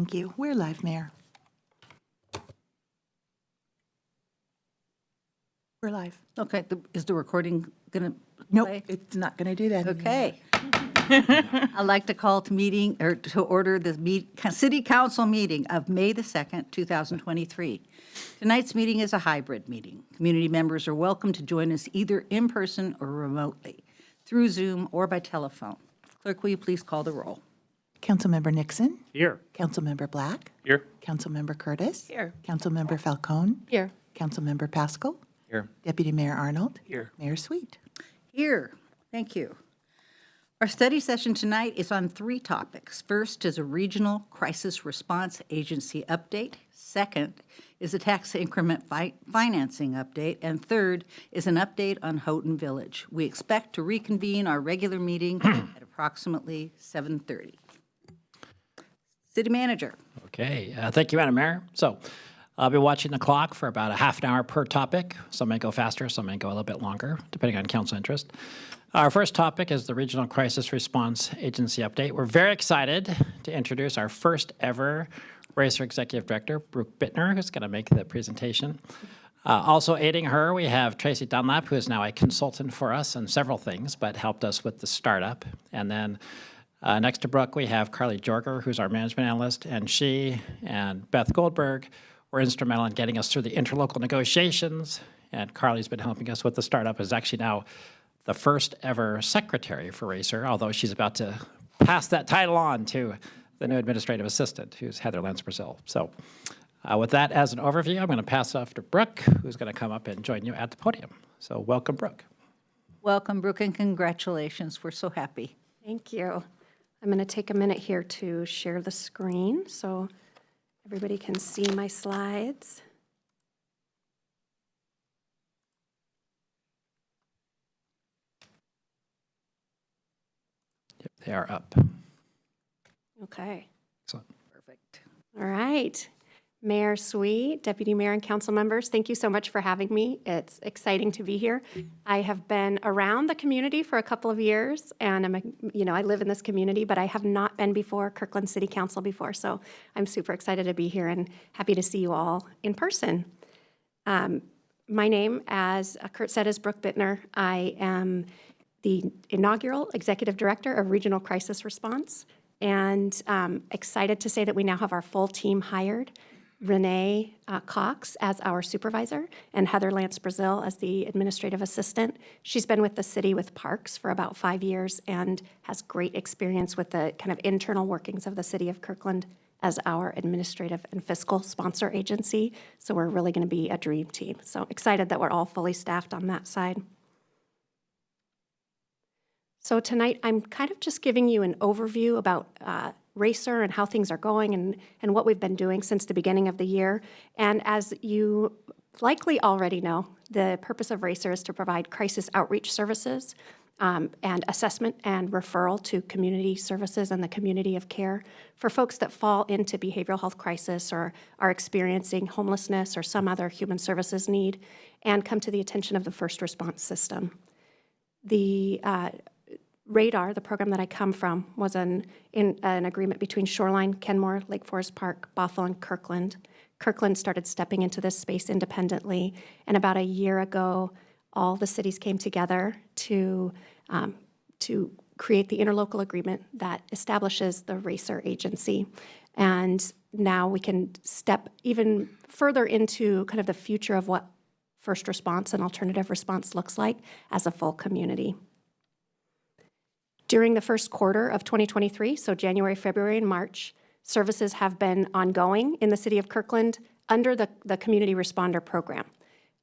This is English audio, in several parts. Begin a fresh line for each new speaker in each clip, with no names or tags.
Thank you. We're live, Mayor. We're live.
Okay, is the recording going to
Nope,
play?
it's not going to do that.
Okay. I'd like to call to order the City Council meeting of May the 2nd, 2023. Tonight's meeting is a hybrid meeting. Community members are welcome to join us either in person or remotely, through Zoom or by telephone. Clerk, will you please call the roll?
Councilmember Nixon.
Here.
Councilmember Black.
Here.
Councilmember Curtis.
Here.
Councilmember Falcone.
Here.
Councilmember Pascal.
Here.
Deputy Mayor Arnold.
Here.
Mayor Sweet.
Here. Thank you. Our study session tonight is on 3 topics. First is a regional crisis response agency update. Second is a tax increment financing update. And third is an update on Houghton Village. We expect to reconvene our regular meeting at approximately 7:30. City Manager.
Okay, thank you, Madam Mayor. So I'll be watching the clock for about a half an hour per topic. Some may go faster, some may go a little bit longer, depending on council interest. Our first topic is the Regional Crisis Response Agency update. We're very excited to introduce our first ever Racer Executive Director, Brooke Bittner, who's going to make the presentation. Also aiding her, we have Tracy Dunlap, who is now a consultant for us on several things, but helped us with the startup. And then next to Brooke, we have Carly Jorger, who's our management analyst, and she and Beth Goldberg were instrumental in getting us through the interlocal negotiations. And Carly's been helping us with the startup, is actually now the first ever secretary for Racer, although she's about to pass that title on to the new administrative assistant, who's Heather Lentz-Brazil. So with that as an overview, I'm going to pass it off to Brooke, who's going to come up and join you at the podium. So welcome, Brooke.
Welcome, Brooke, and congratulations. We're so happy.
Thank you. I'm going to take a minute here to share the screen so everybody can see my slides.
Yep, they are up.
Okay.
Excellent.
Perfect.
All right. Mayor Sweet, Deputy Mayor and council members, thank you so much for having me. It's exciting to be here. I have been around the community for a couple of years, and I live in this community, but I have not been before Kirkland City Council before, so I'm super excited to be here and happy to see you all in person. My name, as Kurt said, is Brooke Bittner. I am the inaugural Executive Director of Regional Crisis Response, and excited to say that we now have our full team hired. Renee Cox as our supervisor and Heather Lentz-Brazil as the administrative assistant. She's been with the city with parks for about 5 years and has great experience with the kind of internal workings of the city of Kirkland as our administrative and fiscal sponsor agency. So we're really going to be a dream team. So excited that we're all fully staffed on that side. So tonight, I'm kind of just giving you an overview about Racer and how things are going and what we've been doing since the beginning of the year. And as you likely already know, the purpose of Racer is to provide crisis outreach services and assessment and referral to community services and the community of care for folks that fall into behavioral health crisis or are experiencing homelessness or some other human services need and come to the attention of the first response system. The Radar, the program that I come from, was in an agreement between Shoreline, Kenmore, Lake Forest Park, Bothell, and Kirkland. Kirkland started stepping into this space independently, and about a year ago, all the cities came together to create the interlocal agreement that establishes the Racer agency. And now we can step even further into kind of the future of what first response and alternative response looks like as a full community. During the first quarter of 2023, so January, February, and March, services have been ongoing in the city of Kirkland under the Community Responder Program.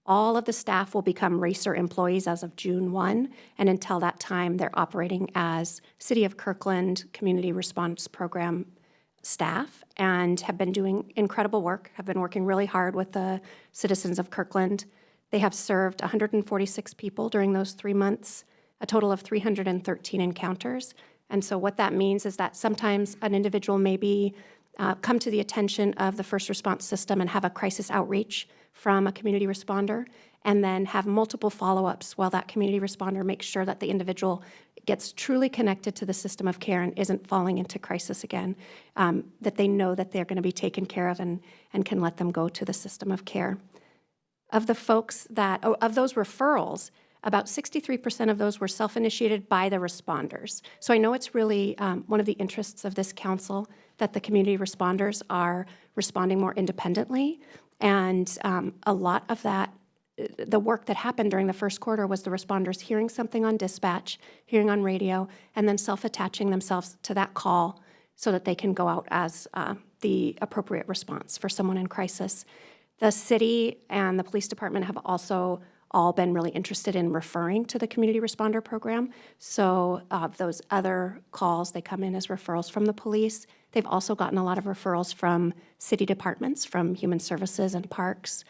All of the staff will become Racer employees as of June 1, and until that time, they're operating as City of Kirkland Community Response Program staff and have been doing incredible work, have been working really hard with the citizens of Kirkland. They have served 146 people during those 3 months, a total of 313 encounters. And so what that means is that sometimes an individual may be come to the attention of the first response system and have a crisis outreach from a community responder, and then have multiple follow-ups while that community responder makes sure that the individual gets truly connected to the system of care and isn't falling into crisis again, that they know that they're going to be taken care of and can let them go to the system of care. Of the folks that, of those referrals, about 63% of those were self-initiated by the responders. So I know it's really one of the interests of this council that the community responders are responding more independently. And a lot of that, the work that happened during the first quarter was the responders hearing something on dispatch, hearing on radio, and then self-attaching themselves to that call so that they can go out as the appropriate response for someone in crisis. The city and the police department have also all been really interested in referring to the community responder program. So those other calls, they come in as referrals from the police. They've also gotten a lot of referrals from city departments, from human services and parks,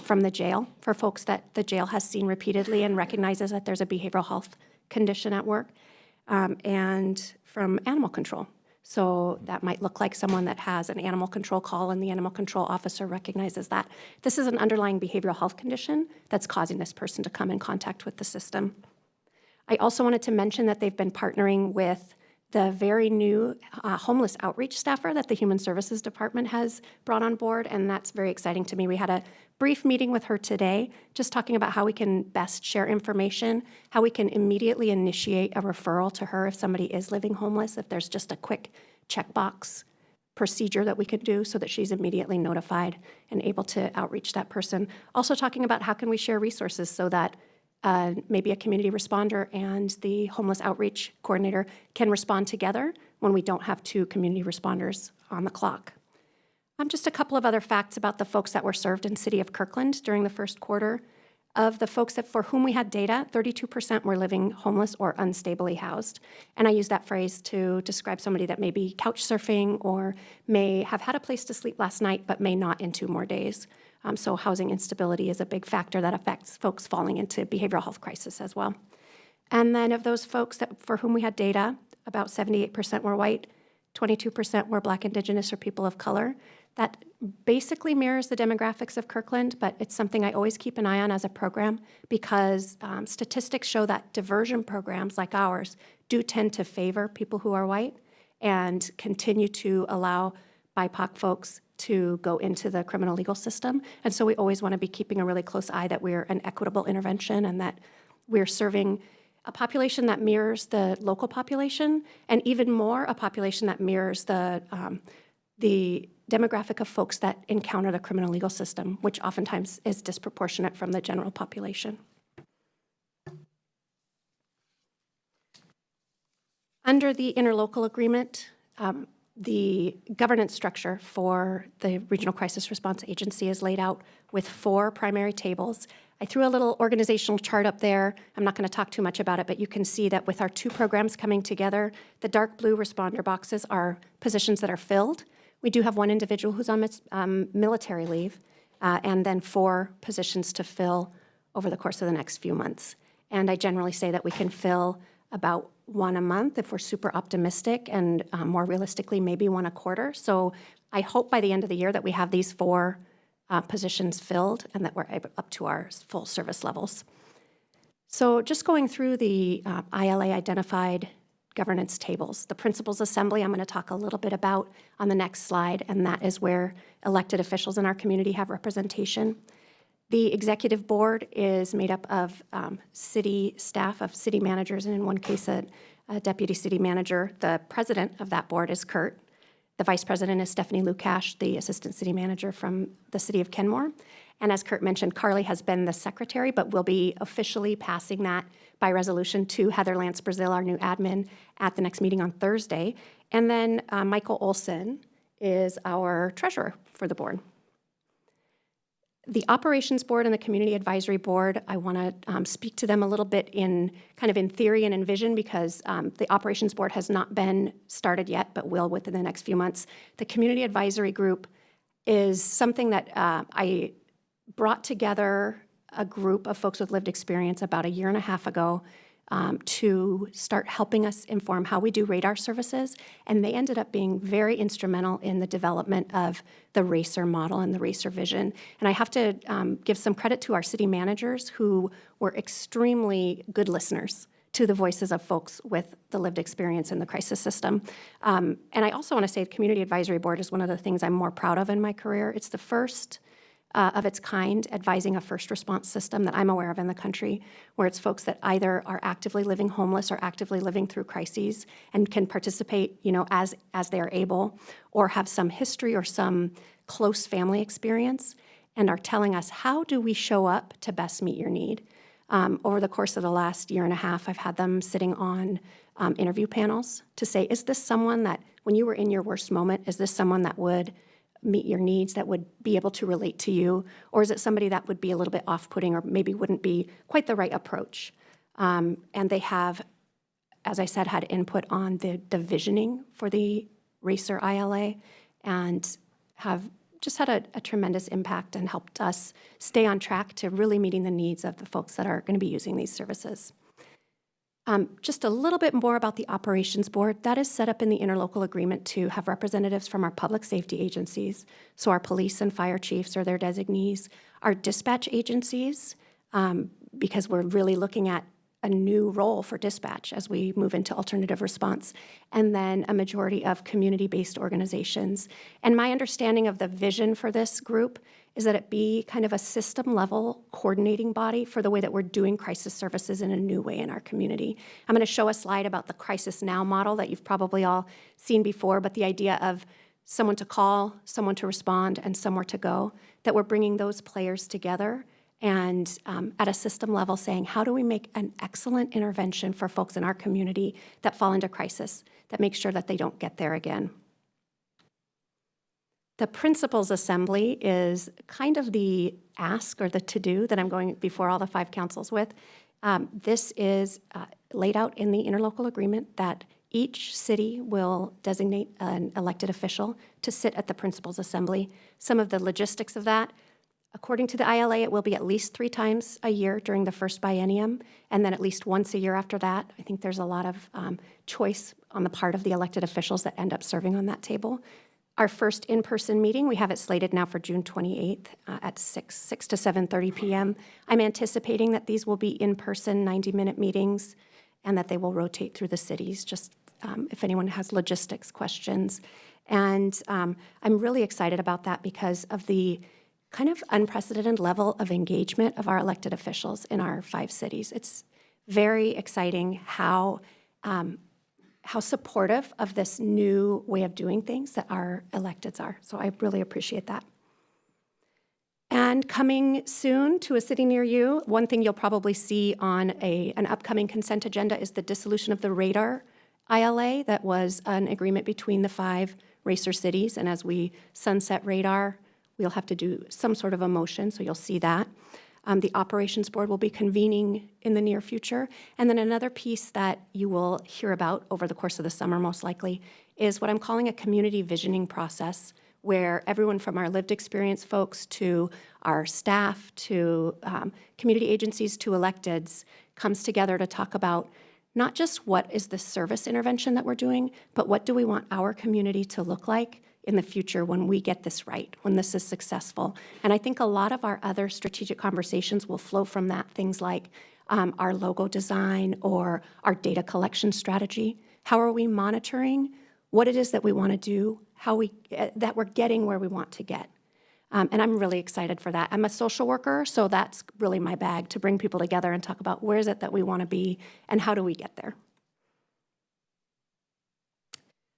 from the jail, for folks that the jail has seen repeatedly and recognizes that there's a behavioral health condition at work, and from animal control. So that might look like someone that has an animal control call and the animal control officer recognizes that this is an underlying behavioral health condition that's causing this person to come in contact with the system. I also wanted to mention that they've been partnering with the very new homeless outreach staffer that the Human Services Department has brought on board, and that's very exciting to me. We had a brief meeting with her today, just talking about how we can best share information, how we can immediately initiate a referral to her if somebody is living homeless, if there's just a quick checkbox procedure that we could do so that she's immediately notified and able to outreach that person. Also talking about how can we share resources so that maybe a community responder and the homeless outreach coordinator can respond together when we don't have two community responders on the clock. Just a couple of other facts about the folks that were served in City of Kirkland during the first quarter. Of the folks that for whom we had data, 32% were living homeless or unstably housed. And I use that phrase to describe somebody that may be couch surfing or may have had a place to sleep last night but may not in 2 more days. So housing instability is a big factor that affects folks falling into behavioral health crisis as well. And then of those folks that for whom we had data, about 78% were white, 22% were Black, Indigenous, or people of color. That basically mirrors the demographics of Kirkland, but it's something I always keep an eye on as a program because statistics show that diversion programs like ours do tend to favor people who are white and continue to allow BIPOC folks to go into the criminal legal system. And so we always want to be keeping a really close eye that we're an equitable intervention and that we're serving a population that mirrors the local population and even more a population that mirrors the demographic of folks that encounter the criminal legal system, which oftentimes is disproportionate from the general population. Under the interlocal agreement, the governance structure for the Regional Crisis Response Agency is laid out with 4 primary tables. I threw a little organizational chart up there. I'm not going to talk too much about it, but you can see that with our 2 programs coming together, the dark blue responder boxes are positions that are filled. We do have 1 individual who's on military leave, and then 4 positions to fill over the course of the next few months. And I generally say that we can fill about 1 a month if we're super optimistic, and more realistically, maybe 1 a quarter. So I hope by the end of the year that we have these 4 positions filled and that we're up to our full service levels. So just going through the ILA identified governance tables. The principals assembly I'm going to talk a little bit about on the next slide, and that is where elected officials in our community have representation. The executive board is made up of city staff, of city managers, and in one case, a deputy city manager. The president of that board is Kurt. The vice president is Stephanie Lukash, the assistant city manager from the city of Kenmore. And as Kurt mentioned, Carly has been the secretary, but will be officially passing that by resolution to Heather Lance Brazil, our new admin, at the next meeting on Thursday. And then Michael Olson is our treasurer for the board. The operations board and the community advisory board, I want to speak to them a little bit in kind of in theory and in vision because the operations board has not been started yet, but will within the next few months. The community advisory group is something that I brought together a group of folks with lived experience about 1.5 years ago to start helping us inform how we do radar services, and they ended up being very instrumental in the development of the RACER model and the RACER vision. And I have to give some credit to our city managers who were extremely good listeners to the voices of folks with the lived experience in the crisis system. And I also want to say the Community Advisory Board is one of the things I'm more proud of in my career. It's the first of its kind advising a first response system that I'm aware of in the country, where it's folks that either are actively living homeless or actively living through crises and can participate, as they are able, or have some history or some close family experience, and are telling us, how do we show up to best meet your need? Over the course of the last year and a half, I've had them sitting on interview panels to say, is this someone that, when you were in your worst moment, is this someone that would meet your needs, that would be able to relate to you? Or is it somebody that would be a little bit off-putting or maybe wouldn't be quite the right approach? And they have, as I said, had input on the visioning for the Racer ILA, and have just had a tremendous impact and helped us stay on track to really meeting the needs of the folks that are going to be using these services. Just a little bit more about the Operations Board. That is set up in the interlocal agreement to have representatives from our public safety agencies, so our police and fire chiefs or their designees, our dispatch agencies, because we're really looking at a new role for dispatch as we move into alternative response, and then a majority of community-based organizations. And my understanding of the vision for this group is that it be kind of a system-level coordinating body for the way that we're doing crisis services in a new way in our community. I'm going to show a slide about the Crisis Now model that you've probably all seen before, but the idea of someone to call, someone to respond, and somewhere to go, that we're bringing those players together and at a system level saying, how do we make an excellent intervention for folks in our community that fall into crisis, that makes sure that they don't get there again. The Principals Assembly is kind of the ask or the to-do that I'm going before all the 5 councils with. This is laid out in the interlocal agreement that each city will designate an elected official to sit at the Principals Assembly. Some of the logistics of that, according to the ILA, it will be at least 3 times a year during the first biennium, and then at least once a year after that. I think there's a lot of choice on the part of the elected officials that end up serving on that table. Our first in-person meeting, we have it slated now for June 28th at 6 to 7:30 p.m. I'm anticipating that these will be in-person 90-minute meetings and that they will rotate through the cities, just if anyone has logistics questions. And I'm really excited about that because of the kind of unprecedented level of engagement of our elected officials in our 5 cities. It's very exciting how supportive of this new way of doing things that our electeds are. So I really appreciate that. And coming soon to a city near you, one thing you'll probably see on an upcoming consent agenda is the dissolution of the Radar ILA. That was an agreement between the 5 racer cities. And as we sunset Radar, we'll have to do some sort of a motion, so you'll see that. The Operations Board will be convening in the near future. And then another piece that you will hear about over the course of the summer, most likely, is what I'm calling a community visioning process, where everyone from our lived experience folks to our staff to community agencies to electeds comes together to talk about not just what is the service intervention that we're doing, but what do we want our community to look like in the future when we get this right, when this is successful. And I think a lot of our other strategic conversations will flow from that, things like our logo design or our data collection strategy. How are we monitoring what it is that we want to do, how that we're getting where we want to get. And I'm really excited for that. I'm a social worker, so that's really my bag, to bring people together and talk about where is it that we want to be and how do we get there.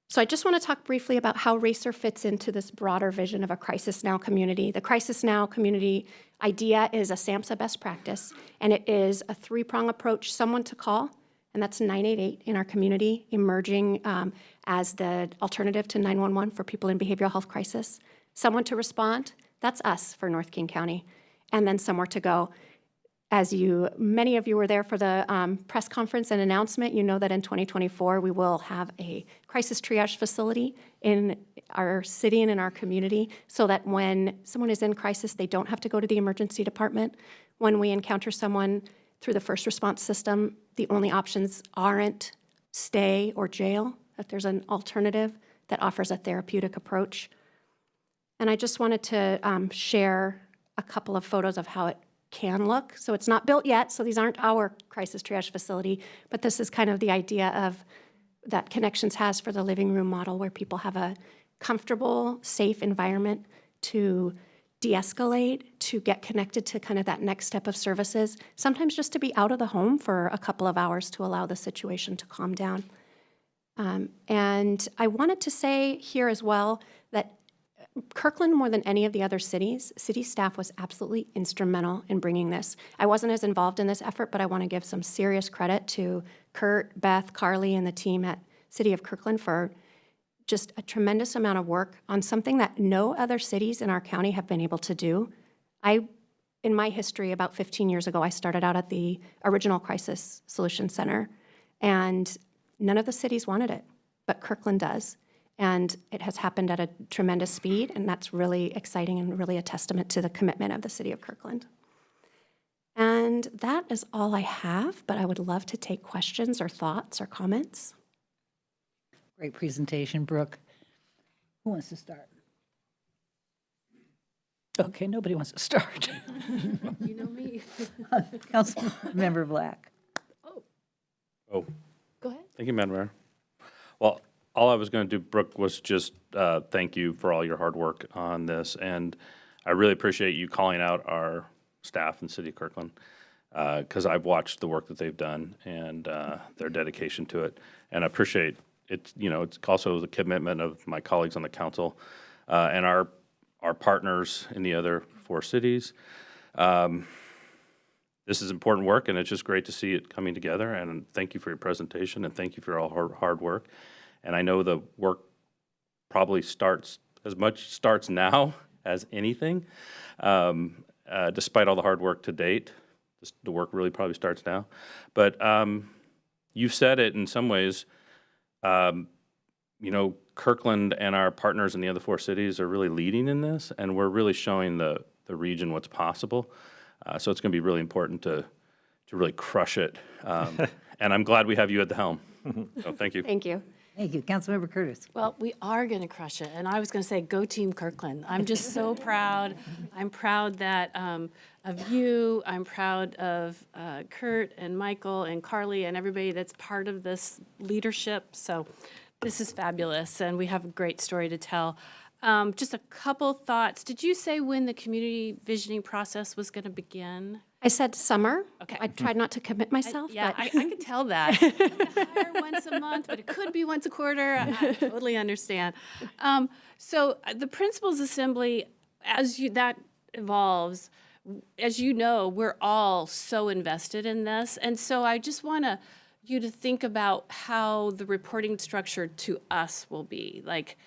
So I just want to talk briefly about how Racer fits into this broader vision of a Crisis Now community. The Crisis Now community idea is a SAMHSA best practice, and it is a 3-prong approach: someone to call, and that's 988 in our community, emerging as the alternative to 911 for people in behavioral health crisis. Someone to respond, that's us for North King County, and then somewhere to go. As many of you were there for the press conference and announcement, you know that in 2024 we will have a crisis triage facility in our city and in our community, so that when someone is in crisis, they don't have to go to the emergency department. When we encounter someone through the first response system, the only options aren't stay or jail, that there's an alternative that offers a therapeutic approach. And I just wanted to share a couple of photos of how it can look. So it's not built yet, so these aren't our crisis triage facility, but this is kind of the idea of that Connections has for the living room model, where people have a comfortable, safe environment to de-escalate, to get connected to kind of that next step of services, sometimes just to be out of the home for a couple of hours to allow the situation to calm down. And I wanted to say here as well that Kirkland, more than any of the other cities, city staff was absolutely instrumental in bringing this. I wasn't as involved in this effort, but I want to give some serious credit to Kurt, Beth, Carly, and the team at City of Kirkland for just a tremendous amount of work on something that no other cities in our county have been able to do. In my history, about 15 years ago, I started out at the original Crisis Solution Center, and none of the cities wanted it, but Kirkland does. And it has happened at a tremendous speed, and that's really exciting and really a testament to the commitment of the City of Kirkland. And that is all I have, but I would love to take questions or thoughts or comments.
Great presentation, Brooke. Who wants to start? Okay, nobody wants to start.
You know me.
Councilmember Black.
Oh,
Go ahead.
thank you, Madam Mayor. Well, all I was going to do, Brooke, was just thank you for all your hard work on this. And I really appreciate you calling out our staff in the City of Kirkland, because I've watched the work that they've done and their dedication to it. And I appreciate it. You know, it's also the commitment of my colleagues on the council and our partners in the other 4 cities. This is important work, and it's just great to see it coming together. And thank you for your presentation, and thank you for all hard work. And I know the work probably starts now as anything, despite all the hard work to date. The work really probably starts now. But you said it in some ways. You know, Kirkland and our partners in the other 4 cities are really leading in this, and we're really showing the region what's possible. So it's going to be really important to really crush it. And I'm glad we have you at the helm. So thank you.
Thank you.
Thank you. Councilmember Curtis.
Well, we are going to crush it, and I was going to say, go Team Kirkland. I'm just so proud. I'm proud that of you. I'm proud of Kurt and Michael and Carly and everybody that's part of this leadership. So this is fabulous, and we have a great story to tell. Just a couple thoughts. Did you say when the community visioning process was going to begin?
I said summer.
Okay.
I tried not to commit myself.
Yeah,
but
I could tell that. We're gonna hire once a month, but it could be once a quarter. I totally understand. So the Principals Assembly, that evolves, as you know, we're all so invested in this. And so I just want you to think about how the reporting structure to us will be. Like,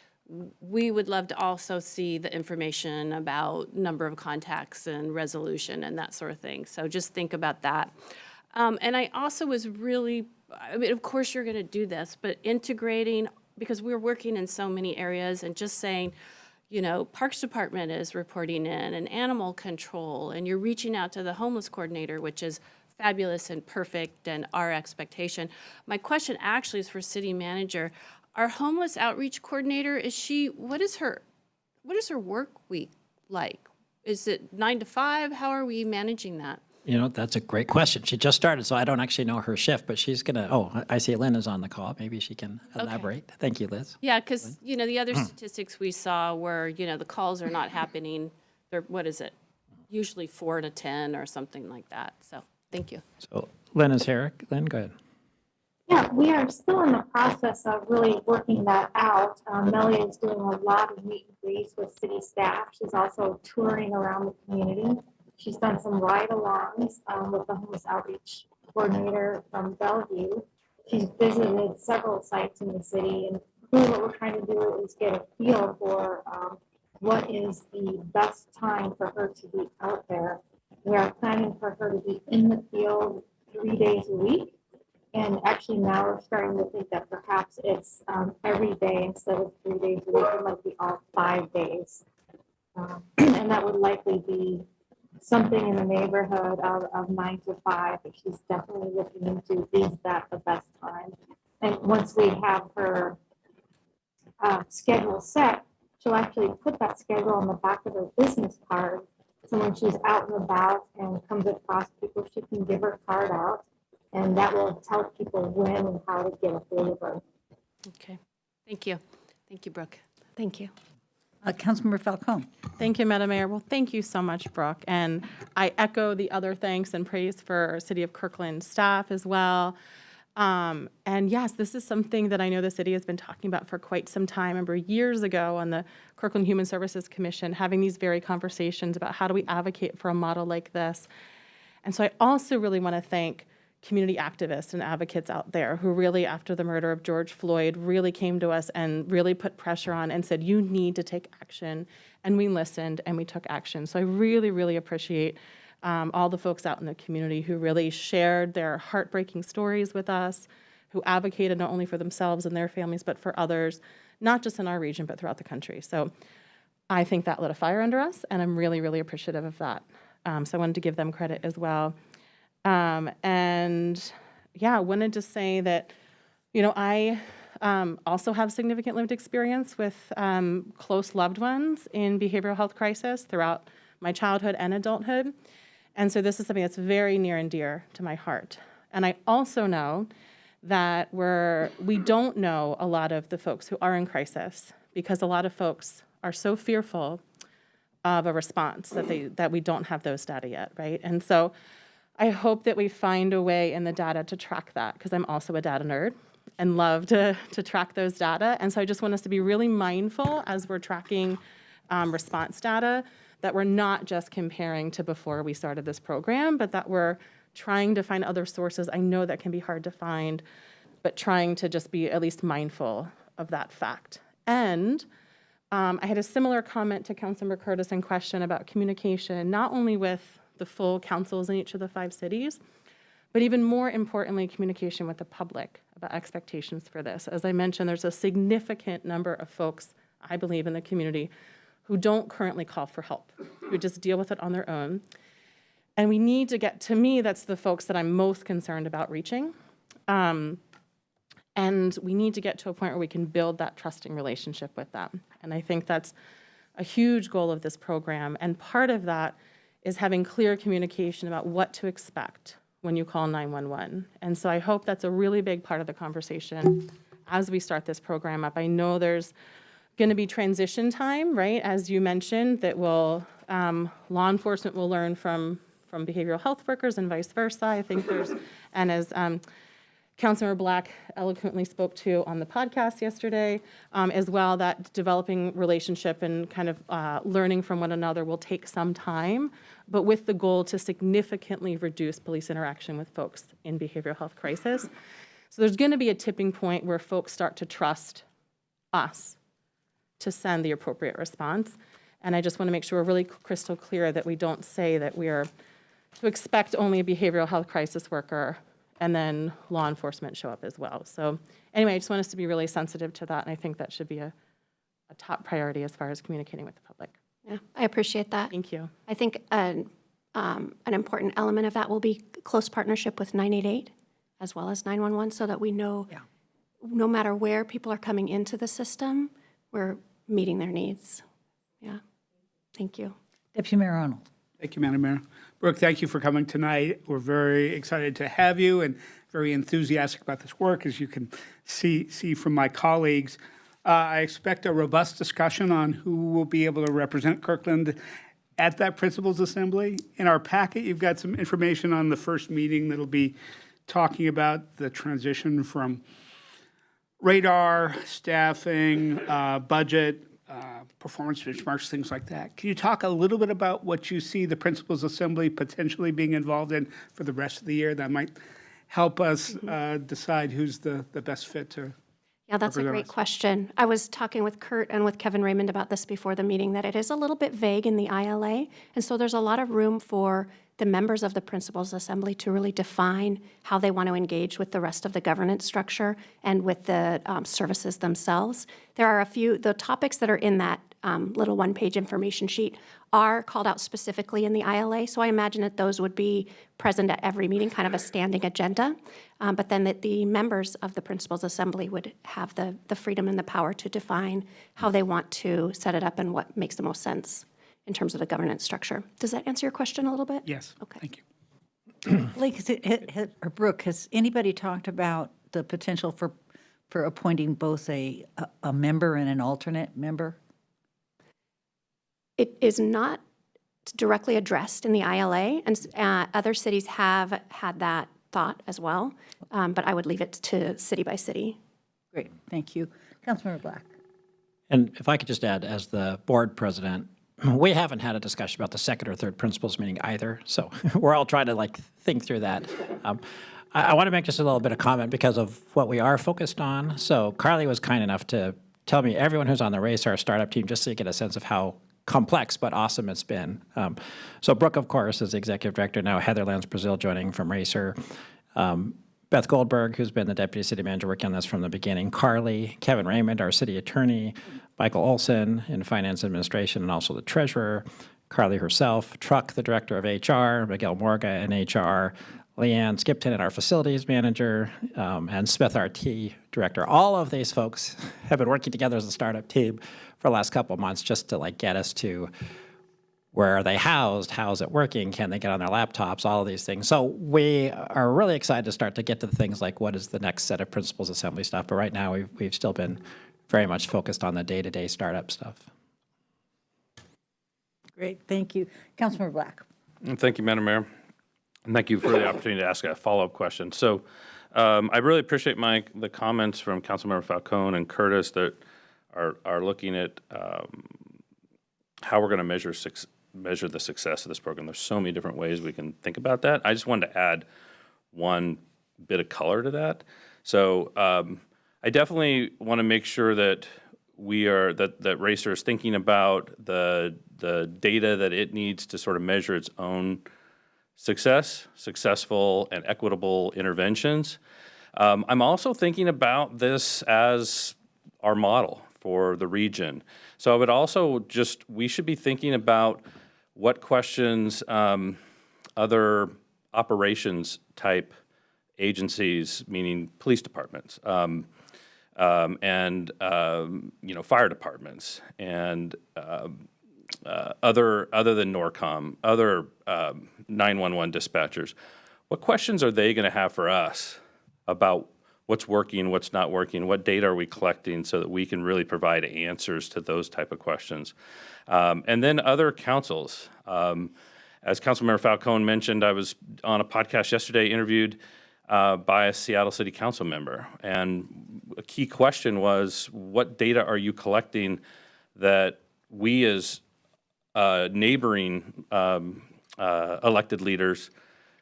we would love to also see the information about number of contacts and resolution and that sort of thing. So just think about that. And I also was really, I mean, of course you're going to do this, but integrating, because we're working in so many areas, and just saying, you know, Parks Department is reporting in, and animal control, and you're reaching out to the homeless coordinator, which is fabulous and perfect and our expectation. My question actually is for City Manager. Our homeless outreach coordinator, what is her work week like? Is it 9 to 5? How are we managing that?
You know, that's a great question. She just started, so I don't actually know her shift, but she's going to, I see Lynn is on the call. Maybe she can elaborate. Thank you, Liz.
Yeah, because, you know, the other statistics we saw were, you know, the calls are not happening. They're, what is it? Usually 4 to 10 or something like that. So thank you.
So Lynn is here. Lynn, go ahead.
Yeah, we are still in the process of really working that out. Melly is doing a lot of meet and greets with city staff. She's also touring around the community. She's done some ride-alongs with the homeless outreach coordinator from Bellevue. She's visited several sites in the city, and really what we're trying to do is get a feel for what is the best time for her to be out there. We are planning for her to be in the field 3 days a week. And actually now we're starting to think that perhaps it's every day instead of 3 days a week. It might be all 5 days. And that would likely be something in the neighborhood of 9 to 5. But she's definitely looking into, is that the best time? And once we have her schedule set, she'll actually put that schedule on the back of her business card. So when she's out and about and comes across people, she can give her card out, and that will tell people when and how to get a hold of her.
Okay, thank you. Thank you, Brooke.
Thank you.
Councilmember Falcone.
Thank you, Madam Mayor. Well, thank you so much, Brooke. And I echo the other thanks and praise for our City of Kirkland staff as well. And yes, this is something that I know the city has been talking about for quite some time. I remember years ago on the Kirkland Human Services Commission having these very conversations about how do we advocate for a model like this. And so I also really want to thank community activists and advocates out there who really, after the murder of George Floyd, really came to us and really put pressure on and said, you need to take action. And we listened and we took action. So I really, really appreciate all the folks out in the community who really shared their heartbreaking stories with us, who advocated not only for themselves and their families, but for others, not just in our region, but throughout the country. So I think that lit a fire under us, and I'm really, really appreciative of that. So I wanted to give them credit as well. And yeah, I wanted to say that, you know, I also have significant lived experience with close loved ones in behavioral health crisis throughout my childhood and adulthood. And so this is something that's very near and dear to my heart. And I also know that we don't know a lot of the folks who are in crisis because a lot of folks are so fearful of a response that we don't have those data yet, right? And so I hope that we find a way in the data to track that, because I'm also a data nerd and love to track those data. And so I just want us to be really mindful as we're tracking response data, that we're not just comparing to before we started this program, but that we're trying to find other sources. I know that can be hard to find, but trying to just be at least mindful of that fact. And I had a similar comment to Councilmember Curtis in question about communication, not only with the full councils in each of the 5 cities, but even more importantly, communication with the public about expectations for this. As I mentioned, there's a significant number of folks, I believe, in the community who don't currently call for help, who just deal with it on their own. And we need to get, to me, that's the folks that I'm most concerned about reaching. And we need to get to a point where we can build that trusting relationship with them. And I think that's a huge goal of this program. And part of that is having clear communication about what to expect when you call 911. And so I hope that's a really big part of the conversation as we start this program up. I know there's going to be transition time, right? As you mentioned, that will law enforcement will learn from behavioral health workers and vice versa. I think there's, and as Councilmember Black eloquently spoke to on the podcast yesterday, as well, that developing relationship and kind of learning from one another will take some time, but with the goal to significantly reduce police interaction with folks in behavioral health crisis. So there's going to be a tipping point where folks start to trust us to send the appropriate response. And I just want to make sure we're really crystal clear that we don't say that we are to expect only a behavioral health crisis worker and then law enforcement show up as well. So anyway, I just want us to be really sensitive to that, and I think that should be a top priority as far as communicating with the public.
Yeah, I appreciate that.
Thank you.
I think an important element of that will be close partnership with 988 as well as 911, so that we know no matter where people are coming into the system, we're meeting their needs. Yeah, thank you.
Deputy Mayor Arnold.
Thank you, Madam Mayor. Brooke, thank you for coming tonight. We're very excited to have you and very enthusiastic about this work, as you can see from my colleagues. I expect a robust discussion on who will be able to represent Kirkland at that Principals Assembly. In our packet, you've got some information on the first meeting that'll be talking about the transition from radar, staffing, budget, performance benchmarks, things like that. Can you talk a little bit about what you see the Principals Assembly potentially being involved in for the rest of the year? That might help us decide who's the best fit to.
Yeah, that's a great question. I was talking with Kurt and with Kevin Raymond about this before the meeting, that it is a little bit vague in the ILA. And so there's a lot of room for the members of the Principals Assembly to really define how they want to engage with the rest of the governance structure and with the services themselves. There are a few, the topics that are in that little one-page information sheet are called out specifically in the ILA, so I imagine that those would be present at every meeting, kind of a standing agenda, but then that the members of the Principals Assembly would have the freedom and the power to define how they want to set it up and what makes the most sense in terms of the governance structure. Does that answer your question a little bit?
Yes.
Okay.
Thank you.
Blake, or Brooke, has anybody talked about the potential for appointing both a member and an alternate member?
It is not directly addressed in the ILA, and other cities have had that thought as well, but I would leave it to city by city.
Great, thank you. Councilmember Black.
And if I could just add, as the board president, we haven't had a discussion about the second or third principals meeting either. So we're all trying to think through that. I want to make just a little bit of comment because of what we are focused on. So Carly was kind enough to tell me everyone who's on the Racer startup team, just so you get a sense of how complex but awesome it's been. So Brooke, of course, is the executive director now. Heather Lance Brazil joining from Racer. Beth Goldberg, who's been the deputy city manager working on this from the beginning. Carly, Kevin Raymond, our city attorney. Michael Olson in finance administration and also the treasurer. Carly herself. Truck, the director of HR. Miguel Morga in HR. Leanne Skipton, our facilities manager. And Smith, our T director. All of these folks have been working together as a startup team for the last couple of months just to get us to where are they housed? How is it working? Can they get on their laptops? All of these things. So we are really excited to start to get to the things like what is the next set of principals assembly stuff. But right now we've still been very much focused on the day-to-day startup stuff.
Great, thank you. Councilmember Black.
Thank you, Madam Mayor. And thank you for the opportunity to ask a follow-up question. So I really appreciate the comments from Councilmember Falcone and Curtis that are looking at how we're going to measure the success of this program. There's so many different ways we can think about that. I just wanted to add one bit of color to that. So I definitely want to make sure that that Racer is thinking about the data that it needs to sort of measure its own successful and equitable interventions. I'm also thinking about this as our model for the region. So I would also we should be thinking about what questions other operations type agencies, meaning police departments, and fire departments, and other than NORCOM, other 911 dispatchers, what questions are they going to have for us about what's working, what's not working, what data are we collecting so that we can really provide answers to those type of questions. And then other councils. As Councilmember Falcone mentioned, I was on a podcast yesterday interviewed by a Seattle City Council member. And a key question was, what data are you collecting that we as neighboring elected leaders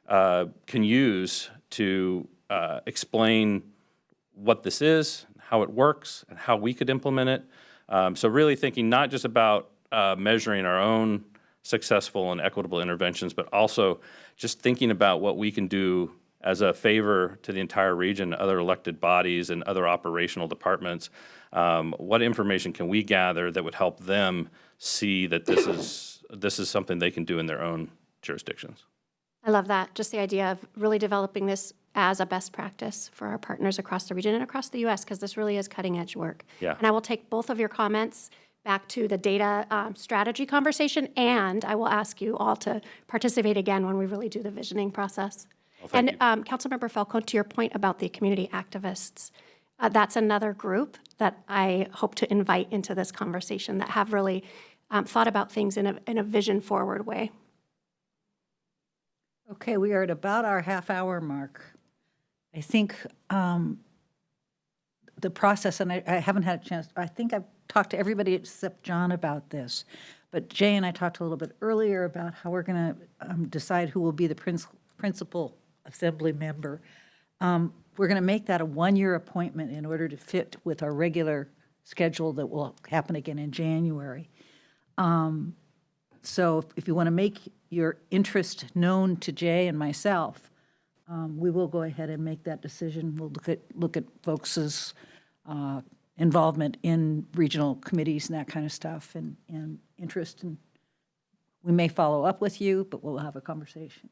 can use to explain what this is, how it works, and how we could implement it. So really thinking not just about measuring our own successful and equitable interventions, but also just thinking about what we can do as a favor to the entire region, other elected bodies and other operational departments. What information can we gather that would help them see that this is something they can do in their own jurisdictions?
I love that. Just the idea of really developing this as a best practice for our partners across the region and across the U.S., because this really is cutting edge work.
Yeah.
And I will take both of your comments back to the data strategy conversation, and I will ask you all to participate again when we really do the visioning process.
Well, thank you.
Councilmember Falcone, to your point about the community activists, that's another group that I hope to invite into this conversation that have really thought about things in a vision forward way.
Okay, we are at about our half-hour mark. I think the process, and I haven't had a chance, I think I've talked to everybody except John about this, but Jay and I talked a little bit earlier about how we're going to decide who will be the principal assembly member. We're going to make that a one-year appointment in order to fit with our regular schedule that will happen again in January. So if you want to make your interest known to Jay and myself, we will go ahead and make that decision. We'll look at folks' involvement in regional committees and that kind of stuff and interest. And we may follow up with you, but we'll have a conversation.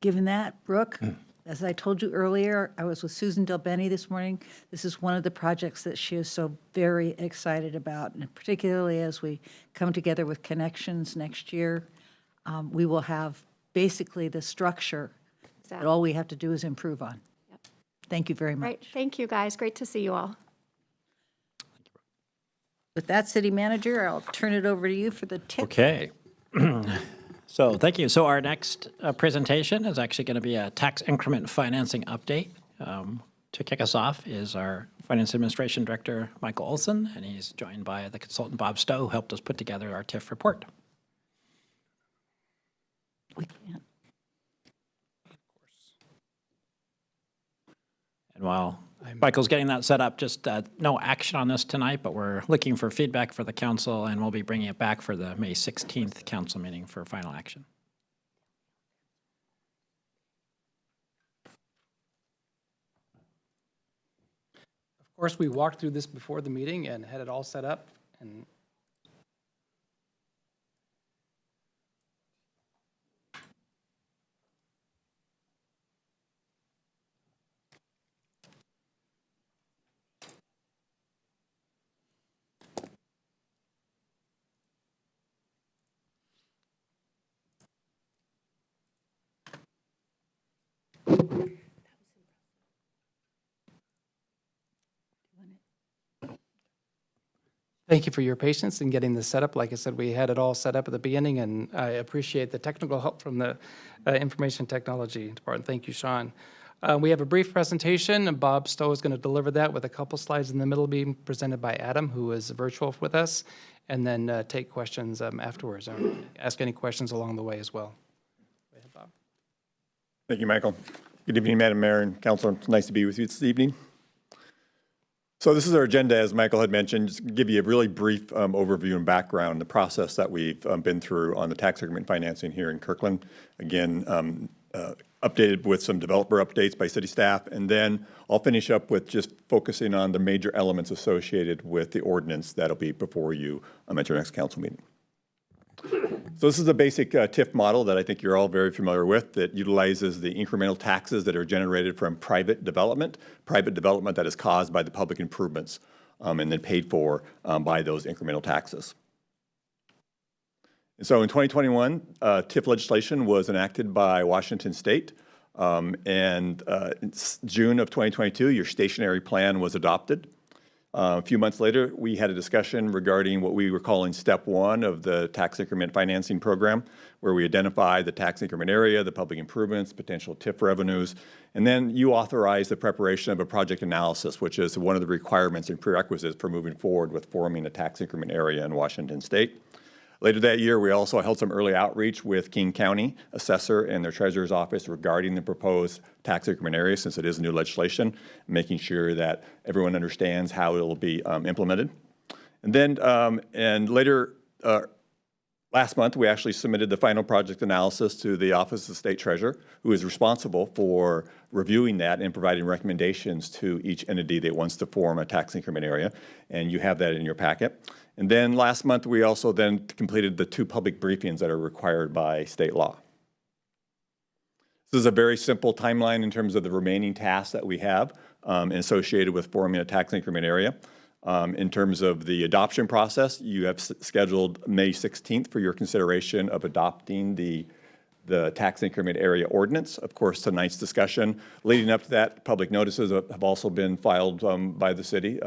Given that, Brooke, As I told you earlier, I was with Susan Del Bene this morning. This is one of the projects that she is so very excited about, and particularly as we come together with Connections next year, we will have basically the structure that all we have to do is improve on. Thank you very much.
Right, thank you, guys. Great to see you all.
With that, City Manager, I'll turn it over to you for the tip.
Okay. So thank you. So our next presentation is actually going to be a tax increment financing update. To kick us off is our Finance Administration Director, Michael Olson, and he's joined by the consultant, Bob Stowe, who helped us put together our TIF report.
We can't.
And while Michael's getting that set up, just no action on this tonight, but we're looking for feedback for the council, and we'll be bringing it back for the May 16th council meeting for final action.
Of course, we walked through this before the meeting and had it all set up, and thank you for your patience in getting this set up. Like I said, we had it all set up at the beginning, and I appreciate the technical help from the Information Technology Department. Thank you, Sean. We have a brief presentation, and Bob Stowe is going to deliver that with a couple slides in the middle being presented by Adam, who is virtual with us, and then take questions afterwards. Ask any questions along the way as well. Go ahead, Bob.
Thank you, Michael. Good evening, Madam Mayor and Councilor. It's nice to be with you this evening. So this is our agenda, as Michael had mentioned, just to give you a really brief overview and background, the process that we've been through on the tax increment financing here in Kirkland. Again, updated with some developer updates by city staff, and then I'll finish up with just focusing on the major elements associated with the ordinance that'll be before you at your next council meeting. So this is a basic TIF model that I think you're all very familiar with, that utilizes the incremental taxes that are generated from private development that is caused by the public improvements and then paid for by those incremental taxes. And so in 2021, TIF legislation was enacted by Washington State, and in June of 2022, your stationary plan was adopted. A few months later, we had a discussion regarding what we were calling step one of the tax increment financing program, where we identified the tax increment area, the public improvements, potential TIF revenues, and then you authorized the preparation of a project analysis, which is one of the requirements and prerequisites for moving forward with forming a tax increment area in Washington State. Later that year, we also held some early outreach with King County Assessor and their Treasurer's Office regarding the proposed tax increment area, since it is new legislation, making sure that everyone understands how it will be implemented. And then, last month, we actually submitted the final project analysis to the Office of the State Treasurer, who is responsible for reviewing that and providing recommendations to each entity that wants to form a tax increment area. And you have that in your packet. And then last month, we also then completed the 2 public briefings that are required by state law. This is a very simple timeline in terms of the remaining tasks that we have associated with forming a tax increment area. In terms of the adoption process, you have scheduled May 16th for your consideration of adopting the tax increment area ordinance. Of course, tonight's discussion leading up to that, public notices have also been filed by the city,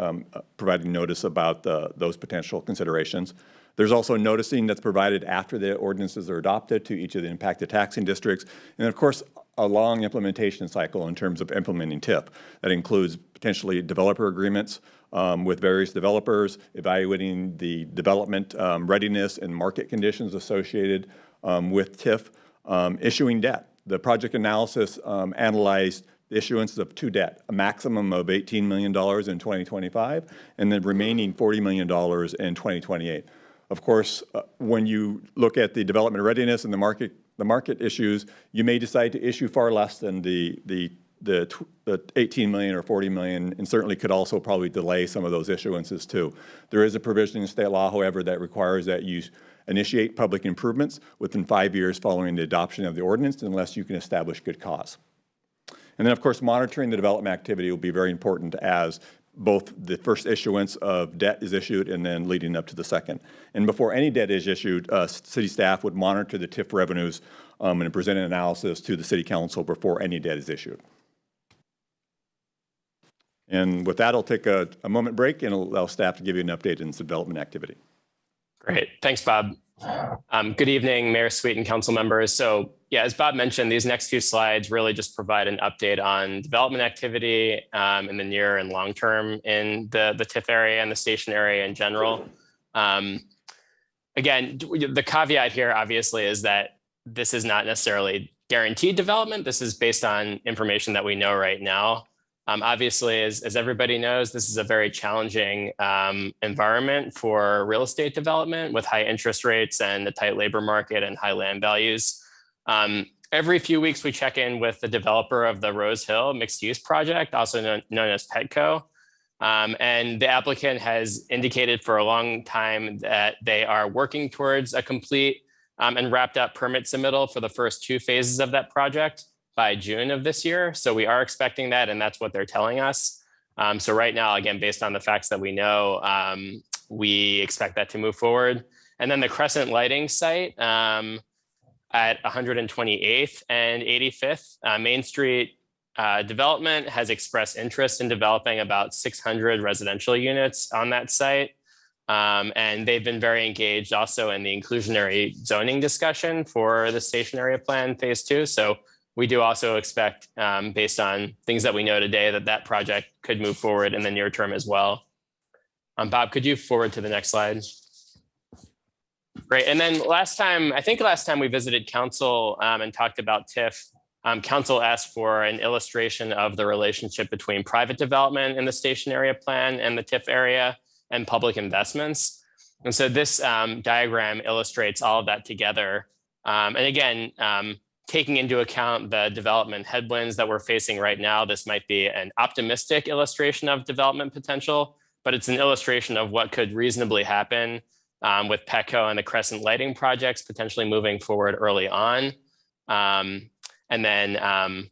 providing notice about those potential considerations. There's also noticing that's provided after the ordinances are adopted to each of the impacted taxing districts. And of course, a long implementation cycle in terms of implementing TIF. That includes potentially developer agreements with various developers, evaluating the development readiness and market conditions associated with TIF, issuing debt. The project analysis analyzed the issuance of 2 debt, a maximum of $18 million in 2025, and the remaining $40 million in 2028. Of course, when you look at the development readiness and the market issues, you may decide to issue far less than the 18 million or 40 million, and certainly could also probably delay some of those issuances too. There is a provision in state law, however, that requires that you initiate public improvements within 5 years following the adoption of the ordinance, unless you can establish good cause. And then, of course, monitoring the development activity will be very important as both the first issuance of debt is issued and then leading up to the second. And before any debt is issued, city staff would monitor the TIF revenues and present an analysis to the city council before any debt is issued. And with that, I'll take a moment break and allow staff to give you an update on some development activity.
Great. Thanks, Bob. Good evening, Mayor Sweet and council members. So yeah, as Bob mentioned, these next few slides really just provide an update on development activity in the near and long term in the TIF area and the station area in general. Again, the caveat here obviously is that this is not necessarily guaranteed development. This is based on information that we know right now. Obviously, as everybody knows, this is a very challenging environment for real estate development with high interest rates and the tight labor market and high land values. Every few weeks, we check in with the developer of the Rose Hill mixed use project, also known as Petco. And the applicant has indicated for a long time that they are working towards a complete and wrapped up permit submittal for the first 2 phases of that project by June of this year. So we are expecting that, and that's what they're telling us. So right now, again, based on the facts that we know, we expect that to move forward. And then the Crescent Lighting site at 128th and 85th Main Street development has expressed interest in developing about 600 residential units on that site. And they've been very engaged also in the inclusionary zoning discussion for the station area plan phase 2. So we do also expect, based on things that we know today, that that project could move forward in the near term as well. Bob, could you forward to the next slide? Great. And then I think last time we visited council and talked about TIF, council asked for an illustration of the relationship between private development in the station area plan and the TIF area and public investments. And so this diagram illustrates all of that together. And again, taking into account the development headwinds that we're facing right now, this might be an optimistic illustration of development potential, but it's an illustration of what could reasonably happen with Petco and the Crescent Lighting projects potentially moving forward early on. And then,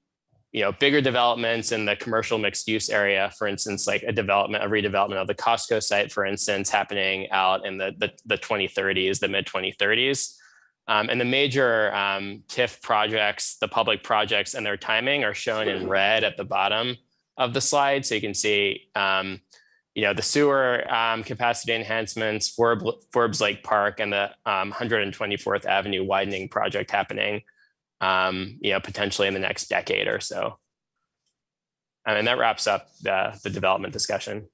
bigger developments in the commercial mixed use area, for instance, like a redevelopment of the Costco site, for instance, happening out in the 2030s, the mid 2030s. And the major TIF projects, the public projects and their timing are shown in red at the bottom of the slide. So you can see, the sewer capacity enhancements, Forbes Lake Park, and the 124th Avenue widening project happening, potentially in the next decade or so. And that wraps up the development discussion.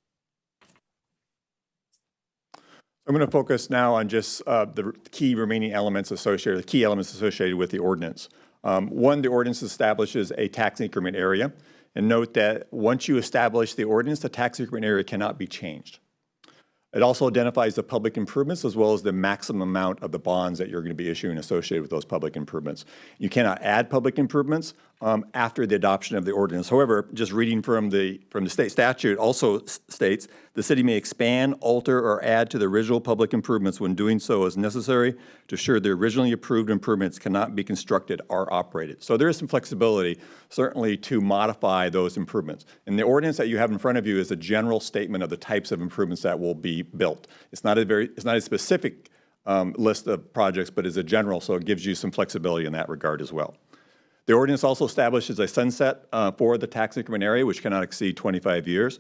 I'm going to focus now on just the key elements associated with the ordinance. One, the ordinance establishes a tax increment area. And note that once you establish the ordinance, the tax increment area cannot be changed. It also identifies the public improvements as well as the maximum amount of the bonds that you're going to be issuing associated with those public improvements. You cannot add public improvements after the adoption of the ordinance. However, just reading from the state statute also states the city may expand, alter, or add to the original public improvements when doing so is necessary to ensure the originally approved improvements cannot be constructed or operated. So there is some flexibility, certainly, to modify those improvements. And the ordinance that you have in front of you is a general statement of the types of improvements that will be built. It's not a specific list of projects, but is a general, so it gives you some flexibility in that regard as well. The ordinance also establishes a sunset for the tax increment area, which cannot exceed 25 years,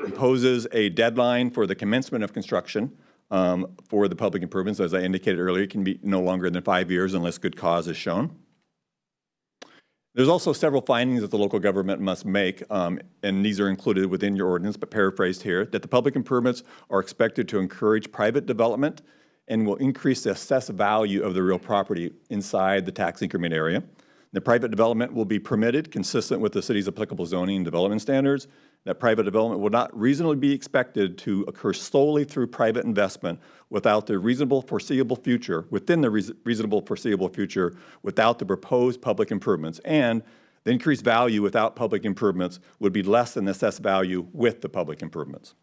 imposes a deadline for the commencement of construction for the public improvements. As I indicated earlier, it can be no longer than 5 years unless good cause is shown. There's also several findings that the local government must make, and these are included within your ordinance, but paraphrased here, that the public improvements are expected to encourage private development and will increase the assessed value of the real property inside the tax increment area. The private development will be permitted consistent with the city's applicable zoning and development standards. That private development will not reasonably be expected to occur solely through private investment within the reasonable foreseeable future, without the proposed public improvements. And the increased value without public improvements would be less than the assessed value with the public improvements.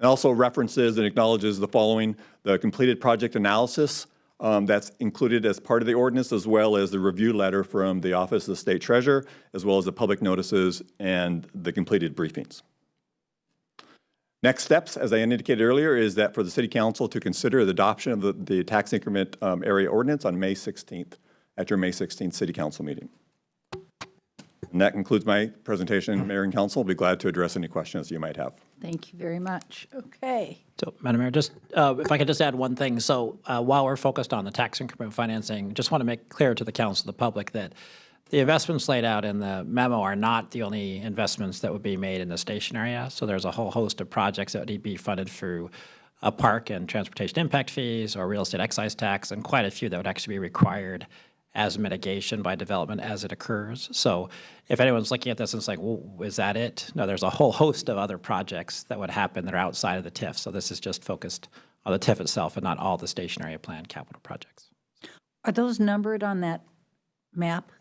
It also references and acknowledges the following: the completed project analysis That's included as part of the ordinance, as well as the review letter from the Office of the State Treasurer, as well as the public notices and the completed briefings. Next steps, as I indicated earlier, is that for the City Council to consider the adoption of the tax increment area ordinance on May 16th, at your May 16th City Council meeting. And that concludes my presentation. Mayor and Council will be glad to address any questions you might have.
Thank you very much. Okay.
So, Madam Mayor, just if I could just add one thing. So while we're focused on the tax increment financing, just want to make clear to the council, the public, that the investments laid out in the memo are not the only investments that would be made in the station area. So there's a whole host of projects that would be funded through a park and transportation impact fees or real estate excise tax, and quite a few that would actually be required as mitigation by development as it occurs. So if anyone's looking at this and it's like, well, is that it? No, there's a whole host of other projects that would happen that are outside of the TIF. So this is just focused on the TIF itself and not all the station area plan capital projects.
Are those numbered on that map?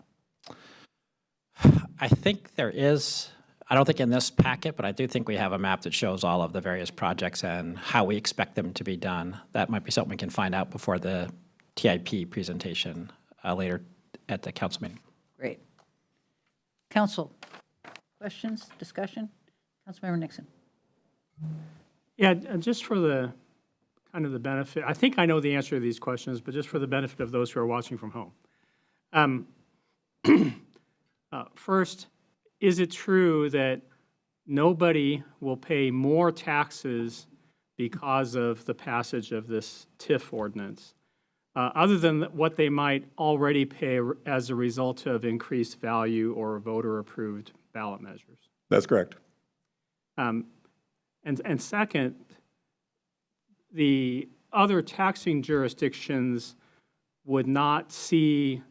I think there is, I don't think in this packet, but I do think we have a map that shows all of the various projects and how we expect them to be done. That might be something we can find out before the TIP presentation later at the council meeting.
Great. Council, questions, discussion? Councilmember Nixon.
Yeah, just for the kind of the benefit, I think I know the answer to these questions, but just for the benefit of those who are watching from home. First, is it true that nobody will pay more taxes because of the passage of this TIF ordinance, other than what they might already pay as a result of increased value or voter-approved ballot measures?
That's correct.
And second, the other taxing jurisdictions would not see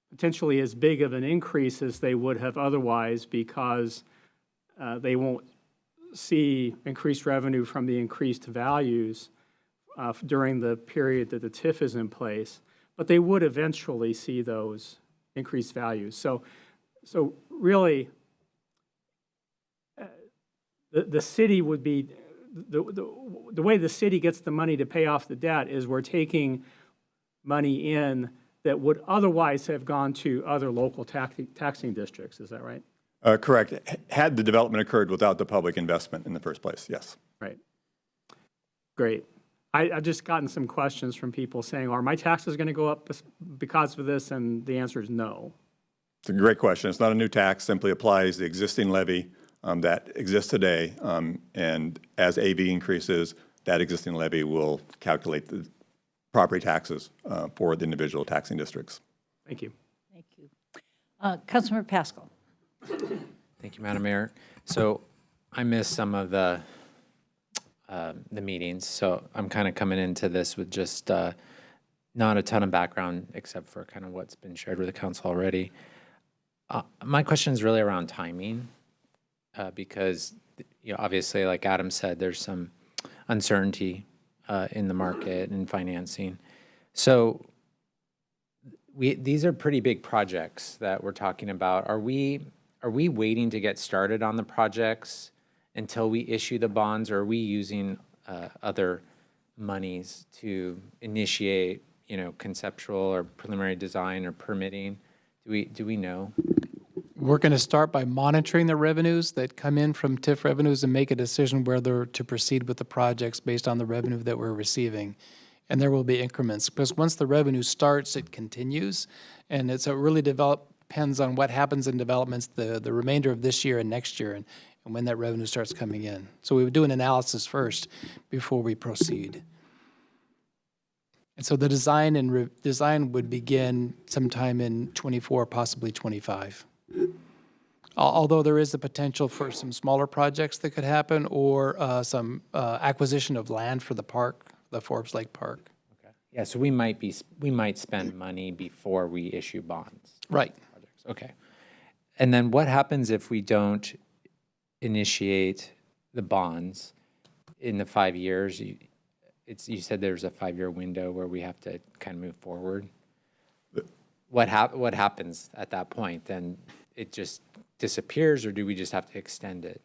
potentially as big of an increase as they would have otherwise, because they won't see increased revenue from the increased values during the period that the TIF is in place, but they would eventually see those increased values. So really, the city would be, the way the city gets the money to pay off the debt is we're taking money in that would otherwise have gone to other local taxing districts. Is that right?
Correct. Had the development occurred without the public investment in the first place, yes.
Right. Great. I've just gotten some questions from people saying, are my taxes going to go up because of this? And the answer is no.
It's a great question. It's not a new tax, simply applies the existing levy that exists today. And as AV increases, that existing levy will calculate the property taxes for the individual taxing districts.
Thank you.
Thank you. Councilmember Pascal.
Thank you, Madam Mayor. So I missed some of the meetings, so I'm kind of coming into this with just not a ton of background except for kind of what's been shared with the council already. My question is really around timing, because obviously, like Adam said, there's some uncertainty in the market and financing. So these are pretty big projects that we're talking about. Are we waiting to get started on the projects until we issue the bonds, or are we using other monies to initiate, conceptual or preliminary design or permitting? Do we know?
We're going to start by monitoring the revenues that come in from TIF revenues and make a decision whether to proceed with the projects based on the revenue that we're receiving. And there will be increments, because once the revenue starts, it continues. And it really depends on what happens in developments the remainder of this year and next year, and when that revenue starts coming in. So we would do an analysis first before we proceed. And so the design design would begin sometime in 24, possibly 25. Although there is the potential for some smaller projects that could happen, or some acquisition of land for the park, the Forbes Lake Park.
Okay. Yeah, so we might spend money before we issue bonds.
Right.
Projects. Okay. And then what happens if we don't initiate the bonds in the 5 years? You said there's a 5-year window where we have to kind of move forward. What happens at that point? Then it just disappears, or do we just have to extend it?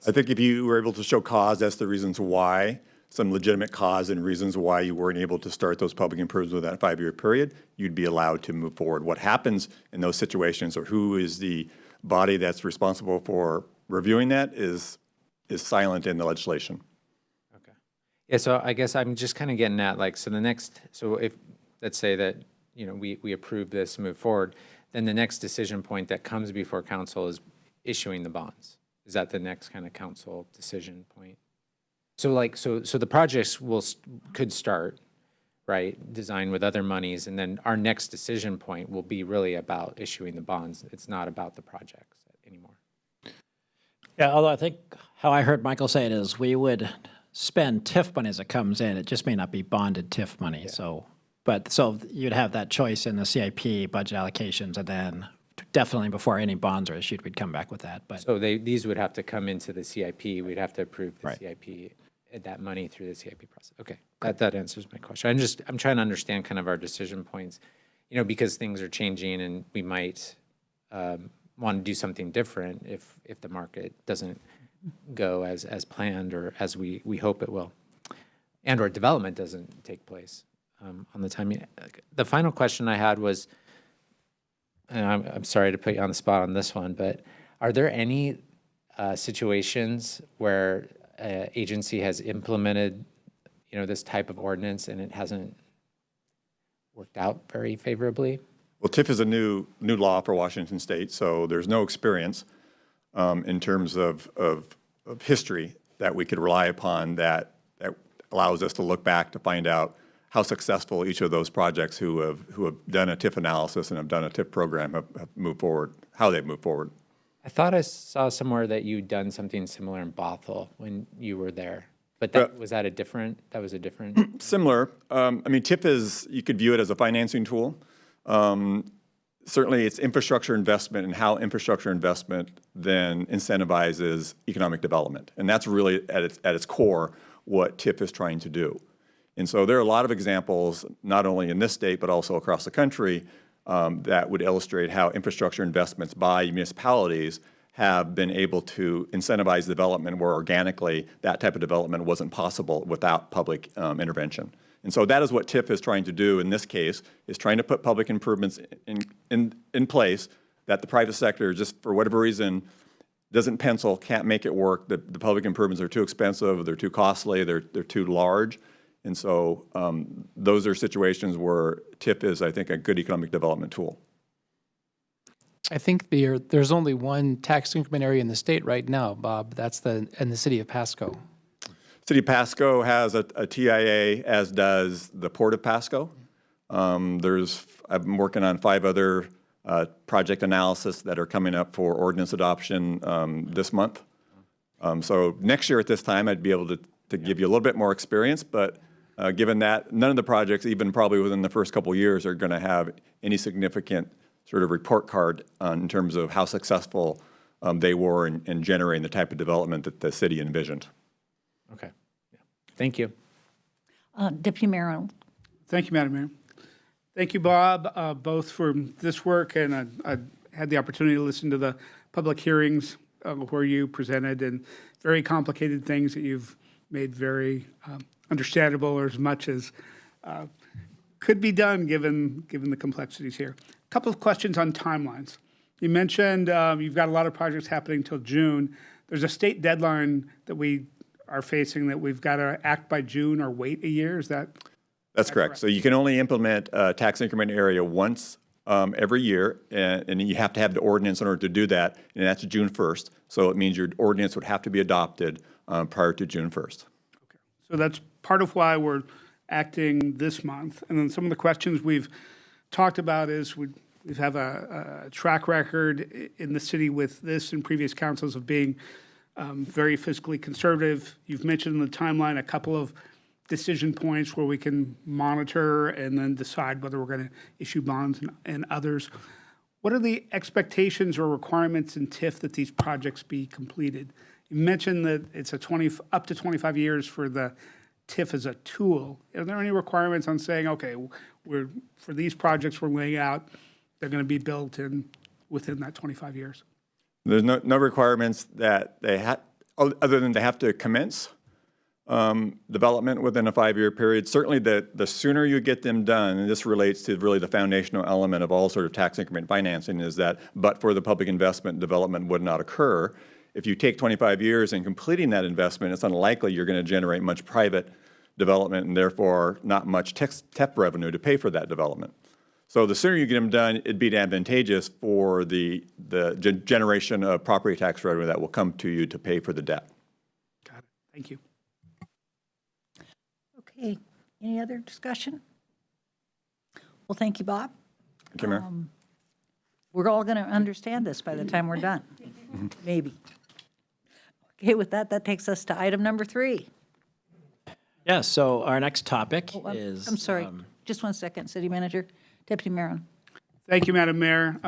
I think if you were able to show cause, that's the reasons why some legitimate cause and reasons why you weren't able to start those public improvements within that 5-year period, you'd be allowed to move forward. What happens in those situations, or who is the body that's responsible for reviewing that, is silent in the legislation.
Okay. Yeah, so I guess I'm just kind of getting at, like, so if, let's say that, you know, we approve this, move forward, then the next decision point that comes before council is issuing the bonds. Is that the next kind of council decision point? So like, so the projects could start, right, design with other monies, and then our next decision point will be really about issuing the bonds. It's not about the projects anymore.
Yeah, although I think how I heard Michael say it is we would spend TIF money as it comes in. It just may not be bonded TIF money. So you'd have that choice in the CIP budget allocations, and then definitely before any bonds are issued, we'd come back with that. But
so these would have to come into the CIP. We'd have to approve the CIP, that money through the CIP process. Okay, that answers my question. I'm trying to understand kind of our decision points, you know, because things are changing and we might want to do something different if the market doesn't go as planned or as we hope it will, and or development doesn't take place on the timing. The final question I had was, and I'm sorry to put you on the spot on this one, but are there any situations where agency has implemented, you know, this type of ordinance and it hasn't worked out very favorably?
Well, TIF is a new law for Washington State, so there's no experience in terms of history that we could rely upon that allows us to look back to find out how successful each of those projects who have done a TIF analysis and have done a TIF program have moved forward, how they've moved forward.
I thought I saw somewhere that you'd done something similar in Bothell when you were there, but that was a different?
Similar. I mean, TIF you could view it as a financing tool. Certainly, it's infrastructure investment and how infrastructure investment then incentivizes economic development, and that's really at its core what TIF is trying to do. And so there are a lot of examples, not only in this state but also across the country, that would illustrate how infrastructure investments by municipalities have been able to incentivize development where organically that type of development wasn't possible without public intervention. And so that is what TIF is trying to do in this case, is trying to put public improvements in place that the private sector, just for whatever reason, doesn't pencil, can't make it work. The public improvements are too expensive, they're too costly, they're too large. And so those are situations where TIF is, I think, a good economic development tool.
I think there's only one tax increment area in the state right now, Bob. That's in the city of Pasco.
City of Pasco has a TIA, as does the Port of Pasco. I've been working on 5 other project analysis that are coming up for ordinance adoption this month. So next year at this time, I'd be able to give you a little bit more experience, but given that none of the projects, even probably within the first couple of years, are going to have any significant sort of report card in terms of how successful they were in generating the type of development that the city envisioned.
Okay. Yeah. Thank you.
Deputy Mayor Arnold.
Thank you, Madam Mayor. Thank you, Bob, both for this work, and I had the opportunity to listen to the public hearings where you presented, and very complicated things that you've made very understandable, or as much as could be done given the complexities here. A couple of questions on timelines. You mentioned you've got a lot of projects happening till June. There's a state deadline that we are facing that we've got to act by June or wait a year. Is that?
That's correct. So you can only implement a tax increment area once every year, and you have to have the ordinance in order to do that, and that's June 1st. So it means your ordinance would have to be adopted prior to June 1st.
Okay. So that's part of why we're acting this month. And then some of the questions we've talked about is we have a track record in the city with this and previous councils of being very fiscally conservative. You've mentioned in the timeline a couple of decision points where we can monitor and then decide whether we're going to issue bonds and others. What are the expectations or requirements in TIF that these projects be completed? You mentioned that it's up to 25 years for the TIF as a tool. Are there any requirements on saying, okay, for these projects we're laying out, they're going to be built within that 25 years?
There's no requirements that they have, other than they have to commence development within a 5-year period. Certainly the sooner you get them done, and this relates to really the foundational element of all sort of tax increment financing, is that but for the public investment, development would not occur. If you take 25 years in completing that investment, it's unlikely you're going to generate much private development and therefore not much TEP revenue to pay for that development. So the sooner you get them done, it'd be advantageous for the generation of property tax revenue that will come to you to pay for the debt.
Got it. Thank you.
Okay, any other discussion? Well, thank you, Bob.
Thank you, Mayor.
We're all going to understand this by the time we're done, maybe. Okay, with that, that takes us to item number 3.
Yes, so our next topic
Oh,
is.
I'm sorry, just 1 second, City Manager, Deputy Mayor.
Thank you, Madam Mayor.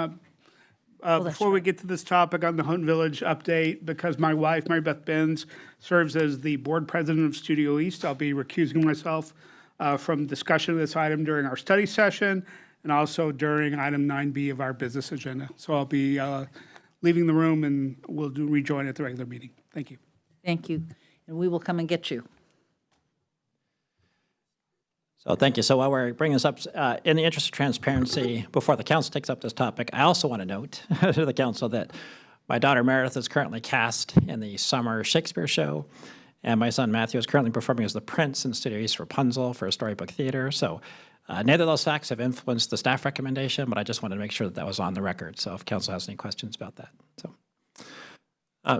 that's
Before we get to this topic on the Houghton Village update, because my wife, Mary Beth Benz, serves as the board president of Studio East, I'll be recusing myself from discussion of this item during our study session and also during item 9B of our business agenda. So I'll be leaving the room and we'll rejoin at the regular meeting. Thank you.
Thank you, and we will come and get you.
So thank you. So while we're bringing this up, in the interest of transparency, before the council takes up this topic, I also want to note to the council that my daughter Meredith is currently cast in the summer Shakespeare show, and my son Matthew is currently performing as the prince in Studio East Rapunzel for Storybook Theater. So neither of those facts have influenced the staff recommendation, but I just wanted to make sure that that was on the record. So if council has any questions about that.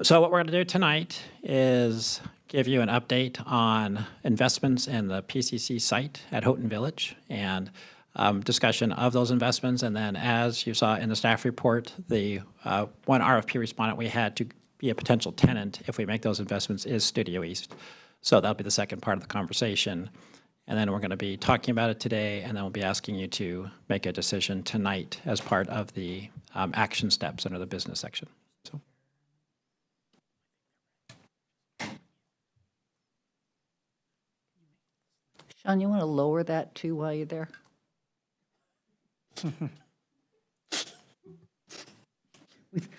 So what we're going to do tonight is give you an update on investments in the PCC site at Houghton Village and discussion of those investments. And then as you saw in the staff report, the one RFP respondent we had to be a potential tenant if we make those investments is Studio East. So that'll be the second part of the conversation. And then we're going to be talking about it today, and then we'll be asking you to make a decision tonight as part of the action steps under the business section. So.
Sean, you want to lower that too while you're there?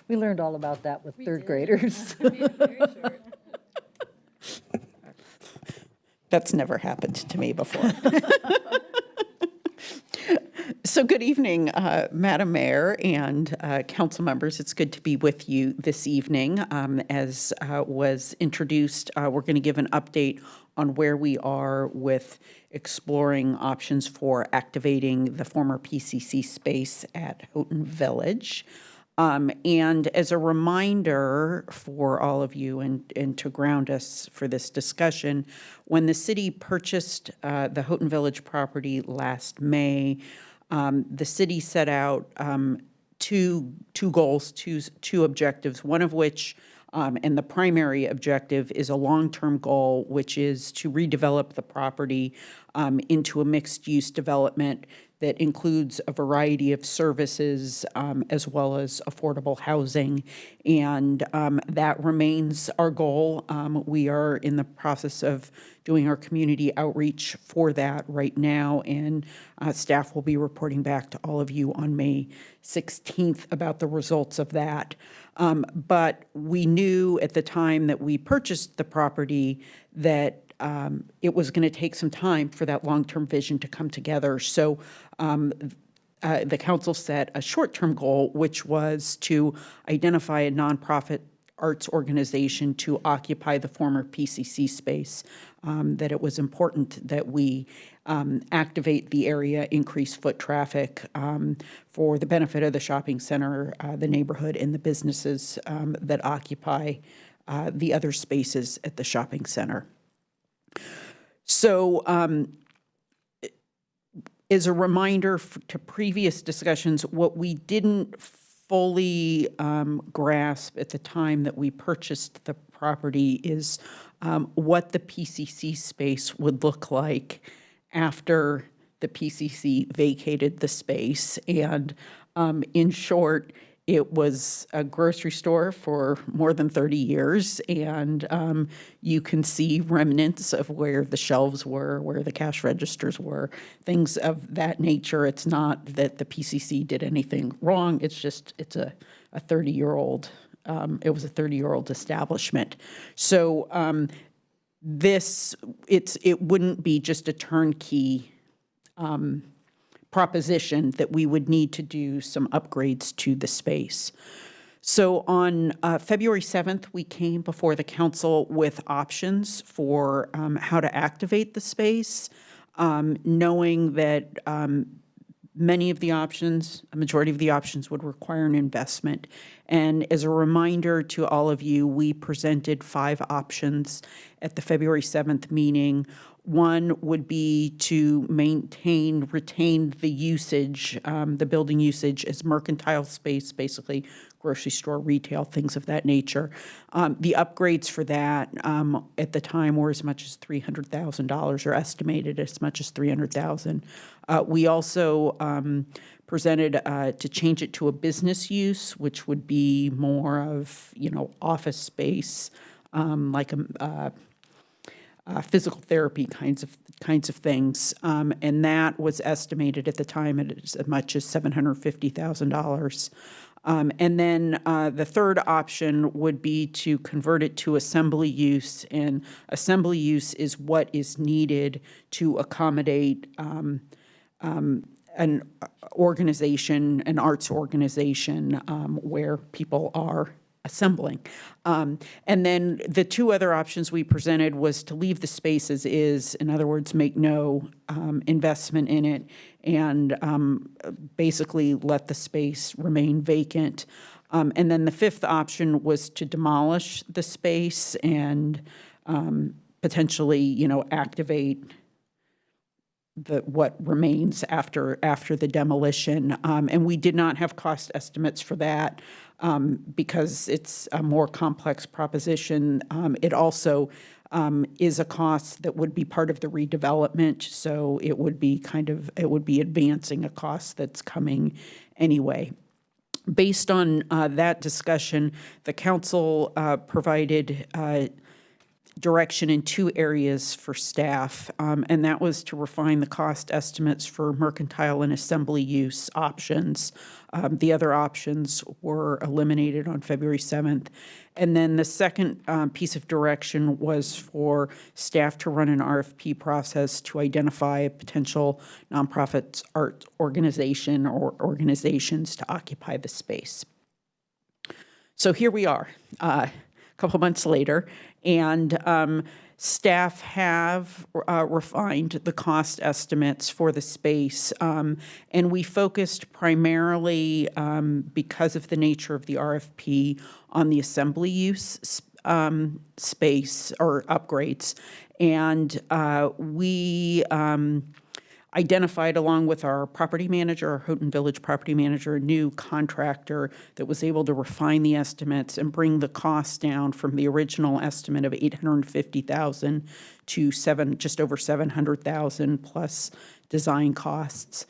We learned all about that with third graders.
That's never happened to me before. So good evening, Madam Mayor and council members. It's good to be with you this evening. As was introduced, we're going to give an update on where we are with exploring options for activating the former PCC space at Houghton Village. And as a reminder for all of you and to ground us for this discussion, when the city purchased the Houghton Village property last May, the city set out two goals, two objectives, one of which, and the primary objective, is a long-term goal, which is to redevelop the property into a mixed-use development that includes a variety of services as well as affordable housing. And that remains our goal. We are in the process of doing our community outreach for that right now, and staff will be reporting back to all of you on May 16th about the results of that. But we knew at the time that we purchased the property that it was going to take some time for that long-term vision to come together. So the council set a short-term goal, which was to identify a nonprofit arts organization to occupy the former PCC space, that it was important that we activate the area, increase foot traffic for the benefit of the shopping center, the neighborhood, and the businesses that occupy the other spaces at the shopping center. So as a reminder to previous discussions, what we didn't fully grasp at the time that we purchased the property is what the PCC space would look like after the PCC vacated the space. And in short, it was a grocery store for more than 30 years, and you can see remnants of where the shelves were, where the cash registers were, things of that nature. It's not that the PCC did anything wrong. It's just, it's a 30-year-old, it was a 30-year-old establishment. So it wouldn't be just a turnkey proposition, that we would need to do some upgrades to the space. So on February 7th, we came before the council with options for how to activate the space, knowing that many of the options, a majority of the options would require an investment. And as a reminder to all of you, we presented 5 options at the February 7th meeting. One would be to retain the usage, the building usage as mercantile space, basically grocery store, retail, things of that nature. The upgrades for that at the time were as much as $300,000, or estimated as much as $300,000. We also presented to change it to a business use, which would be more of, office space, like physical therapy kinds of things, and that was estimated at the time at as much as $750,000. And then the third option would be to convert it to assembly use, and assembly use is what is needed to accommodate an organization, an arts organization, where people are assembling. And then the 2 other options we presented was to leave the space as is, in other words, make no investment in it, and basically let the space remain vacant. And then the 5th option was to demolish the space and potentially, activate what remains after the demolition. And we did not have cost estimates for that because it's a more complex proposition. It also is a cost that would be part of the redevelopment, so it would be advancing a cost that's coming anyway. Based on that discussion, the council provided direction in 2 areas for staff, and that was to refine the cost estimates for mercantile and assembly use options. The other options were eliminated on February 7th. And then the second piece of direction was for staff to run an RFP process to identify a potential nonprofit art organization or organizations to occupy the space. So here we are, a couple months later, and staff have refined the cost estimates for the space, and we focused primarily, because of the nature of the RFP, on the assembly use space or upgrades. And we identified, along with our property manager, our Houghton Village property manager, a new contractor that was able to refine the estimates and bring the cost down from the original estimate of $850,000 to just over $700,000 plus design costs.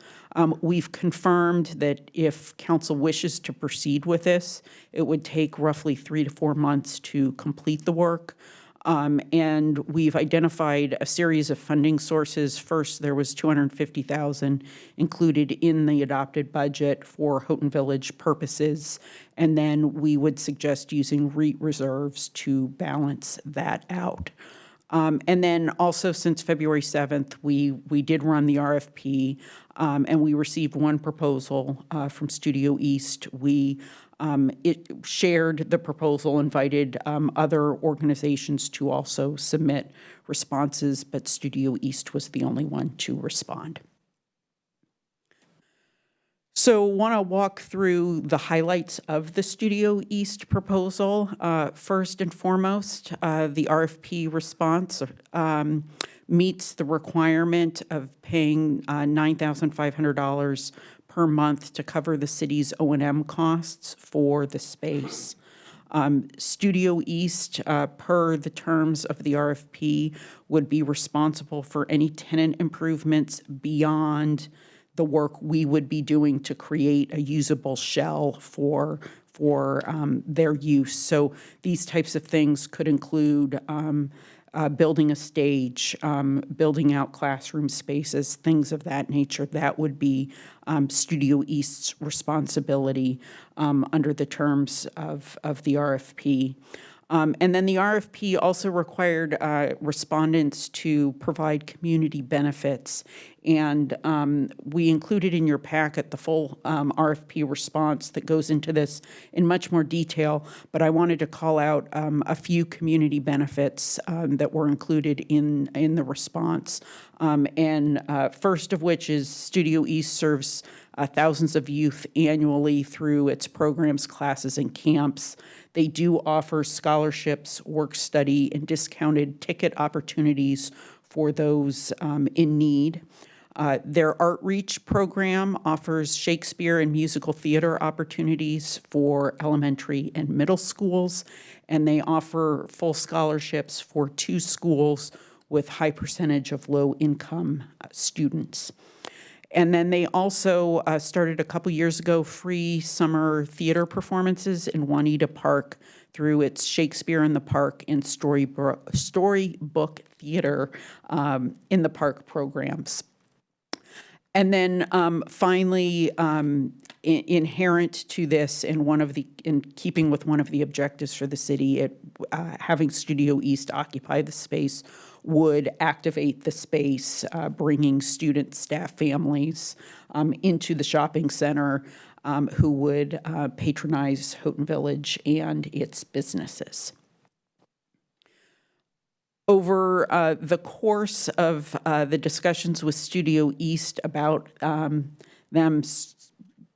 We've confirmed that if council wishes to proceed with this, it would take roughly 3 to 4 months to complete the work. And we've identified a series of funding sources. First, there was $250,000 included in the adopted budget for Houghton Village purposes, and then we would suggest using REIT reserves to balance that out. And then also, since February 7th, we did run the RFP, and we received 1 proposal from Studio East. We shared the proposal, invited other organizations to also submit responses, but Studio East was the only one to respond. So want to walk through the highlights of the Studio East proposal. First and foremost, the RFP response meets the requirement of paying $9,500 per month to cover the city's O&M costs for the space. Studio East, per the terms of the RFP, would be responsible for any tenant improvements beyond the work we would be doing to create a usable shell for their use. So these types of things could include building a stage, building out classroom spaces, things of that nature. That would be Studio East's responsibility under the terms of the RFP. And then the RFP also required respondents to provide community benefits. And we included in your packet the full RFP response that goes into this in much more detail. But I wanted to call out a few community benefits that were included in the response. First of which is Studio East serves thousands of youth annually through its programs, classes, and camps. They do offer scholarships, work study, and discounted ticket opportunities for those in need. Their Art Reach program offers Shakespeare and musical theater opportunities for elementary and middle schools, and they offer full scholarships for 2 schools with high percentage of low-income students. And then they also started a couple years ago free summer theater performances in Juanita Park through its Shakespeare in the Park and Storybook Theater in the Park programs. And then finally, inherent to this, in keeping with one of the objectives for the city, having Studio East occupy the space would activate the space, bringing student, staff, families into the shopping center who would patronize Houghton Village and its businesses. Over the course of the discussions with Studio East about them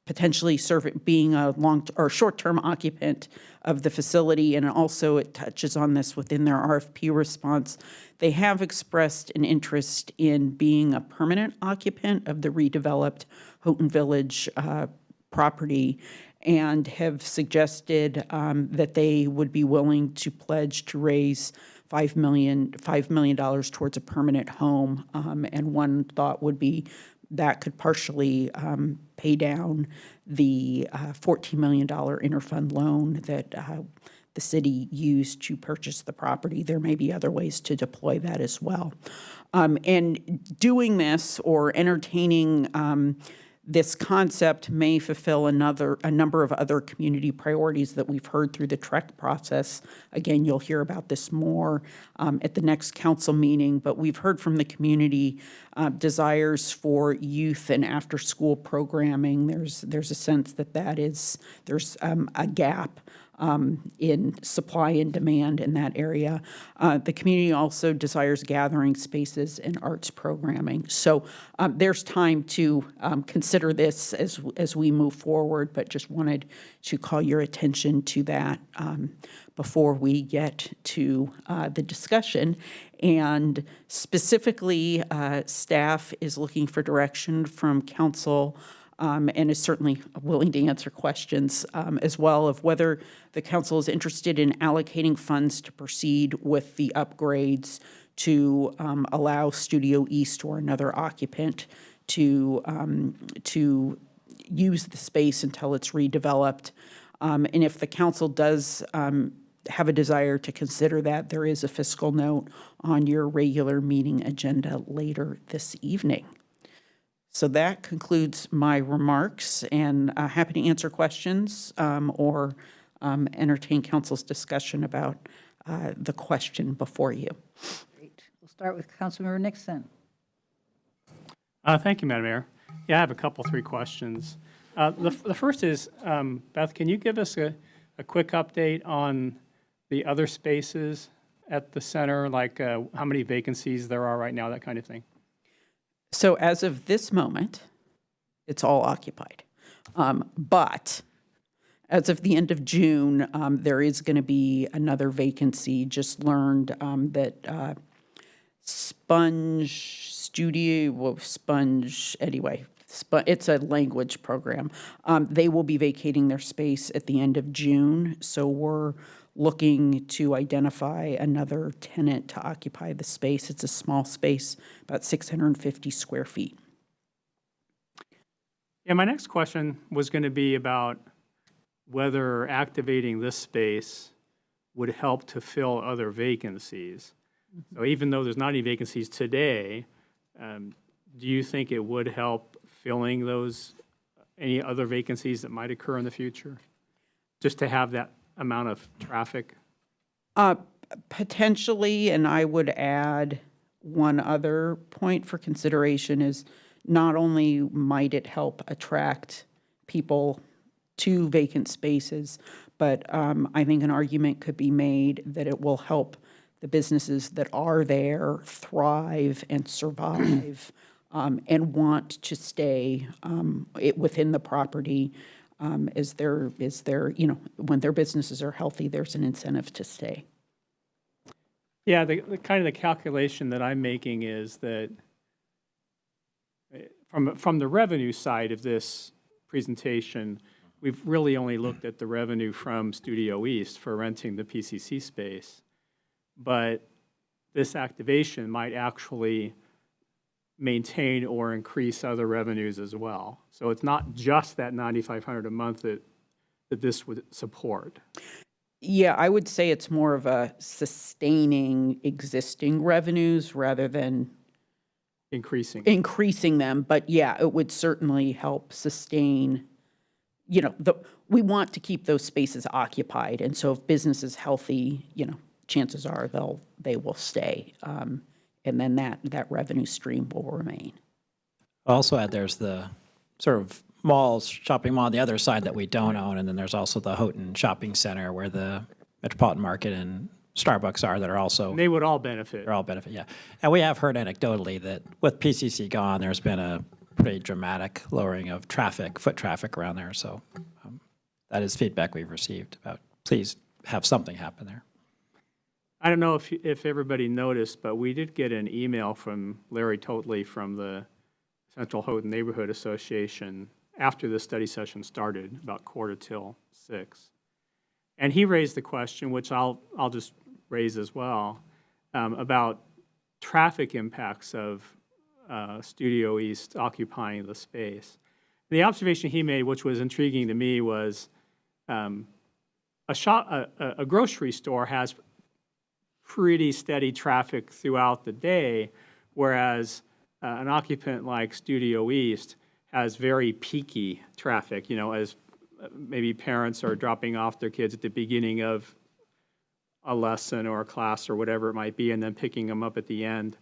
potentially being a long or short-term occupant of the facility, and also it touches on this within their RFP response, they have expressed an interest in being a permanent occupant of the redeveloped Houghton Village property, and have suggested that they would be willing to pledge to raise $5 million towards a permanent home. And one thought would be that could partially pay down the $14 million interfund loan that the city used to purchase the property. There may be other ways to deploy that as well. And doing this or entertaining this concept may fulfill a number of other community priorities that we've heard through the TREC process. Again, you'll hear about this more at the next council meeting, but we've heard from the community desires for youth and after-school programming. There's a sense that there's a gap in supply and demand in that area. The community also desires gathering spaces and arts programming. So there's time to consider this as we move forward, but just wanted to call your attention to that before we get to the discussion. And specifically, staff is looking for direction from council and is certainly willing to answer questions as well of whether the council is interested in allocating funds to proceed with the upgrades to allow Studio East or another occupant to use the space until it's redeveloped. And if the council does have a desire to consider that, there is a fiscal note on your regular meeting agenda later this evening. So that concludes my remarks, and happy to answer questions or entertain council's discussion about the question before you.
Great. We'll start with Councilmember Nixon.
Thank you, Madam Mayor. Yeah, I have three questions. The first is, Beth, can you give us a quick update on the other spaces at the center, like how many vacancies there are right now, that kind of thing?
So as of this moment, it's all occupied. But as of the end of June, there is going to be another vacancy. Just learned that it's a language program. They will be vacating their space at the end of June. So we're looking to identify another tenant to occupy the space. It's a small space, about 650 square feet.
Yeah, my next question was going to be about whether activating this space would help to fill other vacancies. So even though there's not any vacancies today, do you think it would help filling any other vacancies that might occur in the future? Just to have that amount of traffic?
Potentially, and I would add one other point for consideration is not only might it help attract people to vacant spaces, but I think an argument could be made that it will help the businesses that are there thrive and survive and want to stay within the property. Is there, when their businesses are healthy, there's an incentive to stay.
Yeah, the kind of the calculation that I'm making is that from the revenue side of this presentation, we've really only looked at the revenue from Studio East for renting the PCC space. But this activation might actually maintain or increase other revenues as well. So it's not just that $9,500 a month that this would support.
Yeah, I would say it's more of a sustaining existing revenues rather than increasing them. But yeah, it would certainly help sustain, we want to keep those spaces occupied. And so if business is healthy, chances are they will stay. And then that revenue stream will remain.
Also add there's the sort of shopping mall on the other side that we don't own, and then there's also the Houghton Shopping Center where the Metropolitan Market and Starbucks are that are also.
They would all benefit.
They're all benefit, yeah. And we have heard anecdotally that with PCC gone, there's been a pretty dramatic lowering of foot traffic around there. So that is feedback we've received about please have something happen there.
I don't know if everybody noticed, but we did get an email from Larry Totley from the Central Houghton Neighborhood Association after the study session started, about 5:45. And he raised the question, which I'll just raise as well, about traffic impacts of Studio East occupying the space. The observation he made, which was intriguing to me, was a grocery store has pretty steady traffic throughout the day, whereas an occupant like Studio East has very peaky traffic, as maybe parents are dropping off their kids at the beginning of a lesson or a class or whatever it might be, and then picking them up at the end.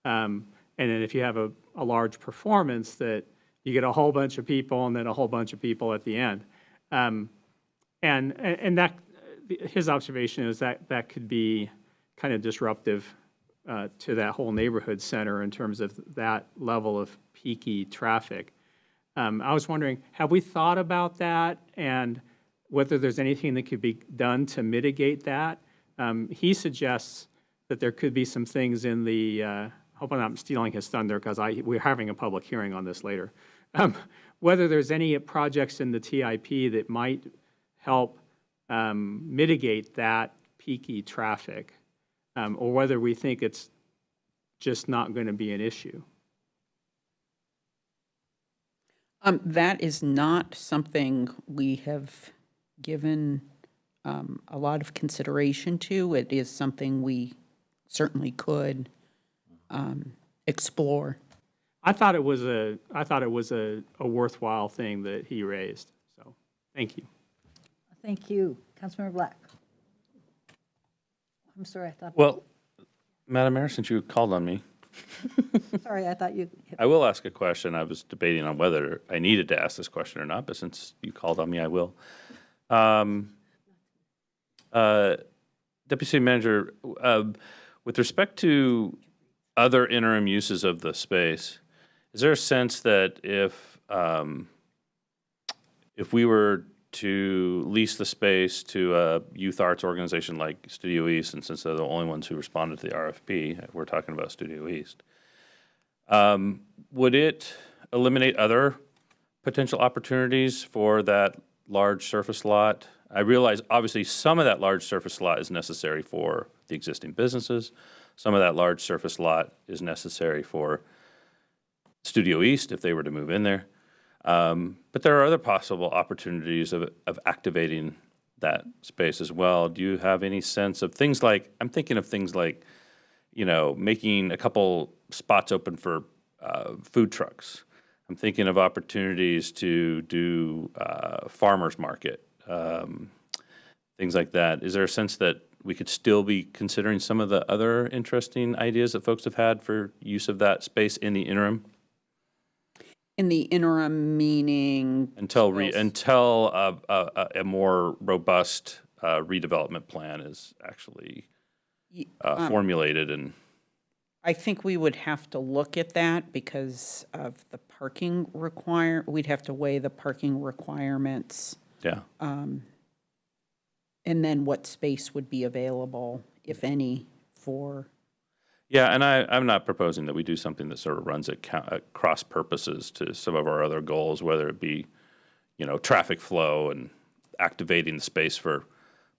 And then if you have a large performance, that you get a whole bunch of people and then a whole bunch of people at the end. And that his observation is that could be kind of disruptive to that whole neighborhood center in terms of that level of peaky traffic. I was wondering, have we thought about that and whether there's anything that could be done to mitigate that? He suggests that there could be some things in the, I hope I'm not stealing his thunder because we're having a public hearing on this later. Whether there's any projects in the TIP that might help mitigate that peaky traffic, or whether we think it's just not going to be an issue.
That is not something we have given a lot of consideration to. It is something we certainly could explore.
I thought it was a worthwhile thing that he raised. So, thank you.
Thank you. Councilmember Black. I'm sorry, I thought.
Well, Madam Mayor, since you called on me,
Sorry, I thought you.
I will ask a question. I was debating on whether I needed to ask this question or not, but since you called on me, I will. Deputy City Manager, with respect to other interim uses of the space, is there a sense that if we were to lease the space to a youth arts organization like Studio East, and since they're the only ones who responded to the RFP, we're talking about Studio East, would it eliminate other potential opportunities for that large surface lot? I realize obviously some of that large surface lot is necessary for the existing businesses. Some of that large surface lot is necessary for Studio East if they were to move in there. But there are other possible opportunities of activating that space as well. Do you have any sense of things like, I'm thinking of things like, making a couple spots open for food trucks. I'm thinking of opportunities to do farmers market, things like that. Is there a sense that we could still be considering some of the other interesting ideas that folks have had for use of that space in the interim
In the interim, meaning?
until a more robust redevelopment plan is actually formulated. And
I think we would have to look at that because of the parking we'd have to weigh the parking requirements.
yeah.
And then what space would be available, if any, for?
Yeah, and I'm not proposing that we do something that sort of runs at cross purposes to some of our other goals, whether it be, traffic flow and activating the space for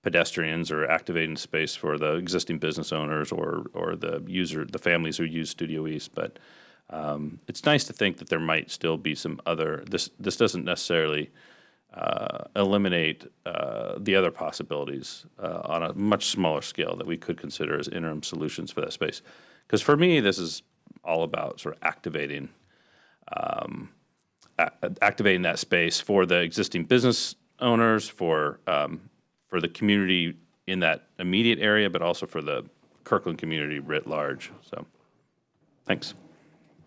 pedestrians or activating space for the existing business owners or the families who use Studio East. But it's nice to think that there might still be some other, this doesn't necessarily eliminate the other possibilities on a much smaller scale that we could consider as interim solutions for that space. Because for me, this is all about sort of activating that space for the existing business owners, for the community in that immediate area, but also for the Kirkland community writ large. So, thanks.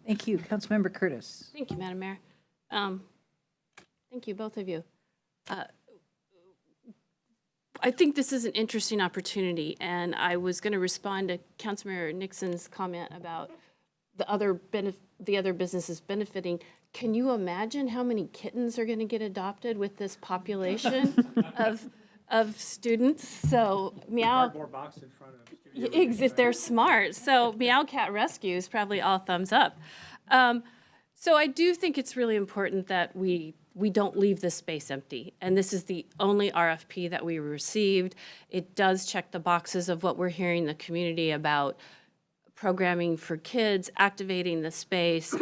Thank you. Councilmember Curtis.
Thank you, Madam Mayor. Thank you, both of you. I think this is an interesting opportunity, and I was going to respond to Councilmember Nixon's comment about the other businesses benefiting. Can you imagine how many kittens are going to get adopted with this population of students? So meow.
Cardboard box in front of
If they're smart. So Meow Cat Rescue is probably all thumbs up. So I do think it's really important that we don't leave this space empty. And this is the only RFP that we received. It does check the boxes of what we're hearing in the community about programming for kids, activating the space.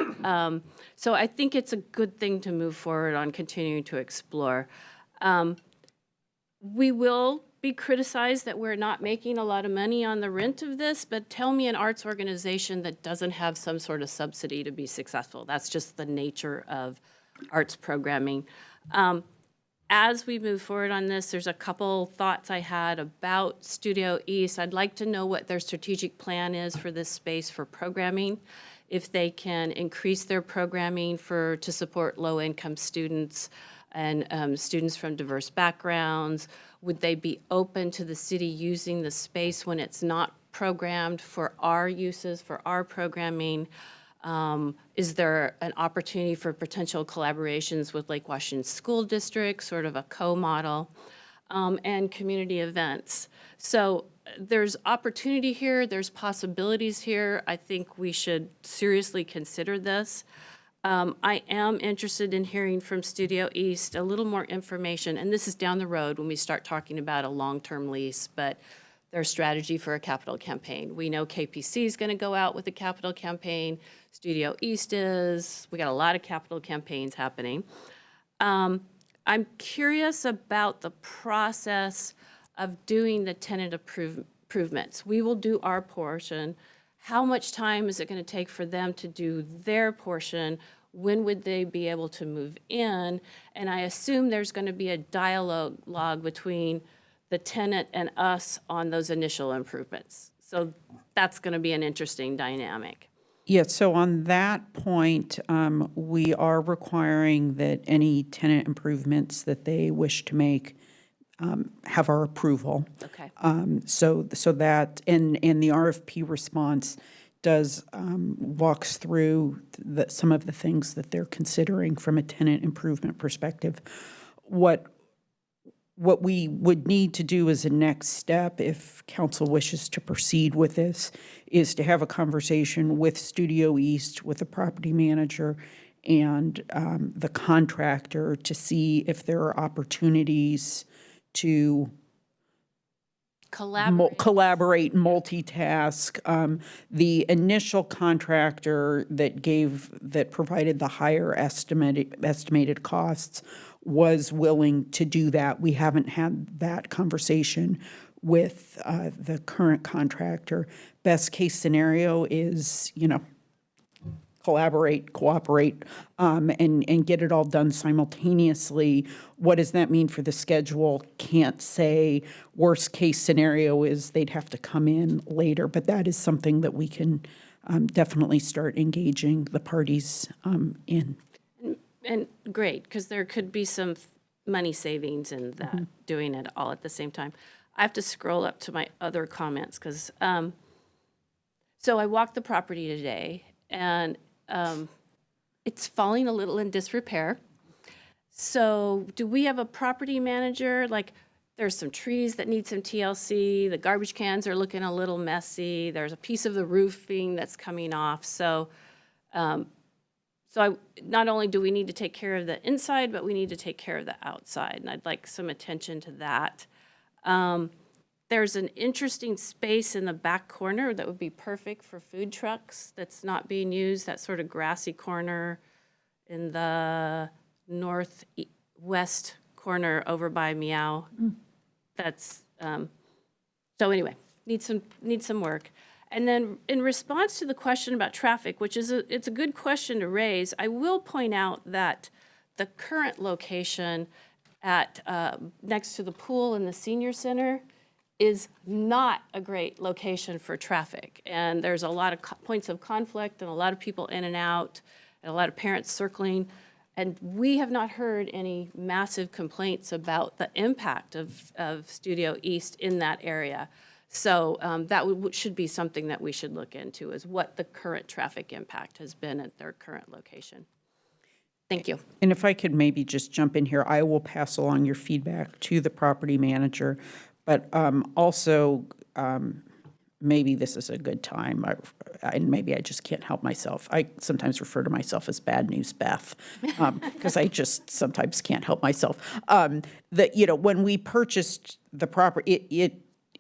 So I think it's a good thing to move forward on continuing to explore. We will be criticized that we're not making a lot of money on the rent of this, but tell me an arts organization that doesn't have some sort of subsidy to be successful. That's just the nature of arts programming. As we move forward on this, there's a couple thoughts I had about Studio East. I'd like to know what their strategic plan is for this space for programming, if they can increase their programming to support low-income students and students from diverse backgrounds. Would they be open to the city using the space when it's not programmed for our uses, for our programming? Is there an opportunity for potential collaborations with Lake Washington School District, sort of a co-model, and community events? So there's opportunity here, there's possibilities here. I think we should seriously consider this. I am interested in hearing from Studio East a little more information, and this is down the road when we start talking about a long-term lease, but their strategy for a capital campaign. We know KPC is going to go out with a capital campaign. Studio East is. We got a lot of capital campaigns happening. I'm curious about the process of doing the tenant improvements. We will do our portion. How much time is it going to take for them to do their portion? When would they be able to move in? And I assume there's going to be a dialogue between the tenant and us on those initial improvements. So that's going to be an interesting dynamic.
Yeah, so on that point, we are requiring that any tenant improvements that they wish to make have our approval.
Okay.
So that, and the RFP response does walks through some of the things that they're considering from a tenant improvement perspective. What we would need to do as a next step, if council wishes to proceed with this, is to have a conversation with Studio East, with the property manager, and the contractor to see if there are opportunities to collaborate, multitask. The initial contractor that provided the higher estimated costs was willing to do that. We haven't had that conversation with the current contractor. Best case scenario is, cooperate, and get it all done simultaneously. What does that mean for the schedule? Can't say. Worst case scenario is they'd have to come in later, but that is something that we can definitely start engaging the parties in.
And great, because there could be some money savings in that, doing it all at the same time. I have to scroll up to my other comments, because, so I walked the property today, and it's falling a little in disrepair. So do we have a property manager? Like, there's some trees that need some TLC, the garbage cans are looking a little messy, there's a piece of the roofing that's coming off. So not only do we need to take care of the inside, but we need to take care of the outside, and I'd like some attention to that. There's an interesting space in the back corner that would be perfect for food trucks that's not being used, that sort of grassy corner in the northwest corner over by Meow. That's, so anyway, needs some work. And then in response to the question about traffic, which is it's a good question to raise, I will point out that the current location at next to the pool in the senior center is not a great location for traffic. And there's a lot of points of conflict and a lot of people in and out and a lot of parents circling. And we have not heard any massive complaints about the impact of Studio East in that area. So that should be something that we should look into, is what the current traffic impact has been at their current location. Thank you.
And if I could maybe just jump in here, I will pass along your feedback to the property manager, but also maybe this is a good time, and maybe I just can't help myself. I sometimes refer to myself as Bad News Beth, because I just sometimes can't help myself. When we purchased the property,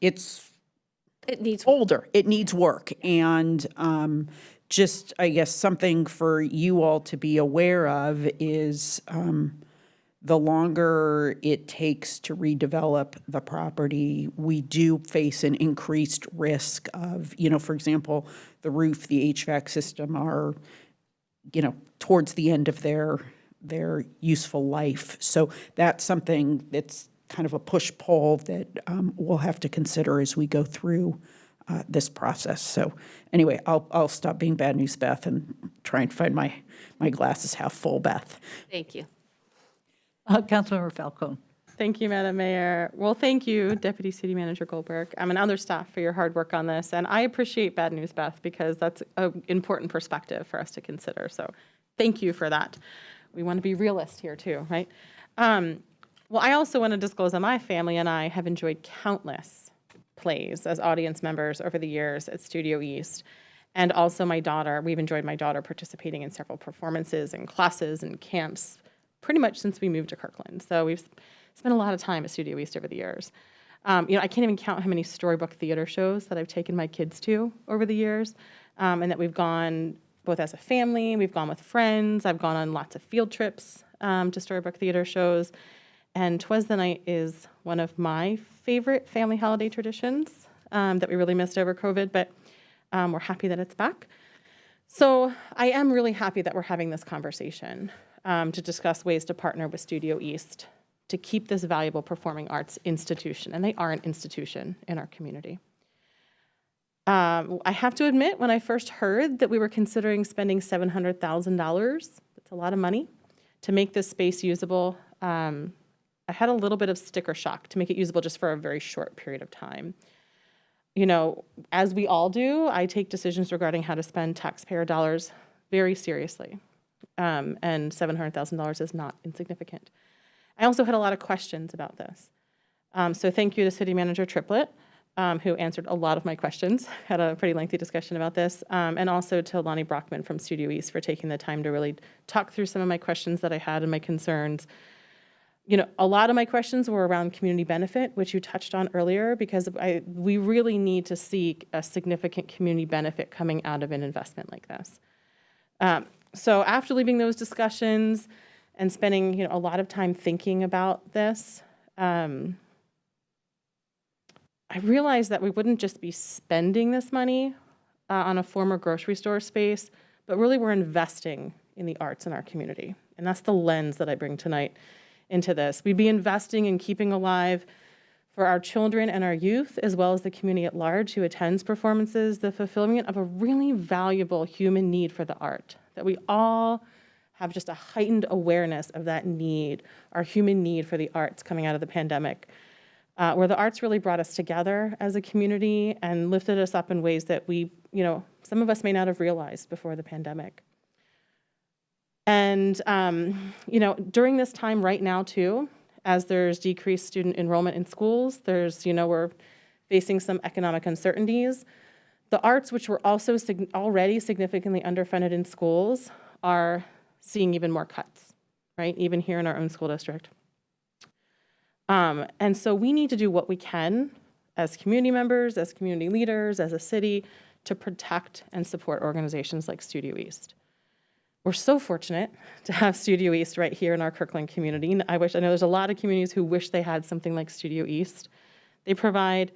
it needs older. It needs work, and just, I guess, something for you all to be aware of is the longer it takes to redevelop the property, we do face an increased risk of, for example, the roof, the HVAC system are, towards the end of their useful life. So that's something that's kind of a push-pull that we'll have to consider as we go through this process. So anyway, I'll stop being Bad News Beth and try and find my glasses half full Beth.
Thank you.
Councilmember Falcone.
Thank you, Madam Mayor. Well, thank you, Deputy City Manager Goldberg, and other staff for your hard work on this. And I appreciate Bad News Beth, because that's an important perspective for us to consider. So thank you for that. We want to be realist here too, right? Well, I also want to disclose that my family and I have enjoyed countless plays as audience members over the years at Studio East. And also we've enjoyed my daughter participating in several performances and classes and camps pretty much since we moved to Kirkland. So we've spent a lot of time at Studio East over the years. I can't even count how many storybook theater shows that I've taken my kids to over the years, and that we've gone both as a family, we've gone with friends, I've gone on lots of field trips to storybook theater shows. And 'Twas the Night is one of my favorite family holiday traditions that we really missed over COVID, but we're happy that it's back. So I am really happy that we're having this conversation to discuss ways to partner with Studio East to keep this valuable performing arts institution, and they are an institution in our community. I have to admit, when I first heard that we were considering spending $700,000, that's a lot of money, to make this space usable, I had a little bit of sticker shock to make it usable just for a very short period of time. As we all do, I take decisions regarding how to spend taxpayer dollars very seriously. And $700,000 is not insignificant. I also had a lot of questions about this. So thank you to City Manager Triplett, who answered a lot of my questions, had a pretty lengthy discussion about this, and also to Lonnie Brockman from Studio East for taking the time to really talk through some of my questions that I had and my concerns. A lot of my questions were around community benefit, which you touched on earlier, because we really need to seek a significant community benefit coming out of an investment like this. So after leaving those discussions and spending a lot of time thinking about this, I realized that we wouldn't just be spending this money on a former grocery store space, but really we're investing in the arts in our community. And that's the lens that I bring tonight into this. We'd be investing in keeping alive for our children and our youth, as well as the community at large who attends performances, the fulfillment of a really valuable human need for the art, that we all have just a heightened awareness of that need, our human need for the arts coming out of the pandemic, where the arts really brought us together as a community and lifted us up in ways that we, some of us may not have realized before the pandemic. And, during this time right now too, as there's decreased student enrollment in schools, we're facing some economic uncertainties. The arts, which were also already significantly underfunded in schools, are seeing even more cuts, right? Even here in our own school district. And so we need to do what we can as community members, as community leaders, as a city, to protect and support organizations like Studio East. We're so fortunate to have Studio East right here in our Kirkland community. I know there's a lot of communities who wish they had something like Studio East. They provide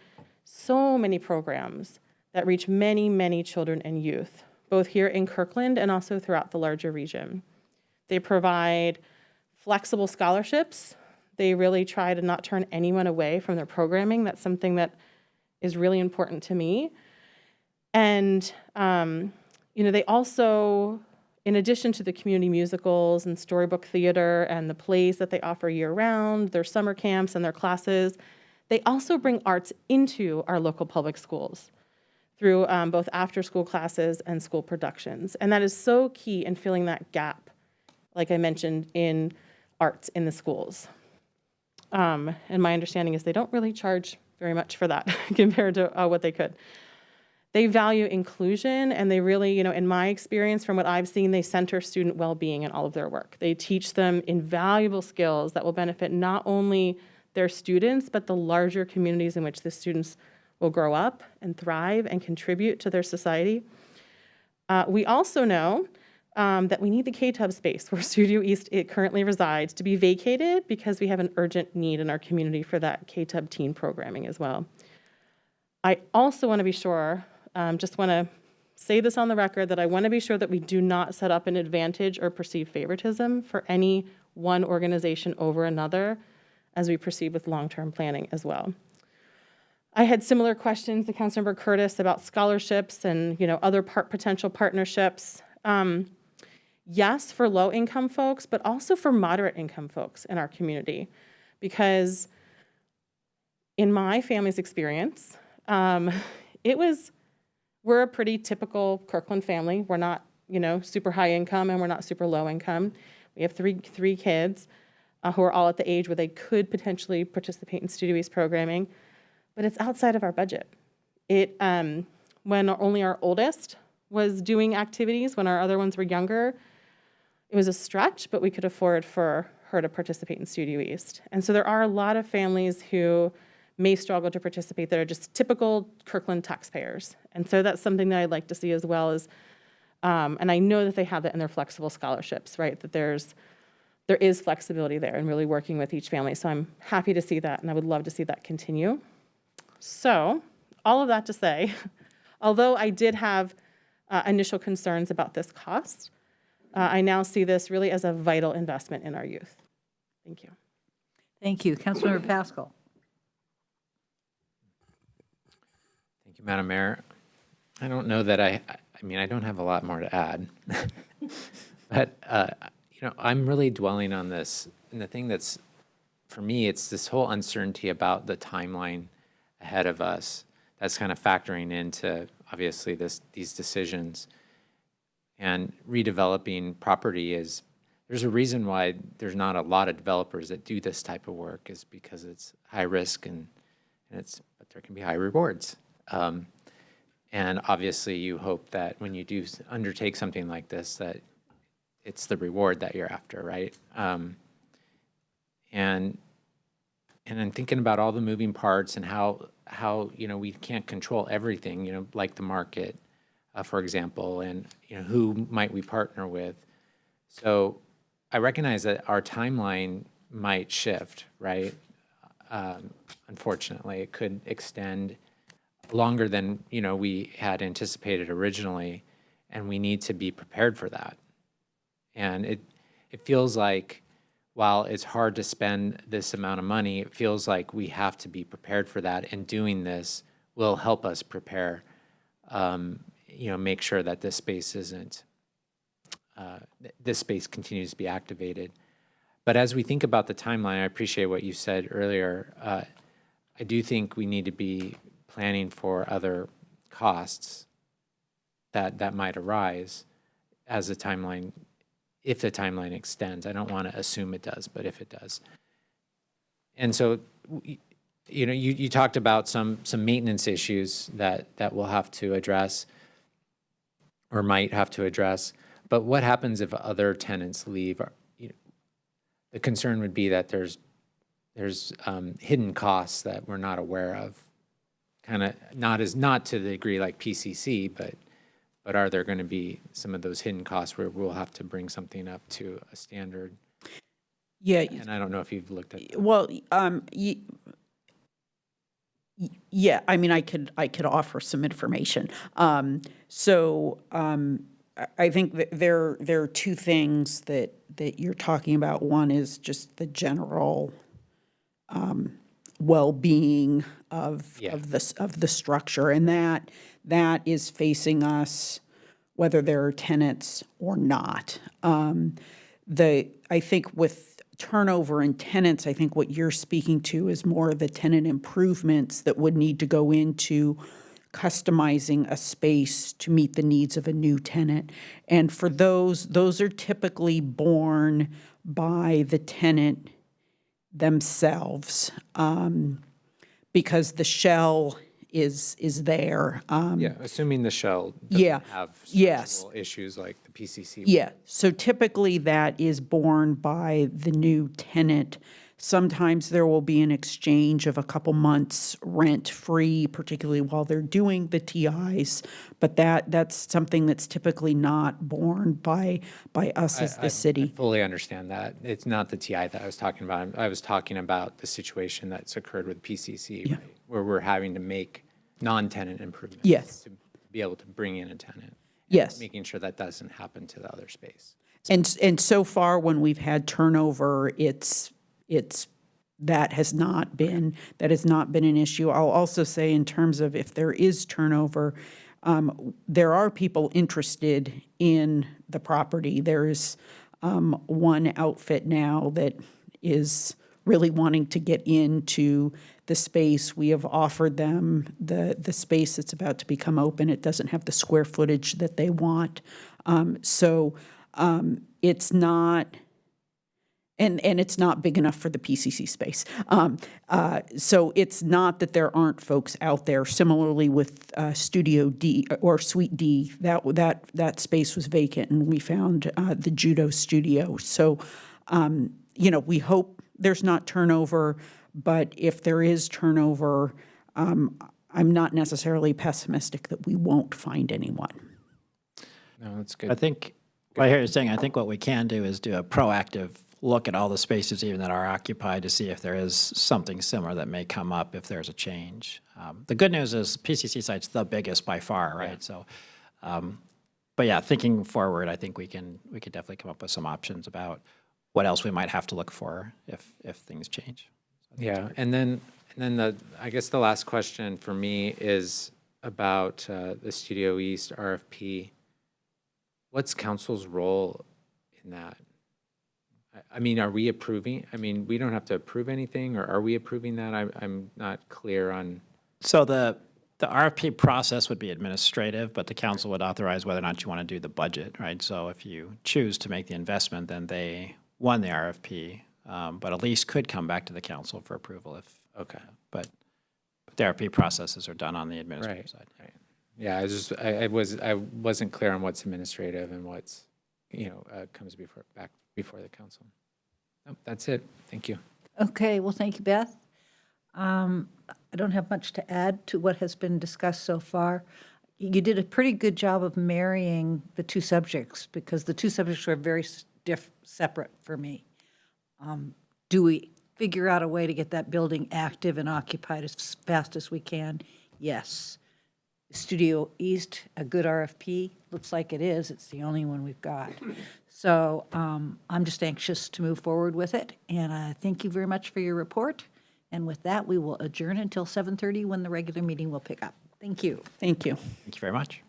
so many programs that reach many, many children and youth, both here in Kirkland and also throughout the larger region. They provide flexible scholarships. They really try to not turn anyone away from their programming. That's something that is really important to me. And, they also, in addition to the community musicals and storybook theater and the plays that they offer year-round, their summer camps and their classes, they also bring arts into our local public schools through both after-school classes and school productions. And that is so key in filling that gap, like I mentioned, in arts in the schools. And my understanding is they don't really charge very much for that compared to what they could. They value inclusion, and they really, in my experience, from what I've seen, they center student well-being in all of their work. They teach them invaluable skills that will benefit not only their students, but the larger communities in which the students will grow up and thrive and contribute to their society. We also know that we need the K-Tub space where Studio East currently resides to be vacated because we have an urgent need in our community for that K-Tub teen programming as well. I also want to be sure, just want to say this on the record, that I want to be sure that we do not set up an advantage or perceive favoritism for any one organization over another as we proceed with long-term planning as well. I had similar questions to Councilmember Curtis about scholarships and other potential partnerships. Yes, for low-income folks, but also for moderate-income folks in our community, because in my family's experience, we're a pretty typical Kirkland family. We're not, super high income, and we're not super low income. We have three kids who are all at the age where they could potentially participate in Studio East programming, but it's outside of our budget. When only our oldest was doing activities, when our other ones were younger, it was a stretch, but we could afford for her to participate in Studio East. And so there are a lot of families who may struggle to participate that are just typical Kirkland taxpayers. And so that's something that I'd like to see as well as, and I know that they have that in their flexible scholarships, right? That there is flexibility there and really working with each family. So I'm happy to see that, and I would love to see that continue. So all of that to say, although I did have initial concerns about this cost, I now see this really as a vital investment in our youth. Thank you.
Thank you. Councilmember Pascal.
Thank you, Madam Mayor. I don't know that I don't have a lot more to add, but I'm really dwelling on this, and the thing that's, for me, it's this whole uncertainty about the timeline ahead of us that's kind of factoring into, obviously, these decisions. And redeveloping property there's a reason why there's not a lot of developers that do this type of work, is because it's high risk but there can be high rewards. And obviously you hope that when you do undertake something like this, that it's the reward that you're after, right? And I'm thinking about all the moving parts and how we can't control everything, like the market, for example, and who might we partner with. So I recognize that our timeline might shift, right? Unfortunately, it could extend longer than we had anticipated originally, and we need to be prepared for that. And it feels like, while it's hard to spend this amount of money, it feels like we have to be prepared for that, and doing this will help us prepare, make sure that this space isn't, this space continues to be activated. But as we think about the timeline, I appreciate what you said earlier. I do think we need to be planning for other costs that might arise as the timeline, if the timeline extends. I don't want to assume it does, but if it does. And so, you talked about some maintenance issues that we'll have to address or might have to address. But what happens if other tenants leave? The concern would be that there's hidden costs that we're not aware of, kind of not to the degree like PCC, but are there going to be some of those hidden costs where we'll have to bring something up to a standard?
Yeah.
And I don't know if you've looked at that.
Well, yeah, I mean, I could offer some information. I think that there are two things that you're talking about. One is just the general well-being of the structure, and that is facing us whether there are tenants or not. I think with turnover in tenants, I think what you're speaking to is more the tenant improvements that would need to go into customizing a space to meet the needs of a new tenant. And for those are typically borne by the tenant themselves, because the shell is there.
Assuming the shell doesn't have structural issues like the PCC.
Yeah, so typically that is borne by the new tenant. Sometimes there will be an exchange of a couple months rent-free, particularly while they're doing the TIs, but that's something that's typically not borne by us as the city.
I fully understand that. It's not the TI that I was talking about. I was talking about the situation that's occurred with PCC, right, where we're having to make non-tenant improvements to be able to bring in a tenant.
Yes.
Making sure that doesn't happen to the other space.
And so far, when we've had turnover, that has not been an issue. I'll also say, in terms of if there is turnover, there are people interested in the property. There's one outfit now that is really wanting to get into the space. We have offered them the space that's about to become open. It doesn't have the square footage that they want. It's not, and it's not big enough for the PCC space. So it's not that there aren't folks out there. Similarly with Studio D or Suite D, that space was vacant, and we found the judo studio. So, we hope there's not turnover, but if there is turnover, I'm not necessarily pessimistic that we won't find anyone.
No, that's good.
I think what I hear you saying, I think what we can do is do a proactive look at all the spaces even that are occupied to see if there is something similar that may come up if there's a change. The good news is PCC site's the biggest by far, right? So, but yeah, thinking forward, I think we could definitely come up with some options about what else we might have to look for if things change.
Yeah, and then I guess the last question for me is about the Studio East RFP. What's council's role in that? I mean, are we approving? I mean, we don't have to approve anything, or are we approving that? I'm not clear on.
So the RFP process would be administrative, but the council would authorize whether or not you want to do the budget, right? So if you choose to make the investment, then they won the RFP, but a lease could come back to the council for approval if.
Okay.
But the RFP processes are done on the administrative side.
Right. Yeah, I wasn't clear on what's administrative and what's comes back before the council. Nope, that's it. Thank you.
Okay, well, thank you, Beth. I don't have much to add to what has been discussed so far. You did a pretty good job of marrying the two subjects, because the two subjects are very separate for me. Do we figure out a way to get that building active and occupied as fast as we can? Yes. Studio East a good RFP? Looks like it is. It's the only one we've got. So I'm just anxious to move forward with it. And thank you very much for your report. And with that, we will adjourn until 7:30 when the regular meeting will pick up. Thank you.
Thank you.
Thank you very much.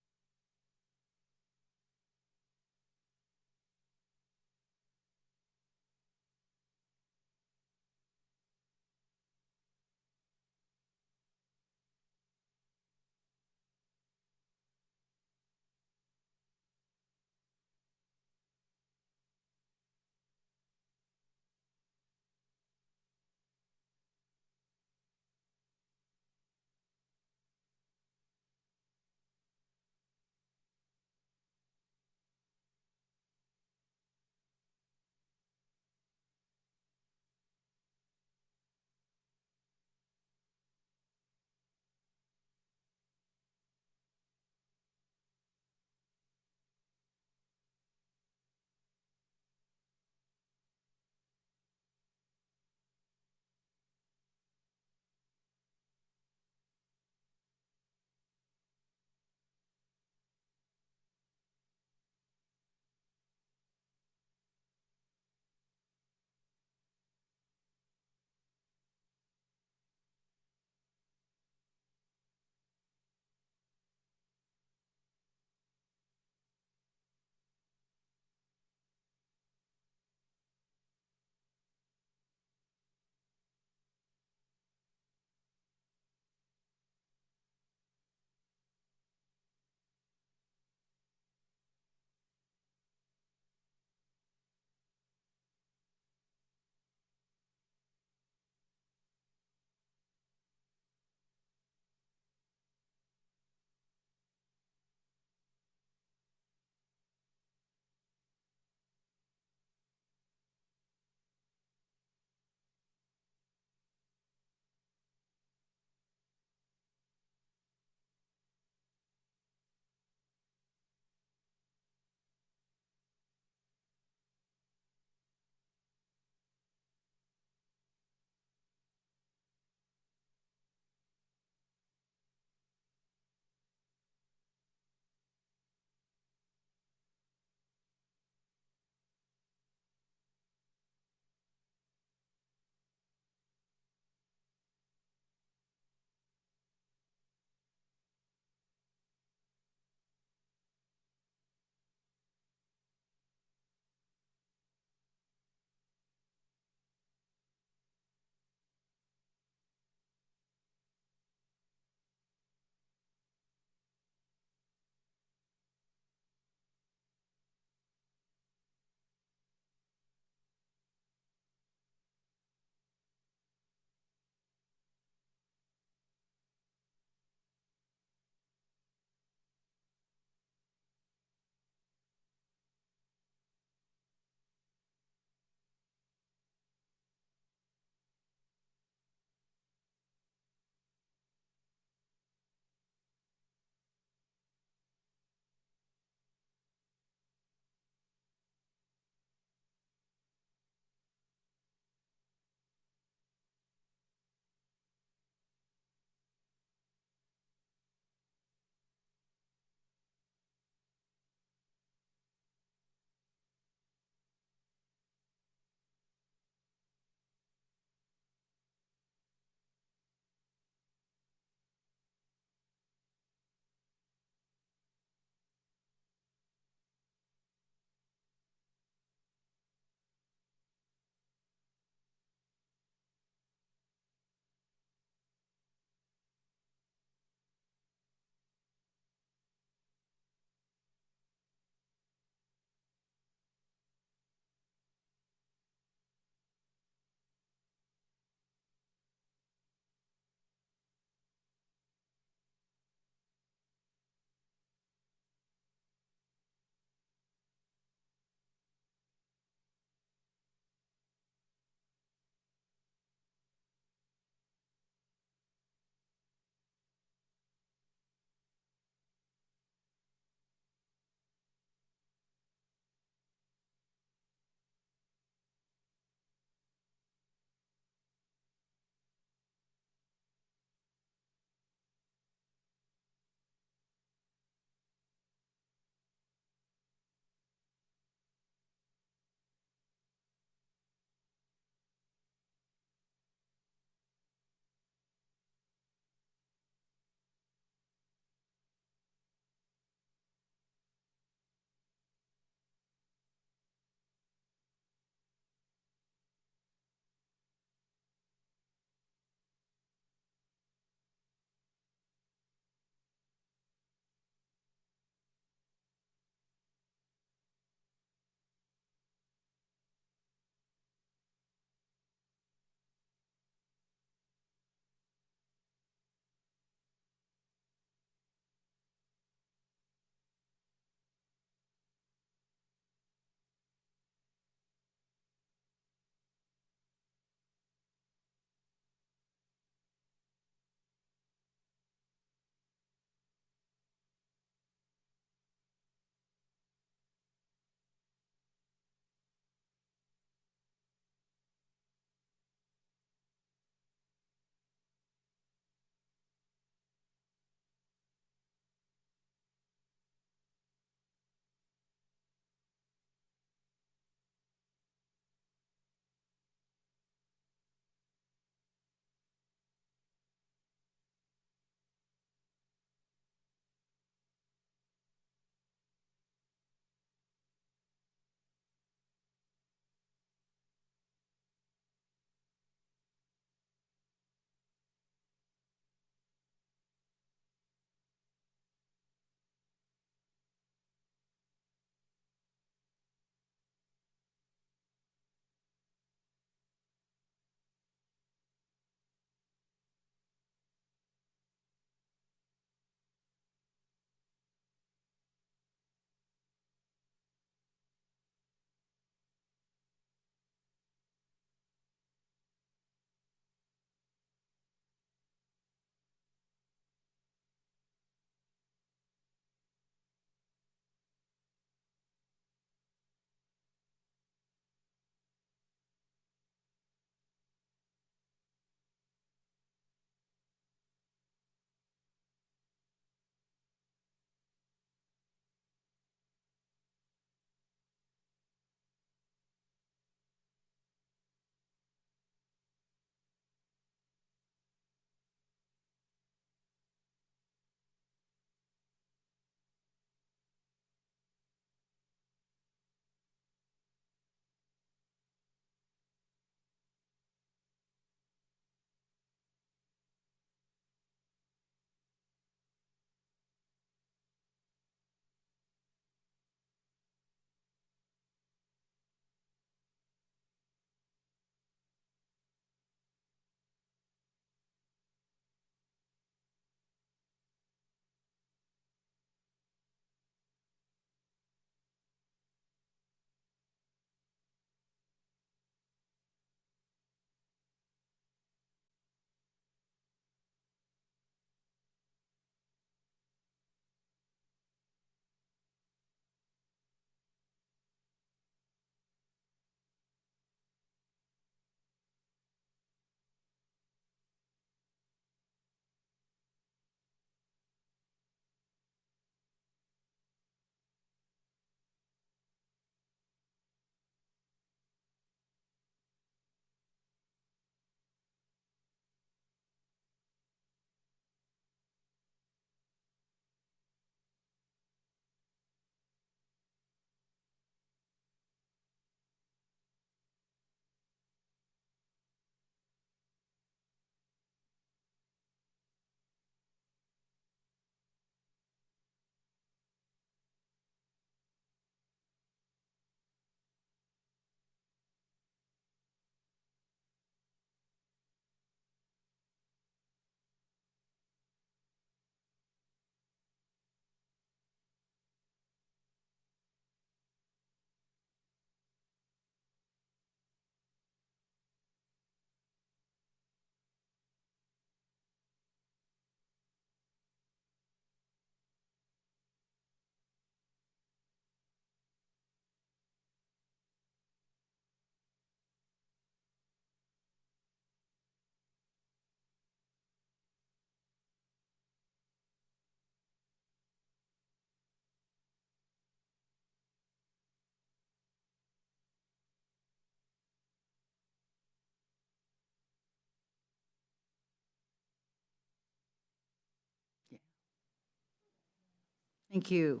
Thank you.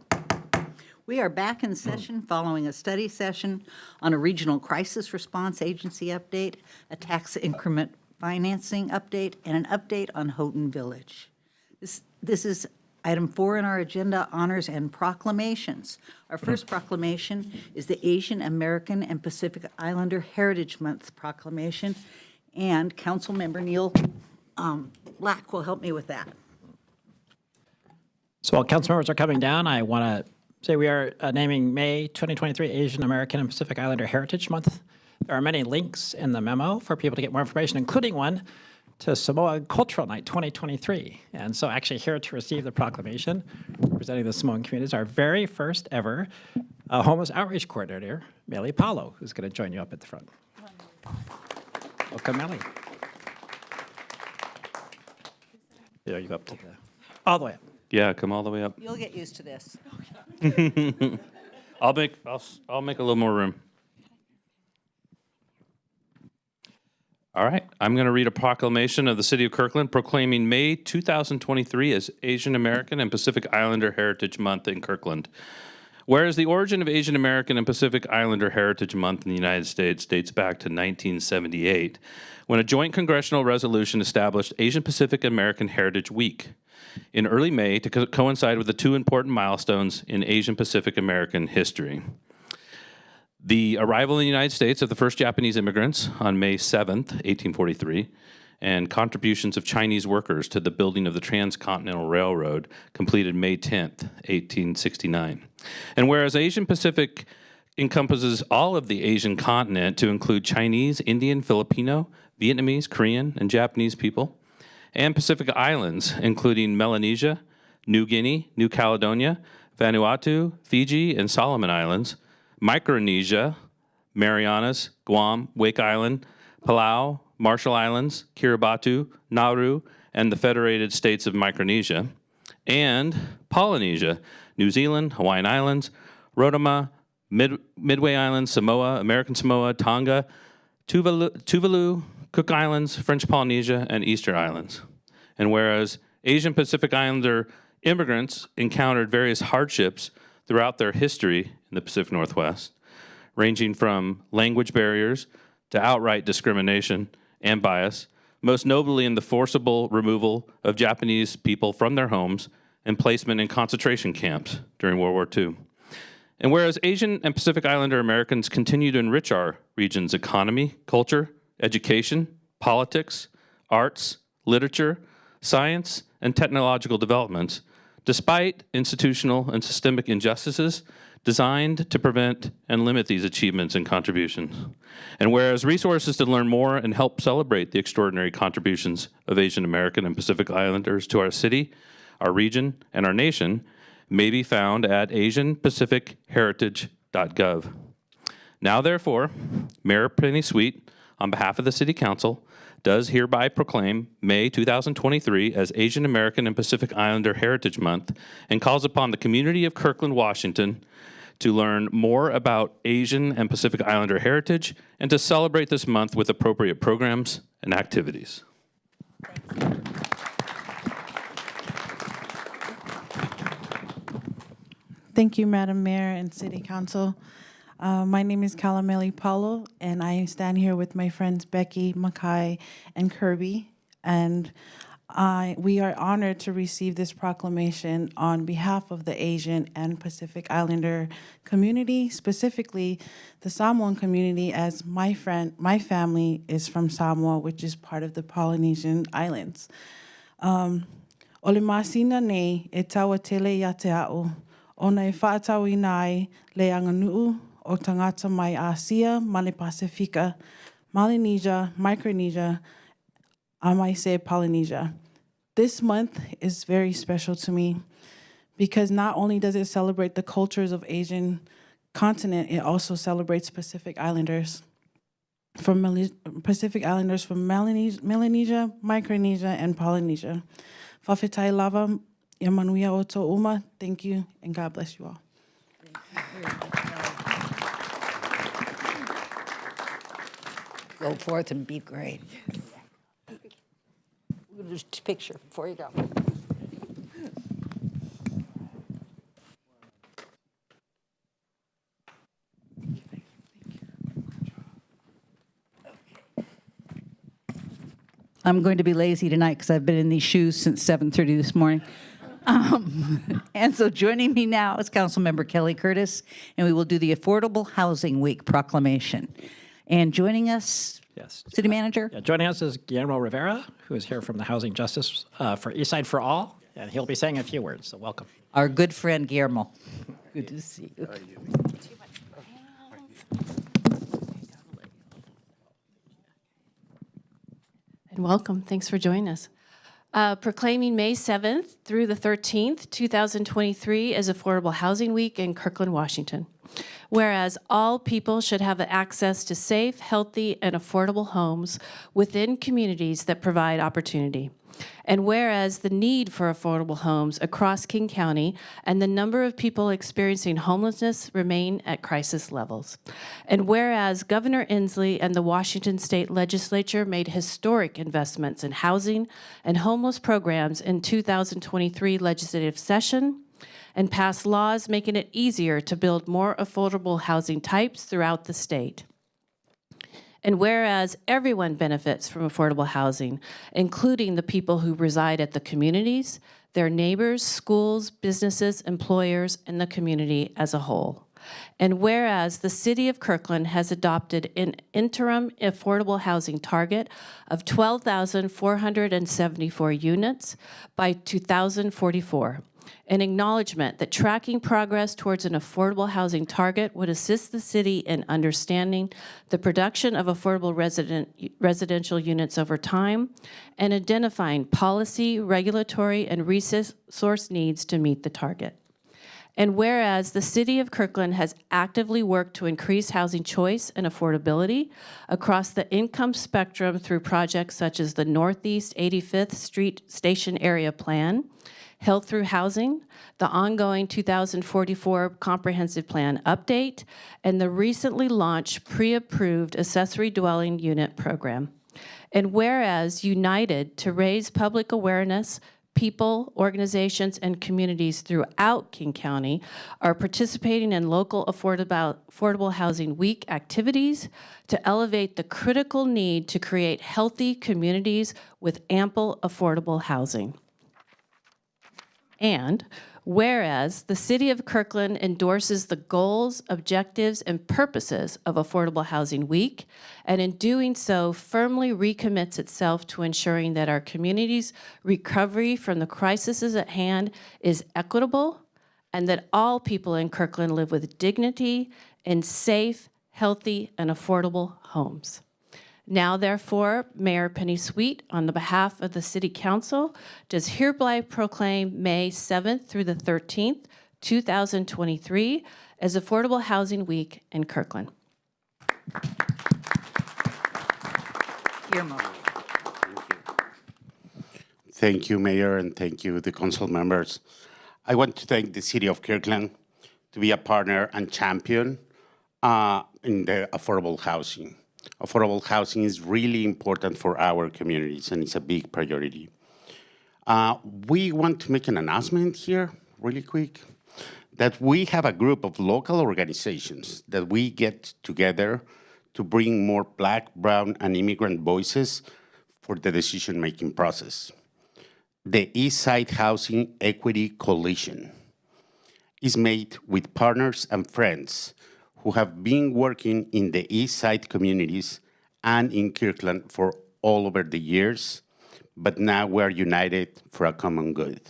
We are back in session following a study session on a regional crisis response agency update, a tax increment financing update, and an update on Houghton Village. This is item 4 in our agenda, honors and proclamations. Our first proclamation is the Asian American and Pacific Islander Heritage Month proclamation, and Councilmember Neil Black will help me with that.
So while council members are coming down, I want to say we are naming May 2023 Asian American and Pacific Islander Heritage Month. There are many links in the memo for people to get more information, including one to Samoa Cultural Night 2023. And so actually here to receive the proclamation representing the Samoan community is our very first ever homeless outreach coordinator, Meli Paulo, who's going to join you up at the front. Welcome, Meli. There you go up to the, all the way up.
Yeah, come all the way up.
You'll get used to this.
I'll make a little more room. All right, I'm going to read a proclamation of the City of Kirkland proclaiming May 2023 as Asian American and Pacific Islander Heritage Month in Kirkland. Whereas the origin of Asian American and Pacific Islander Heritage Month in the United States dates back to 1978, when a joint congressional resolution established Asian Pacific American Heritage Week in early May to coincide with the two important milestones in Asian Pacific American history. The arrival in the United States of the first Japanese immigrants on May 7th, 1843, and contributions of Chinese workers to the building of the Transcontinental Railroad completed May 10th, 1869. And whereas Asian Pacific encompasses all of the Asian continent to include Chinese, Indian, Filipino, Vietnamese, Korean, and Japanese people, and Pacific Islands, including Melanesia, New Guinea, New Caledonia, Vanuatu, Fiji, and Solomon Islands, Micronesia, Marianas, Guam, Wake Island, Palau, Marshall Islands, Kiribati, Nauru, and the Federated States of Micronesia, and Polynesia, New Zealand, Hawaiian Islands, Rotorua, Midway Islands, Samoa, American Samoa, Tonga, Tuvalu, Cook Islands, French Polynesia, and Easter Islands. And whereas Asian Pacific Islander immigrants encountered various hardships throughout their history in the Pacific Northwest, ranging from language barriers to outright discrimination and bias, most notably in the forcible removal of Japanese people from their homes and placement in concentration camps during World War II. And whereas Asian and Pacific Islander Americans continue to enrich our region's economy, culture, education, politics, arts, literature, science, and technological developments, despite institutional and systemic injustices designed to prevent and limit these achievements and contributions. And whereas resources to learn more and help celebrate the extraordinary contributions of Asian American and Pacific Islanders to our city, our region, and our nation may be found at asianpacificheritage.gov. Now, therefore, Mayor Penny Sweet, on behalf of the City Council, does hereby proclaim May 2023 as Asian American and Pacific Islander Heritage Month and calls upon the community of Kirkland, Washington to learn more about Asian and Pacific Islander heritage and to celebrate this month with appropriate programs and activities.
Thank you, Madam Mayor and City Council. My name is Kalameli Paulo, and I stand here with my friends Becky, Makai, and Kirby. And we are honored to receive this proclamation on behalf of the Asian and Pacific Islander community, specifically the Samoan community, as my family is from Samoa, which is part of the Polynesian Islands. Ole masina nei e taua tele ia te ao, ona e whaatau i nai le anganuu o tangata mai Asia, Male Pasifika, Melanesia, Micronesia, I might say Polynesia. This month is very special to me because not only does it celebrate the cultures of Asian continent, it also celebrates Pacific Islanders from Melanesia, Micronesia, and Polynesia. Whawhetai lava, ia manuia o tō uma. Thank you, and God bless you all.
Go forth and be great. We'll just picture before you go. I'm going to be lazy tonight because I've been in these shoes since 7:30 this morning. And so joining me now is Councilmember Kelly Curtis, and we will do the Affordable Housing Week proclamation. And joining us,
Yes.
City Manager.
Yeah, joining us is Guillermo Rivera, who is here from the Housing Justice for Eastside for All, and he'll be saying a few words, so welcome.
Our good friend Guillermo. Good to see you.
And welcome. Thanks for joining us. Proclaiming May 7th through the 13th, 2023 as Affordable Housing Week in Kirkland, Washington. Whereas all people should have access to safe, healthy, and affordable homes within communities that provide opportunity. And whereas the need for affordable homes across King County and the number of people experiencing homelessness remain at crisis levels. And whereas Governor Inslee and the Washington State Legislature made historic investments in housing and homeless programs in 2023 legislative session, and passed laws making it easier to build more affordable housing types throughout the state. And whereas everyone benefits from affordable housing, including the people who reside at the communities, their neighbors, schools, businesses, employers, and the community as a whole. And whereas the City of Kirkland has adopted an interim affordable housing target of 12,474 units by 2044, an acknowledgement that tracking progress towards an affordable housing target would assist the city in understanding the production of affordable residential units over time and identifying policy, regulatory, and resource needs to meet the target. And whereas the City of Kirkland has actively worked to increase housing choice and affordability across the income spectrum through projects such as the Northeast 85th Street Station Area Plan, Health Through Housing, the ongoing 2044 Comprehensive Plan Update, and the recently launched pre-approved Accessory Dwelling Unit Program. And whereas united to raise public awareness, people, organizations, and communities throughout King County are participating in local Affordable Housing Week activities to elevate the critical need to create healthy communities with ample affordable housing. And whereas the City of Kirkland endorses the goals, objectives, and purposes of Affordable Housing Week, and in doing so firmly recommits itself to ensuring that our community's recovery from the crises at hand is equitable, and that all people in Kirkland live with dignity in safe, healthy, and affordable homes. Now, therefore, Mayor Penny Sweet, on the behalf of the City Council, does hereby proclaim May 7th through the 13th, 2023 as Affordable Housing Week in Kirkland.
Guillermo.
Thank you, Mayor, and thank you, the council members. I want to thank the City of Kirkland to be a partner and champion in the affordable housing. Affordable housing is really important for our communities, and it's a big priority. We want to make an announcement here, really quick, that we have a group of local organizations that we get together to bring more Black, Brown, and immigrant voices for the decision-making process. The Eastside Housing Equity Coalition is made with partners and friends who have been working in the East Side communities and in Kirkland for all over the years, but now we're united for a common good.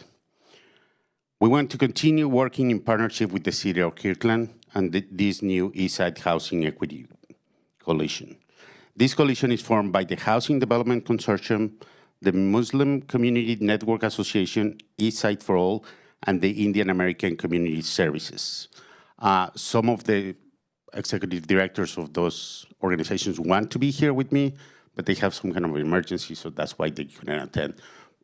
We want to continue working in partnership with the City of Kirkland and this new East Side Housing Equity Coalition. This coalition is formed by the Housing Development Consortium, the Muslim Community Network Association, East Side for All, and the Indian American Community Services. Some of the executive directors of those organizations want to be here with me, but they have some kind of emergency, so that's why they couldn't attend.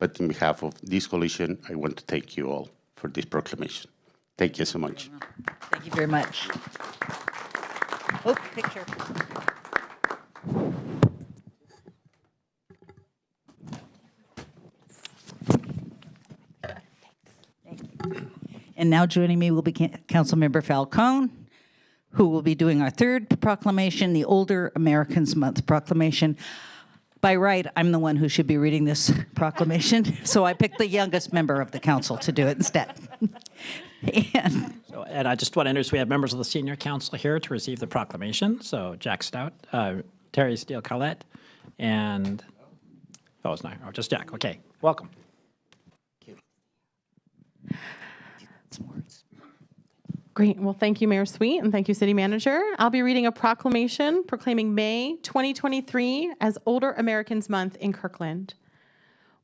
But on behalf of this coalition, I want to thank you all for this proclamation. Thank you so much.
Thank you very much. Oh, picture. And now joining me will be Councilmember Falcone, who will be doing our third proclamation, the Older Americans Month proclamation. By right, I'm the one who should be reading this proclamation, so I picked the youngest member of the council to do it instead.
And I just want to introduce, we have members of the senior council here to receive the proclamation. So Jack Stout, Terry Steele Collette, and, oh, it's not, oh, just Jack. Okay, welcome.
Great. Well, thank you, Mayor Sweet, and thank you, City Manager. I'll be reading a proclamation proclaiming May 2023 as Older Americans Month in Kirkland.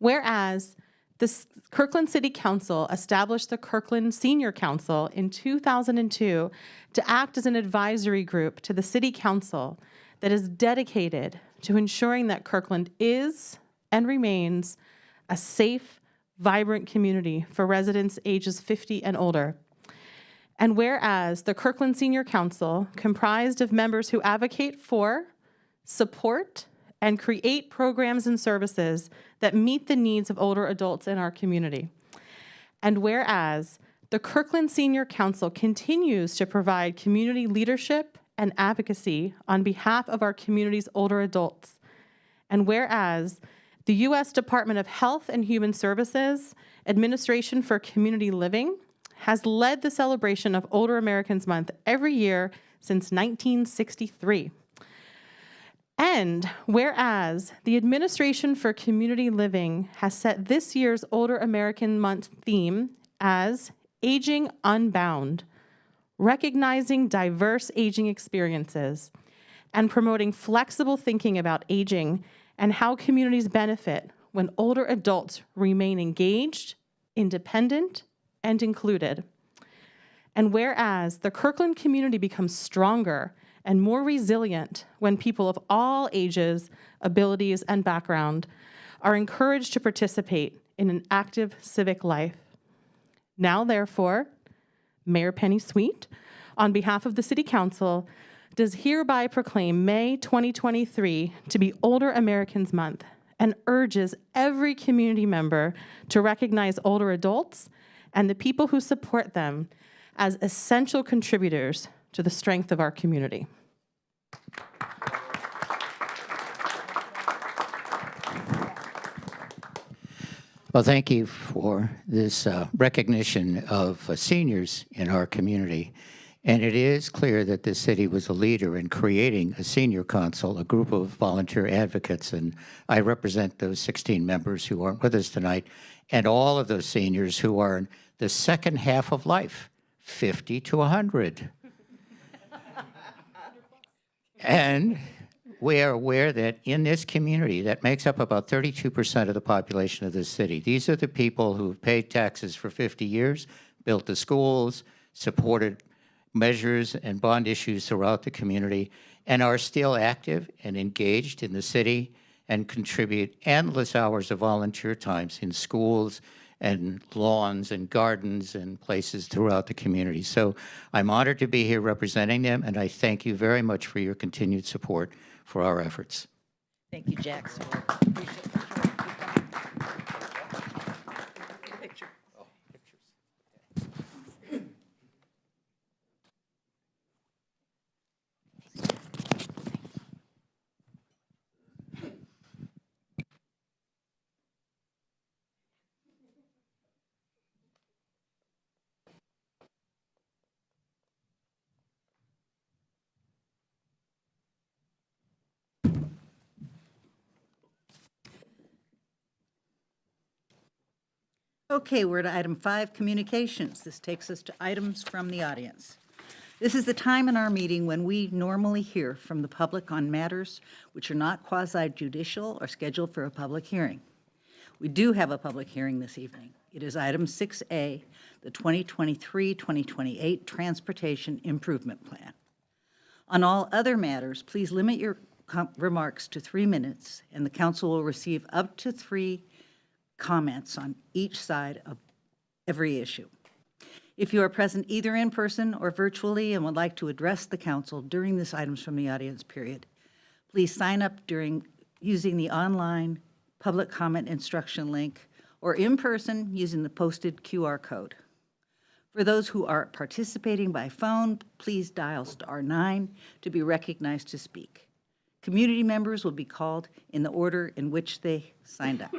Whereas the Kirkland City Council established the Kirkland Senior Council in 2002 to act as an advisory group to the City Council that is dedicated to ensuring that Kirkland is and remains a safe, vibrant community for residents ages 50 and older. And whereas the Kirkland Senior Council, comprised of members who advocate for, support, and create programs and services that meet the needs of older adults in our community. And whereas the Kirkland Senior Council continues to provide community leadership and advocacy on behalf of our community's older adults. And whereas the U.S. Department of Health and Human Services Administration for Community Living has led the celebration of Older Americans Month every year since 1963. And whereas the Administration for Community Living has set this year's Older American Month theme as Aging Unbound, recognizing diverse aging experiences and promoting flexible thinking about aging and how communities benefit when older adults remain engaged, independent, and included. And whereas the Kirkland community becomes stronger and more resilient when people of all ages, abilities, and background are encouraged to participate in an active civic life. Now, therefore, Mayor Penny Sweet, on behalf of the City Council, does hereby proclaim May 2023 to be Older Americans Month and urges every community member to recognize older adults and the people who support them as essential contributors to the strength of our community.
Well, thank you for this recognition of seniors in our community. And it is clear that the city was a leader in creating a senior council, a group of volunteer advocates, and I represent those 16 members who aren't with us tonight, and all of those seniors who are in the second half of life, 50 to 100. And we are aware that in this community, that makes up about 32% of the population of this city. These are the people who've paid taxes for 50 years, built the schools, supported measures and bond issues throughout the community, and are still active and engaged in the city and contribute endless hours of volunteer times in schools and lawns and gardens and places throughout the community. So I'm honored to be here representing them, and I thank you very much for your continued support for our efforts.
Thank you, Jack. Okay, we're to item 5, communications. This takes us to items from the audience. This is the time in our meeting when we normally hear from the public on matters which are not quasi-judicial or scheduled for a public hearing. We do have a public hearing this evening. It is item 6A, the 2023-2028 Transportation Improvement Plan. On all other matters, please limit your remarks to 3 minutes, and the council will receive up to 3 comments on each side of every issue. If you are present either in person or virtually and would like to address the council during this items from the audience period, please sign up using the online public comment instruction link or in person using the posted QR code. For those who are participating by phone, please dial *9 to be recognized to speak. Community members will be called in the order in which they signed up.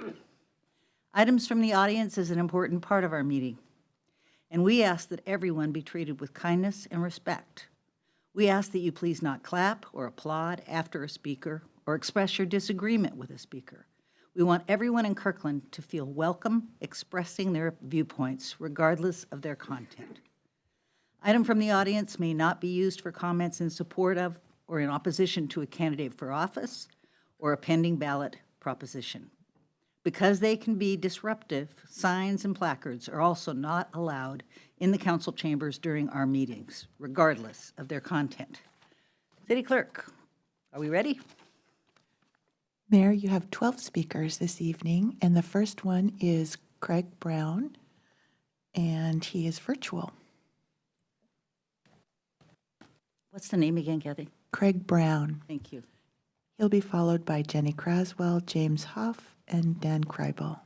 Items from the audience is an important part of our meeting, and we ask that everyone be treated with kindness and respect. We ask that you please not clap or applaud after a speaker or express your disagreement with a speaker. We want everyone in Kirkland to feel welcome expressing their viewpoints regardless of their content. Item from the audience may not be used for comments in support of or in opposition to a candidate for office or a pending ballot proposition. Because they can be disruptive, signs and placards are also not allowed in the council chambers during our meetings, regardless of their content. City Clerk, are we ready?
Mayor, you have 12 speakers this evening, and the first one is Craig Brown, and he is virtual.
What's the name again, Kathy?
Craig Brown.
Thank you.
He'll be followed by Jenny Craswell, James Huff, and Dan Kreibel.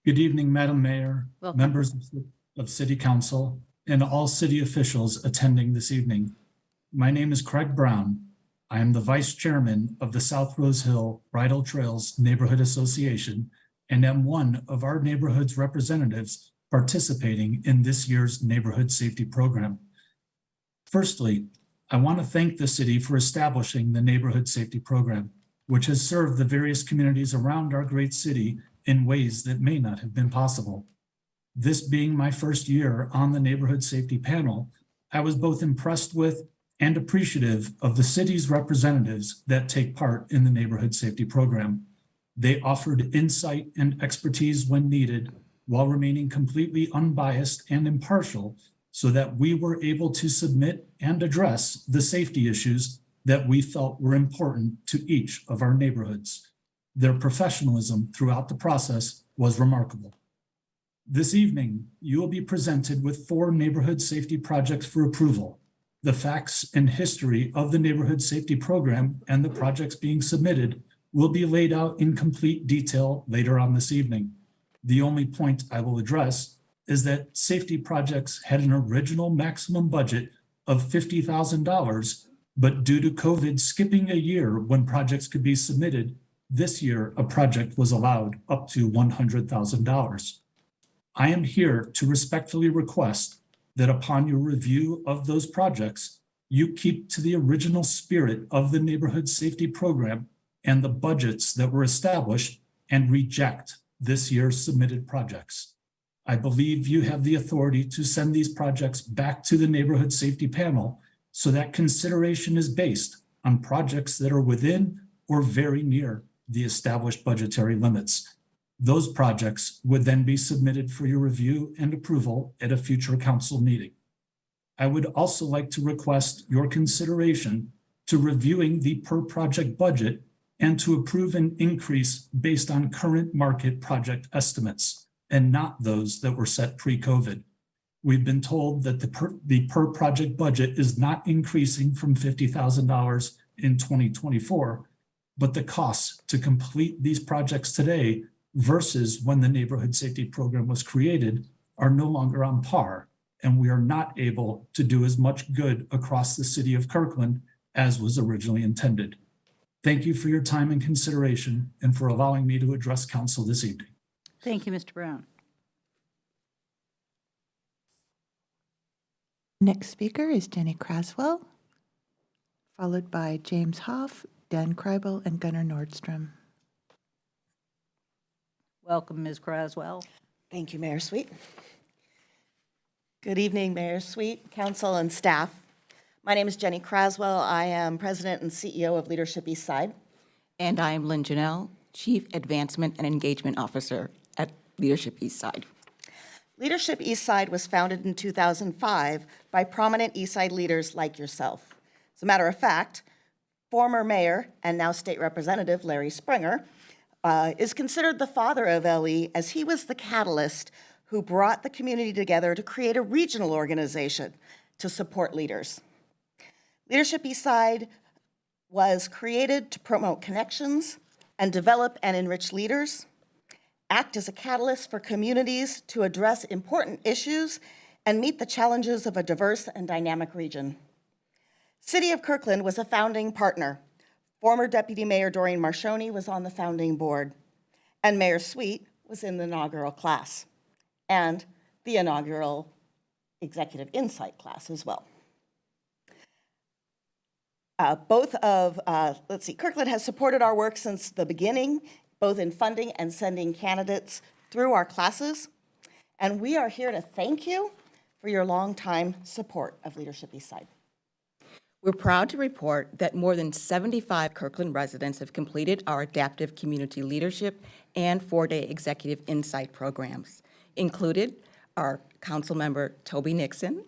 Good evening, Madam Mayor,
Welcome.
members of City Council, and all city officials attending this evening. My name is Craig Brown. I am the Vice Chairman of the South Rose Hill Bridle Trails Neighborhood Association and am one of our neighborhood's representatives participating in this year's Neighborhood Safety Program. Firstly, I want to thank the city for establishing the Neighborhood Safety Program, which has served the various communities around our great city in ways that may not have been possible. This being my first year on the Neighborhood Safety Panel, I was both impressed with and appreciative of the city's representatives that take part in the Neighborhood Safety Program. They offered insight and expertise when needed, while remaining completely unbiased and impartial, so that we were able to submit and address the safety issues that we felt were important to each of our neighborhoods. Their professionalism throughout the process was remarkable. This evening, you will be presented with 4 neighborhood safety projects for approval. The facts and history of the Neighborhood Safety Program and the projects being submitted will be laid out in complete detail later on this evening. The only point I will address is that safety projects had an original maximum budget of $50,000, but due to COVID skipping a year when projects could be submitted, this year a project was allowed up to $100,000. I am here to respectfully request that upon your review of those projects, you keep to the original spirit of the Neighborhood Safety Program and the budgets that were established and reject this year's submitted projects. I believe you have the authority to send these projects back to the Neighborhood Safety Panel so that consideration is based on projects that are within or very near the established budgetary limits. Those projects would then be submitted for your review and approval at a future council meeting. I would also like to request your consideration to reviewing the per project budget and to approve an increase based on current market project estimates and not those that were set pre-COVID. We've been told that the per project budget is not increasing from $50,000 in 2024, but the costs to complete these projects today versus when the Neighborhood Safety Program was created are no longer on par, and we are not able to do as much good across the city of Kirkland as was originally intended. Thank you for your time and consideration and for allowing me to address council this evening.
Thank you, Mr. Brown.
Next speaker is Jenny Craswell, followed by James Hoff, Dan Kreibel, and Gunnar Nordstrom.
Welcome, Ms. Craswell.
Thank you, Mayor Sweet. Good evening, Mayor Sweet, council, and staff. My name is Jenny Craswell. I am president and CEO of Leadership Eastside.
And I am Lynn Janelle, Chief Advancement and Engagement Officer at Leadership Eastside.
Leadership Eastside was founded in 2005 by prominent Eastside leaders like yourself. As a matter of fact, former mayor and now state representative Larry Springer is considered the father of LE, as he was the catalyst who brought the community together to create a regional organization to support leaders. Leadership Eastside was created to promote connections and develop and enrich leaders, act as a catalyst for communities to address important issues and meet the challenges of a diverse and dynamic region. City of Kirkland was a founding partner. Former Deputy Mayor Doreen Marshoni was on the founding board, and Mayor Sweet was in the inaugural class, and the inaugural Executive Insight class as well. Kirkland has supported our work since the beginning, both in funding and sending candidates through our classes. And we are here to thank you for your longtime support of Leadership Eastside.
We're proud to report that more than 75 Kirkland residents have completed our adaptive community leadership and 4-day executive insight programs. Included are Councilmember Toby Nixon,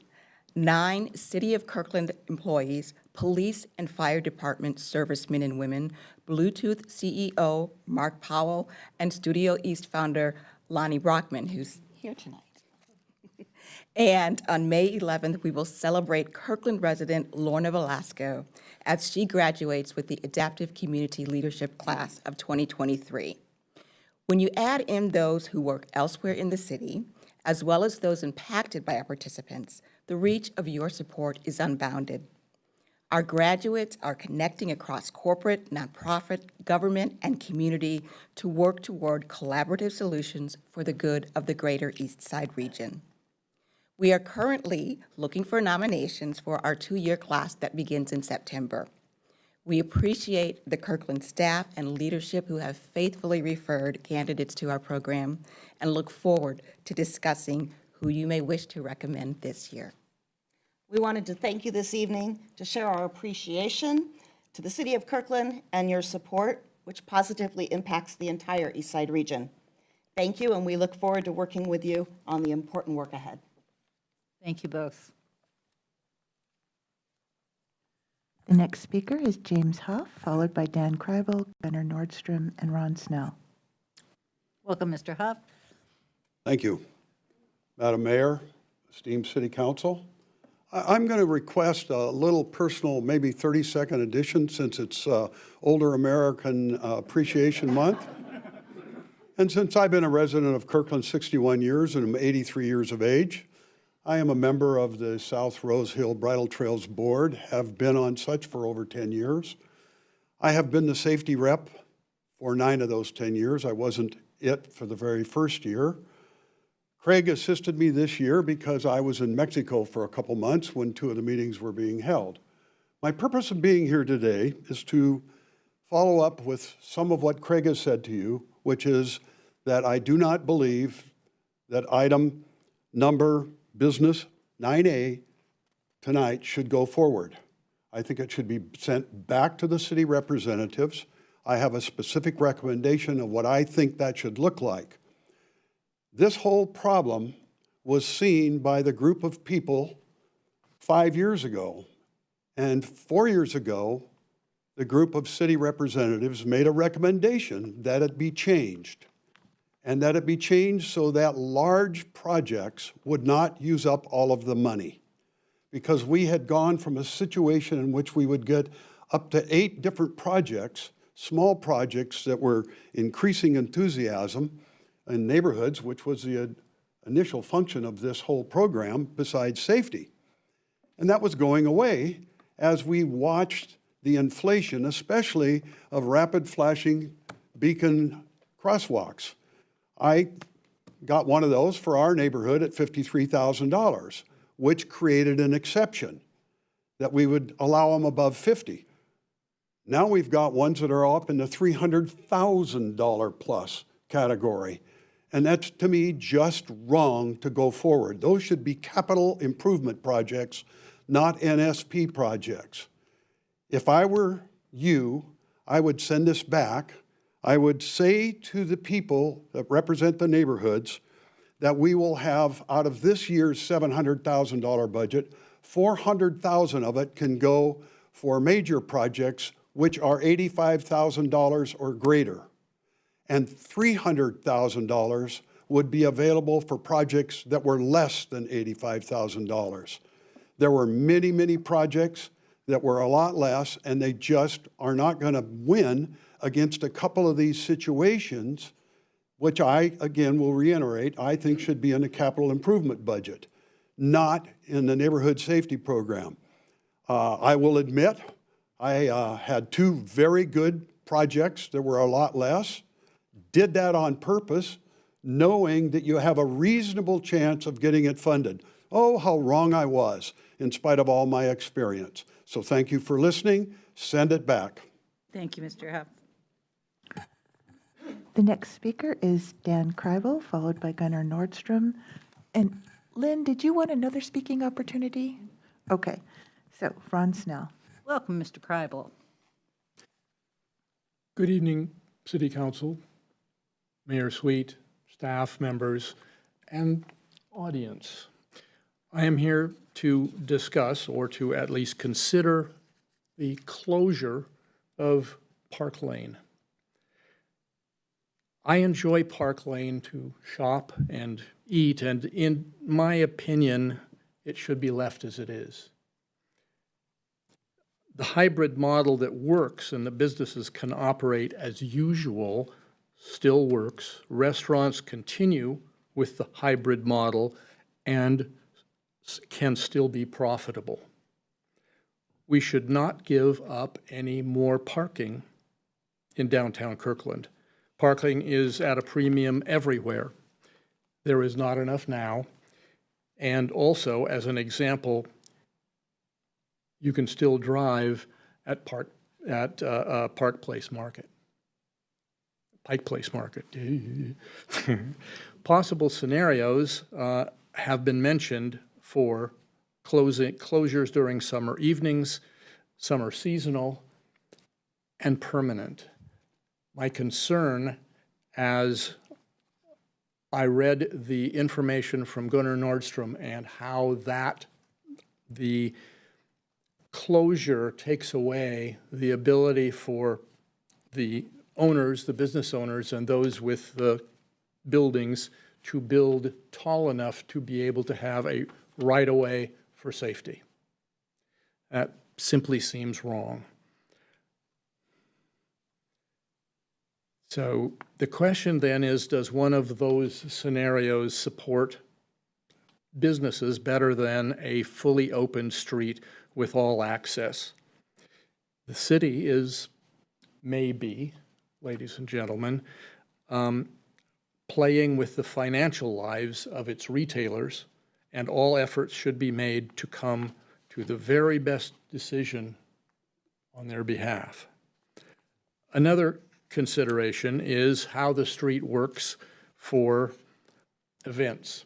9 City of Kirkland employees, police and fire department servicemen and women, Bluetooth CEO Mark Powell, and Studio East founder Lonnie Brockman, who's here tonight. And on May 11th, we will celebrate Kirkland resident Lorna Velasco as she graduates with the Adaptive Community Leadership Class of 2023. When you add in those who work elsewhere in the city, as well as those impacted by our participants, the reach of your support is unbounded. Our graduates are connecting across corporate, nonprofit, government, and community to work toward collaborative solutions for the good of the greater East Side region. We are currently looking for nominations for our 2-year class that begins in September. We appreciate the Kirkland staff and leadership who have faithfully referred candidates to our program and look forward to discussing who you may wish to recommend this year.
We wanted to thank you this evening to share our appreciation to the City of Kirkland and your support, which positively impacts the entire East Side region. Thank you, and we look forward to working with you on the important work ahead.
Thank you both.
The next speaker is James Huff, followed by Dan Kreibel, Gunnar Nordstrom, and Ron Snell.
Welcome, Mr. Huff.
Thank you. Madam Mayor, esteemed City Council, I'm going to request a little personal, maybe 30-second addition since it's Older American Appreciation Month. And since I've been a resident of Kirkland 61 years and I'm 83 years of age, I am a member of the South Rose Hill Bridle Trails Board, have been on such for over 10 years. I have been the safety rep for 9 of those 10 years. I wasn't it for the very first year. Craig assisted me this year because I was in Mexico for a couple months when 2 of the meetings were being held. My purpose of being here today is to follow up with some of what Craig has said to you, which is that I do not believe that item number business 9A tonight should go forward. I think it should be sent back to the city representatives. I have a specific recommendation of what I think that should look like. This whole problem was seen by the group of people 5 years ago. And 4 years ago, the group of city representatives made a recommendation that it be changed. And that it be changed so that large projects would not use up all of the money. Because we had gone from a situation in which we would get up to 8 different projects, small projects that were increasing enthusiasm in neighborhoods, which was the initial function of this whole program besides safety. And that was going away as we watched the inflation, especially of rapid flashing beacon crosswalks. I got one of those for our neighborhood at $53,000, which created an exception that we would allow them above 50. Now we've got ones that are up in the $300,000 plus category. And that's, to me, just wrong to go forward. Those should be capital improvement projects, not NSP projects. If I were you, I would send this back. I would say to the people that represent the neighborhoods that we will have, out of this year's $700,000 budget, $400,000 of it can go for major projects which are $85,000 or greater. And $300,000 would be available for projects that were less than $85,000. There were many, many projects that were a lot less, and they just are not going to win against a couple of these situations, which I, again, will reiterate, I think should be in the capital improvement budget, not in the neighborhood safety program. I will admit, I had two very good projects that were a lot less. Did that on purpose, knowing that you have a reasonable chance of getting it funded. Oh, how wrong I was, in spite of all my experience. So thank you for listening. Send it back.
Thank you, Mr. Huff.
The next speaker is Dan Kreibel, followed by Gunnar Nordstrom. And Lynn, did you want another speaking opportunity? Okay, so Ron Snell.
Welcome, Mr. Kreibel.
Good evening, City Council, Mayor Sweet, staff members, and audience. I am here to discuss, or to at least consider, the closure of Park Lane. I enjoy Park Lane to shop and eat, and in my opinion, it should be left as it is. The hybrid model that works and the businesses can operate as usual still works. Restaurants continue with the hybrid model and can still be profitable. We should not give up any more parking in downtown Kirkland. Parking is at a premium everywhere. There is not enough now. And also, as an example, you can still drive at Park Place Market. Pike Place Market. Possible scenarios have been mentioned for closures during summer evenings, summer seasonal, and permanent. My concern, as I read the information from Gunnar Nordstrom and how the closure takes away the ability for the owners, the business owners, and those with the buildings to build tall enough to be able to have a right-of-way for safety. That simply seems wrong. So the question then is, does one of those scenarios support businesses better than a fully open street with all access? The city is, maybe, ladies and gentlemen, playing with the financial lives of its retailers, and all efforts should be made to come to the very best decision on their behalf. Another consideration is how the street works for events.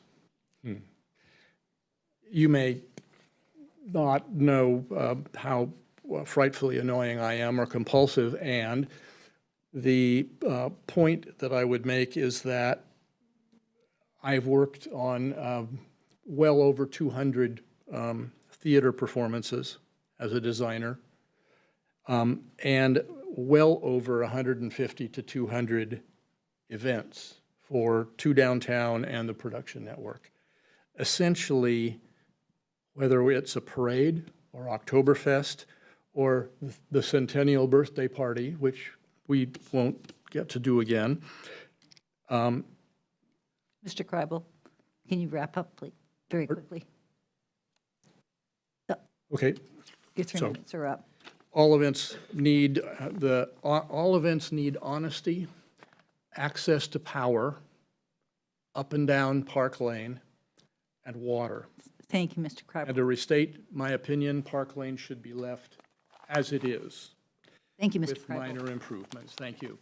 You may not know how frightfully annoying I am or compulsive, and the point that I would make is that I've worked on well over 200 theater performances as a designer, and well over 150 to 200 events for Two Downtown and the production network. Essentially, whether it's a parade or Oktoberfest or the centennial birthday party, which we won't get to do again.
Mr. Kreibel, can you wrap up, please, very quickly?
Okay.
Your 3 minutes are up.
All events need honesty, access to power, up and down Park Lane, and water.
Thank you, Mr. Kreibel.
And to restate my opinion, Park Lane should be left as it is.
Thank you, Mr.
With
Kreibel.
minor improvements. Thank you.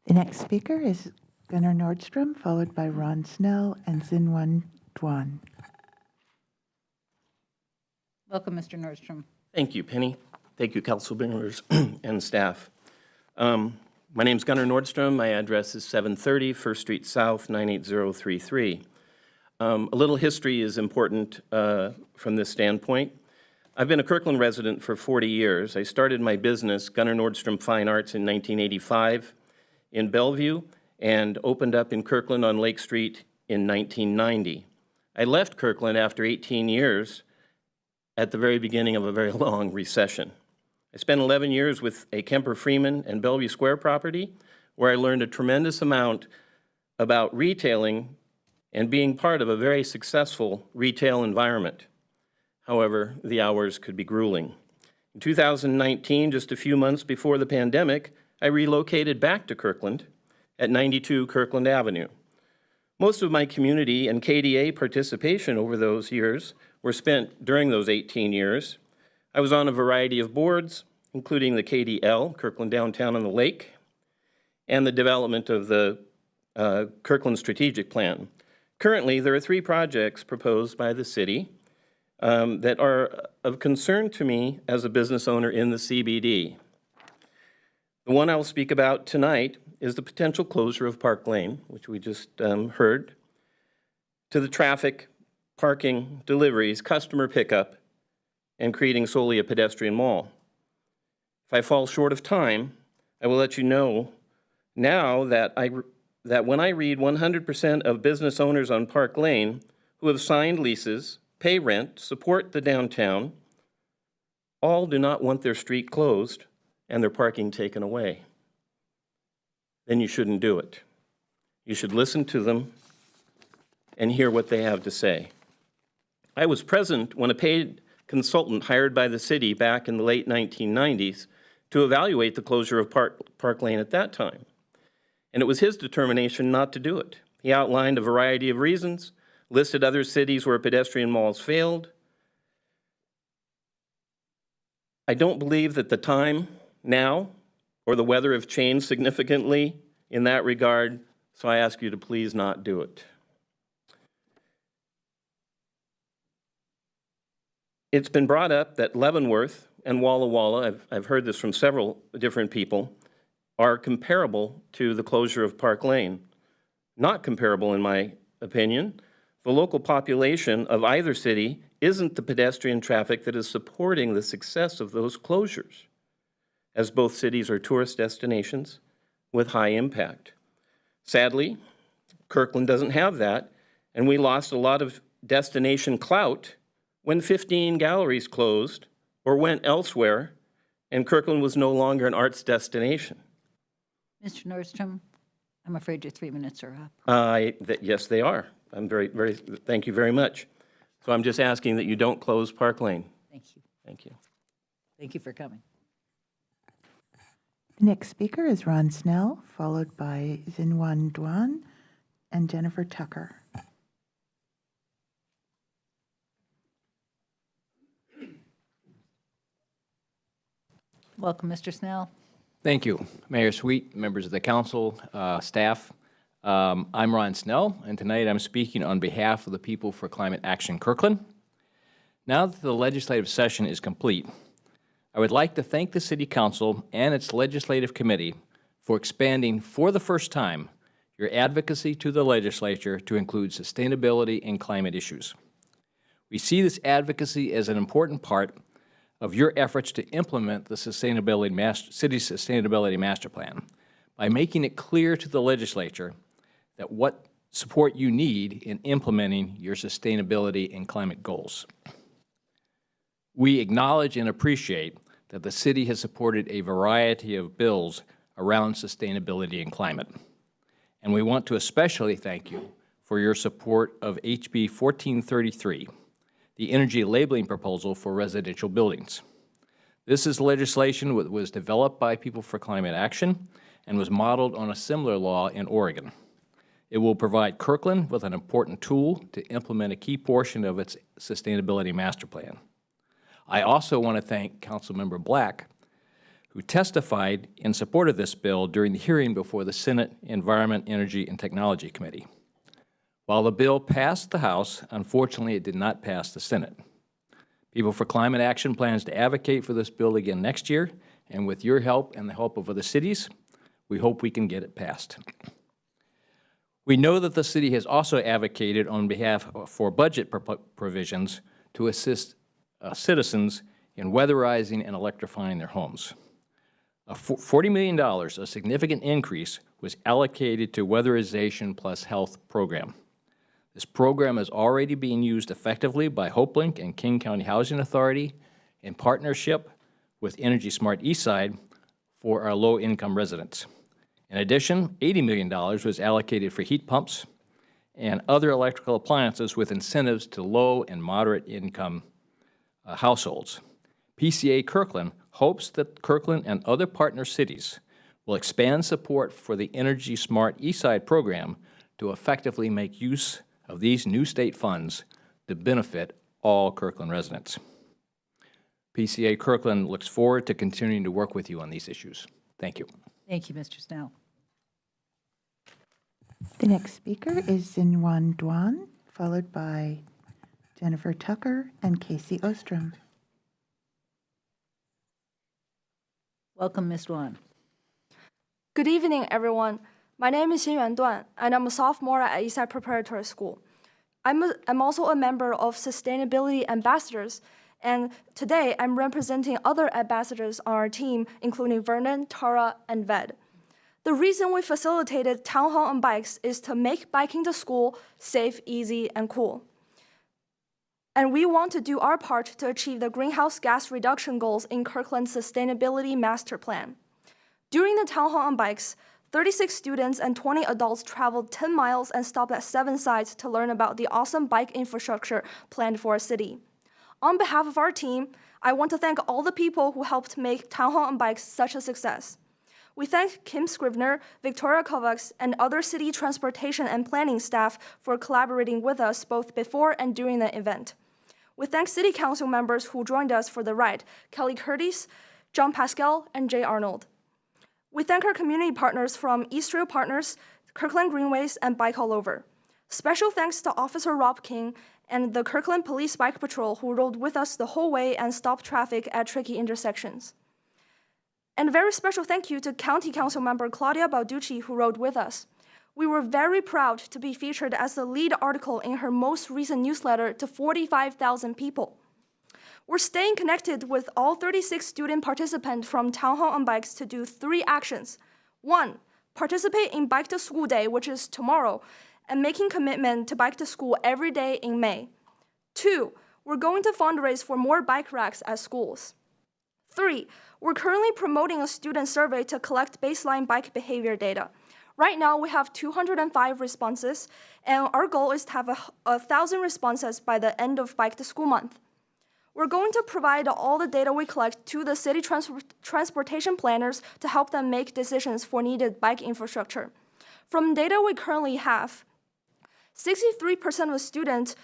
The next speaker is Gunnar Nordstrom, followed by Ron Snell and Zinwan Duan.
Welcome, Mr. Nordstrom.
Thank you, Penny. Thank you, council members and staff. My name's Gunnar Nordstrom. My address is 730 First Street South, 98033. A little history is important from this standpoint. I've been a Kirkland resident for 40 years. I started my business, Gunnar Nordstrom Fine Arts, in 1985 in Bellevue and opened up in Kirkland on Lake Street in 1990. I left Kirkland after 18 years at the very beginning of a very long recession. I spent 11 years with a Kemper Freeman and Bellevue Square property, where I learned a tremendous amount about retailing and being part of a very successful retail environment. However, the hours could be grueling. In 2019, just a few months before the pandemic, I relocated back to Kirkland at 92 Kirkland Avenue. Most of my community and KDA participation over those years were spent during those 18 years. I was on a variety of boards, including the KDL, Kirkland Downtown on the Lake, and the development of the Kirkland Strategic Plan. Currently, there are 3 projects proposed by the city that are of concern to me as a business owner in the CBD. The one I'll speak about tonight is the potential closure of Park Lane, which we just heard, to the traffic, parking, deliveries, customer pickup, and creating solely a pedestrian mall. If I fall short of time, I will let you know now that when I read 100% of business owners on Park Lane who have signed leases, pay rent, support the downtown, all do not want their street closed and their parking taken away, then you shouldn't do it. You should listen to them and hear what they have to say. I was present when a paid consultant hired by the city back in the late 1990s to evaluate the closure of Park Lane at that time. And it was his determination not to do it. He outlined a variety of reasons, listed other cities where pedestrian malls failed. I don't believe that the time now or the weather have changed significantly in that regard, so I ask you to please not do it. It's been brought up that Leavenworth and Walla Walla, I've heard this from several different people, are comparable to the closure of Park Lane. Not comparable in my opinion. The local population of either city isn't the pedestrian traffic that is supporting the success of those closures, as both cities are tourist destinations with high impact. Sadly, Kirkland doesn't have that, and we lost a lot of destination clout when 15 galleries closed or went elsewhere, and Kirkland was no longer an arts destination.
Mr. Nordstrom, I'm afraid your 3 minutes are up.
Yes, they are. Thank you very much. So I'm just asking that you don't close Park Lane.
Thank you.
Thank you.
Thank you for coming.
The next speaker is Ron Snell, followed by Zinwan Duan and Jennifer Tucker.
Welcome, Mr. Snell.
Thank you, Mayor Sweet, members of the council, staff. I'm Ron Snell, and tonight I'm speaking on behalf of the People for Climate Action Kirkland. Now that the legislative session is complete, I would like to thank the City Council and its Legislative Committee for expanding for the first time your advocacy to the legislature to include sustainability and climate issues. We see this advocacy as an important part of your efforts to implement the city's Sustainability Master Plan by making it clear to the legislature that what support you need in implementing your sustainability and climate goals. We acknowledge and appreciate that the city has supported a variety of bills around sustainability and climate. And we want to especially thank you for your support of HB 1433, the energy labeling proposal for residential buildings. This is legislation that was developed by People for Climate Action and was modeled on a similar law in Oregon. It will provide Kirkland with an important tool to implement a key portion of its sustainability master plan. I also want to thank Councilmember Black, who testified in support of this bill during the hearing before the Senate Environment, Energy, and Technology Committee. While the bill passed the House, unfortunately it did not pass the Senate. People for Climate Action plans to advocate for this bill again next year, and with your help and the help of other cities, we hope we can get it passed. We know that the city has also advocated on behalf for budget provisions to assist citizens in weatherizing and electrifying their homes. $40 million, a significant increase, was allocated to Weatherization Plus Health program. This program is already being used effectively by HopeLink and King County Housing Authority in partnership with Energy Smart Eastside for our low-income residents. In addition, $80 million was allocated for heat pumps and other electrical appliances with incentives to low and moderate income households. PCA Kirkland hopes that Kirkland and other partner cities will expand support for the Energy Smart Eastside program to effectively make use of these new state funds to benefit all Kirkland residents. PCA Kirkland looks forward to continuing to work with you on these issues. Thank you.
Thank you, Mr. Snell.
The next speaker is Zinwan Duan, followed by Jennifer Tucker and Casey Ostrom.
Welcome, Ms. Duan.
Good evening, everyone. My name is Xinyuan Duan, and I'm a sophomore at Eastside Preparatory School. I'm also a member of Sustainability Ambassadors, and today I'm representing other ambassadors on our team, including Vernon, Tara, and Ved. The reason we facilitated Town Hall on Bikes is to make biking to school safe, easy, and cool. And we want to do our part to achieve the greenhouse gas reduction goals in Kirkland's Sustainability Master Plan. During the Town Hall on Bikes, 36 students and 20 adults traveled 10 miles and stopped at 7 sites to learn about the awesome bike infrastructure planned for our city. On behalf of our team, I want to thank all the people who helped make Town Hall on Bikes such a success. We thank Kim Scrivener, Victoria Kovacs, and other city transportation and planning staff for collaborating with us both before and during the event. We thank City Council members who joined us for the ride, Kelly Curtis, John Pascal, and Jay Arnold. We thank our community partners from East Trail Partners, Kirkland Greenways, and Bike All Over. Special thanks to Officer Rob King and the Kirkland Police Bike Patrol who rode with us the whole way and stopped traffic at tricky intersections. And a very special thank you to County Council member Claudia Balducci who rode with us. We were very proud to be featured as the lead article in her most recent newsletter to 45,000 people. We're staying connected with all 36 student participants from Town Hall on Bikes to do 3 actions. 1, participate in Bike to School Day, which is tomorrow, and making commitment to bike to school every day in May. 2, we're going to fundraise for more bike racks at schools. 3, we're currently promoting a student survey to collect baseline bike behavior data. Right now, we have 205 responses, and our goal is to have 1,000 responses by the end of Bike to School month. We're going to provide all the data we collect to the city transportation planners to help them make decisions for needed bike infrastructure. From data we currently have, 63% of students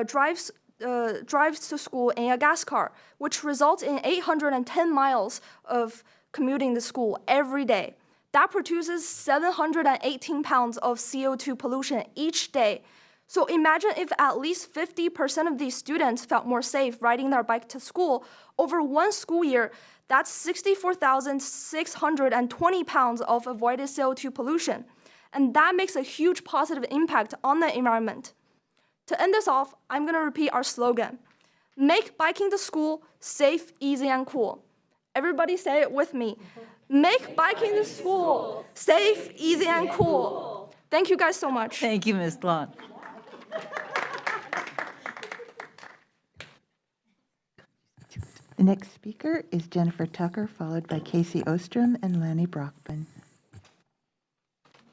drives to school in a gas car, which results in 810 miles of commuting to school every day. That produces 718 pounds of CO2 pollution each day. So imagine if at least 50% of these students felt more safe riding their bike to school. Over one school year, that's 64,620 pounds of avoided CO2 pollution. And that makes a huge positive impact on the environment. To end this off, I'm going to repeat our slogan. Make biking to school safe, easy, and cool. Everybody say it with me. Make biking to school safe, easy, and cool. Thank you guys so much.
Thank you, Ms. Duan.
The next speaker is Jennifer Tucker, followed by Casey Ostrom and Lanny Brockman.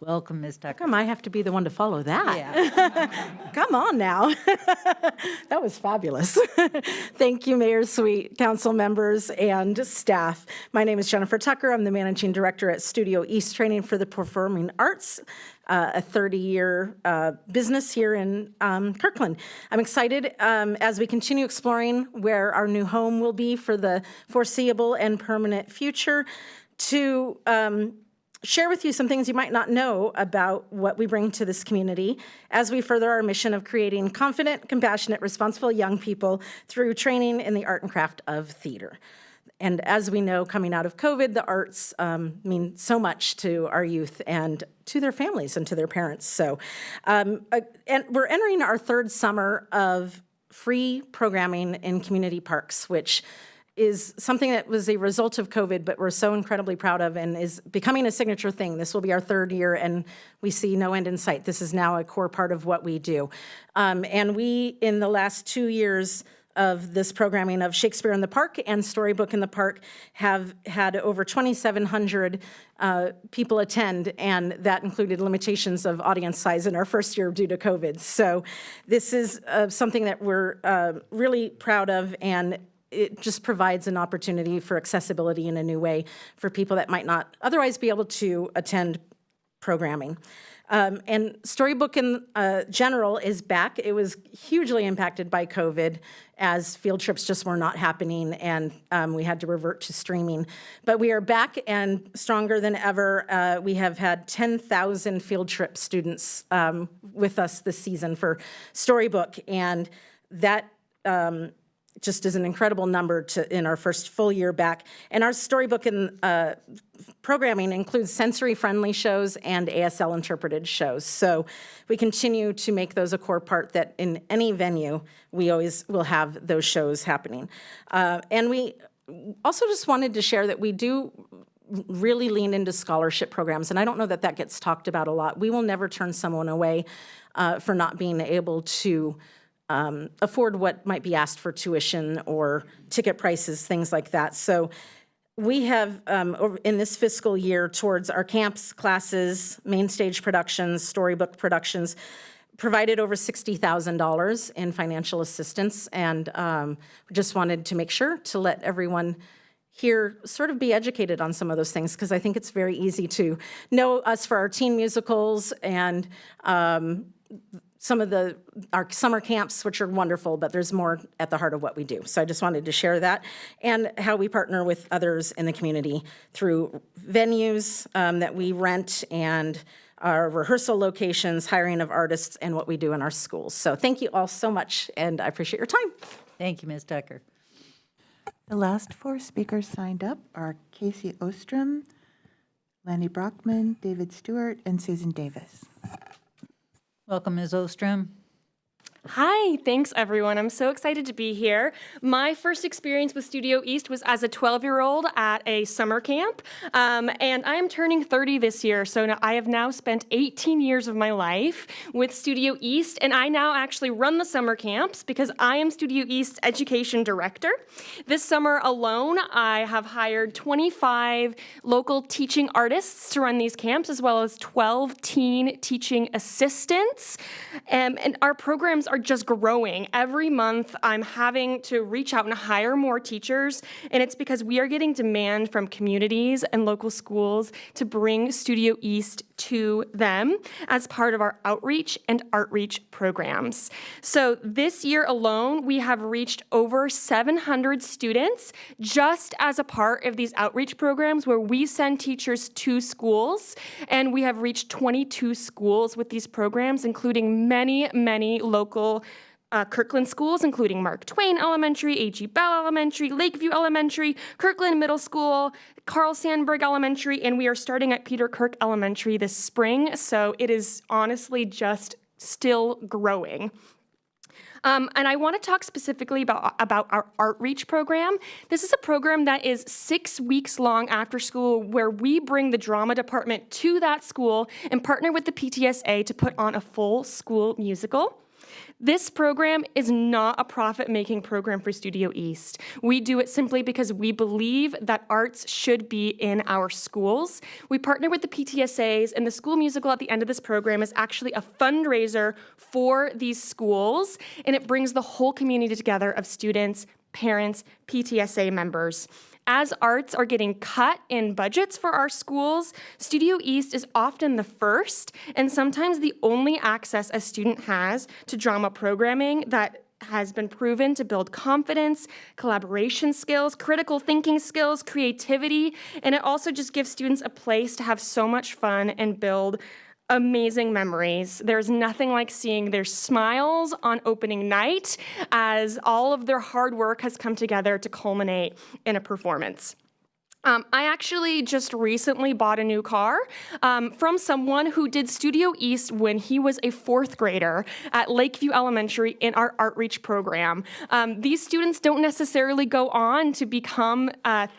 Welcome, Ms. Tucker.
Come, I have to be the one to follow that.
Yeah.
Come on now. That was fabulous. Thank you, Mayor Sweet, council members, and staff. My name is Jennifer Tucker. I'm the managing director at Studio East Training for the Performing Arts, a 30-year business here in Kirkland. I'm excited as we continue exploring where our new home will be for the foreseeable and permanent future to share with you some things you might not know about what we bring to this community as we further our mission of creating confident, compassionate, responsible young people through training in the art and craft of theater. And as we know, coming out of COVID, the arts mean so much to our youth and to their families and to their parents. So, and we're entering our 3rd summer of free programming in community parks, which is something that was a result of COVID, but we're so incredibly proud of and is becoming a signature thing. This will be our 3rd year, and we see no end in sight. This is now a core part of what we do. And we, in the last 2 years, of this programming of Shakespeare in the Park and Storybook in the Park have had over 2,700 people attend, and that included limitations of audience size in our first year due to COVID. So this is something that we're really proud of, and it just provides an opportunity for accessibility in a new way for people that might not otherwise be able to attend programming. And Storybook in general is back. It was hugely impacted by COVID as field trips just were not happening, and we had to revert to streaming. But we are back and stronger than ever. We have had 10,000 field trip students with us this season for Storybook, and that just is an incredible number in our first full year back. And our Storybook in programming includes sensory-friendly shows and ASL interpreted shows. So we continue to make those a core part that in any venue, we always will have those shows happening. And we also just wanted to share that we do really lean into scholarship programs. And I don't know that that gets talked about a lot. We will never turn someone away for not being able to afford what might be asked for tuition or ticket prices, things like that. So we have, in this fiscal year, towards our camps, classes, main stage productions, Storybook productions, provided over $60,000 in financial assistance, and just wanted to make sure to let everyone here sort of be educated on some of those things, because I think it's very easy to know us for our teen musicals and some of our summer camps, which are wonderful, but there's more at the heart of what we do. So I just wanted to share that, and how we partner with others in the community through venues that we rent, and our rehearsal locations, hiring of artists, and what we do in our schools. So thank you all so much, and I appreciate your time.
Thank you, Ms. Tucker.
The last 4 speakers signed up are Casey Ostrom, Lanny Brockman, David Stewart, and Susan Davis.
Welcome, Ms. Ostrom.
Hi, thanks everyone. I'm so excited to be here. My first experience with Studio East was as a 12-year-old at a summer camp, and I am turning 30 this year, so I have now spent 18 years of my life with Studio East, and I now actually run the summer camps because I am Studio East's education director. This summer alone, I have hired 25 local teaching artists to run these camps, as well as 12 teen teaching assistants, and our programs are just growing. Every month, I'm having to reach out and hire more teachers, and it's because we are getting demand from communities and local schools to bring Studio East to them as part of our outreach and outreach programs. So this year alone, we have reached over 700 students just as a part of these outreach programs where we send teachers to schools, and we have reached 22 schools with these programs, including many, many local Kirkland schools, including Mark Twain Elementary, A.G. Bell Elementary, Lakeview Elementary, Kirkland Middle School, Carl Sandburg Elementary, and we are starting at Peter Kirk Elementary this spring, so it is honestly just still growing. And I want to talk specifically about our outreach program. This is a program that is 6 weeks long after school, where we bring the drama department to that school and partner with the PTSA to put on a full school musical. This program is not a profit-making program for Studio East. We do it simply because we believe that arts should be in our schools. We partner with the PTSAs, and the school musical at the end of this program is actually a fundraiser for these schools, and it brings the whole community together of students, parents, PTSA members. As arts are getting cut in budgets for our schools, Studio East is often the first and sometimes the only access a student has to drama programming that has been proven to build confidence, collaboration skills, critical thinking skills, creativity, and it also just gives students a place to have so much fun and build amazing memories. There's nothing like seeing their smiles on opening night as all of their hard work has come together to culminate in a performance. I actually just recently bought a new car from someone who did Studio East when he was a 4th grader at Lakeview Elementary in our Outreach program. These students don't necessarily go on to become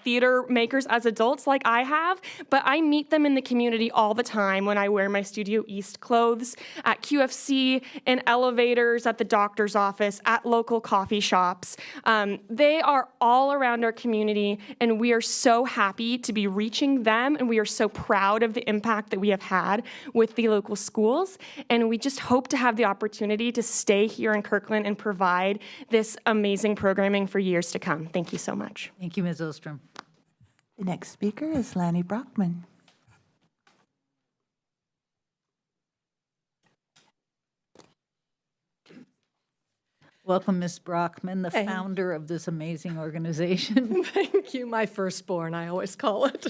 theater makers as adults like I have, but I meet them in the community all the time when I wear my Studio East clothes, at QFC, in elevators, at the doctor's office, at local coffee shops. They are all around our community, and we are so happy to be reaching them, and we are so proud of the impact that we have had with the local schools, and we just hope to have the opportunity to stay here in Kirkland and provide this amazing programming for years to come. Thank you so much.
Thank you, Ms. Ostrom.
The next speaker is Lanny Brockman.
Welcome, Ms. Brockman, the founder of this amazing organization.
Thank you, my firstborn, I always call it.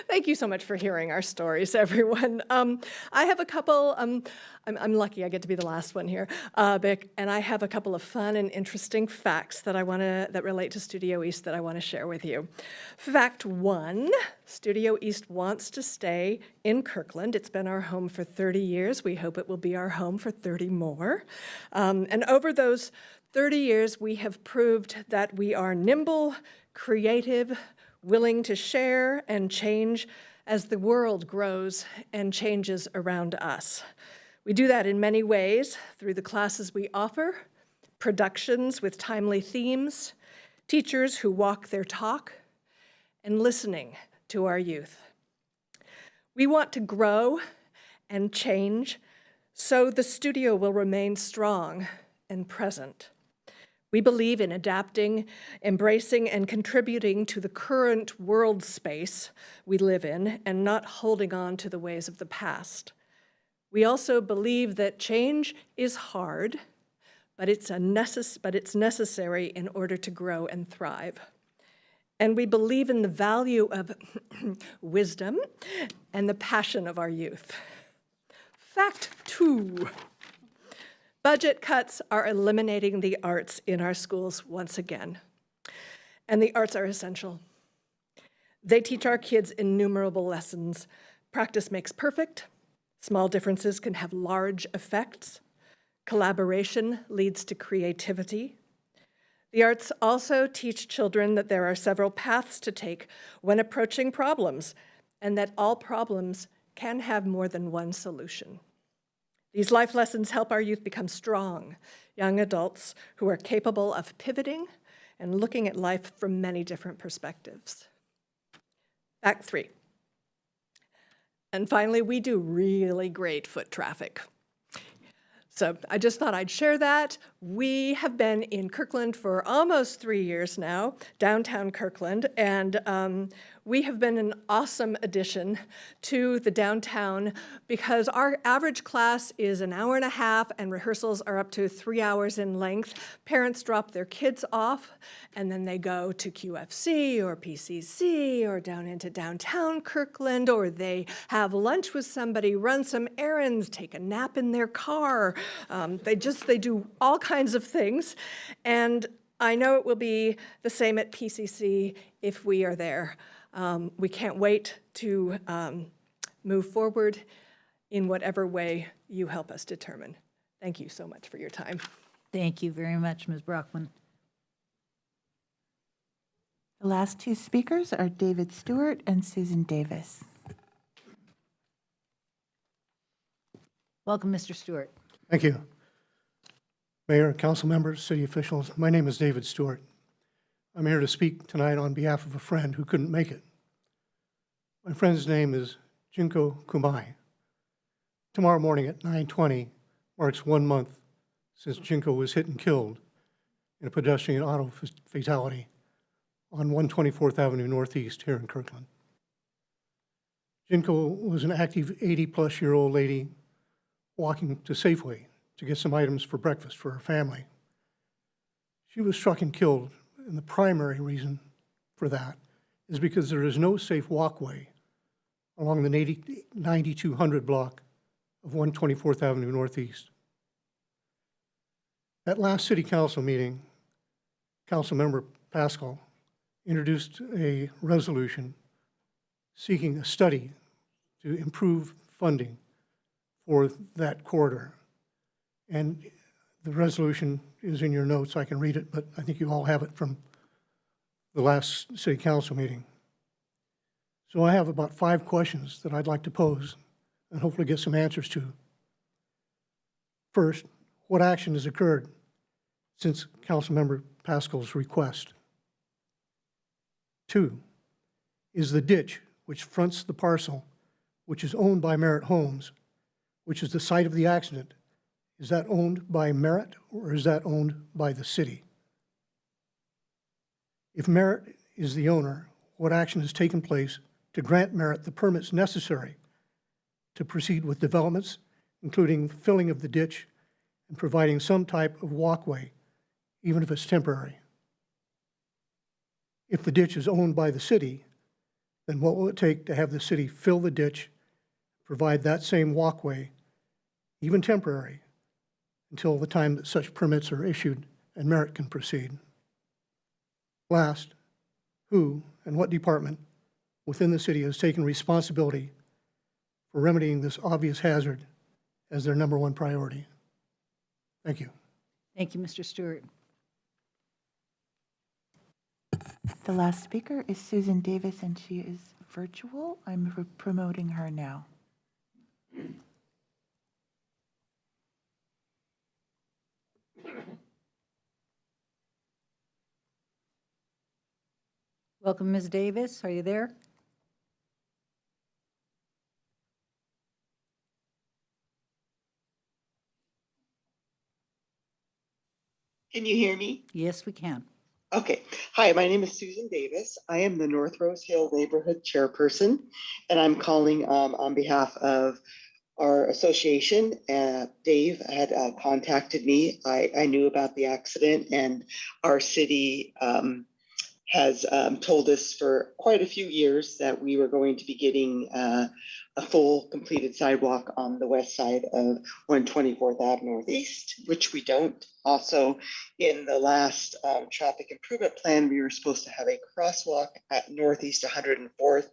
Thank you so much for hearing our stories, everyone. I have a couple, I'm lucky I get to be the last one here, and I have a couple of fun and interesting facts that relate to Studio East that I want to share with you. Fact 1, Studio East wants to stay in Kirkland. It's been our home for 30 years. We hope it will be our home for 30 more. And over those 30 years, we have proved that we are nimble, creative, willing to share and change as the world grows and changes around us. We do that in many ways, through the classes we offer, productions with timely themes, teachers who walk their talk, and listening to our youth. We want to grow and change so the studio will remain strong and present. We believe in adapting, embracing, and contributing to the current world space we live in and not holding on to the ways of the past. We also believe that change is hard, but it's necessary in order to grow and thrive. And we believe in the value of wisdom and the passion of our youth. Fact 2. Budget cuts are eliminating the arts in our schools once again. And the arts are essential. They teach our kids innumerable lessons. Practice makes perfect. Small differences can have large effects. Collaboration leads to creativity. The arts also teach children that there are several paths to take when approaching problems, and that all problems can have more than one solution. These life lessons help our youth become strong, young adults who are capable of pivoting and looking at life from many different perspectives. Fact 3. And finally, we do really great foot traffic. So I just thought I'd share that. We have been in Kirkland for almost 3 years now, downtown Kirkland, and we have been an awesome addition to the downtown because our average class is an hour and a half and rehearsals are up to 3 hours in length. Parents drop their kids off and then they go to QFC or PCC or down into downtown Kirkland, or they have lunch with somebody, run some errands, take a nap in their car. They do all kinds of things. And I know it will be the same at PCC if we are there. We can't wait to move forward in whatever way you help us determine. Thank you so much for your time.
Thank you very much, Ms. Brockman.
The last 2 speakers are David Stewart and Susan Davis.
Welcome, Mr. Stewart.
Thank you. Mayor, council members, city officials, my name is David Stewart. I'm here to speak tonight on behalf of a friend who couldn't make it. My friend's name is Jinko Kumai. Tomorrow morning at 9:20 marks 1 month since Jinko was hit and killed in a pedestrian auto fatality on 124th Avenue Northeast here in Kirkland. Jinko was an active 80-plus-year-old lady walking to Safeway to get some items for breakfast for her family. She was struck and killed, and the primary reason for that is because there is no safe walkway along the 9200 block of 124th Avenue Northeast. At last city council meeting, Councilmember Pascal introduced a resolution seeking a study to improve funding for that corridor. And the resolution is in your notes. I can read it, but I think you all have it from the last city council meeting. So I have about 5 questions that I'd like to pose and hopefully get some answers to. First, what action has occurred since Councilmember Pascal's request? 2, is the ditch which fronts the parcel, which is owned by Merritt Homes, which is the site of the accident, is that owned by Merritt or is that owned by the city? If Merritt is the owner, what action has taken place to grant Merritt the permits necessary to proceed with developments, including filling of the ditch and providing some type of walkway, even if it's temporary? If the ditch is owned by the city, then what will it take to have the city fill the ditch, provide that same walkway, even temporary, until the time that such permits are issued and Merritt can proceed? Last, who and what department within the city has taken responsibility for remedying this obvious hazard as their #1 priority? Thank you.
Thank you, Mr. Stewart.
The last speaker is Susan Davis, and she is virtual. I'm promoting her now.
Welcome, Ms. Davis. Are you there?
Can you hear me?
Yes, we can.
Okay. Hi, my name is Susan Davis. I am the North Rose Hill Neighborhood Chairperson, and I'm calling on behalf of our association. Dave had contacted me. I knew about the accident, and our city has told us for quite a few years that we were going to be getting a full completed sidewalk on the west side of 124th Ave Northeast, which we don't. Also, in the last traffic improvement plan, we were supposed to have a crosswalk at Northeast 104th,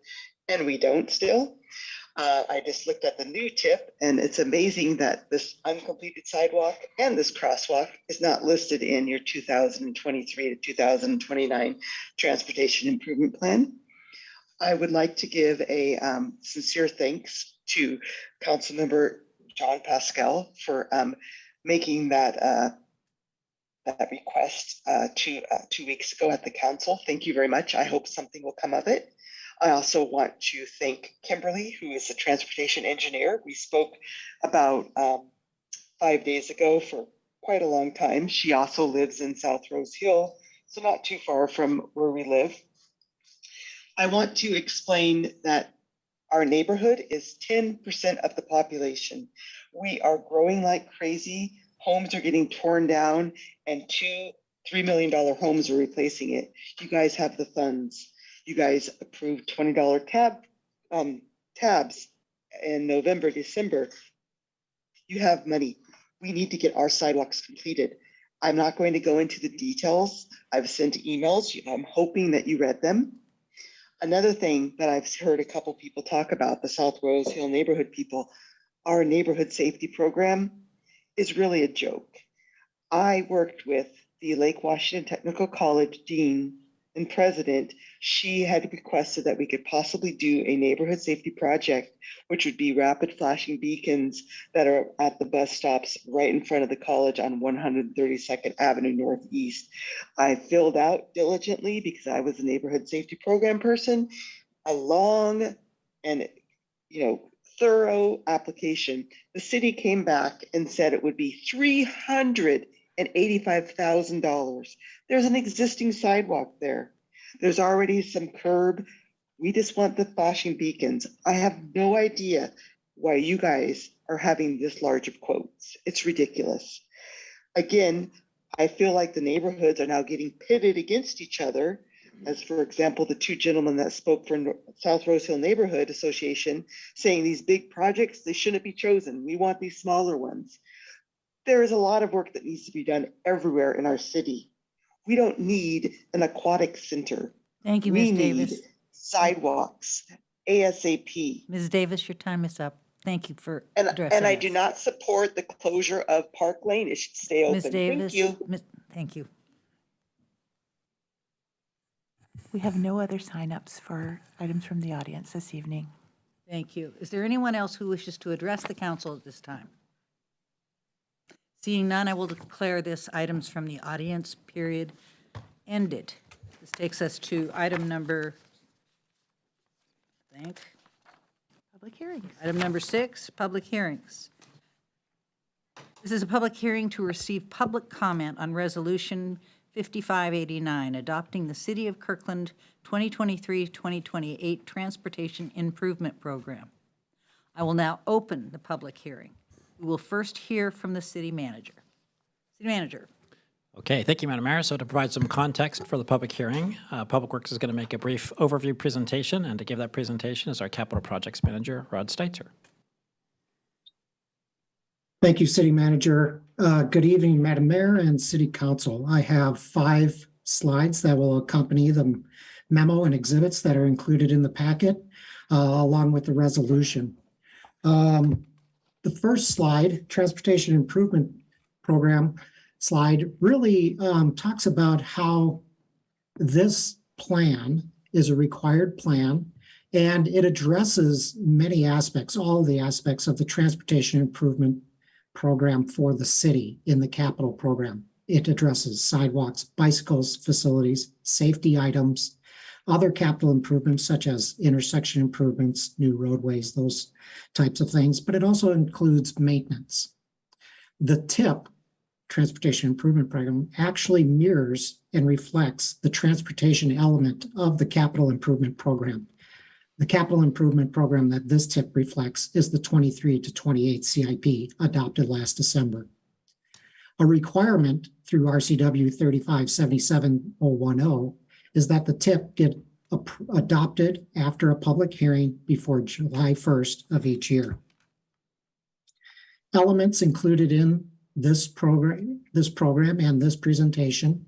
and we don't still. I just looked at the new tip, and it's amazing that this uncompleted sidewalk and this crosswalk is not listed in your 2023 to 2029 Transportation Improvement Plan. I would like to give a sincere thanks to Councilmember John Pascal for making that request 2 weeks ago at the council. Thank you very much. I hope something will come of it. I also want to thank Kimberly, who is a transportation engineer. We spoke about 5 days ago for quite a long time. She also lives in South Rose Hill, so not too far from where we live. I want to explain that our neighborhood is 10% of the population. We are growing like crazy. Homes are getting torn down, and $2-3 million homes are replacing it. You guys have the funds. You guys approved $20 tabs in November, December. You have money. We need to get our sidewalks completed. I'm not going to go into the details. I've sent emails. I'm hoping that you read them. Another thing that I've heard a couple people talk about, the South Rose Hill neighborhood people, our neighborhood safety program is really a joke. I worked with the Lake Washington Technical College dean and president. She had requested that we could possibly do a neighborhood safety project, which would be rapid flashing beacons that are at the bus stops right in front of the college on 132nd Avenue Northeast. I filled out diligently, because I was a neighborhood safety program person, a long and thorough application. The city came back and said it would be $385,000. There's an existing sidewalk there. There's already some curb. We just want the flashing beacons. I have no idea why you guys are having this large of quotes. It's ridiculous. Again, I feel like the neighborhoods are now getting pitted against each other. As for example, the 2 gentlemen that spoke for South Rose Hill Neighborhood Association, saying these big projects, they shouldn't be chosen. We want these smaller ones. There is a lot of work that needs to be done everywhere in our city. We don't need an aquatic center.
Thank you,
We
Ms. Davis.
need sidewalks ASAP.
Ms. Davis, your time is up. Thank you for
And
addressing
I
us.
do not support the closure of Park Lane. It should stay open.
Ms. Davis,
Thank you.
Thank you.
We have no other signups for items from the audience this evening.
Thank you. Is there anyone else who wishes to address the council at this time? Seeing none, I will declare this items from the audience period ended. This takes us to item number,
Public hearings.
Item number 6, public hearings. This is a public hearing to receive public comment on Resolution 5589, adopting the City of Kirkland 2023-2028 Transportation Improvement Program. I will now open the public hearing. We will first hear from the city manager. City manager.
Okay, thank you, Madam Mayor. So to provide some context for the public hearing, Public Works is going to make a brief overview presentation, and to give that presentation is our Capital Projects Manager, Rod Steitzer.
Thank you, City Manager. Good evening, Madam Mayor and City Council. I have 5 slides that will accompany the memo and exhibits that are included in the packet, along with the resolution. The first slide, Transportation Improvement Program slide, really talks about how this plan is a required plan, and it addresses many aspects, all of the aspects of the Transportation Improvement Program for the city in the capital program. It addresses sidewalks, bicycles, facilities, safety items, other capital improvements such as intersection improvements, new roadways, those types of things, but it also includes maintenance. The TIP, Transportation Improvement Program, actually mirrors and reflects the transportation element of the capital improvement program. The capital improvement program that this TIP reflects is the 23 to 28 CIP adopted last December. A requirement through RCW 3577010 is that the TIP get adopted after a public hearing before July 1st of each year. Elements included in this program and this presentation.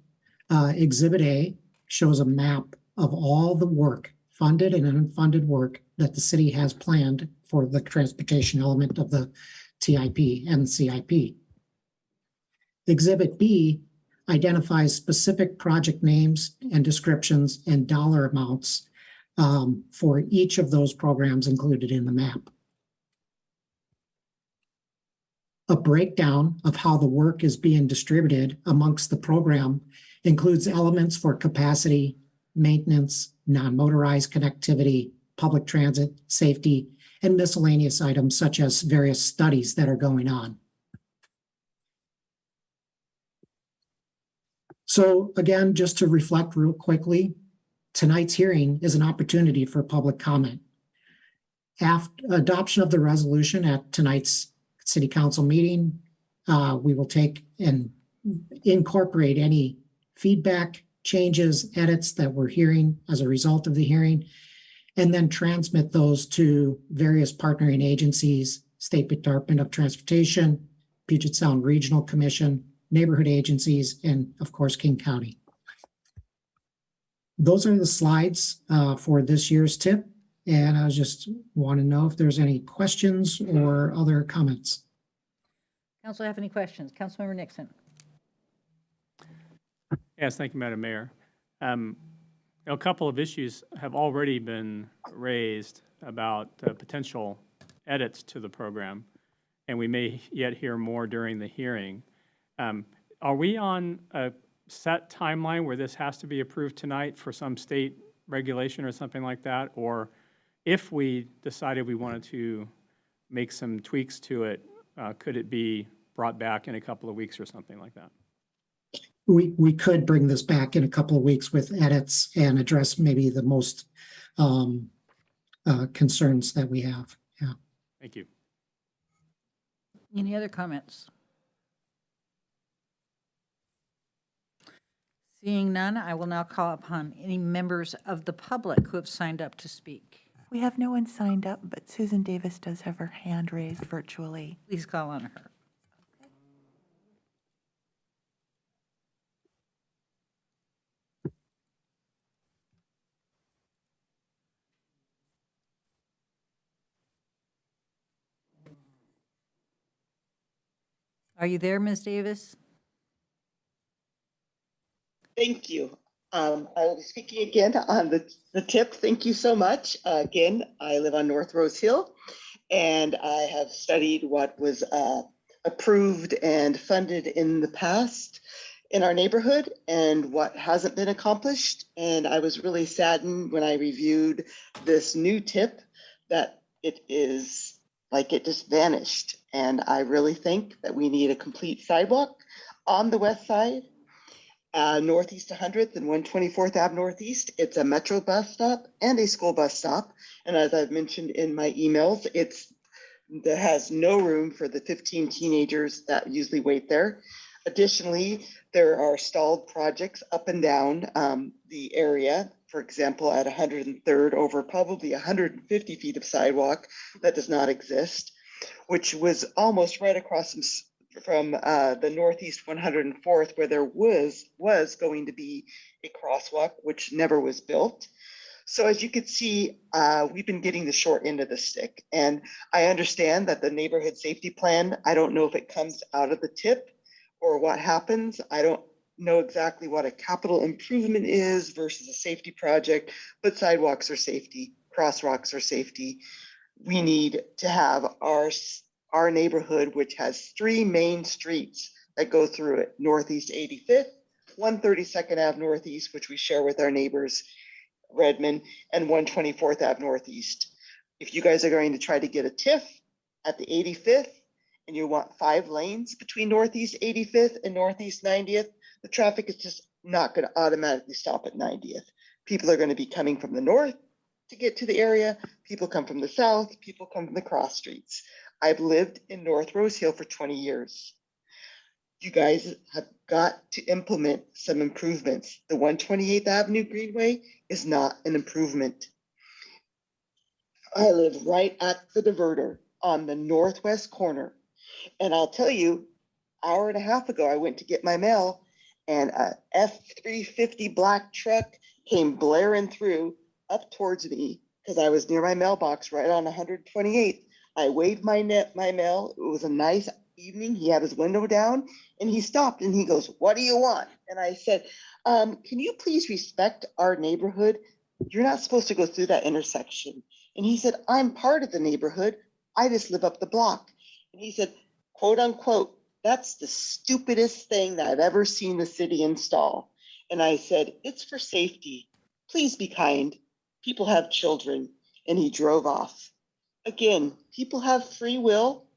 Exhibit A shows a map of all the work, funded and unfunded work, that the city has planned for the transportation element of the TIP and CIP. Exhibit B identifies specific project names and descriptions and dollar amounts for each of those programs included in the map. A breakdown of how the work is being distributed amongst the program includes elements for capacity, maintenance, non-motorized connectivity, public transit, safety, and miscellaneous items such as various studies that are going on. So again, just to reflect real quickly, tonight's hearing is an opportunity for public comment. After adoption of the resolution at tonight's City Council meeting, we will take and incorporate any feedback, changes, edits that we're hearing as a result of the hearing, and then transmit those to various partnering agencies, State Department of Transportation, Puget Sound Regional Commission, neighborhood agencies, and of course, King County. Those are the slides for this year's TIP. And I just want to know if there's any questions or other comments.
Council have any questions? Councilmember Nixon.
Yes, thank you, Madam Mayor. A couple of issues have already been raised about potential edits to the program, and we may yet hear more during the hearing. Are we on a set timeline where this has to be approved tonight for some state regulation or something like that? Or if we decided we wanted to make some tweaks to it, could it be brought back in a couple of weeks or something like that?
We could bring this back in a couple of weeks with edits and address maybe the most concerns that we have. Yeah.
Thank you.
Any other comments? Seeing none, I will now call upon any members of the public who have signed up to speak.
We have no one signed up, but Susan Davis does have her hand raised virtually.
Please call on her. Are you there, Ms. Davis?
Thank you. I will be speaking again on the tip. Thank you so much. Again, I live on North Rose Hill, and I have studied what was approved and funded in the past in our neighborhood and what hasn't been accomplished. And I was really saddened when I reviewed this new tip that it is like it just vanished. And I really think that we need a complete sidewalk on the west side, Northeast 100th and 124th Ave Northeast. It's a Metro bus stop and a school bus stop. And as I've mentioned in my emails, there has no room for the 15 teenagers that usually wait there. Additionally, there are stalled projects up and down the area. For example, at 103rd, over probably 150 feet of sidewalk that does not exist, which was almost right across from the Northeast 104th, where there was going to be a crosswalk, which never was built. So as you can see, we've been getting the short end of the stick. And I understand that the neighborhood safety plan, I don't know if it comes out of the tip or what happens. I don't know exactly what a capital improvement is versus a safety project, but sidewalks are safety, crosswalks are safety. We need to have our neighborhood, which has 3 main streets that go through it: Northeast 85th, 132nd Ave Northeast, which we share with our neighbors, Redmond, and 124th Ave Northeast. If you guys are going to try to get a TIF at the 85th and you want 5 lanes between Northeast 85th and Northeast 90th, the traffic is just not going to automatically stop at 90th. People are going to be coming from the north to get to the area. People come from the south. People come from the cross streets. I've lived in North Rose Hill for 20 years. You guys have got to implement some improvements. The 128th Avenue Greenway is not an improvement. I live right at the diverter on the northwest corner. And I'll tell you, hour and a half ago, I went to get my mail and a F-350 black truck came blaring through up towards me because I was near my mailbox right on 128th. I waved my mail. It was a nice evening. He had his window down and he stopped and he goes, "What do you want?" And I said, "Can you please respect our neighborhood? You're not supposed to go through that intersection." And he said, "I'm part of the neighborhood. I just live up the block." And he said, quote unquote, "That's the stupidest thing that I've ever seen the city install." And I said, "It's for safety. Please be kind. People have children." And he drove off. Again, people have free will.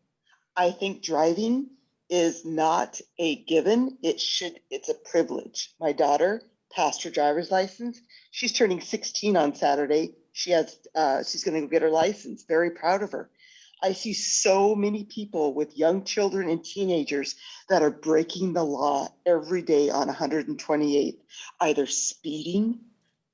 I think driving is not a given. It's a privilege. My daughter passed her driver's license. She's turning 16 on Saturday. She's going to go get her license. Very proud of her. I see so many people with young children and teenagers that are breaking the law every day on 128th, either speeding,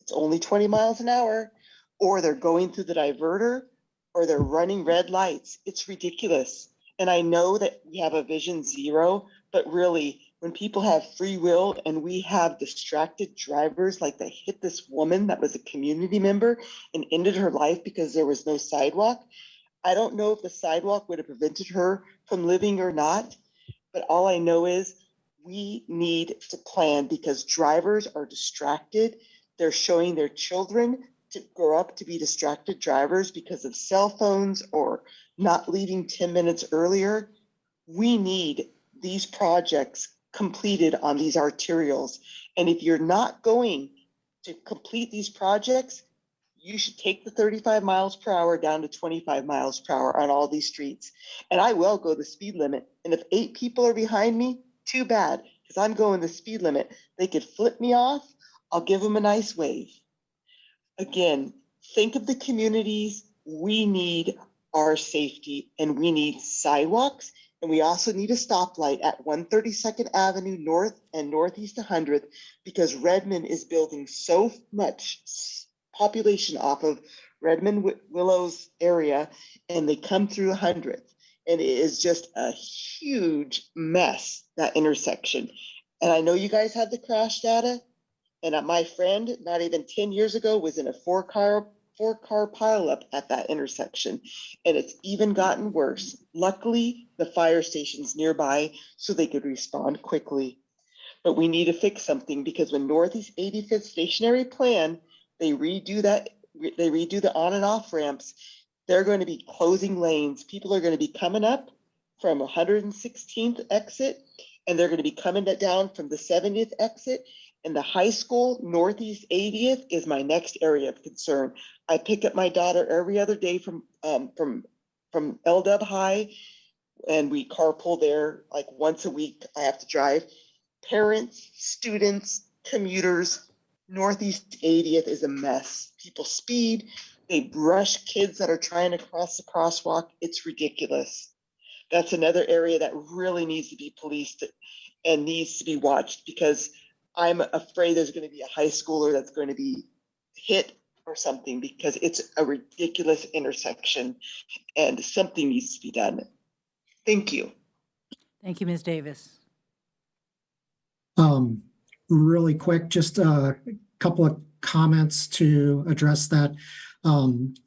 it's only 20 miles an hour, or they're going through the diverter, or they're running red lights. It's ridiculous. And I know that we have a vision zero, but really, when people have free will and we have distracted drivers, like they hit this woman that was a community member and ended her life because there was no sidewalk. I don't know if the sidewalk would have prevented her from living or not, but all I know is we need to plan because drivers are distracted. They're showing their children to grow up to be distracted drivers because of cell phones or not leaving 10 minutes earlier. We need these projects completed on these arterials. And if you're not going to complete these projects, you should take the 35 miles per hour down to 25 miles per hour on all these streets. And I will go the speed limit. And if 8 people are behind me, too bad, because I'm going the speed limit. They could flip me off. I'll give them a nice wave. Again, think of the communities. We need our safety and we need sidewalks. And we also need a stoplight at 132nd Avenue North and Northeast 100th because Redmond is building so much population off of Redmond Willows area and they come through 100th. And it is just a huge mess, that intersection. And I know you guys have the crash data. And my friend, not even 10 years ago, was in a four-car 4-car pileup at that intersection, and it's even gotten worse. Luckily, the fire station's nearby, so they could respond quickly. But we need to fix something, because when Northeast 85th stationary plan, they redo the on and off ramps, they're going to be closing lanes. People are going to be coming up from 116th exit, and they're going to be coming down from the 70th exit. And the high school, Northeast 80th, is my next area of concern. I pick up my daughter every other day from LW High, and we carpool there like once a week. I have to drive. Parents, students, commuters, Northeast 80th is a mess. People speed, they brush kids that are trying to cross the crosswalk. It's ridiculous. That's another area that really needs to be policed and needs to be watched, because I'm afraid there's going to be a high schooler that's going to be hit or something, because it's a ridiculous intersection and something needs to be done. Thank you.
Thank you, Ms. Davis.
Really quick, just a couple of comments to address that.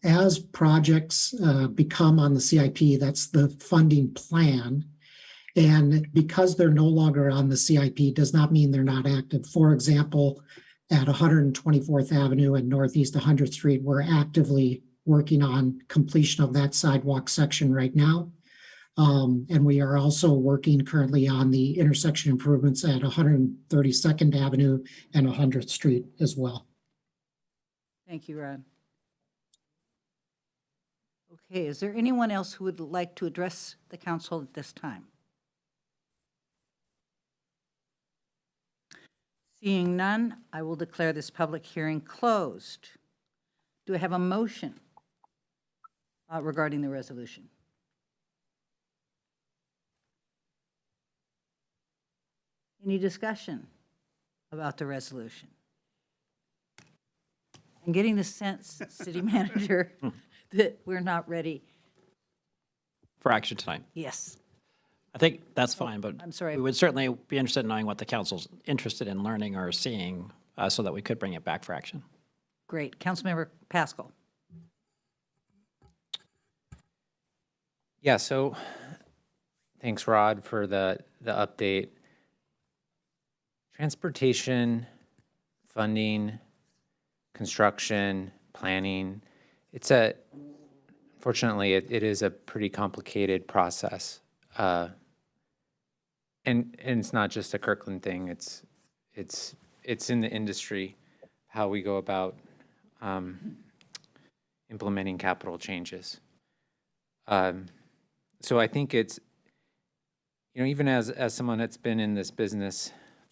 As projects become on the CIP, that's the funding plan. And because they're no longer on the CIP does not mean they're not active. For example, at 124th Avenue and Northeast 100th Street, we're actively working on completion of that sidewalk section right now. And we are also working currently on the intersection improvements at 132nd Avenue and 100th Street as well.
Thank you, Ron. Okay, is there anyone else who would like to address the council at this time? Seeing none, I will declare this public hearing closed. Do I have a motion regarding the resolution? Any discussion about the resolution? I'm getting the sense, City Manager, that we're not ready.
For action tonight.
Yes.
I think that's fine, but
I'm sorry.
we would certainly be interested in knowing what the council's interested in learning or seeing so that we could bring it back for action.
Great. Councilmember Pascal.
Yeah, so thanks, Rod, for the update. Transportation, funding, construction, planning, unfortunately, it is a pretty complicated process. And it's not just a Kirkland thing, it's in the industry, how we go about implementing capital changes. So I think it's, even as someone that's been in this business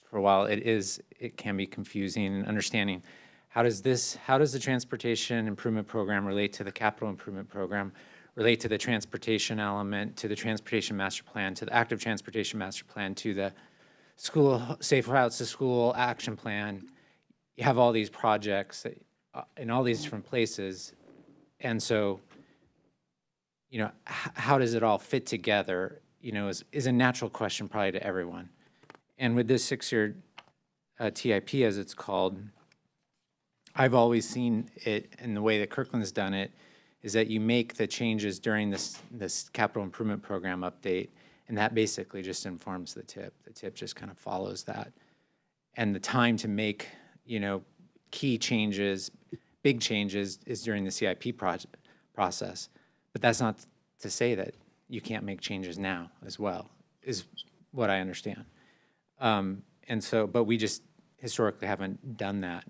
for a while, it can be confusing and understanding how does the transportation improvement program relate to the capital improvement program, relate to the transportation element, to the transportation master plan, to the active transportation master plan, to the school safe routes to school action plan. You have all these projects in all these different places, and so how does it all fit together? Is a natural question probably to everyone. And with this 6-year TIP, as it's called, I've always seen it, and the way that Kirkland's done it, is that you make the changes during this capital improvement program update, and that basically just informs the TIP. The TIP just kind of follows that. And the time to make, key changes, big changes, is during the CIP process. But that's not to say that you can't make changes now as well, is what I understand. And so, but we just historically haven't done that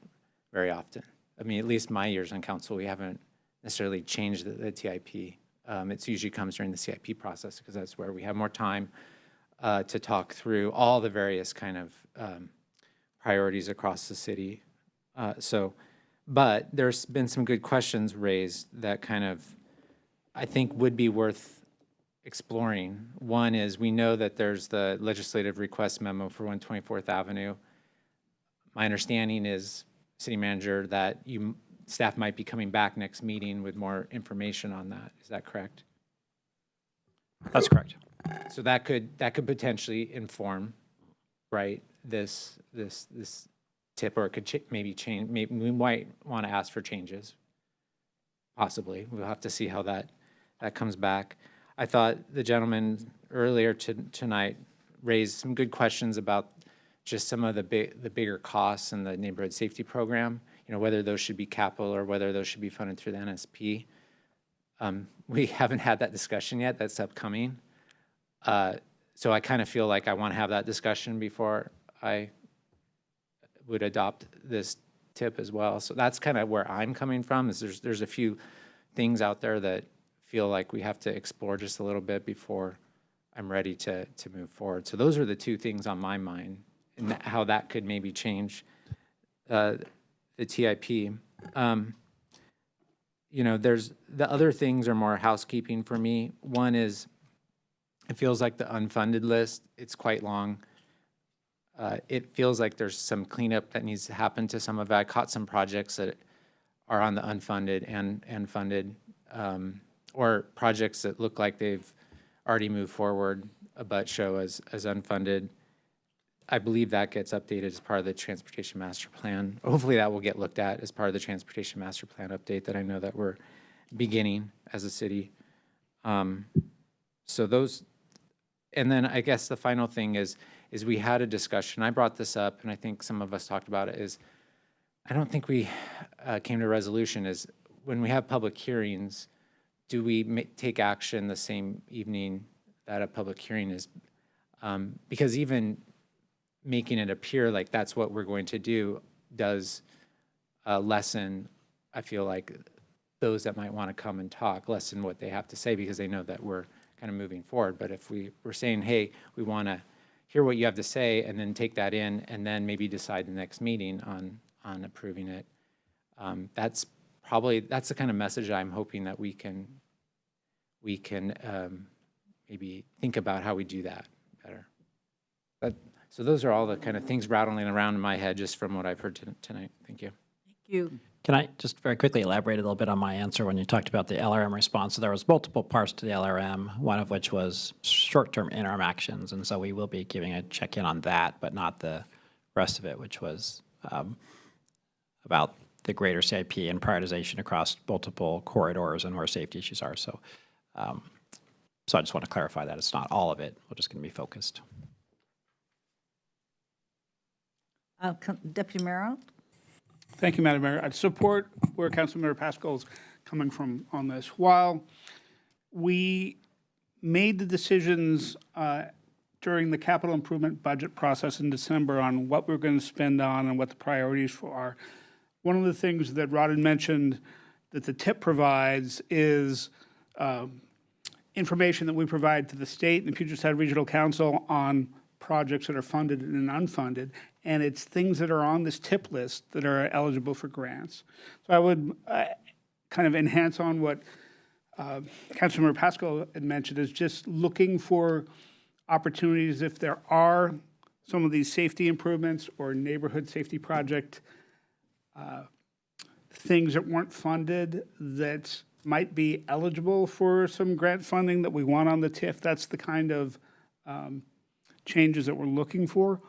very often. I mean, at least my years on council, we haven't necessarily changed the TIP. It usually comes during the CIP process, because that's where we have more time to talk through all the various kind of priorities across the city. But there's been some good questions raised that kind of, I think, would be worth exploring. One is, we know that there's the legislative request memo for 124th Avenue. My understanding is, City Manager, that staff might be coming back next meeting with more information on that. Is that correct?
That's correct.
So that could potentially inform, right, this tip, or it could maybe change. Maybe we might want to ask for changes. possibly. We'll have to see how that comes back. I thought the gentleman earlier tonight raised some good questions about just some of the bigger costs in the neighborhood safety program, whether those should be capital or whether those should be funded through the NSP. We haven't had that discussion yet. That's upcoming. So I kind of feel like I want to have that discussion before I would adopt this tip as well. So that's kind of where I'm coming from, is there's a few things out there that feel like we have to explore just a little bit before I'm ready to move forward. So those are the two things on my mind, and how that could maybe change the TIP. There's the other things are more housekeeping for me. One is, it feels like the unfunded list, it's quite long. It feels like there's some cleanup that needs to happen to some of it. I caught some projects that are on the unfunded and funded, or projects that look like they've already moved forward but show as unfunded. I believe that gets updated as part of the Transportation Master Plan. Hopefully that will get looked at as part of the Transportation Master Plan update that I know that we're beginning as a city. So those, and then I guess the final thing is we had a discussion. I brought this up, and I think some of us talked about it, is I don't think we came to a resolution, is when we have public hearings, do we take action the same evening that a public hearing is? Because even making it appear like that's what we're going to do does lessen, I feel like, those that might want to come and talk, lessen what they have to say, because they know that we're kind of moving forward. But if we're saying, hey, we want to hear what you have to say and then take that in and then maybe decide the next meeting on approving it, that's the kind of message I'm hoping that we can maybe think about how we do that better. So those are all the kind of things rattling around in my head just from what I've heard tonight. Thank you.
Thank you.
Can I just very quickly elaborate a little bit on my answer when you talked about the LRM response? So there was multiple parts to the LRM, one of which was short-term interim actions, and so we will be giving a check-in on that, but not the rest of it, which was about the greater CIP and prioritization across multiple corridors and where safety issues are. So, so I just want to clarify that it's not all of it. We're just going to be focused.
Deputy Mayor.
Thank you, Madam Mayor. I'd support where Councilmember Pascal is coming from on this. While we made the decisions during the capital improvement budget process in December on what we're going to spend on and what the priorities are, one of the things that Rod had mentioned that the TIP provides is information that we provide to the state and the Puget Sound Regional Council on projects that are funded and unfunded, and it's things that are on this TIP list that are eligible for grants. So I would kind of enhance on what Councilmember Pascal had mentioned, is just looking for opportunities if there are some of these safety improvements or neighborhood safety project things that weren't funded that might be eligible for some grant funding that we want on the TIF. That's the kind of changes that we're looking for.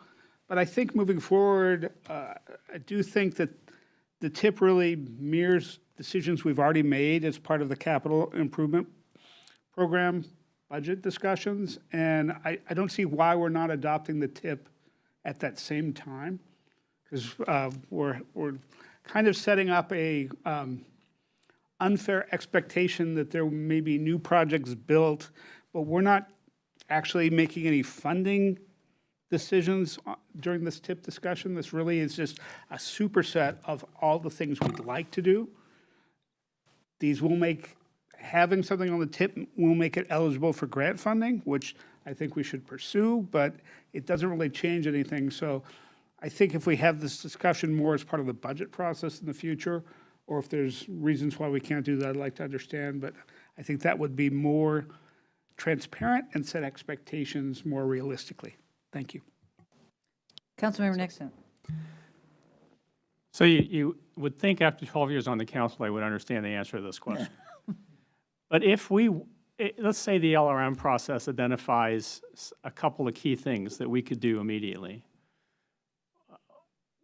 But I think moving forward, I do think that the TIP really mirrors decisions we've already made as part of the capital improvement program budget discussions. And I don't see why we're not adopting the TIP at that same time, because we're kind of setting up a unfair expectation that there may be new projects built, but we're not actually making any funding decisions during this TIP discussion. This really is just a superset of all the things we'd like to do. These will make, having something on the TIP will make it eligible for grant funding, which I think we should pursue, but it doesn't really change anything. So I think if we have this discussion more as part of the budget process in the future, or if there's reasons why we can't do that, I'd like to understand, but I think that would be more transparent and set expectations more realistically. Thank you.
Councilmember Nixon.
So you would think after 12 years on the council, I would understand the answer to this question. But if let's say the LRM process identifies a couple of key things that we could do immediately.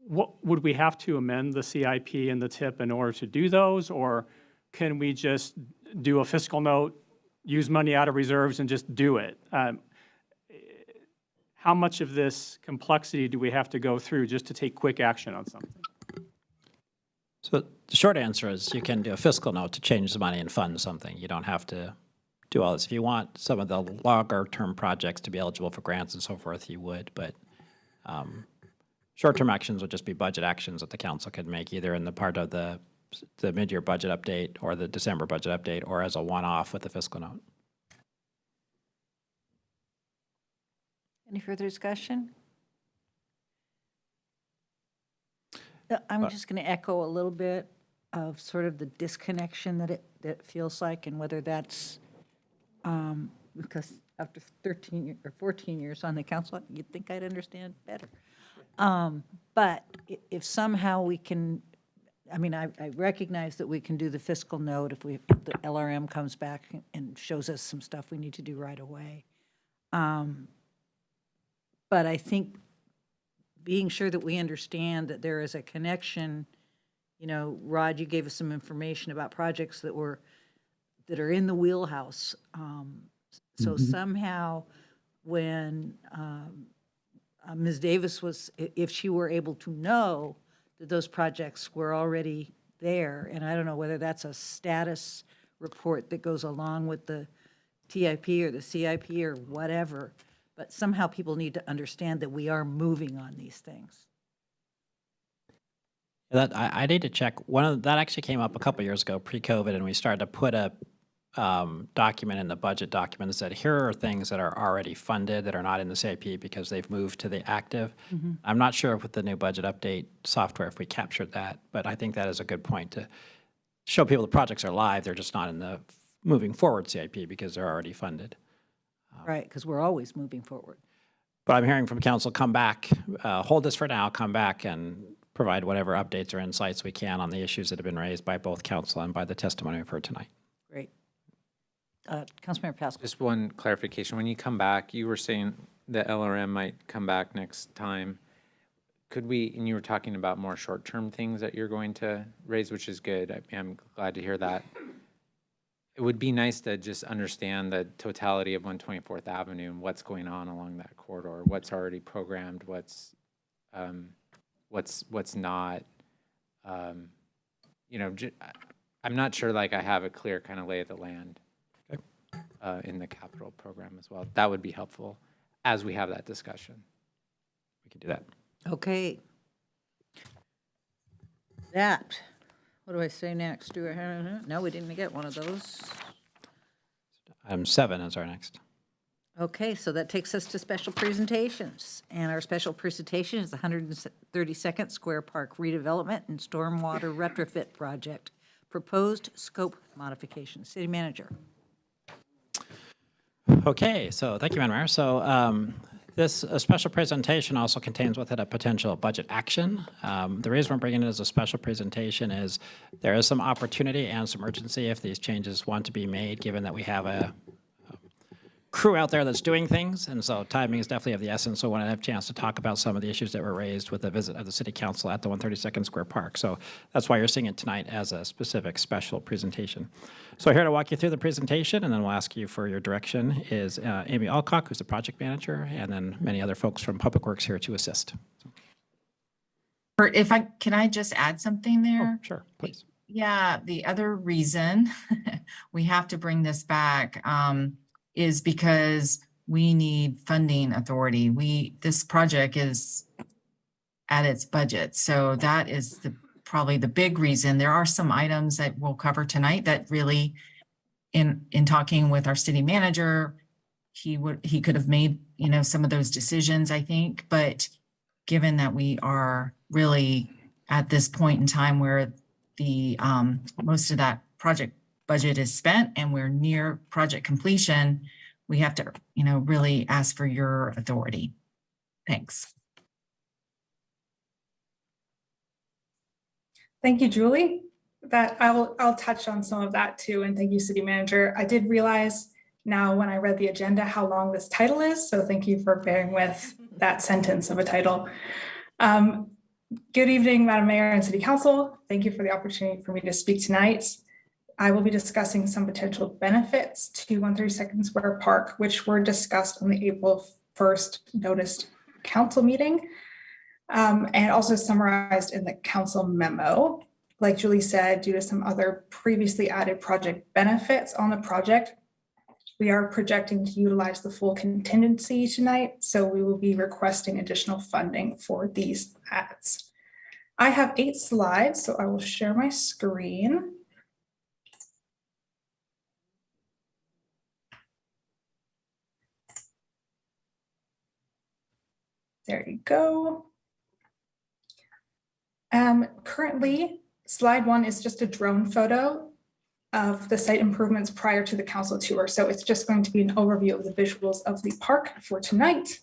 What would we have to amend the CIP and the TIP in order to do those, or can we just do a fiscal note, use money out of reserves and just do it? How much of this complexity do we have to go through just to take quick action on something?
So the short answer is you can do a fiscal note to change the money and fund something. You don't have to do all this. If you want some of the longer-term projects to be eligible for grants and so forth, you would. But short-term actions would just be budget actions that the council could make either in the part of the mid-year budget update or the December budget update or as a one-off with the fiscal note.
Any further discussion? I'm just going to echo a little bit of sort of the disconnection that it feels like, and whether that's because after 13 or 14 years on the council, you'd think I'd understand better. But if somehow we can, I mean, I recognize that we can do the fiscal note if the LRM comes back and shows us some stuff we need to do right away. But I think being sure that we understand that there is a connection, you know, Rod, you gave us some information about projects that are in the wheelhouse. So somehow when Ms. Davis if she were able to know that those projects were already there, and I don't know whether that's a status report that goes along with the TIP or the CIP or whatever, but somehow people need to understand that we are moving on these things.
That I need to check. That actually came up a couple years ago, pre-COVID, and we started to put a document in the budget document that said, here are things that are already funded that are not in the CIP because they've moved to the active. I'm not sure with the new budget update software if we captured that, but I think that is a good point to show people the projects are live. They're just not in the moving forward CIP because they're already funded.
Right, because we're always moving forward.
But I'm hearing from council, come back, hold this for now, come back and provide whatever updates or insights we can on the issues that have been raised by both council and by the testimony we've heard tonight.
Great. Councilmember Pascal.
Just one clarification. When you come back, you were saying the LRM might come back next time. Could we, and you were talking about more short-term things that you're going to raise, which is good. I'm glad to hear that. It would be nice to just understand the totality of 124th Avenue and what's going on along that corridor, what's already programmed, what's not. You know, I'm not sure like I have a clear kind of lay of the land in the capital program as well. That would be helpful as we have that discussion.
We can do that.
Okay. What do I say next? No, we didn't get one of those.
Item 7 is our next.
Okay, so that takes us to special presentations. And our special presentation is the 132nd Square Park redevelopment and stormwater retrofit project. Proposed scope modification. City Manager.
Okay, so thank you, Madam Mayor. So this special presentation also contains with it a potential budget action. The reason we're bringing it as a special presentation is there is some opportunity and some urgency if these changes want to be made, given that we have a crew out there that's doing things, and so timing is definitely of the essence. So I want to have a chance to talk about some of the issues that were raised with the visit of the City Council at the 132nd Square Park. So that's why you're seeing it tonight as a specific special presentation. So here to walk you through the presentation, and then we'll ask you for your direction, is Amy Alcock, who's the project manager, and then many other folks from Public Works here to assist.
Can I just add something there?
Oh, sure, please.
Yeah, the other reason we have to bring this back is because we need funding authority. This project is at its budget. So that is probably the big reason. There are some items that we'll cover tonight that really, in talking with our city manager, he could have made, some of those decisions, I think. But given that we are really at this point in time where the most of that project budget is spent and we're near project completion, we have to, really ask for your authority. Thanks.
Thank you, Julie. I'll touch on some of that too, and thank you, City Manager. I did realize now when I read the agenda how long this title is, so thank you for bearing with that sentence of a title. Good evening, Madam Mayor and City Council. Thank you for the opportunity for me to speak tonight. I will be discussing some potential benefits to 132nd Square Park, which were discussed on the April 1st noticed council meeting, and also summarized in the council memo. Like Julie said, due to some other previously added project benefits on the project, we are projecting to utilize the full contingency tonight, so we will be requesting additional funding for these adds. I have 8 slides, so I will share my screen. There you go. Currently, slide 1 is just a drone photo of the site improvements prior to the council tour. So it's just going to be an overview of the visuals of the park for tonight.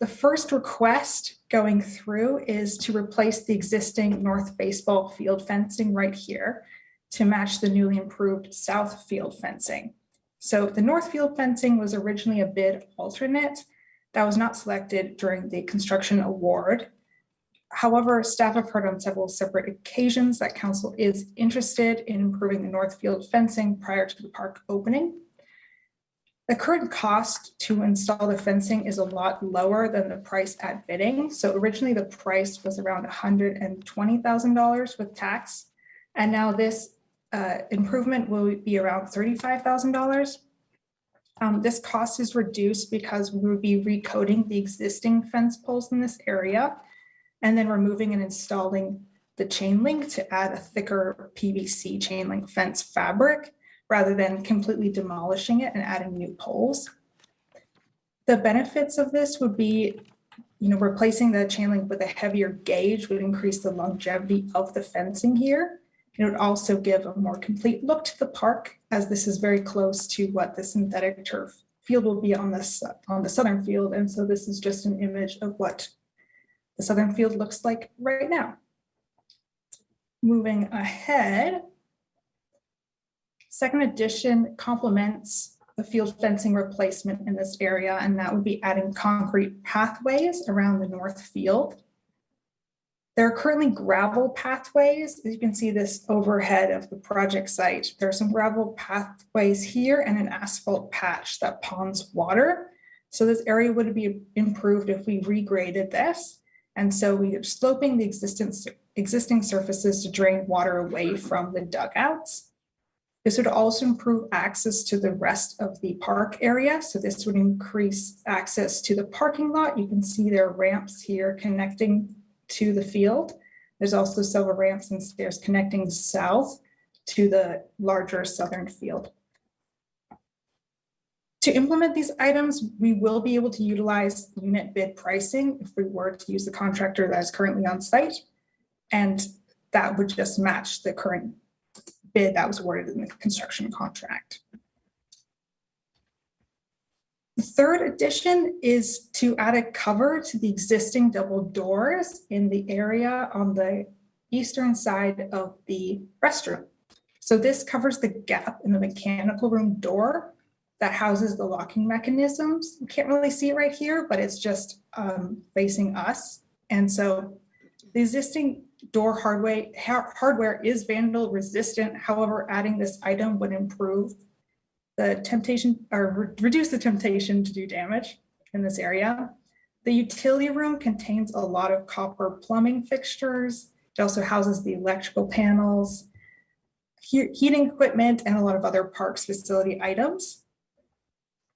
The first request going through is to replace the existing north baseball field fencing right here to match the newly improved south field fencing. So the north field fencing was originally a bid alternate that was not selected during the construction award. However, staff have heard on several separate occasions that council is interested in improving the north field fencing prior to the park opening. The current cost to install the fencing is a lot lower than the price at bidding. So originally the price was around $120,000 with tax. And now this improvement will be around $35,000. This cost is reduced because we will be recoding the existing fence poles in this area and then removing and installing the chain link to add a thicker PVC chain link fence fabric rather than completely demolishing it and adding new poles. The benefits of this would be, replacing the chain link with a heavier gauge would increase the longevity of the fencing here. It would also give a more complete look to the park, as this is very close to what the synthetic turf field will be on the southern field. And so this is just an image of what the southern field looks like right now. Moving ahead, second edition complements the field fencing replacement in this area, and that would be adding concrete pathways around the north field. There are currently gravel pathways. As you can see this overhead of the project site, there are some gravel pathways here and an asphalt patch that ponds water. So this area would be improved if we regraded this. And so we are sloping the existing surfaces to drain water away from the dugouts. This would also improve access to the rest of the park area. So this would increase access to the parking lot. You can see there are ramps here connecting to the field. There's also several ramps and stairs connecting south to the larger southern field. To implement these items, we will be able to utilize unit bid pricing if we were to use the contractor that is currently on site, and that would just match the current bid that was awarded in the construction contract. The third addition is to add a cover to the existing double doors in the area on the eastern side of the restroom. So this covers the gap in the mechanical room door that houses the locking mechanisms. You can't really see it right here, but it's just facing us. And so the existing door hardware is vandal resistant. However, adding this item would improve the temptation or reduce the temptation to do damage in this area. The utility room contains a lot of copper plumbing fixtures. It also houses the electrical panels, heating equipment, and a lot of other parks facility items.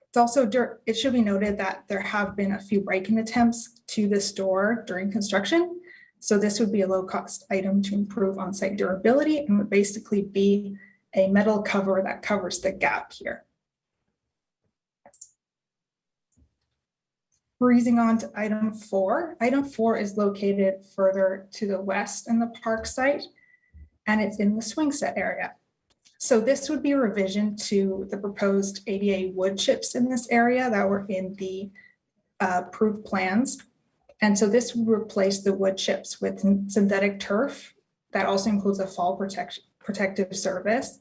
It's also, it should be noted that there have been a few break-in attempts to this door during construction. So this would be a low-cost item to improve on-site durability and would basically be a metal cover that covers the gap here. Breezing on to item 4. Item 4 is located further to the west in the park site, and it's in the swing set area. So this would be a revision to the proposed ADA wood chips in this area that were in the approved plans. And so this would replace the wood chips with synthetic turf that also includes a fall protective service,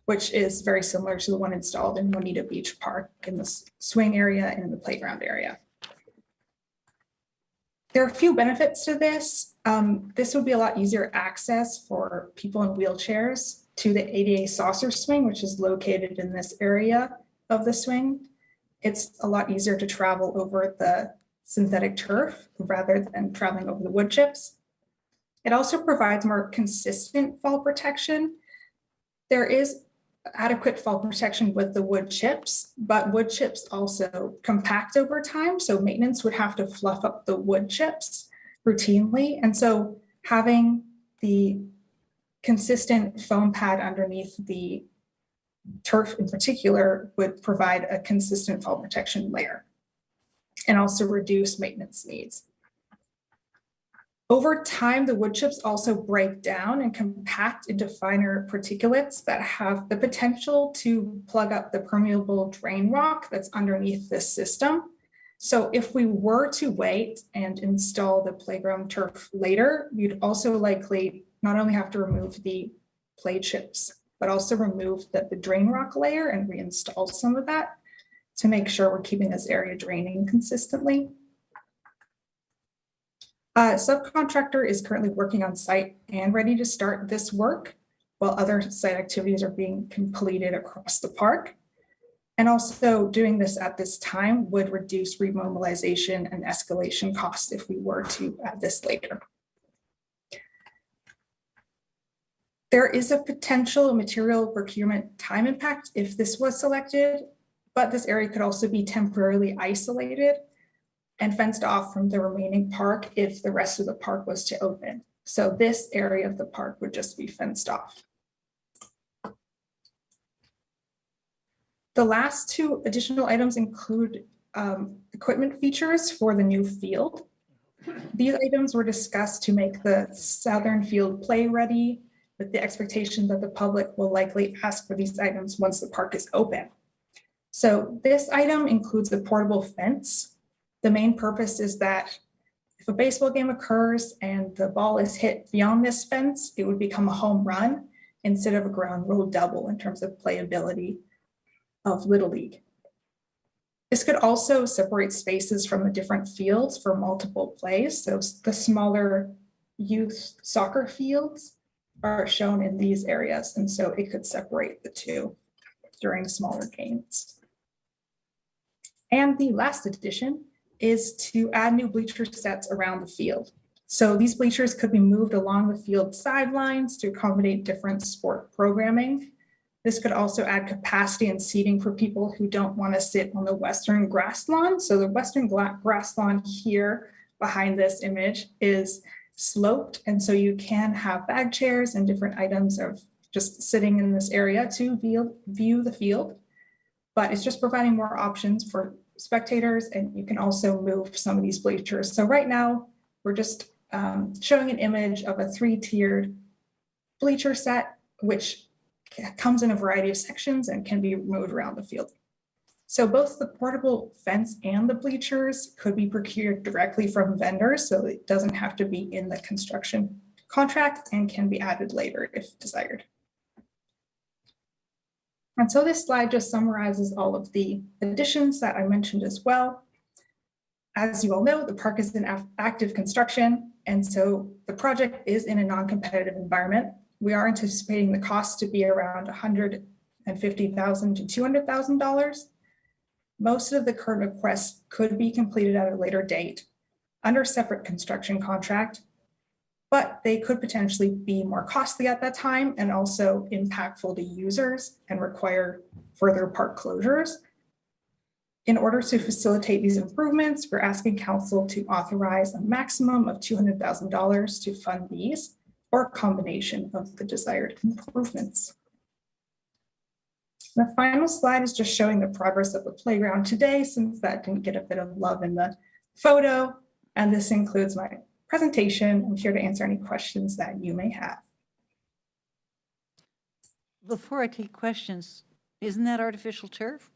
which is very similar to the one installed in Juanita Beach Park in the swing area and in the playground area. There are a few benefits to this. This would be a lot easier access for people in wheelchairs. to the ADA saucer swing, which is located in this area of the swing. It's a lot easier to travel over the synthetic turf rather than traveling over the wood chips. It also provides more consistent fall protection. There is adequate fall protection with the wood chips, but wood chips also compact over time. So maintenance would have to fluff up the wood chips routinely. And so having the consistent foam pad underneath the turf in particular would provide a consistent fall protection layer and also reduce maintenance needs. Over time, the wood chips also break down and compact into finer particulates that have the potential to plug up the permeable drain rock that's underneath this system. So if we were to wait and install the playground turf later, you'd also likely not only have to remove the play chips, but also remove the drain rock layer and reinstall some of that to make sure we're keeping this area draining consistently. A subcontractor is currently working on site and ready to start this work, while other site activities are being completed across the park. And also doing this at this time would reduce remobilization and escalation costs if we were to add this later. There is a potential material procurement time impact if this was selected, but this area could also be temporarily isolated and fenced off from the remaining park if the rest of the park was to open. So this area of the park would just be fenced off. The last two additional items include equipment features for the new field. These items were discussed to make the southern field play ready, with the expectation that the public will likely ask for these items once the park is open. So this item includes a portable fence. The main purpose is that if a baseball game occurs and the ball is hit beyond this fence, it would become a home run instead of a ground rule double in terms of playability of Little League. This could also separate spaces from the different fields for multiple plays. So the smaller youth soccer fields are shown in these areas. And so it could separate the two during smaller games. And the last addition is to add new bleacher sets around the field. So these bleachers could be moved along the field sidelines to accommodate different sport programming. This could also add capacity and seating for people who don't want to sit on the western grass lawn. So the western grass lawn here behind this image is sloped. And so you can have bag chairs and different items of just sitting in this area to view the field. But it's just providing more options for spectators, and you can also move some of these bleachers. So right now, we're just showing an image of a 3-tiered bleacher set, which comes in a variety of sections and can be moved around the field. So both the portable fence and the bleachers could be procured directly from vendors, so it doesn't have to be in the construction contract and can be added later if desired. And so this slide just summarizes all of the additions that I mentioned as well. As you all know, the park is in active construction, and so the project is in a non-competitive environment. We are anticipating the cost to be around $150,000 to $200,000. Most of the current requests could be completed at a later date under separate construction contract, but they could potentially be more costly at that time and also impactful to users and require further park closures. In order to facilitate these improvements, we're asking council to authorize a maximum of $200,000 to fund these, or a combination of the desired improvements. The final slide is just showing the progress of the playground today, since that didn't get a bit of love in the photo. And this includes my presentation. I'm here to answer any questions that you may have.
Before I take questions, isn't that artificial turf?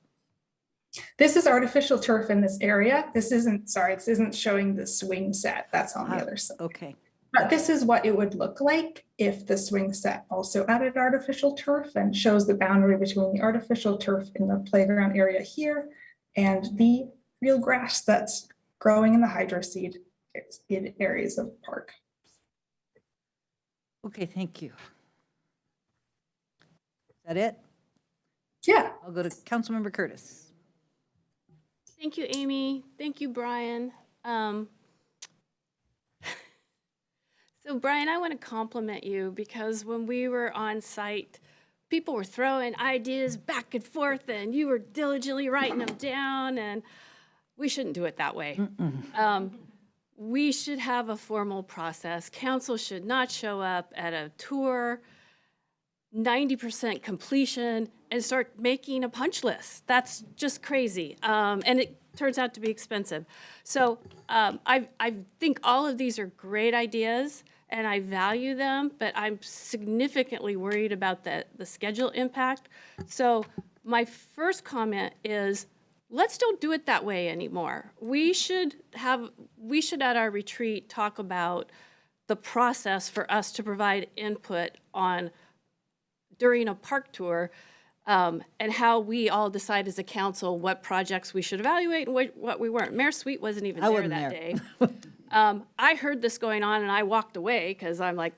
This is artificial turf in this area. This isn't showing the swing set. That's on the other side.
Okay.
But this is what it would look like if the swing set also added artificial turf, and shows the boundary between the artificial turf in the playground area here and the real grass that's growing in the hydro seed in areas of the park.
Okay, thank you. That it?
Yeah.
I'll go to Councilmember Curtis.
Thank you, Amy. Thank you, Brian. So Brian, I want to compliment you because when we were on site, people were throwing ideas back and forth and you were diligently writing them down, and we shouldn't do it that way. We should have a formal process. Council should not show up at a tour, 90% completion, and start making a punch list. That's just crazy. And it turns out to be expensive. So I think all of these are great ideas and I value them, but I'm significantly worried about the schedule impact. So my first comment is, let's don't do it that way anymore. We should at our retreat talk about the process for us to provide input on during a park tour, and how we all decide as a council what projects we should evaluate and what we weren't. Mayor Sweet wasn't even there that day. I heard this going on and I walked away because I'm like,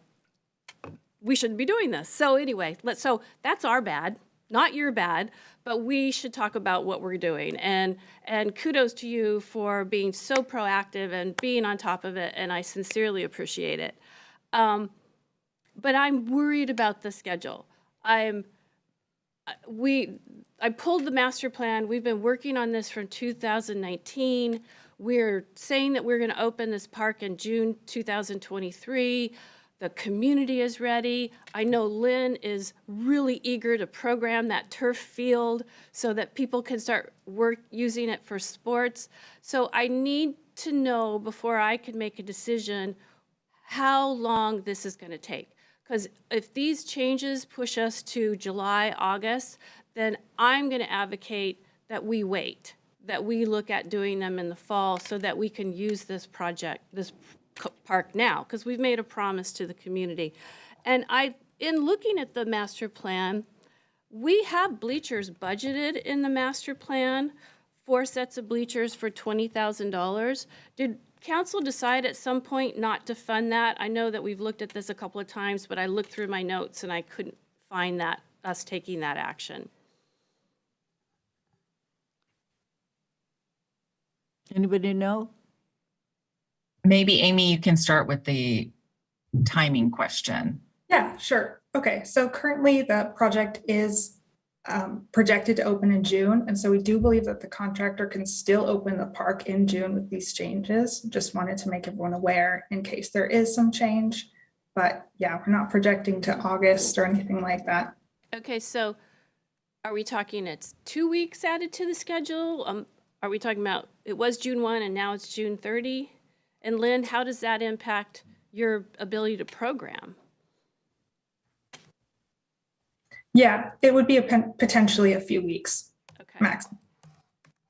we shouldn't be doing this. So anyway, so that's our bad, not your bad, but we should talk about what we're doing. And kudos to you for being so proactive and being on top of it, and I sincerely appreciate it. But I'm worried about the schedule. I pulled the master plan. We've been working on this from 2019. We're saying that we're going to open this park in June 2023. The community is ready. I know Lynn is really eager to program that turf field so that people can start using it for sports. So I need to know before I can make a decision how long this is going to take. Because if these changes push us to July, August, then I'm going to advocate that we wait, that we look at doing them in the fall so that we can use this project, this park now, because we've made a promise to the community. And in looking at the master plan, we have bleachers budgeted in the master plan, 4 sets of bleachers for $20,000. Did council decide at some point not to fund that? I know that we've looked at this a couple of times, but I looked through my notes and I couldn't find that, us taking that action.
Anybody know?
Maybe, Amy, you can start with the timing question.
Yeah, sure. Okay, so currently the project is projected to open in June. And so we do believe that the contractor can still open the park in June with these changes. Just wanted to make everyone aware in case there is some change. But yeah, we're not projecting to August or anything like that.
Okay, so are we talking it's 2 weeks added to the schedule? Are we talking about it was June 1 and now it's June 30? And Lynn, how does that impact your ability to program?
Yeah, it would be potentially a few weeks max.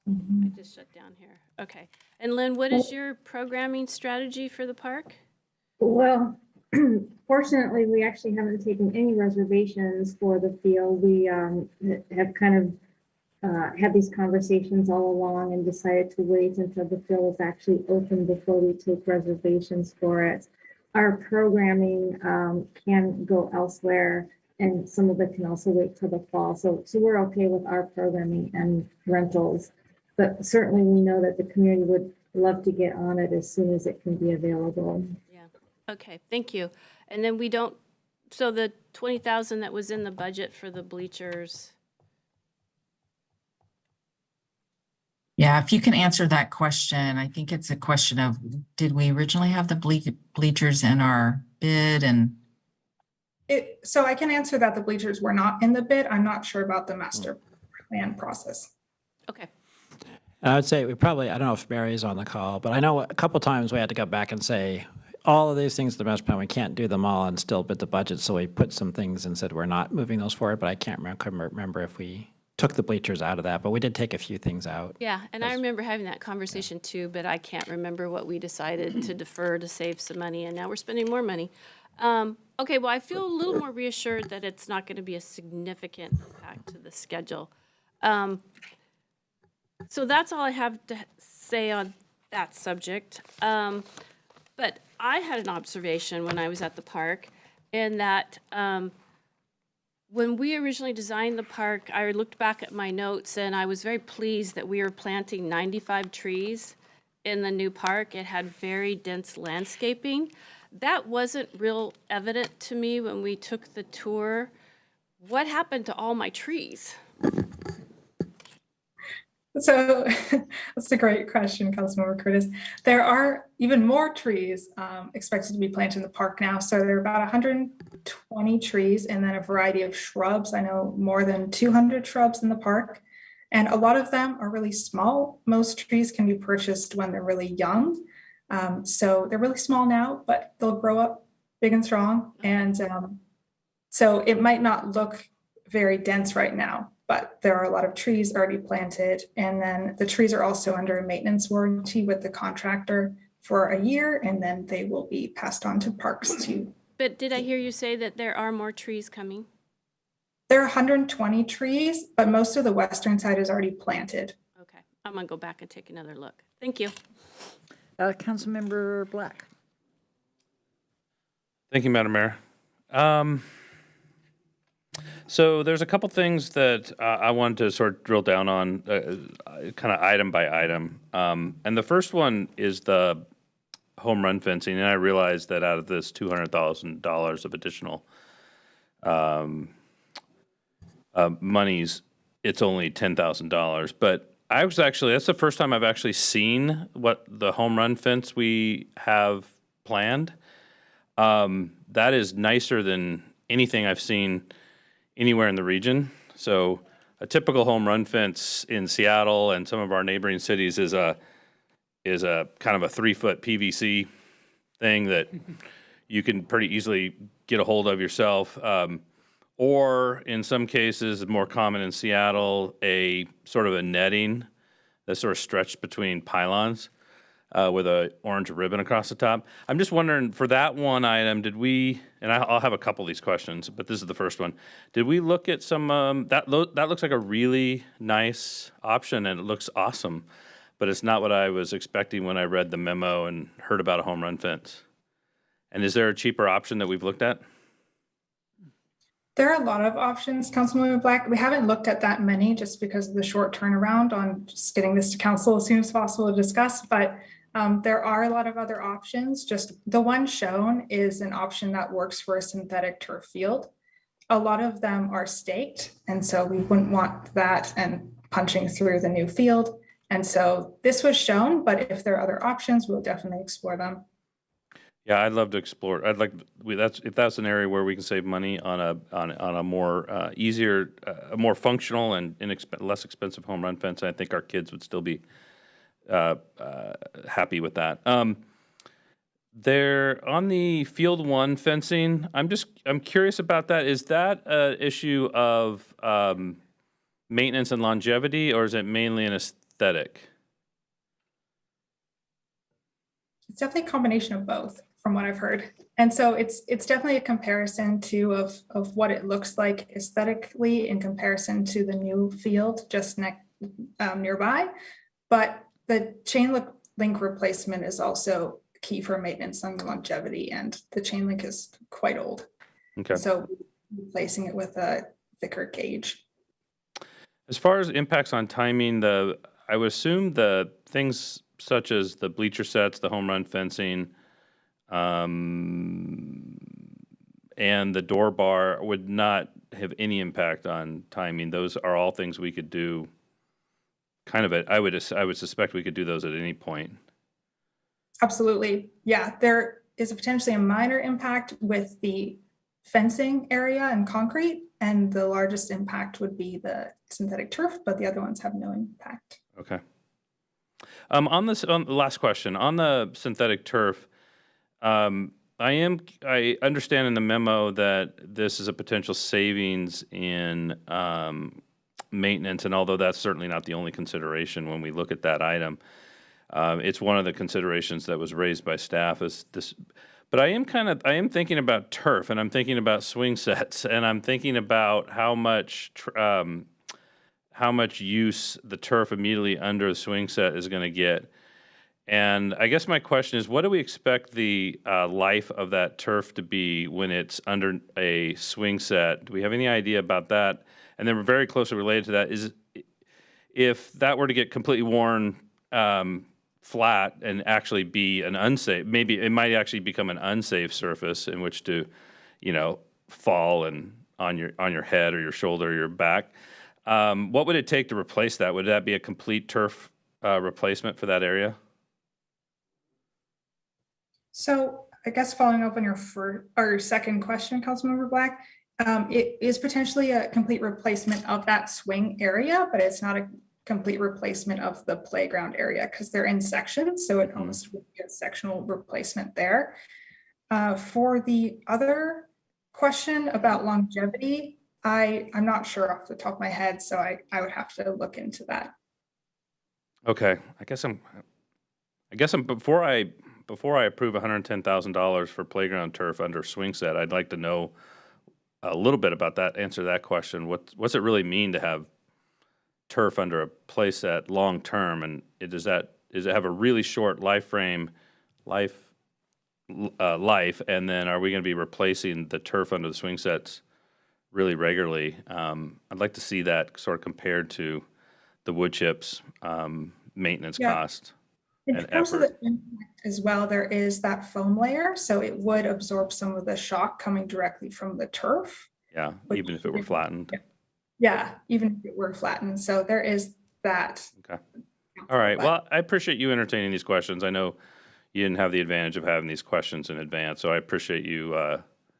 I just shut down here. Okay. And Lynn, what is your programming strategy for the park?
Well, fortunately, we actually haven't taken any reservations for the field. We have kind of had these conversations all along and decided to wait until the field is actually open before we take reservations for it. Our programming can go elsewhere, and some of it can also wait till the fall. So we're okay with our programming and rentals, but certainly we know that the community would love to get on it as soon as it can be available.
Yeah. Okay. Thank you. And then so the $20,000 that was in the budget for the bleachers.
Yeah, if you can answer that question, I think it's a question of, did we originally have the bleachers in our bid? And
So I can answer that the bleachers were not in the bid. I'm not sure about the master plan process.
Okay.
I would say I don't know if Mary's on the call, but I know a couple times we had to go back and say, all of these things, the master plan, we can't do them all and still bid the budget. So we put some things and said we're not moving those forward, but I can't remember if we took the bleachers out of that, but we did take a few things out.
Yeah, and I remember having that conversation too, but I can't remember what we decided to defer to save some money, and now we're spending more money. Okay, well, I feel a little more reassured that it's not going to be a significant impact to the schedule. So that's all I have to say on that subject. But I had an observation when I was at the park in that
When we originally designed the park, I looked back at my notes and I was very pleased that we were planting 95 trees in the new park. It had very dense landscaping. That wasn't real evident to me when we took the tour. What happened to all my trees?
So that's a great question, Councilmember Curtis. There are even more trees expected to be planted in the park now. So there are about 120 trees and then a variety of shrubs. I know more than 200 shrubs in the park. And a lot of them are really small. Most trees can be purchased when they're really young. So they're really small now, but they'll grow up big and strong. And so it might not look very dense right now, but there are a lot of trees already planted. And then the trees are also under a maintenance warranty with the contractor for a year, and then they will be passed on to parks too.
But did I hear you say that there are more trees coming?
There are 120 trees, but most of the western side is already planted.
Okay, I'm gonna go back and take another look. Thank you.
Councilmember Black.
Thank you, Madam Mayor. So there's a couple things that I wanted to sort of drill down on, kind of item by item. And the first one is the home run fencing. And I realized that out of this $200,000 of additional monies, it's only $10,000. But I was actually, that's the first time I've actually seen what the home run fence we have planned. That is nicer than anything I've seen anywhere in the region. So a typical home run fence in Seattle and some of our neighboring cities is a kind of a 3-foot PVC thing that you can pretty easily get a hold of yourself. Or in some cases, more common in Seattle, a sort of a netting that's sort of stretched between pylons with a orange ribbon across the top. I'm just wondering, for that one item, did we, and I'll have a couple of these questions, but this is the first one. Did we look at some, that looks like a really nice option and it looks awesome, but it's not what I was expecting when I read the memo and heard about a home run fence. And is there a cheaper option that we've looked at?
There are a lot of options, Councilmember Black. We haven't looked at that many just because of the short turnaround on just getting this to council as soon as possible to discuss, but there are a lot of other options. Just the one shown is an option that works for a synthetic turf field. A lot of them are staked, and so we wouldn't want that and punching through the new field. And so this was shown, but if there are other options, we'll definitely explore them.
Yeah, I'd love to explore. I'd like if that's an area where we can save money on a more easier, a more functional and less expensive home run fence. I think our kids would still be happy with that. There on the Field 1 fencing, I'm curious about that. Is that an issue of maintenance and longevity, or is it mainly an aesthetic?
It's definitely a combination of both, from what I've heard. And so it's definitely a comparison too of what it looks like aesthetically in comparison to the new field just nearby. But the chain link replacement is also key for maintenance and longevity, and the chain link is quite old.
Okay.
So replacing it with a thicker gauge.
As far as impacts on timing, I would assume the things such as the bleacher sets, the home run fencing, and the door bar would not have any impact on timing. Those are all things we could do. I would suspect we could do those at any point.
Absolutely. Yeah, there is potentially a minor impact with the fencing area and concrete, and the largest impact would be the synthetic turf, but the other ones have no impact.
Okay. On the last question, on the synthetic turf, I understand in the memo that this is a potential savings in maintenance, and although that's certainly not the only consideration when we look at that item, it's one of the considerations that was raised by staff is this. But I am thinking about turf, and I'm thinking about swing sets, and I'm thinking about how much use the turf immediately under the swing set is going to get. And I guess my question is, what do we expect the life of that turf to be when it's under a swing set? Do we have any idea about that? And then we're very closely related to that is if that were to get completely worn flat and actually be an unsafe, maybe it might actually become an unsafe surface in which to, fall and on your head or your shoulder or your back. What would it take to replace that? Would that be a complete turf replacement for that area?
So I guess following up on your second question, Councilmember Black, it is potentially a complete replacement of that swing area, but it's not a complete replacement of the playground area because they're in sections. So it almost would be a sectional replacement there. For the other question about longevity, I'm not sure off the top of my head, so I would have to look into that.
Okay, I guess I'm before I approve $110,000 for playground turf under swing set, I'd like to know a little bit about that. Answer that question. What's it really mean to have turf under a play set long term, and does it have a really short life, and then are we going to be replacing the turf under the swing sets really regularly? I'd like to see that sort of compared to the wood chips maintenance cost.
In terms of the impact as well, there is that foam layer, so it would absorb some of the shock coming directly from the turf.
Yeah, even if it were flattened.
Yeah, even if it were flattened. So there is that.
Okay. All right. Well, I appreciate you entertaining these questions. I know you didn't have the advantage of having these questions in advance, so I appreciate you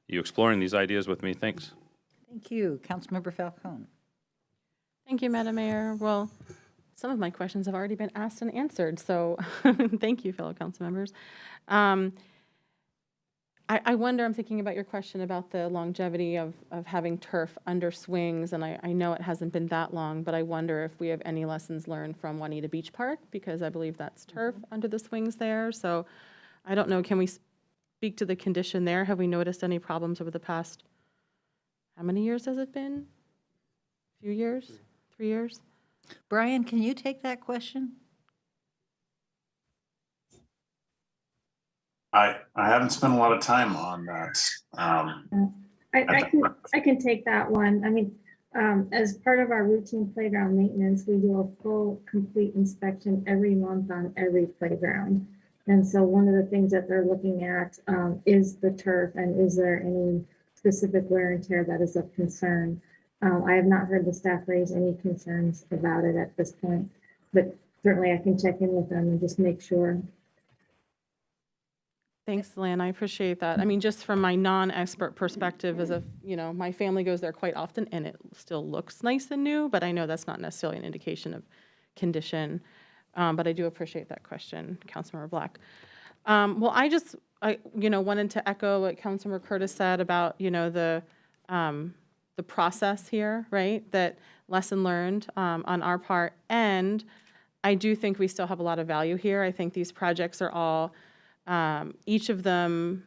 you exploring these ideas with me. Thanks.
Thank you. Councilmember Falcone.
Thank you, Madam Mayor. Well, some of my questions have already been asked and answered, so thank you, fellow council members. I wonder, I'm thinking about your question about the longevity of having turf under swings, and I know it hasn't been that long, but I wonder if we have any lessons learned from Juanita Beach Park, because I believe that's turf under the swings there. So I don't know, can we speak to the condition there? Have we noticed any problems over the past, how many years has it been? A few years? 3 years?
Brian, can you take that question?
I haven't spent a lot of time on that.
I can take that one. I mean, as part of our routine playground maintenance, we do a full, complete inspection every month on every playground. And so one of the things that they're looking at is the turf, and is there any specific wear and tear that is of concern. I have not heard the staff raise any concerns about it at this point, but certainly I can check in with them and just make sure.
Thanks, Lynn. I appreciate that. I mean, just from my non-expert perspective, as my family goes there quite often, and it still looks nice and new, but I know that's not necessarily an indication of condition. But I do appreciate that question, Councilmember Black. Well, I wanted to echo what Councilmember Curtis said about, the process here, right? That lesson learned on our part. And I do think we still have a lot of value here. I think these projects are all, each of them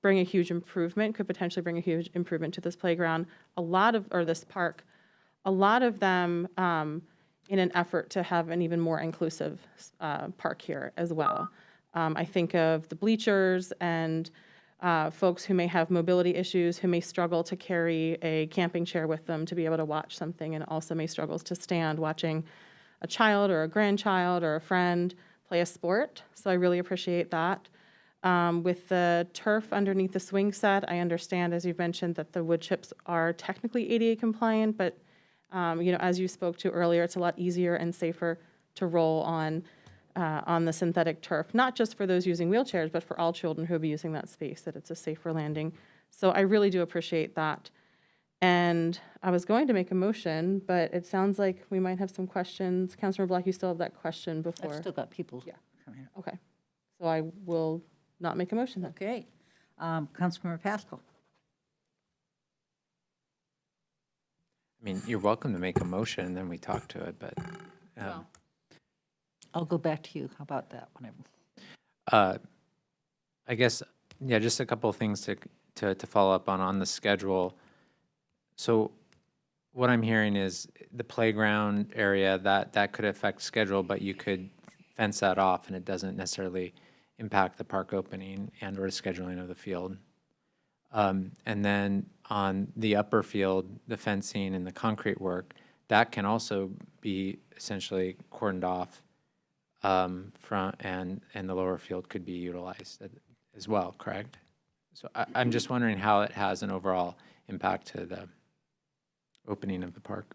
bring a huge improvement, could potentially bring a huge improvement to this playground, this park. A lot of them in an effort to have an even more inclusive park here as well. I think of the bleachers and folks who may have mobility issues, who may struggle to carry a camping chair with them to be able to watch something, and also may struggle to stand watching a child or a grandchild or a friend play a sport. So I really appreciate that. With the turf underneath the swing set, I understand, as you've mentioned, that the wood chips are technically ADA compliant, but as you spoke to earlier, it's a lot easier and safer to roll on the synthetic turf, not just for those using wheelchairs, but for all children who will be using that space, that it's a safer landing. So I really do appreciate that. And I was going to make a motion, but it sounds like we might have some questions. Councilmember Black, you still have that question before?
I've still got people.
Yeah. Okay. So I will not make a motion then.
Okay. Councilmember Pascal.
I mean, you're welcome to make a motion and then we talk to it, but.
I'll go back to you. How about that? Whenever.
I guess, yeah, just a couple of things to follow up on the schedule. So what I'm hearing is the playground area, that could affect schedule, but you could fence that off and it doesn't necessarily impact the park opening and or scheduling of the field. And then on the upper field, the fencing and the concrete work, that can also be essentially cordoned off from, and the lower field could be utilized as well, correct? So I'm just wondering how it has an overall impact to the opening of the park.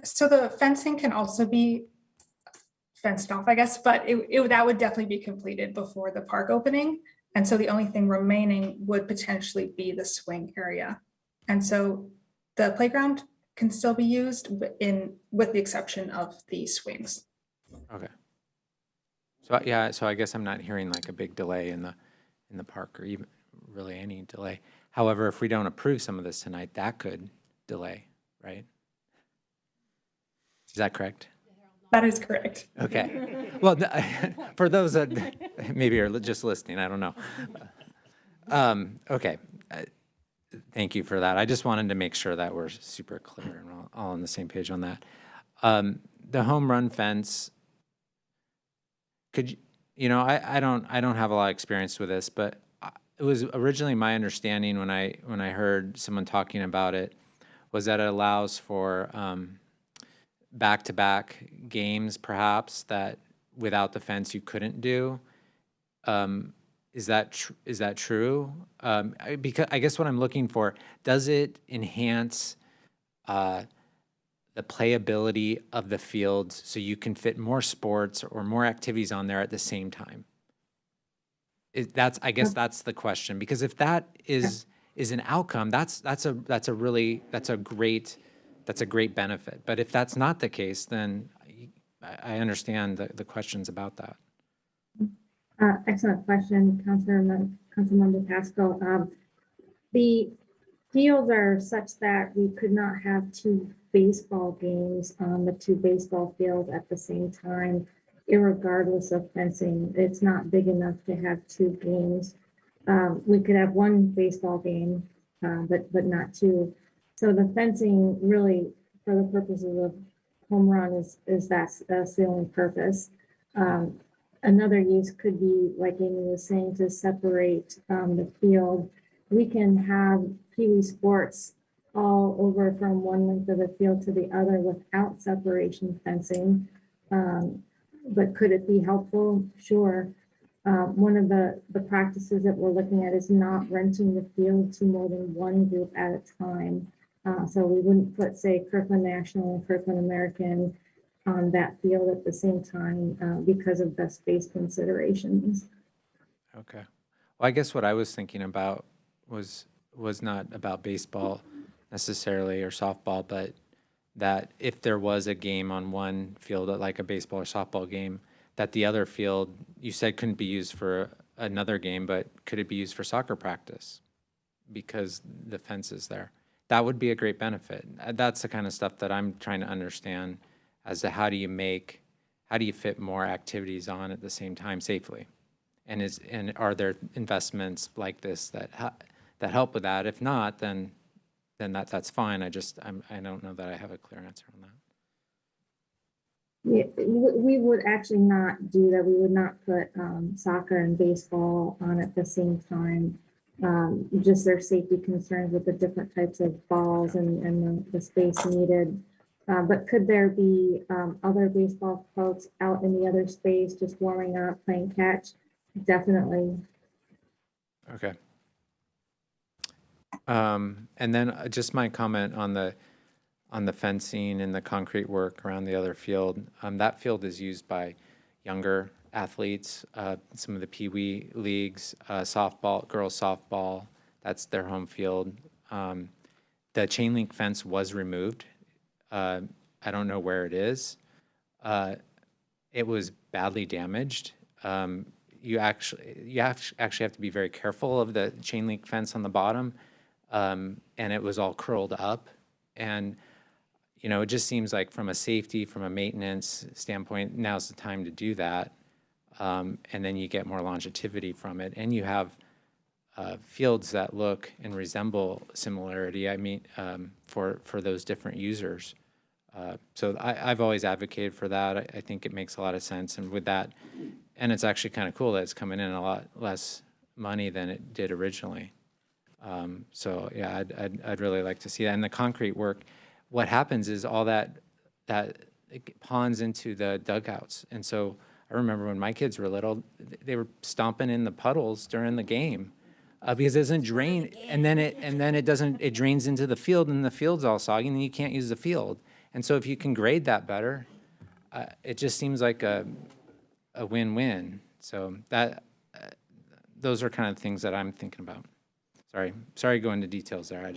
So the fencing can also be fenced off, I guess, but that would definitely be completed before the park opening. And so the only thing remaining would potentially be the swing area. And so the playground can still be used with the exception of the swings.
Okay. So yeah, so I guess I'm not hearing like a big delay in the park or even really any delay. However, if we don't approve some of this tonight, that could delay, right? Is that correct?
That is correct.
Okay. Well, for those that maybe are just listening, I don't know. Okay. Thank you for that. I just wanted to make sure that we're super clear and all on the same page on that. The home run fence, could you know, I don't have a lot of experience with this, but it was originally my understanding when I heard someone talking about it was that it allows for back-to-back games, perhaps, that without the fence you couldn't do. Is that true? Because I guess what I'm looking for, does it enhance the playability of the fields so you can fit more sports or more activities on there at the same time? I guess that's the question, because if that is an outcome, that's a great benefit. But if that's not the case, then I understand the questions about that.
Excellent question, Councilmember Pascal. The fields are such that we could not have two baseball games on the two baseball fields at the same time, irregardless of fencing. It's not big enough to have two games. We could have one baseball game, but not two. So the fencing really, for the purposes of home run, that's the only purpose. Another use could be, like Amy was saying, to separate the field. We can have Pee Wee sports all over from one length of the field to the other without separation fencing. But could it be helpful? Sure. One of the practices that we're looking at is not renting the field to more than one group at a time. So we wouldn't put, say, Kirkland National and Kirkland American on that field at the same time because of the space considerations.
Okay. Well, I guess what I was thinking about was not about baseball necessarily or softball, but that if there was a game on one field, like a baseball or softball game, that the other field, you said, couldn't be used for another game, but could it be used for soccer practice because the fence is there? That would be a great benefit. That's the kind of stuff that I'm trying to understand as to how do you fit more activities on at the same time safely? And are there investments like this that help with that? If not, then that's fine. I don't know that I have a clear answer on that.
Yeah, we would actually not do that. We would not put soccer and baseball on at the same time. Just their safety concerns with the different types of balls and the space needed. But could there be other baseball folks out in the other space just warming up, playing catch? Definitely.
Okay. And then just my comment on the fencing and the concrete work around the other field. That field is used by younger athletes, some of the Pee Wee leagues, softball, girls softball, that's their home field. The chain link fence was removed. I don't know where it is. It was badly damaged. You actually have to be very careful of the chain link fence on the bottom. And it was all curled up. And, you know, it just seems like from a safety, from a maintenance standpoint, now's the time to do that. And then you get more longevity from it. And you have fields that look and resemble similarity, I mean, for those different users. So I've always advocated for that. I think it makes a lot of sense. And with that, and it's actually kind of cool that it's coming in a lot less money than it did originally. So yeah, I'd really like to see that. And the concrete work, what happens is all that it pawns into the dugouts. And so I remember when my kids were little, they were stomping in the puddles during the game because it doesn't drain, and then it drains into the field, and the field's all soggy, and then you can't use the field. And so if you can grade that better, it just seems like a win-win. So that those are kind of things that I'm thinking about. Sorry to go into details there.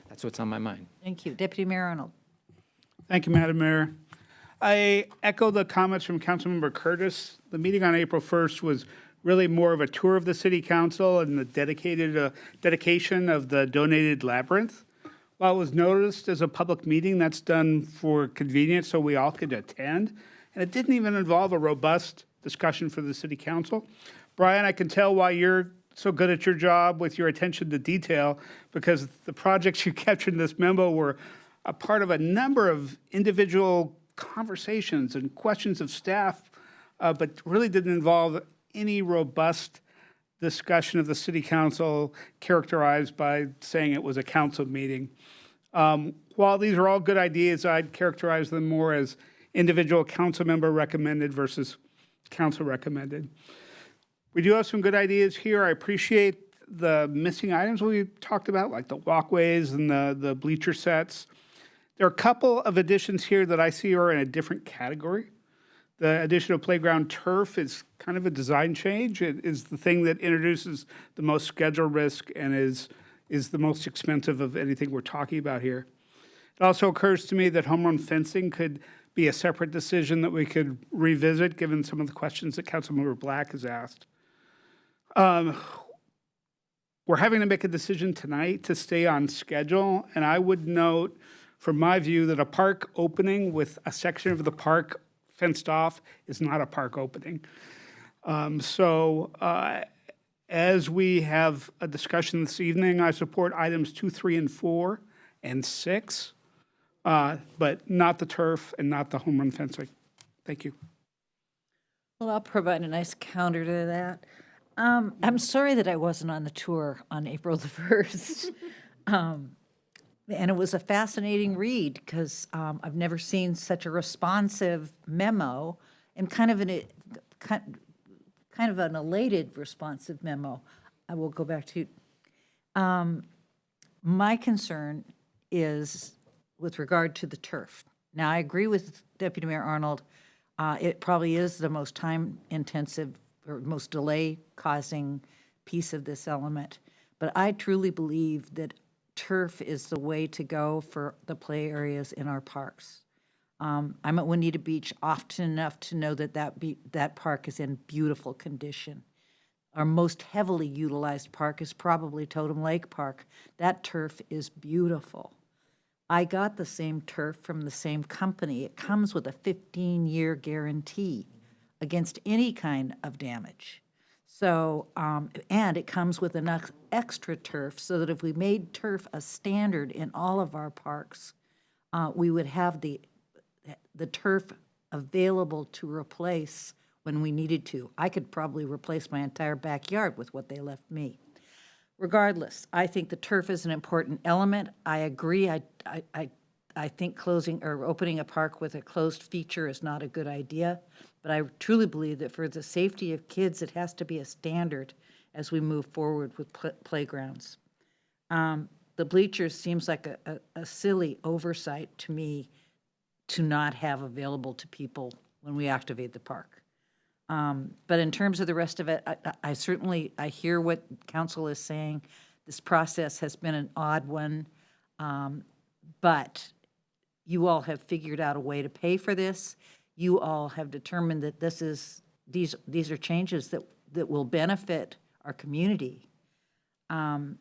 That's what's on my mind.
Thank you. Deputy Mayor Arnold.
Thank you, Madam Mayor. I echo the comments from Councilmember Curtis. The meeting on April 1st was really more of a tour of the City Council and the dedication of the donated labyrinth. While it was noticed as a public meeting, that's done for convenience so we all could attend. And it didn't even involve a robust discussion for the City Council. Brian, I can tell why you're so good at your job with your attention to detail, because the projects you captured in this memo were a part of a number of individual conversations and questions of staff, but really didn't involve any robust discussion of the City Council characterized by saying it was a council meeting. While these are all good ideas, I'd characterize them more as individual council member recommended versus council recommended. We do have some good ideas here. I appreciate the missing items we talked about, like the walkways and the bleacher sets. There are a couple of additions here that I see are in a different category. The addition of playground turf is kind of a design change. It is the thing that introduces the most schedule risk and is the most expensive of anything we're talking about here. It also occurs to me that home run fencing could be a separate decision that we could revisit, given some of the questions that Councilmember Black has asked. We're having to make a decision tonight to stay on schedule, and I would note, from my view, that a park opening with a section of the park fenced off is not a park opening. As we have a discussion this evening, I support items 2, 3, and 4, and 6, but not the turf and not the home run fencing. Thank you.
Well, I'll provide a nice counter to that. I'm sorry that I wasn't on the tour on April the 1st. And it was a fascinating read because I've never seen such a responsive memo and kind of an elated responsive memo. I will go back to my concern is with regard to the turf. Now, I agree with Deputy Mayor Arnold. It probably is the most time-intensive or most delay-causing piece of this element. But I truly believe that turf is the way to go for the play areas in our parks. I'm at Juanita Beach often enough to know that that park is in beautiful condition. Our most heavily utilized park is probably Totem Lake Park. That turf is beautiful. I got the same turf from the same company. It comes with a 15-year guarantee against any kind of damage. So, and it comes with enough extra turf so that if we made turf a standard in all of our parks, we would have the turf available to replace when we needed to. I could probably replace my entire backyard with what they left me. Regardless, I think the turf is an important element. I agree. I think closing or opening a park with a closed feature is not a good idea, but I truly believe that for the safety of kids, it has to be a standard as we move forward with playgrounds. The bleachers seems like a silly oversight to me to not have available to people when we activate the park. But in terms of the rest of it, I certainly hear what council is saying. This process has been an odd one, but you all have figured out a way to pay for this. You all have determined that these are changes that will benefit our community.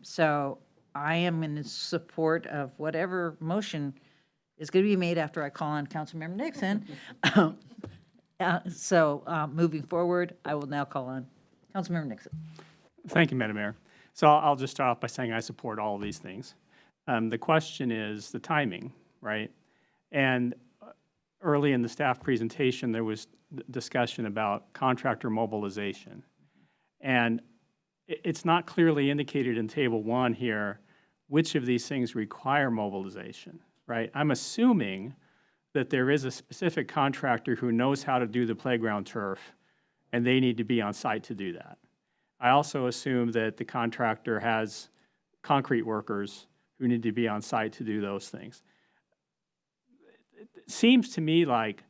So I am in support of whatever motion is going to be made after I call on Councilmember Nixon. Moving forward, I will now call on Councilmember Nixon.
Thank you, Madam Mayor. So I'll just start off by saying I support all of these things. The question is the timing, right? And early in the staff presentation, there was discussion about contractor mobilization. And it's not clearly indicated in Table 1 here which of these things require mobilization, right? I'm assuming that there is a specific contractor who knows how to do the playground turf, and they need to be on site to do that. I also assume that the contractor has concrete workers who need to be on site to do those things. It seems to me like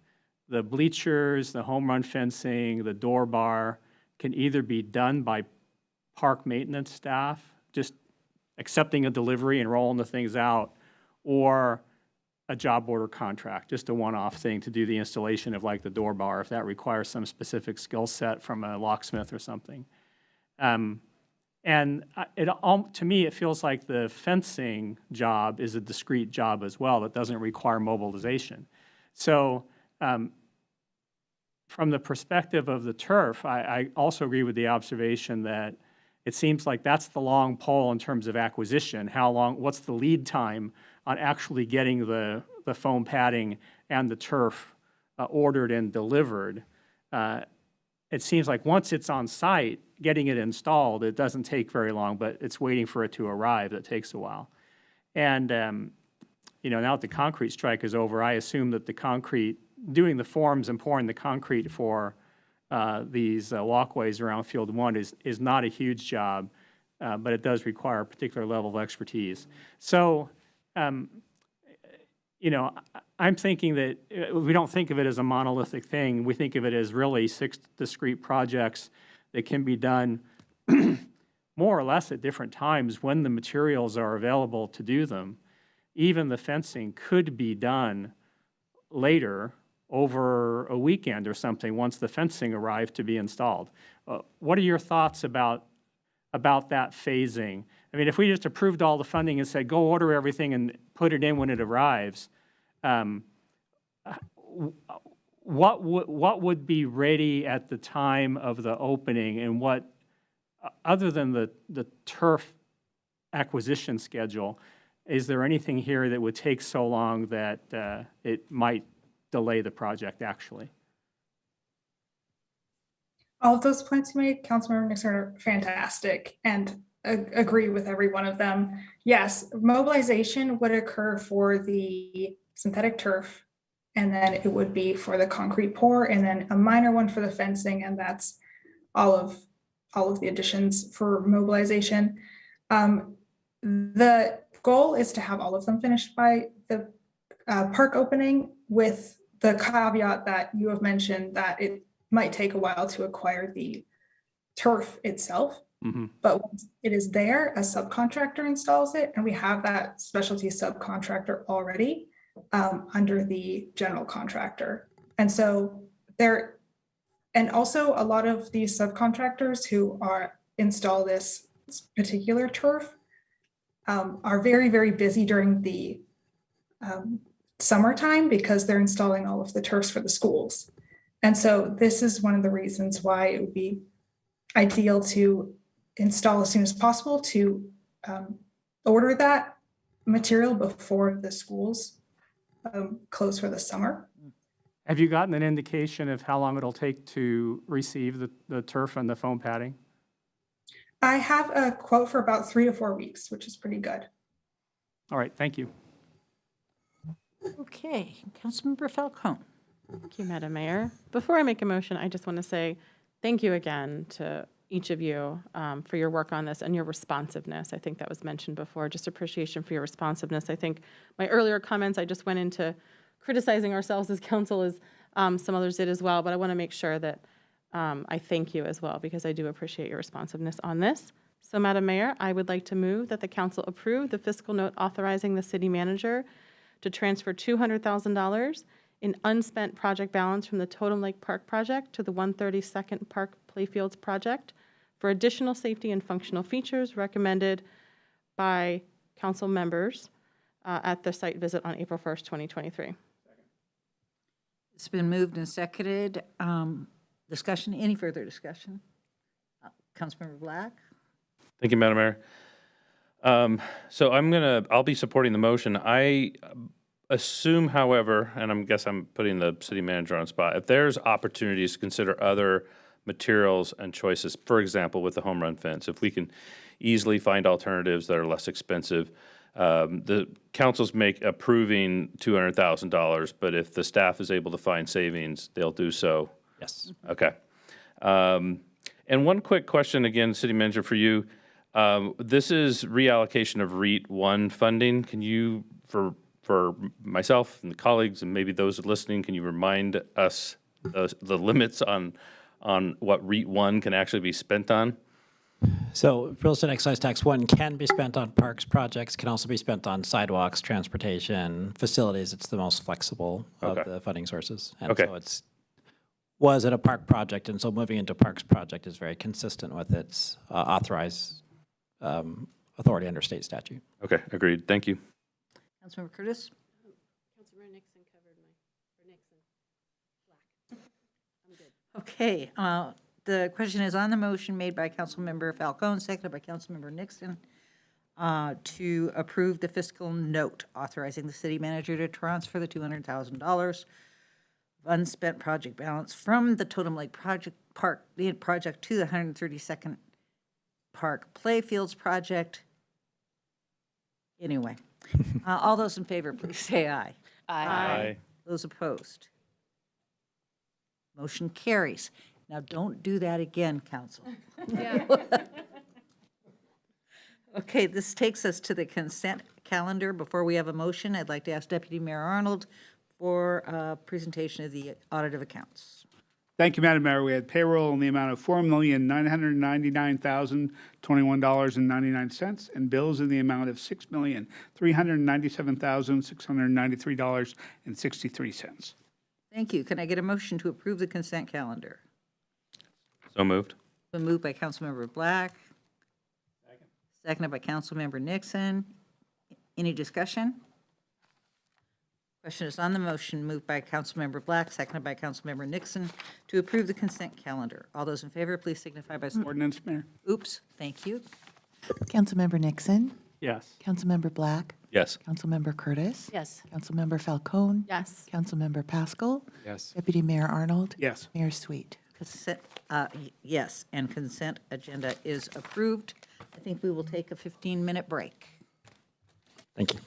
the bleachers, the home run fencing, the door bar can either be done by park maintenance staff, just accepting a delivery and rolling the things out, or a job order contract, just a one-off thing to do the installation of like the door bar if that requires some specific skill set from a locksmith or something. And to me, it feels like the fencing job is a discrete job as well that doesn't require mobilization. So from the perspective of the turf, I also agree with the observation that it seems like that's the long pole in terms of acquisition. How long, what's the lead time on actually getting the foam padding and the turf ordered and delivered? It seems like once it's on site, getting it installed, it doesn't take very long, but it's waiting for it to arrive that takes a while. And now that the concrete strike is over, I assume that the concrete, doing the forms and pouring the concrete for these walkways around Field 1 is not a huge job, but it does require a particular level of expertise. So, I'm thinking that we don't think of it as a monolithic thing. We think of it as really 6 discrete projects that can be done more or less at different times when the materials are available to do them. Even the fencing could be done later over a weekend or something once the fencing arrived to be installed. What are your thoughts about that phasing? I mean, if we just approved all the funding and said, go order everything and put it in when it arrives, what would be ready at the time of the opening, and what, other than the turf acquisition schedule, is there anything here that would take so long that it might delay the project actually?
All of those points you made, Councilmember Nixon, are fantastic, and agree with every one of them. Yes, mobilization would occur for the synthetic turf, and then it would be for the concrete pour, and then a minor one for the fencing, and that's all of the additions for mobilization. The goal is to have all of them finished by the park opening, with the caveat that you have mentioned that it might take a while to acquire the turf itself.
Mm-hmm.
But once it is there, a subcontractor installs it, and we have that specialty subcontractor already under the general contractor. And so and also a lot of these subcontractors who install this particular turf are very, very busy during the summertime because they're installing all of the turfs for the schools. And so this is one of the reasons why it would be ideal to install as soon as possible, to order that material before the schools close for the summer.
Have you gotten an indication of how long it'll take to receive the turf and the foam padding?
I have a quote for about 3 to 4 weeks, which is pretty good.
All right, thank you.
Okay, Councilmember Falcone.
Thank you, Madam Mayor. Before I make a motion, I just want to say thank you again to each of you for your work on this and your responsiveness. I think that was mentioned before, just appreciation for your responsiveness. I think my earlier comments, I just went into criticizing ourselves as council, as some others did as well, but I want to make sure that I thank you as well, because I do appreciate your responsiveness on this. So, Madam Mayor, I would like to move that the council approve the fiscal note authorizing the city manager to transfer $200,000 in unspent project balance from the Totem Lake Park project to the 132nd Park Playfields project for additional safety and functional features recommended by council members at the site visit on April 1st, 2023.
It's been moved and seconded. Discussion, any further discussion? Councilmember Black?
Thank you, Madam Mayor. So I'll be supporting the motion. assume, however, and I'm putting the city manager on spot, if there's opportunities to consider other materials and choices, for example, with the home run fence, if we can easily find alternatives that are less expensive, the council's approving $200,000, but if the staff is able to find savings, they'll do so.
Yes.
Okay. And one quick question again, city manager, for you. This is reallocation of REIT 1 funding. Can you, for myself and the colleagues and maybe those listening, can you remind us the limits on what REIT 1 can actually be spent on?
So real estate excise tax 1 can be spent on parks projects, can also be spent on sidewalks, transportation, facilities. It's the most flexible of the funding sources. And so was it a park project? And so moving into parks project is very consistent with its authorized authority under state statute.
Okay, agreed. Thank you.
Councilmember Curtis?
Councilmember Nixon covered I'm good.
Okay, the question is on the motion made by Councilmember Falcone, seconded by Councilmember Nixon, to approve the fiscal note authorizing the city manager to transfer the $200,000 unspent project balance from the Totem Lake project to the 132nd Park Playfields project. Anyway, all those in favor, please say aye.
Aye.
Those opposed? Motion carries. Now, don't do that again, council.
Yeah.
Okay, this takes us to the consent calendar. Before we have a motion, I'd like to ask Deputy Mayor Arnold for a presentation of the audit of accounts.
Thank you, Madam Mayor. We had payroll in the amount of $4,999,021.99 and bills in the amount of $6,397,693.63.
Thank you. Can I get a motion to approve the consent calendar?
So moved.
Been moved by Councilmember Black. Seconded by Councilmember Nixon. Any discussion? Question is on the motion, moved by Councilmember Black, seconded by Councilmember Nixon, to approve the consent calendar. All those in favor, please signify by saying.
Ordinance, Mayor.
Oops, thank you.
Councilmember Nixon.
Yes.
Councilmember Black.
Yes.
Councilmember Curtis.
Yes.
Councilmember Falcone.
Yes.
Councilmember Pascal.
Yes.
Deputy Mayor Arnold.
Yes.
Mayor Sweet.
Consent, yes, and consent agenda is approved. I think we will take a 15-minute break.
Thank you.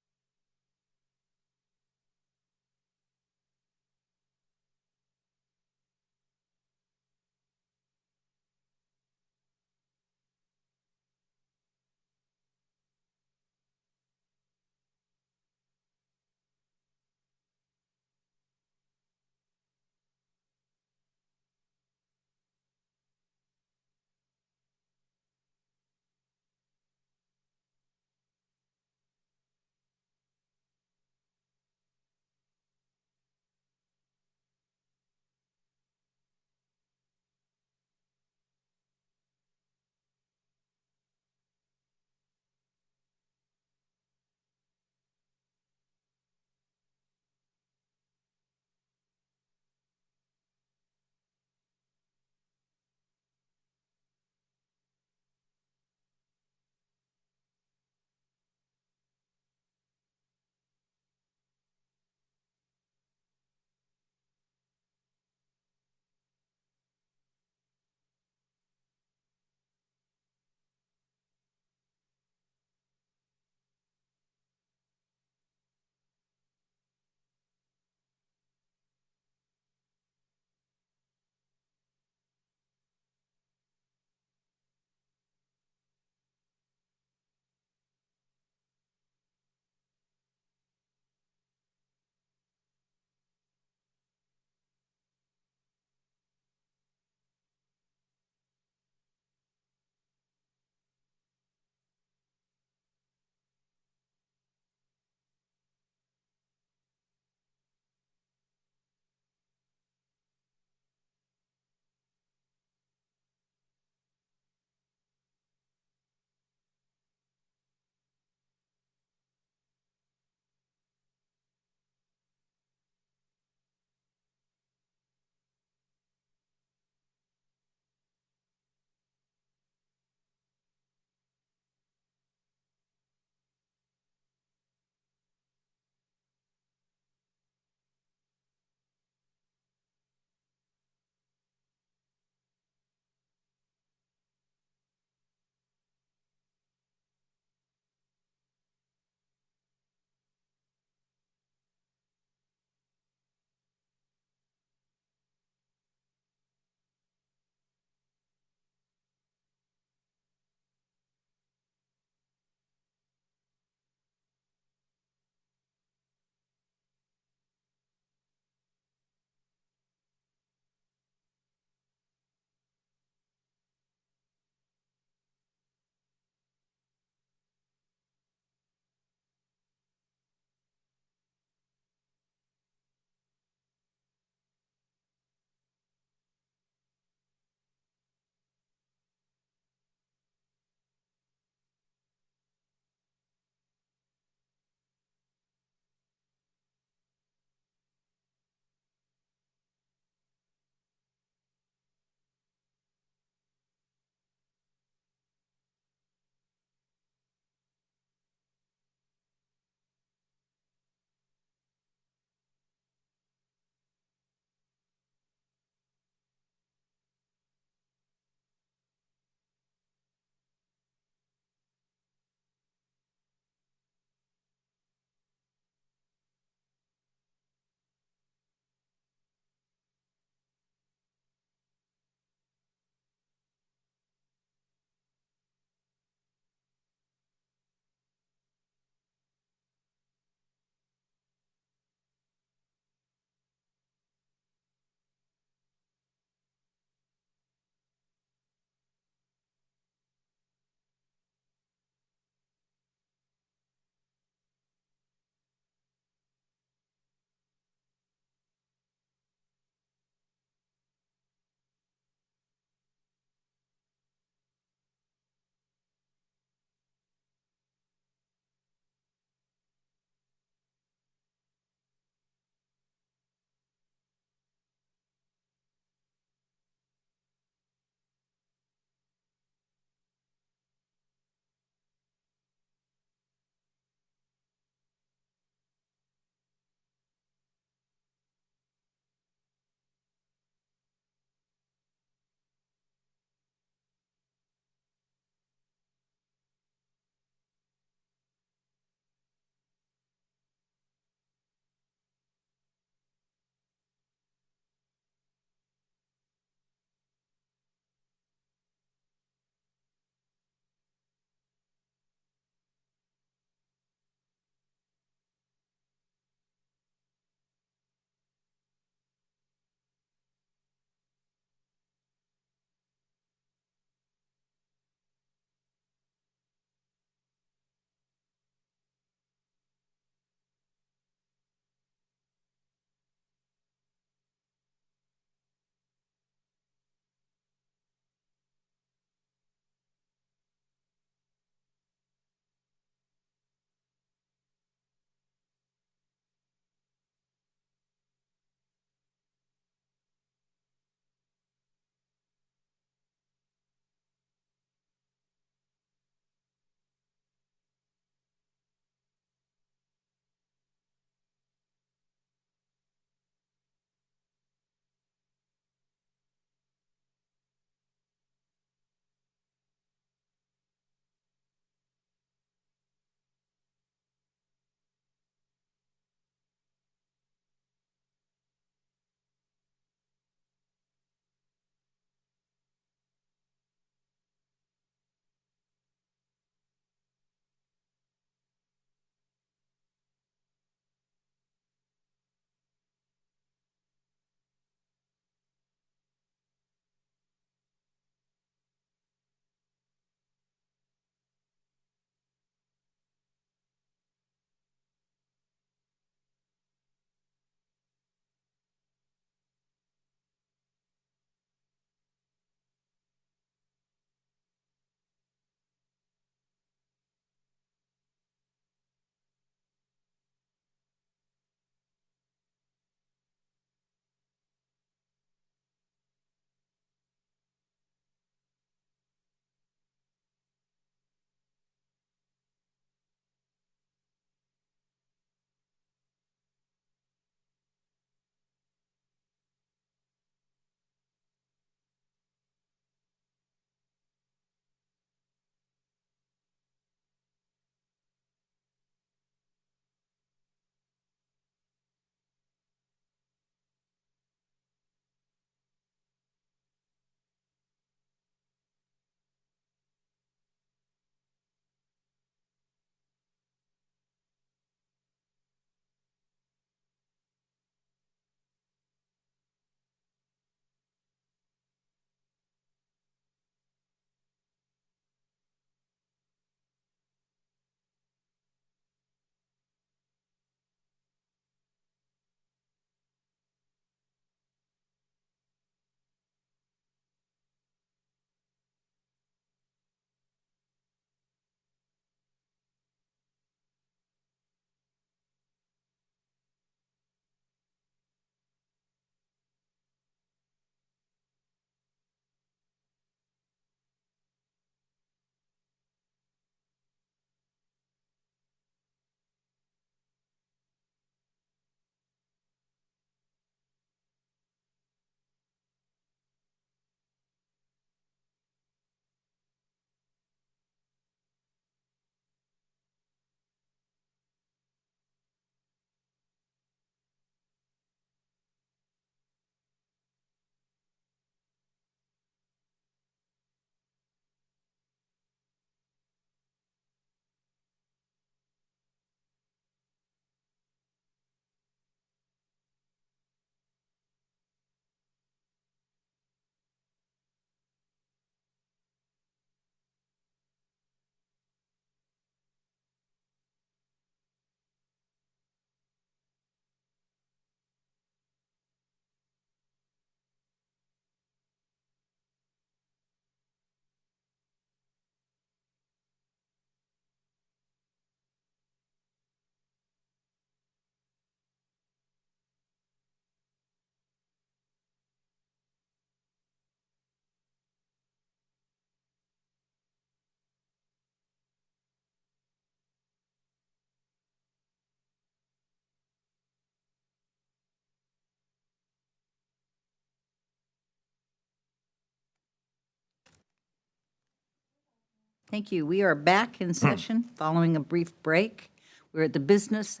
Thank you. We are back in session following a brief break. We're at the business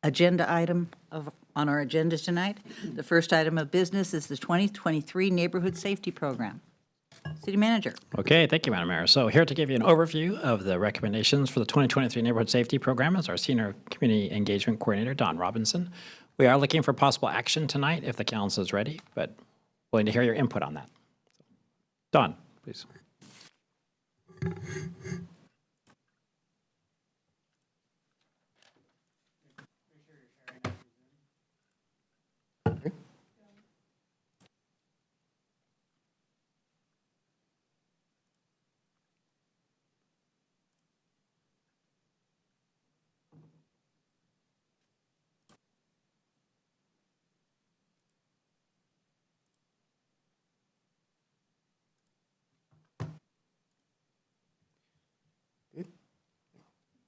agenda item on our agenda tonight. The first item of business is the 2023 Neighborhood Safety Program. City Manager.
Okay, thank you, Madam Mayor. So here to give you an overview of the recommendations for the 2023 Neighborhood Safety Program is our Senior Community Engagement Coordinator, Don Robinson. We are looking for possible action tonight if the council is ready, but willing to hear your input on that. Don, please.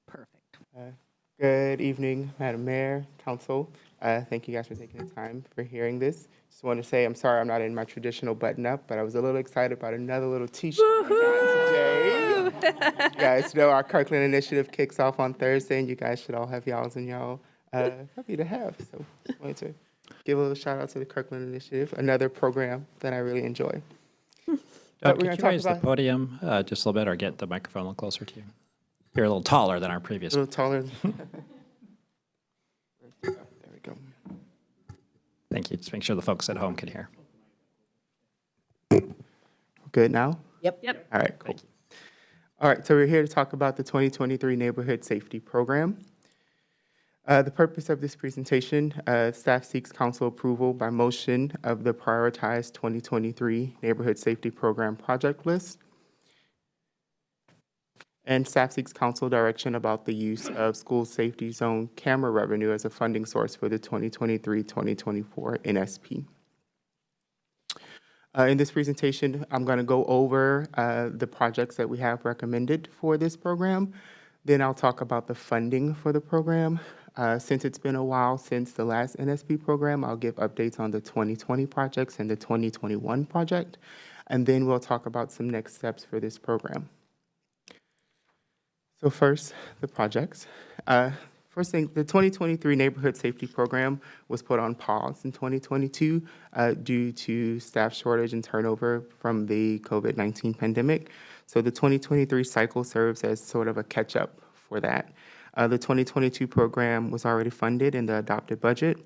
Perfect.
Good evening, Madam Mayor, Council. Thank you guys for taking the time for hearing this. Just want to say I'm sorry I'm not in my traditional button-up, but I was a little excited about another little T-shirt I got today. You guys know our Kirkland initiative kicks off on Thursday, and you guys should all have y'alls and y'all happy to have. So just wanted to give a little shout out to the Kirkland initiative, another program that I really enjoy.
Could you raise the podium just a little bit or get the microphone a little closer to you? You're a little taller than our previous.
A little taller. There we go.
Thank you. Just make sure the folks at home can hear.
Good now?
Yep.
All right, cool. All right, so we're here to talk about the 2023 Neighborhood Safety Program. The purpose of this presentation, staff seeks council approval by motion of the prioritized 2023 Neighborhood Safety Program project list. And staff seeks council direction about the use of school safety zone camera revenue as a funding source for the 2023-2024 NSP. In this presentation, I'm going to go over the projects that we have recommended for this program. Then I'll talk about the funding for the program. Since it's been a while since the last NSP program, I'll give updates on the 2020 projects and the 2021 project. And then we'll talk about some next steps for this program. So first, the projects. First thing, the 2023 Neighborhood Safety Program was put on pause in 2022 due to staff shortage and turnover from the COVID-19 pandemic. So the 2023 cycle serves as sort of a catch-up for that. The 2022 program was already funded in the adopted budget.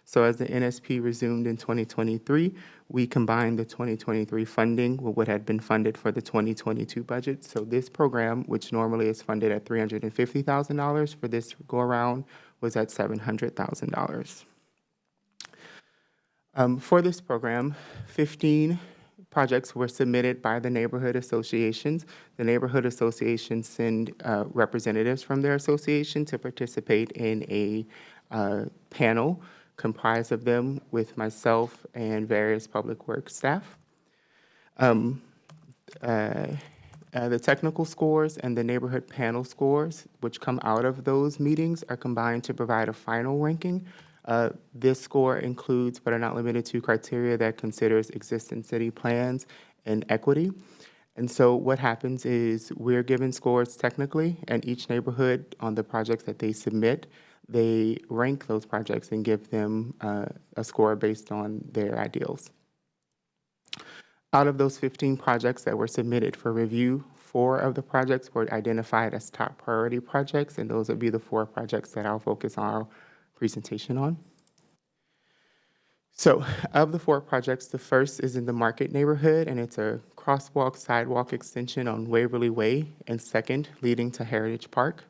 So as the NSP resumed in 2023, we combined the 2023 funding with what had been funded for the 2022 budget. So this program, which normally is funded at $350,000 for this go-around, was at $700,000. For this program, 15 projects were submitted by the neighborhood associations. The neighborhood associations send representatives from their association to participate in a panel comprised of them with myself and various public works staff. The technical scores and the neighborhood panel scores, which come out of those meetings, are combined to provide a final ranking. This score includes, but are not limited to, criteria that considers existing city plans and equity. And so what happens is we're given scores technically, and each neighborhood on the projects that they submit, they rank those projects and give them a score based on their ideals. Out of those 15 projects that were submitted for review, 4 of the projects were identified as top priority projects, and those would be the 4 projects that I'll focus our presentation on. So of the 4 projects, the first is in the Market neighborhood, and it's a crosswalk sidewalk extension on Waverly Way and 2nd leading to Heritage Park.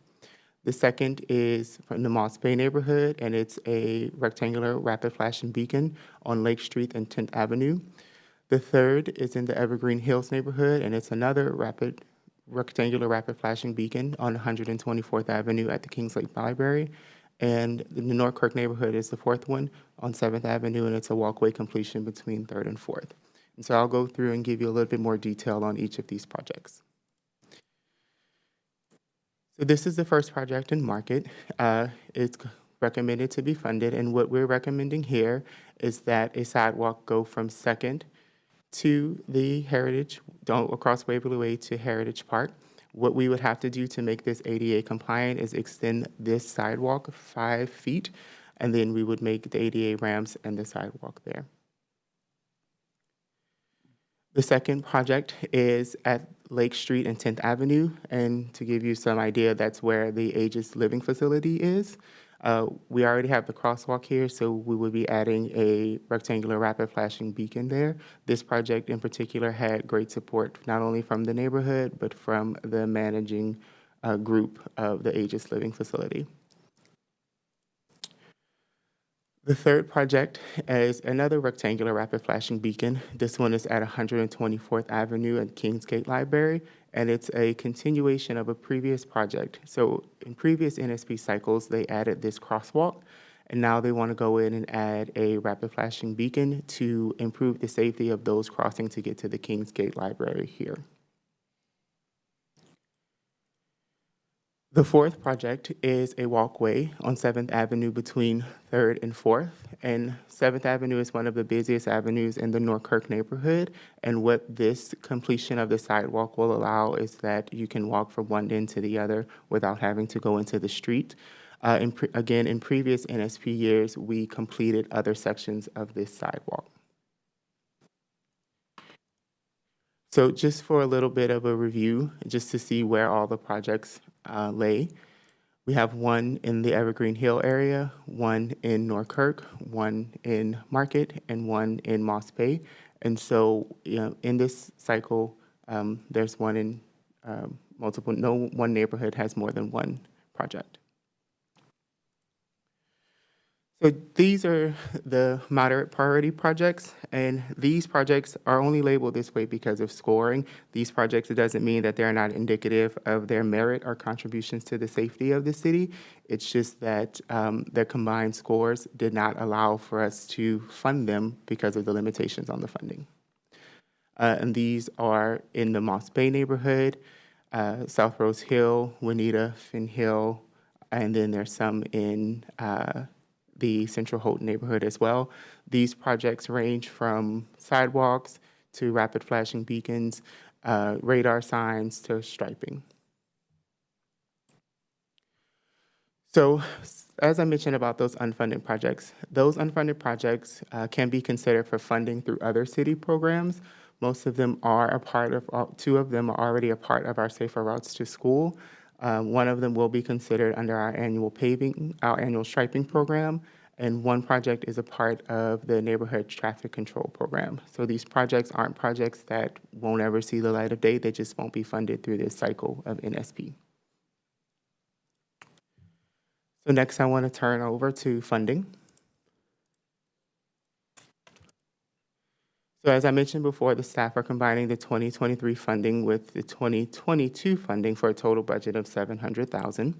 The second is from the Moss Bay neighborhood, and it's a rectangular rapid flashing beacon on Lake Street and 10th Avenue. The third is in the Evergreen Hills neighborhood, and it's another rectangular rapid flashing beacon on 124th Avenue at the Kings Lake Library. And the North Kirk neighborhood is the 4th one on 7th Avenue, and it's a walkway completion between 3rd and 4th. And so I'll go through and give you a little bit more detail on each of these projects. So this is the first project in Market. It's recommended to be funded, and what we're recommending here is that a sidewalk go from 2nd to the Heritage, across Waverly Way to Heritage Park. What we would have to do to make this ADA compliant is extend this sidewalk 5 feet, and then we would make the ADA ramps and the sidewalk there. The second project is at Lake Street and 10th Avenue, and to give you some idea, that's where the Aegis Living Facility is. We already have the crosswalk here, so we would be adding a rectangular rapid flashing beacon there. This project in particular had great support, not only from the neighborhood, but from the managing group of the Aegis Living Facility. The third project is another rectangular rapid flashing beacon. This one is at 124th Avenue and Kingsgate Library, and it's a continuation of a previous project. So in previous NSP cycles, they added this crosswalk, and now they want to go in and add a rapid flashing beacon to improve the safety of those crossing to get to the Kingsgate Library here. The fourth project is a walkway on 7th Avenue between 3rd and 4th. And 7th Avenue is one of the busiest avenues in the Norkirk neighborhood. And what this completion of the sidewalk will allow is that you can walk from one end to the other without having to go into the street. Again, in previous NSP years, we completed other sections of this sidewalk. So just for a little bit of a review, just to see where all the projects lay. We have one in the Evergreen Hill area, one in Norkirk, one in Market, and one in Moss Bay. And so, in this cycle, there's one in no one neighborhood has more than one project. So these are the moderate priority projects, and these projects are only labeled this way because of scoring. These projects, it doesn't mean that they're not indicative of their merit or contributions to the safety of the city. It's just that their combined scores did not allow for us to fund them because of the limitations on the funding. And these are in the Moss Bay neighborhood, South Rose Hill, Juanita, Finn Hill, and then there's some in the Central Houghton neighborhood as well. These projects range from sidewalks to rapid flashing beacons, radar signs to striping. So as I mentioned about those unfunded projects can be considered for funding through other city programs. Most of them are a part of, 2 of them are already a part of our Safer Routes to School. One of them will be considered under our annual striping program, and one project is a part of the neighborhood traffic control program. So these projects aren't projects that won't ever see the light of day, they just won't be funded through this cycle of NSP. So next I want to turn over to funding. So as I mentioned before, the staff are combining the 2023 funding with the 2022 funding for a total budget of $700,000.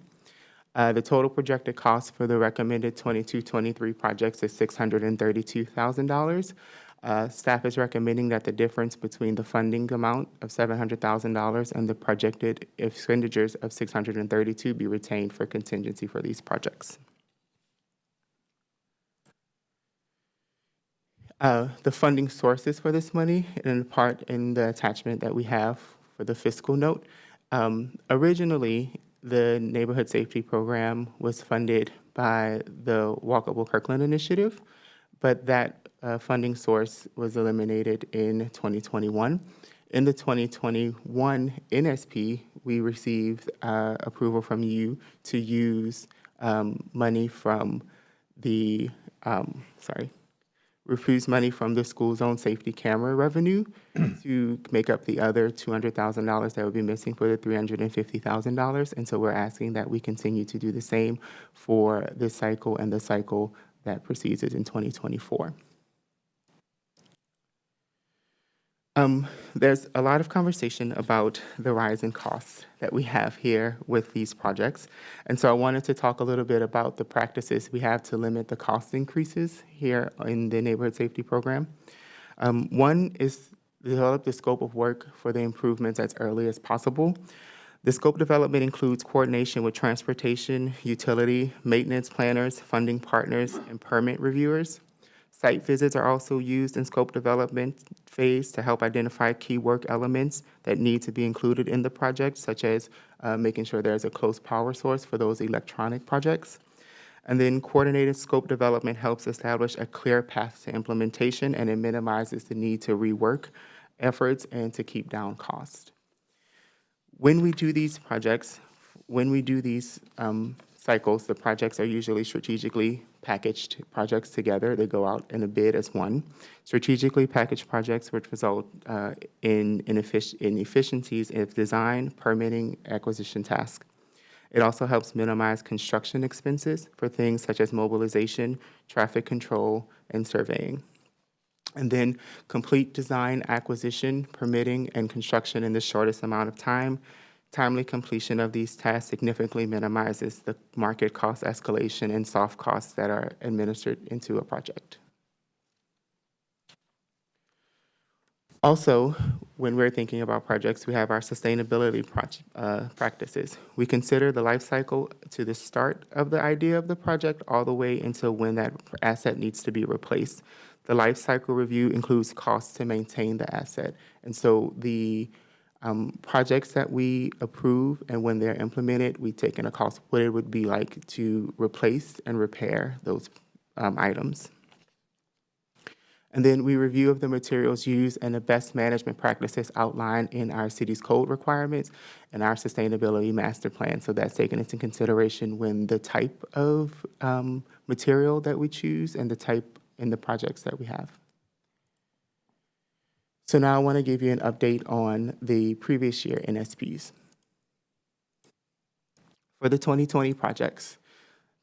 The total projected cost for the recommended 22-23 projects is $632,000. Staff is recommending that the difference between the funding amount of $700,000 and the projected expenditures of $632,000 be retained for contingency for these projects. The funding sources for this money, and in part in the attachment that we have for the fiscal note. Originally, the Neighborhood Safety Program was funded by the Walkable Kirkland initiative, but that funding source was eliminated in 2021. In the 2021 NSP, we received approval from you to use money from the, refuse money from the school zone safety camera revenue to make up the other $200,000 that would be missing for the $350,000. And so we're asking that we continue to do the same for this cycle and the cycle that precedes it in 2024. There's a lot of conversation about the rise in costs that we have here with these projects. And so I wanted to talk a little bit about the practices we have to limit the cost increases here in the Neighborhood Safety Program. One is develop the scope of work for the improvements as early as possible. The scope development includes coordination with transportation, utility, maintenance planners, funding partners, and permit reviewers. Site visits are also used in scope development phase to help identify key work elements that need to be included in the project, such as making sure there's a close power source for those electronic projects. And then coordinated scope development helps establish a clear path to implementation, and it minimizes the need to rework efforts and to keep down cost. When we do these projects, cycles, the projects are usually strategically packaged projects together. They go out in a bid as one. Strategically packaged projects which result in efficiencies in design, permitting, acquisition tasks. It also helps minimize construction expenses for things such as mobilization, traffic control, and surveying. And then complete design, acquisition, permitting, and construction in the shortest amount of time. Timely completion of these tasks significantly minimizes the market cost escalation and soft costs that are administered into a project. Also, when we're thinking about projects, we have our sustainability practices. We consider the life cycle to the start of the idea of the project all the way until when that asset needs to be replaced. The life cycle review includes costs to maintain the asset. And so the projects that we approve and when they're implemented, we take into cost what it would be like to replace and repair those items. And then we review of the materials used and the best management practices outlined in our city's code requirements and our sustainability master plan. So that's taken into consideration when the type of material that we choose and the type in the projects that we have. So now I want to give you an update on the previous year NSPs. For the 2020 projects,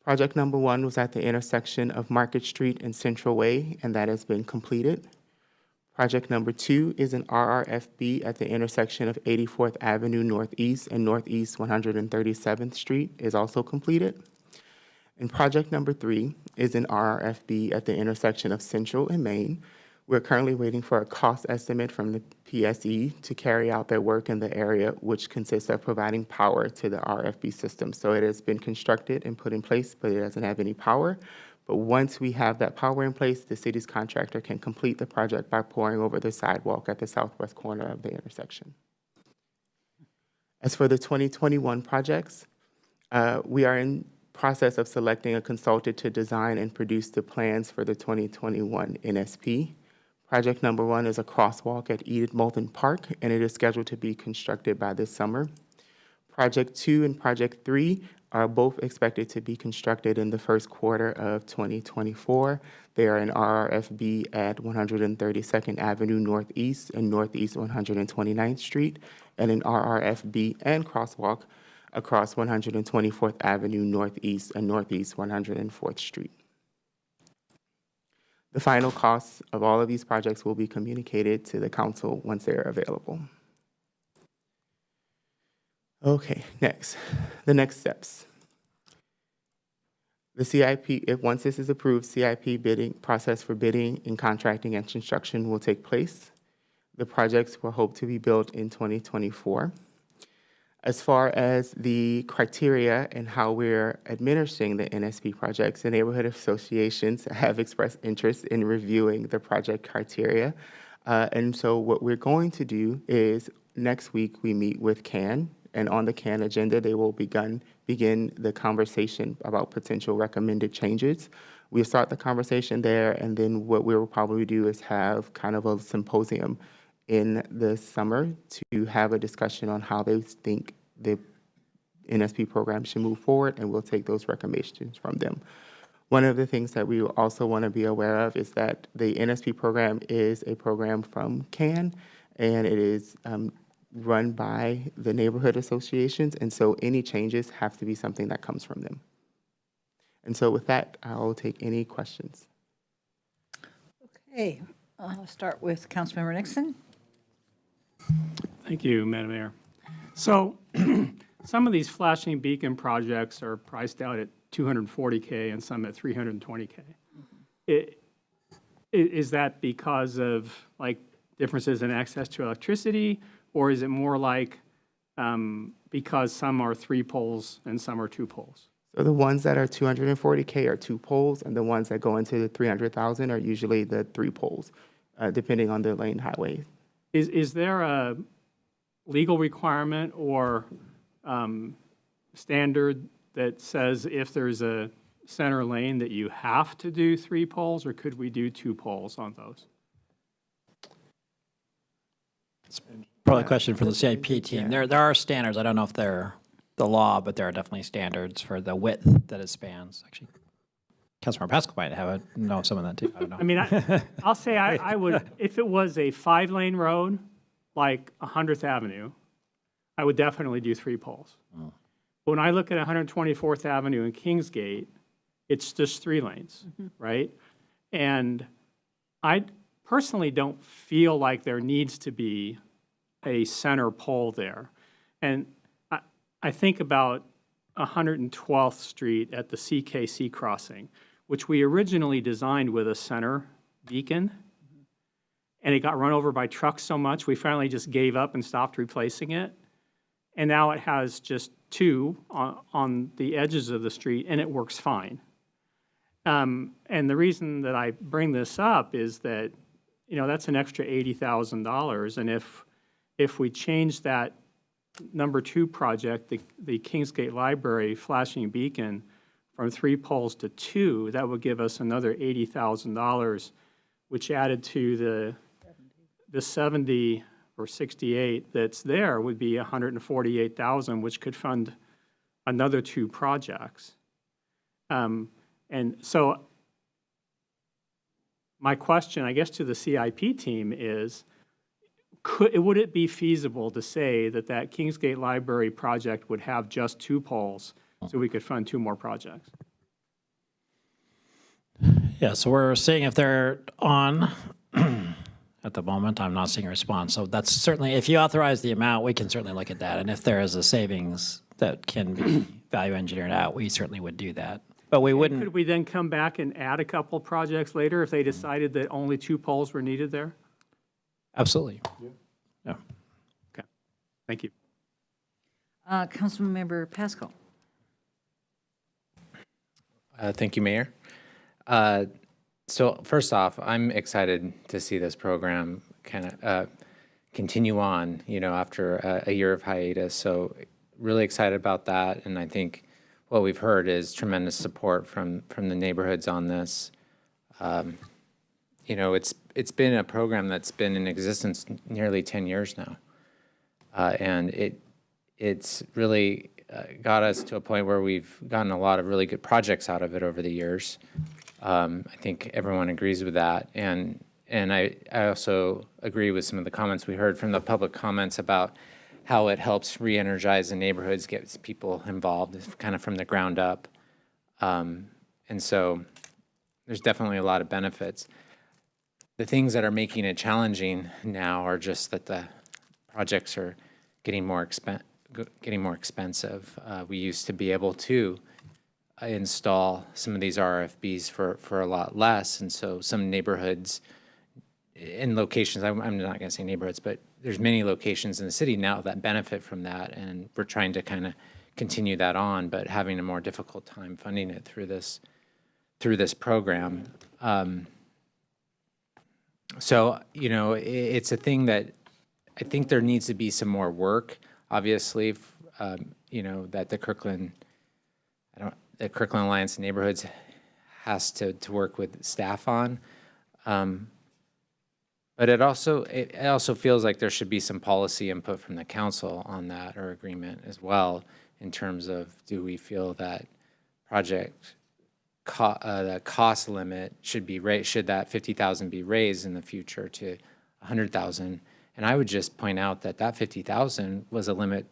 project number 1 was at the intersection of Market Street and Central Way, and that has been completed. Project number 2 is an RRFB at the intersection of 84th Avenue Northeast and Northeast 137th Street, is also completed. And project number 3 is an RRFB at the intersection of Central and Main. We're currently waiting for a cost estimate from the PSE to carry out their work in the area, which consists of providing power to the RFB system. So it has been constructed and put in place, but it doesn't have any power. But once we have that power in place, the city's contractor can complete the project by pouring over the sidewalk at the southwest corner of the intersection. As for the 2021 projects, we are in process of selecting a consultant to design and produce the plans for the 2021 NSP. Project number 1 is a crosswalk at Edith Moulton Park, and it is scheduled to be constructed by this summer. Project 2 and Project 3 are both expected to be constructed in the first quarter of 2024. They are an RRFB at 132nd Avenue Northeast and Northeast 129th Street, and an RRFB and crosswalk across 124th Avenue Northeast and Northeast 104th Street. The final costs of all of these projects will be communicated to the council once they are available. Okay, next, the next steps. The CIP, once this is approved, CIP bidding process for bidding and contracting and construction will take place. The projects will hope to be built in 2024. As far as the criteria and how we're administering the NSP projects, the neighborhood associations have expressed interest in reviewing the project criteria. And so what we're going to do is next week we meet with CAN, and on the CAN agenda, they will begin the conversation about potential recommended changes. We'll start the conversation there, and then what we will probably do is have kind of a symposium in the summer to have a discussion on how they think the NSP program should move forward, and we'll take those recommendations from them. One of the things that we also want to be aware of is that the NSP program is a program from CAN, and it is run by the neighborhood associations, and so any changes have to be something that comes from them. And so with that, I'll take any questions.
Okay, I'll start with Councilmember Nixon.
Thank you, Madam Mayor. So some of these flashing beacon projects are priced out at $240K and some at $320K. Is that because of like differences in access to electricity, or is it more like because some are 3 poles and some are 2 poles?
So the ones that are 240K are 2 poles, and the ones that go into the 300,000 are usually the 3 poles, depending on the lane highway.
Is there a legal requirement or standard that says if there's a center lane that you have to do 3 poles, or could we do 2 poles on those?
Probably a question for the CIP team. There are standards. I don't know if they're the law, but there are definitely standards for the width that it spans. Actually, Councilmember Pascal might know some of that too. I don't know.
I mean, I'll say I would, if it was a 5-lane road, like 100th Avenue, I would definitely do 3 poles.
Oh.
When I look at 124th Avenue and Kingsgate, it's just 3 lanes, right? And I personally don't feel like there needs to be a center pole there. And I think about 112th Street at the CKC crossing, which we originally designed with a center beacon, and it got run over by trucks so much, we finally just gave up and stopped replacing it. And now it has just 2 on the edges of the street, and it works fine. And the reason that I bring this up is that, you know, that's an extra $80,000, and if we change that number 2 project, the Kingsgate Library flashing beacon, from 3 poles to 2, that would give us another $80,000, which added to the 70 or 68 that's there would be 148,000, which could fund another 2 projects. And so my question, I guess, to the CIP team is, would it be feasible to say that Kingsgate Library project would have just 2 poles so we could fund 2 more projects?
Yeah, so we're seeing if they're on. At the moment, I'm not seeing a response. So that's certainly, if you authorize the amount, we can certainly look at that. And if there is a savings that can be value engineered out, we certainly would do that. But we wouldn't.
Could we then come back and add a couple projects later if they decided that only 2 poles were needed there?
Absolutely. Yeah.
Okay. Thank you.
Councilmember Pascal.
Thank you, Mayor. So first off, I'm excited to see this program kind of continue on, you know, after a year of hiatus. So really excited about that. And I think what we've heard is tremendous support from the neighborhoods on this. You know, it's been a program that's been in existence nearly 10 years now. And it's really got us to a point where we've gotten a lot of really good projects out of it over the years. I think everyone agrees with that. And I also agree with some of the comments we heard from the public comments about how it helps re-energize the neighborhoods, gets people involved kind of from the ground up. And so there's definitely a lot of benefits. The things that are making it challenging now are just that the projects are getting more expensive. We used to be able to install some of these RFBs for a lot less, and so some neighborhoods in locations, I'm not going to say neighborhoods, but there's many locations in the city now that benefit from that, and we're trying to kind of continue that on, but having a more difficult time funding it through this program. So, you know, it's a thing that I think there needs to be some more work, obviously, you know, that the Kirkland Alliance Neighborhoods has to work with staff on. But it also feels like there should be some policy input from the council on that, or agreement as well, in terms of, do we feel that the cost limit should be raised, should that 50,000 be raised in the future to 100,000? And I would just point out that 50,000 was a limit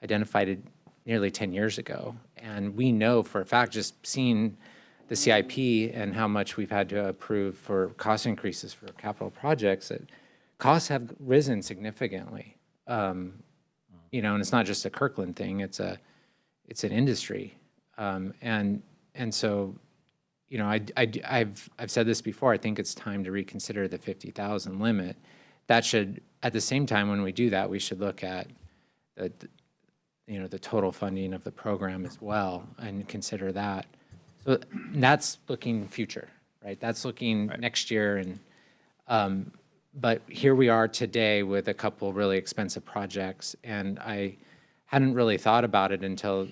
identified nearly 10 years ago. And we know for a fact, just seeing the CIP and how much we've had to approve for cost increases for capital projects, that costs have risen significantly. You know, and it's not just a Kirkland thing, it's an industry. And so, you know, I've said this before, I think it's time to reconsider the 50,000 limit. That should, at the same time when we do that, we should look at the total funding of the program as well and consider that. So that's looking future, right? That's looking next year. And but here we are today with a couple really expensive projects, and I hadn't really thought about it until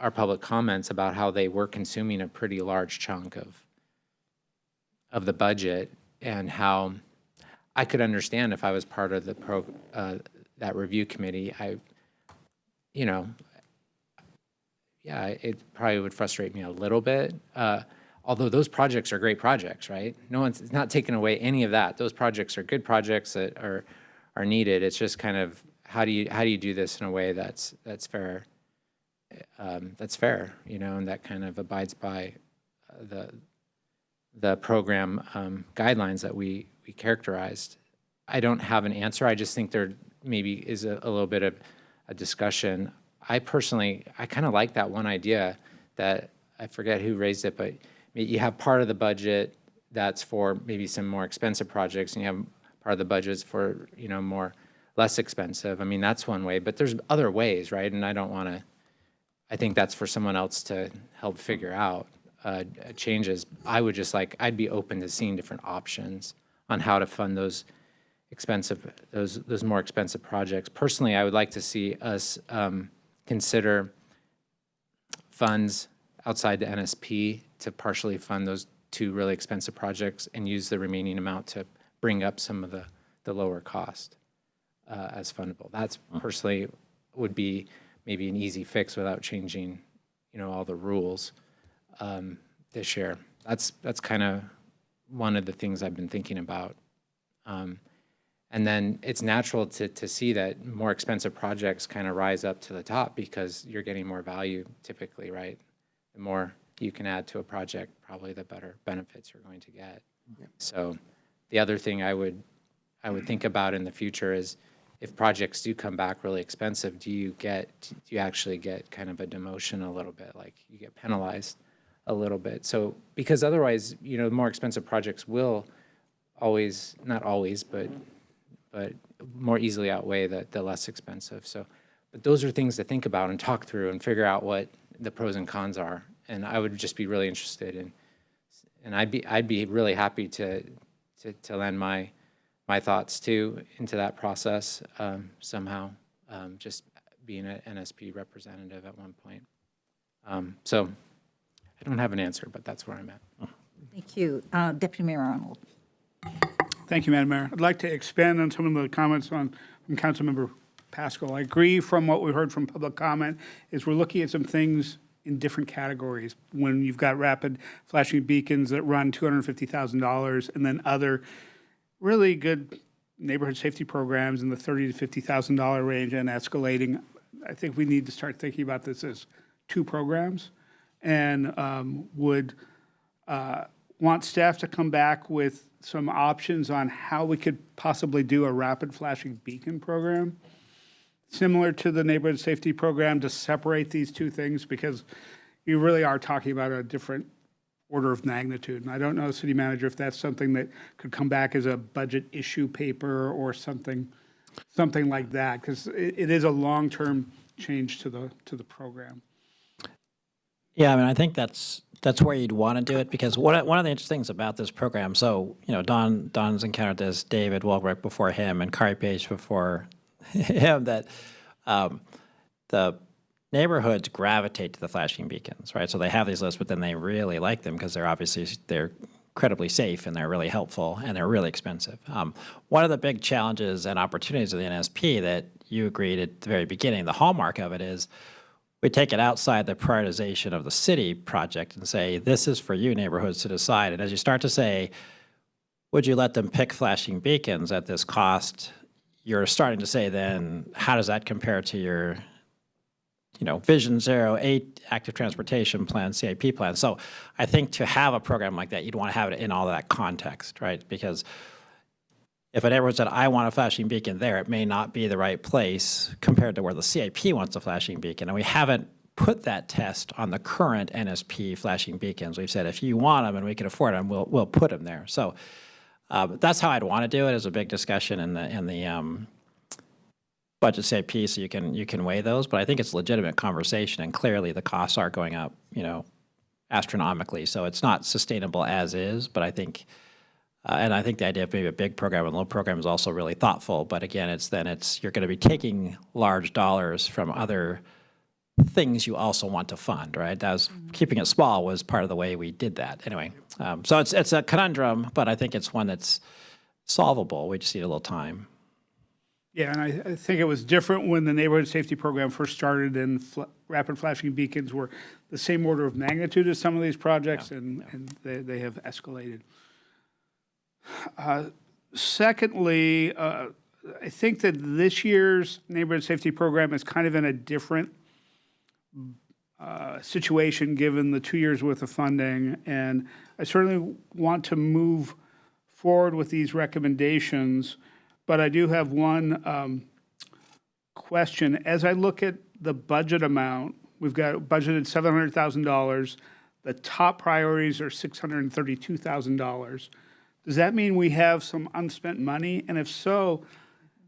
our public comments about how they were consuming a pretty large chunk of the budget, and how I could understand if I was part of the that review committee. Yeah, it probably would frustrate me a little bit. Although those projects are great projects, right? It's not taking away any of that. Those projects are good projects that are needed. It's just kind of how do you do this in a way that's fair, and that kind of abides by the program guidelines that we characterized. I don't have an answer. I just think there maybe is a little bit of a discussion. I kind of like that one idea that I forget who raised it, but you have part of the budget that's for maybe some more expensive projects, and you have part of the budgets for more less expensive. I mean, that's one way, but there's other ways, right? And I think that's for someone else to help figure out changes. I'd be open to seeing different options on how to fund those more expensive projects. Personally, I would like to see us consider funds outside the NSP to partially fund those two really expensive projects and use the remaining amount to bring up some of the lower cost as fundable. That's personally would be maybe an easy fix without changing, all the rules this year. That's kind of one of the things I've been thinking about. And then it's natural to see that more expensive projects kind of rise up to the top because you're getting more value typically, right? The more you can add to a project, probably the better benefits you're going to get. Yeah. So the other thing I would think about in the future is if projects do come back really expensive, do you actually get kind of a demotion a little bit, like you get penalized a little bit? So because otherwise, more expensive projects will always, not always, but more easily outweigh the less expensive. So, but those are things to think about and talk through and figure out what the pros and cons are. And I would just be really interested in, and I'd be really happy to lend my thoughts too into that process somehow, just being an NSP representative at one point. So I don't have an answer, but that's where I'm at.
Thank you. Deputy Mayor Arnold.
Thank you, Madam Mayor. I'd like to expand on some of the comments from Councilmember Pascal. I agree from what we heard from public comment is we're looking at some things in different categories. When you've got rapid flashing beacons that run $250,000 and then other really good neighborhood safety programs in the $30,000 to $50,000 range and escalating, I think we need to start thinking about this as two programs, and would want staff to come back with some options on how we could possibly do a rapid flashing beacon program similar to the neighborhood safety program, to separate these two things, because you really are talking about a different order of magnitude. And I don't know, City Manager, if that's something that could come back as a budget issue paper or something like that, because it is a long-term change to the program.
Yeah, I mean, I think that's where you'd want to do it, because one of the interesting things about this program, so, Don's encountered this, David Walbrecht before him, and Kari Page before him, that the neighborhoods gravitate to the flashing beacons, right? So they have these lists, but then they really like them because they're incredibly safe and they're really helpful and they're really expensive. One of the big challenges and opportunities of the NSP that you agreed at the very beginning, the hallmark of it is we take it outside the prioritization of the city project and say, this is for you neighborhoods to decide. And as you start to say, would you let them pick flashing beacons at this cost? You're starting to say then, how does that compare to your, Vision 08 active transportation plan, CIP plan? So I think to have a program like that, you'd want to have it in all of that context, right? Because if a neighborhood said, I want a flashing beacon there, it may not be the right place compared to where the CIP wants a flashing beacon. And we haven't put that test on the current NSP flashing beacons. We've said, if you want them and we can afford them, we'll put them there. So that's how I'd want to do it, as a big discussion in the budget CIP, so you can weigh those. But I think it's a legitimate conversation, and clearly the costs are going up, astronomically. So it's not sustainable as is. But I think, and I think the idea of maybe a big program and a little program is also really thoughtful. But again, you're going to be taking large dollars from other things you also want to fund, right? That was keeping it small was part of the way we did that. Anyway, so it's a conundrum, but I think it's one that's solvable. We just need a little time.
Yeah, and I think it was different when the neighborhood safety program first started, and rapid flashing beacons were the same order of magnitude as some of these projects, and they have escalated. Secondly, I think that this year's neighborhood safety program is kind of in a different situation given the 2 years worth of funding, and I certainly want to move forward with these recommendations. But I do have one question. As I look at the budget amount, we've got budgeted $700,000. The top priorities are $632,000. Does that mean we have some unspent money? And if so,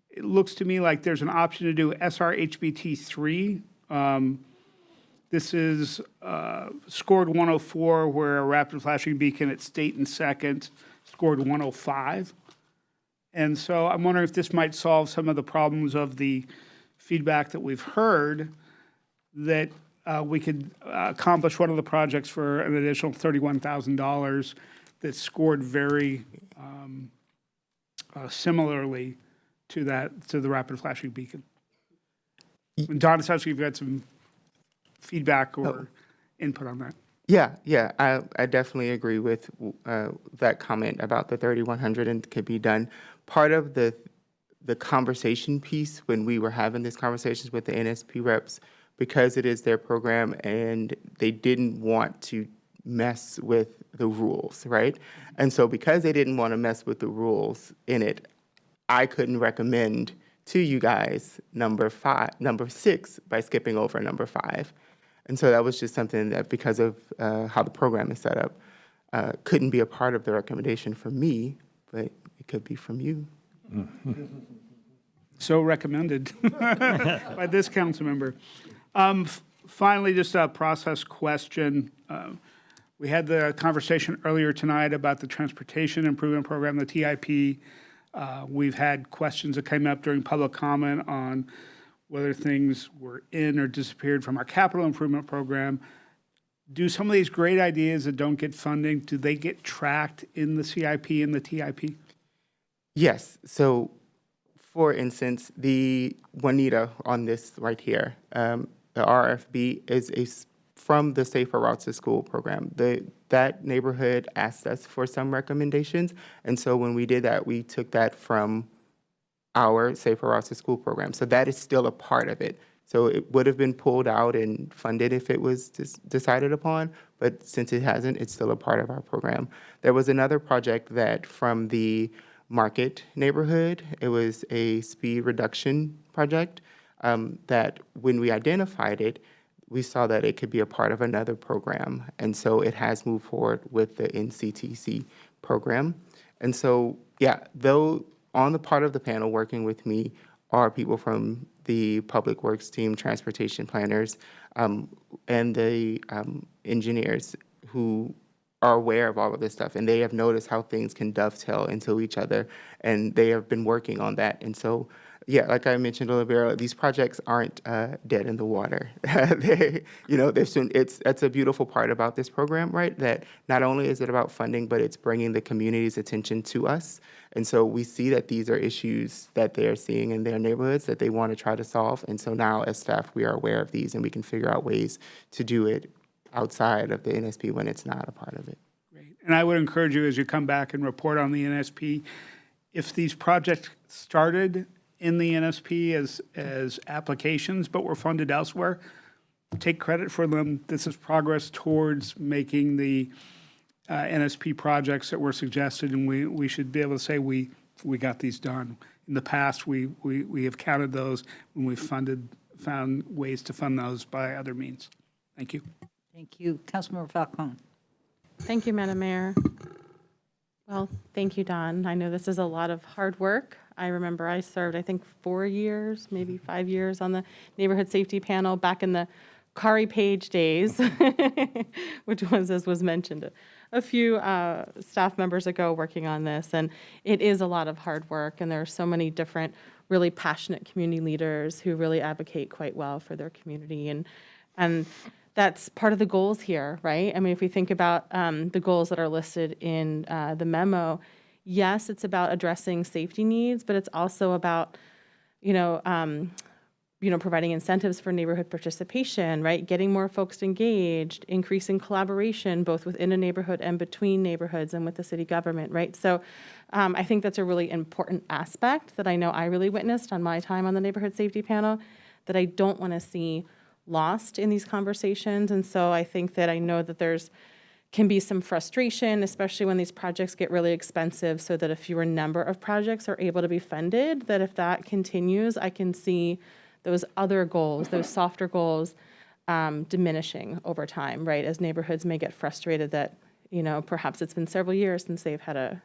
it looks to me like there's an option to do SRHBT 3. This is scored 104, where a rapid flashing beacon at State and Second scored 105. And so I'm wondering if this might solve some of the problems of the feedback that we've heard, that we could accomplish one of the projects for an additional $31,000 that scored very similarly to the rapid flashing beacon. Don, it sounds like you've got some feedback or input on that.
Yeah, I definitely agree with that comment about the 3,100 and could be done. Part of the conversation piece when we were having these conversations with the NSP reps, because it is their program and they didn't want to mess with the rules, right? And so because they didn't want to mess with the rules in it, I couldn't recommend to you guys number 6 by skipping over number 5. And so that was just something that, because of how the program is set up, couldn't be a part of the recommendation from me, but it could be from you.
So recommended by this council member. Finally, just a process question. We had the conversation earlier tonight about the Transportation Improvement Program, the TIP. We've had questions that came up during public comment on whether things were in or disappeared from our capital improvement program. Do some of these great ideas that don't get funding, do they get tracked in the CIP and the TIP?
Yes. So, for instance, the Juanita on this right here, the RFB is from the Safer Routes to School program. That neighborhood asked us for some recommendations, and so when we did that, we took that from our Safer Routes to School program. So that is still a part of it. So it would have been pulled out and funded if it was decided upon, but since it hasn't, it's still a part of our program. There was another project that from the Market neighborhood, it was a speed reduction project that when we identified it, we saw that it could be a part of another program. And so it has moved forward with the NCTC program. And so, yeah, though on the part of the panel working with me are people from the Public Works team, transportation planners, and the engineers who are aware of all of this stuff, and they have noticed how things can dovetail into each other, and they have been working on that. And so, yeah, like I mentioned a little bit earlier, these projects aren't dead in the water. That's a beautiful part about this program, right? That not only is it about funding, but it's bringing the community's attention to us. And so we see that these are issues that they're seeing in their neighborhoods that they want to try to solve. And so now as staff, we are aware of these, and we can figure out ways to do it outside of the NSP when it's not a part of it.
Great. And I would encourage you, as you come back and report on the NSP, if these projects started in the NSP as applications but were funded elsewhere, take credit for them. This is progress towards making the NSP projects that were suggested, and we should be able to say we got these done. In the past, we have counted those when we found ways to fund those by other means. Thank you.
Thank you. Councilmember Falcone.
Thank you, Madam Mayor. Well, thank you, Don. I know this is a lot of hard work. I remember I served, I think, 4 years, maybe 5 years on the neighborhood safety panel back in the Kari Page days, which was, as was mentioned, a few staff members ago working on this. And it is a lot of hard work, and there are so many different really passionate community leaders who really advocate quite well for their community. And that's part of the goals here, right? I mean, if we think about the goals that are listed in the memo, yes, it's about addressing safety needs, but it's also about, providing incentives for neighborhood participation, right? Getting more folks engaged, increasing collaboration, both within a neighborhood and between neighborhoods and with the city government, right? So I think that's a really important aspect that I know I really witnessed on my time on the neighborhood safety panel that I don't want to see lost in these conversations. And so I think that I know that can be some frustration, especially when these projects get really expensive, so that a fewer number of projects are able to be funded, that if that continues, I can see those other goals, those softer goals, diminishing over time, right? As neighborhoods may get frustrated that, perhaps it's been several years since they've had a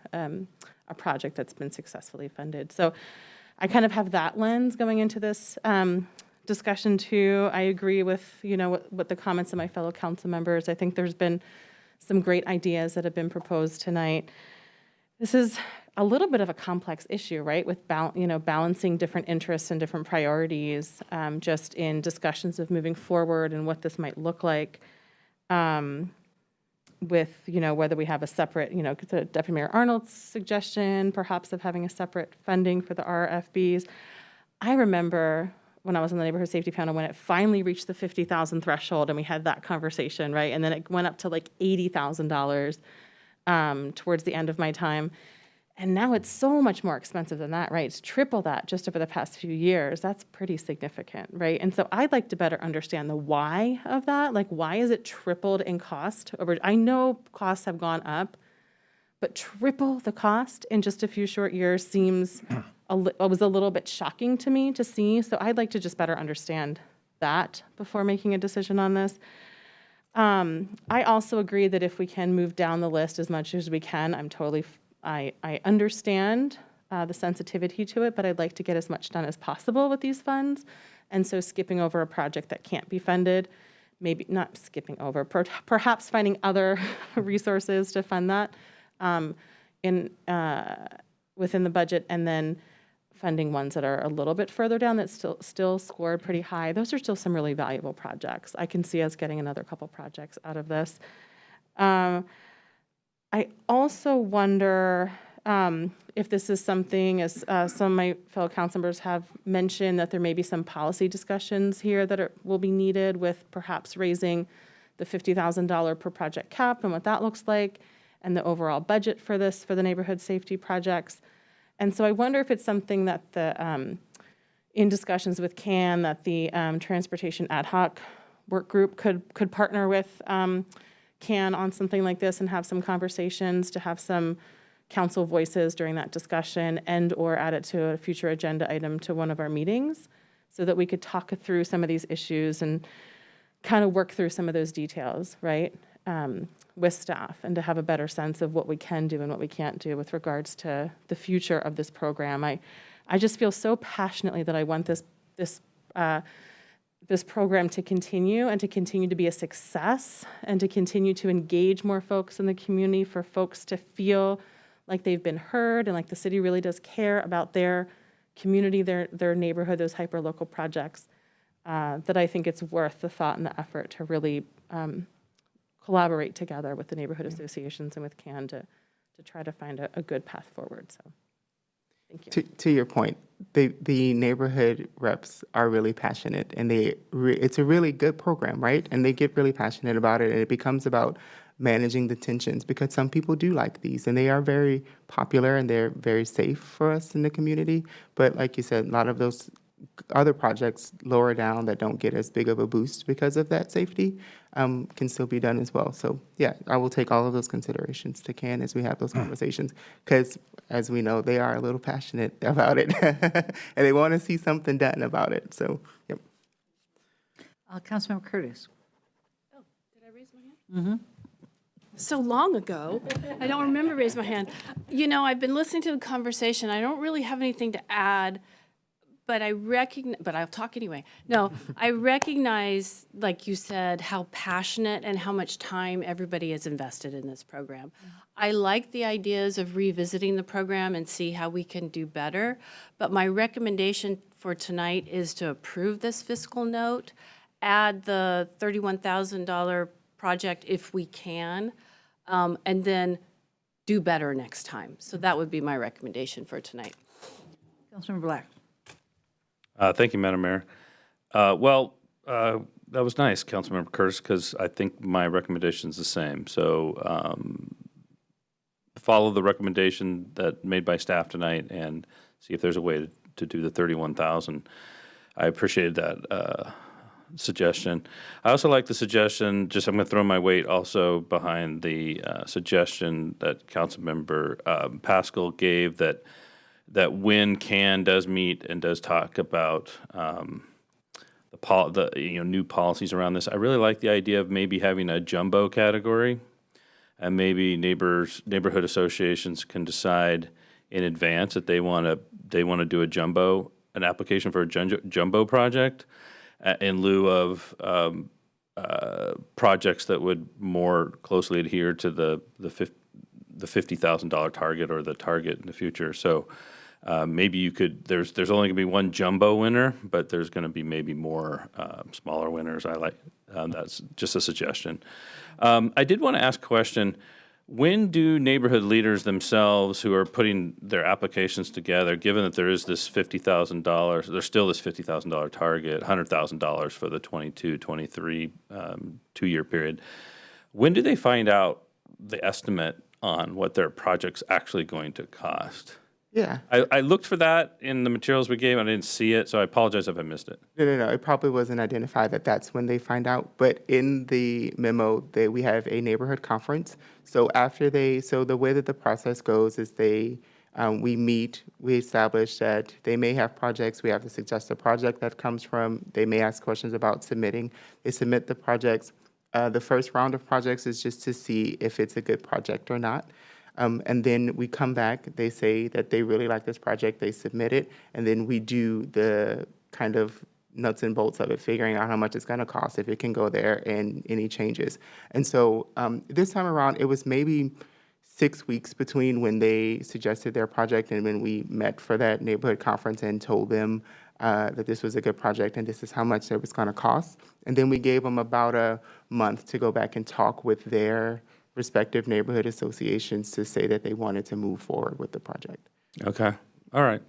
project that's been successfully funded. So I kind of have that lens going into this discussion too. I agree with, what the comments of my fellow council members. I think there's been some great ideas that have been proposed tonight. This is a little bit of a complex issue, right? With balancing different interests and different priorities, just in discussions of moving forward and what this might look like. With, whether we have a separate, Deputy Mayor Arnold's suggestion, perhaps of having a separate funding for the RFBs. I remember when I was on the neighborhood safety panel when it finally reached the $50,000 threshold and we had that conversation, right? And then it went up to like $80,000 towards the end of my time. And now it's so much more expensive than that, right? It's triple that just over the past few years. That's pretty significant, right? And so I'd like to better understand the why of that. Like, why is it tripled in cost? I know costs have gone up, but triple the cost in just a few short years seems was a little bit shocking to me to see. So I'd like to just better understand that before making a decision on this. I also agree that if we can move down the list as much as we can, I understand the sensitivity to it, but I'd like to get as much done as possible with these funds. And so skipping over a project that can't be funded, maybe not skipping over, perhaps finding other resources to fund that within the budget, and then funding ones that are a little bit further down that still scored pretty high. Those are still some really valuable projects. I can see us getting another couple projects out of this. I also wonder if this is something, as some of my fellow council members have mentioned, that there may be some policy discussions here that will be needed with perhaps raising the $50,000 per project cap and what that looks like, and the overall budget for this, for the neighborhood safety projects. And so I wonder if it's something that in discussions with CAN, that the Transportation Ad Hoc Work Group could partner with CAN on something like this and have some conversations, to have some council voices during that discussion, and or add it to a future agenda item to one of our meetings, so that we could talk through some of these issues and kind of work through some of those details, right? With staff, and to have a better sense of what we can do and what we can't do with regards to the future of this program. I just feel so passionately that I want this program to continue, and to continue to be a success, and to continue to engage more folks in the community, for folks to feel like they've been heard and like the city really does care about their community, their neighborhood, those hyperlocal projects, that I think it's worth the thought and the effort to really collaborate together with the neighborhood associations and with CAN to try to find a good path forward. So thank you.
To your point, the neighborhood reps are really passionate, and it's a really good program, right? And they get really passionate about it, and it becomes about managing the tensions, because some people do like these, and they are very popular, and they're very safe for us in the community. But like you said, a lot of those other projects lower down that don't get as big of a boost because of that safety can still be done as well. So yeah, I will take all of those considerations to CAN as we have those conversations, because as we know, they are a little passionate about it and they want to see something done about it. So, yep.
Councilmember Curtis.
Oh, did I raise my hand? so long ago. I don't remember raising my hand. You know, I've been listening to the conversation. I don't really have anything to add, but but I'll talk anyway. No, I recognize, like you said, how passionate and how much time everybody has invested in this program. I like the ideas of revisiting the program and see how we can do better, but my recommendation for tonight is to approve this fiscal note, add the $31,000 project if we can, and then do better next time. So that would be my recommendation for tonight.
Councilmember Black.
Thank you, Madam Mayor. That was nice, Councilmember Curtis, because I think my recommendation is the same. So follow the recommendation that made by staff tonight and see if there's a way to do the 31,000. I appreciated that suggestion. I also like the suggestion, I'm going to throw my weight also behind the suggestion that Councilmember Pascal gave that when CAN does meet and does talk about the new policies around this. I really like the idea of maybe having a jumbo category, and maybe neighborhood associations can decide in advance that they want to do an application for a jumbo project in lieu of projects that would more closely adhere to the $50,000 target or the target in the future. So maybe you could. There's only going to be one jumbo winner, but there's going to be maybe more smaller winners. I like that's just a suggestion. I did want to ask a question. When do neighborhood leaders themselves who are putting their applications together, given that there is this $50,000, there's still this $50,000 target, $100,000 for the 22-23 2-year period, when do they find out the estimate on what their project's actually going to cost?
Yeah.
I looked for that in the materials we gave. I didn't see it, so I apologize if I missed it.
No. It probably wasn't identified that that's when they find out. But in the memo, we have a neighborhood conference. So the way that the process goes is we meet, we establish that they may have projects. We have to suggest a project that comes from. They may ask questions about submitting. They submit the projects. The first round of projects is just to see if it's a good project or not. And then we come back, they say that they really like this project, they submit it, and then we do the kind of nuts and bolts of it, figuring out how much it's going to cost, if it can go there, and any changes. And so this time around, it was maybe 6 weeks between when they suggested their project and when we met for that neighborhood conference and told them that this was a good project and this is how much it was going to cost. And then we gave them about a month to go back and talk with their respective neighborhood associations to say that they wanted to move forward with the project.
Okay. All right.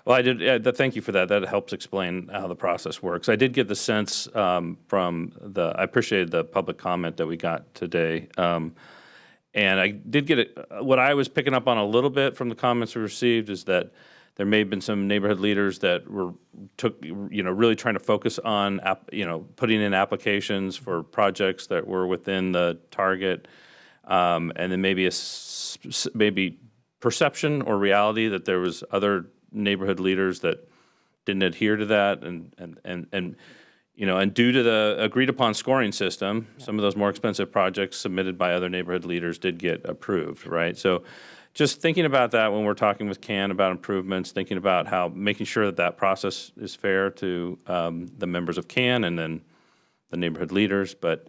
Well, I did. Thank you for that. That helps explain how the process works. I did get the sense I appreciated the public comment that we got today. And I did get what I was picking up on a little bit from the comments we received is that there may have been some neighborhood leaders that really trying to focus on, putting in applications for projects that were within the target. And then maybe maybe perception or reality that there was other neighborhood leaders that didn't adhere to that, and due to the agreed upon scoring system, some of those more expensive projects submitted by other neighborhood leaders did get approved, right? So, just thinking about that when we're talking with CAN about improvements, thinking about how making sure that process is fair to the members of CAN and then the neighborhood leaders, but.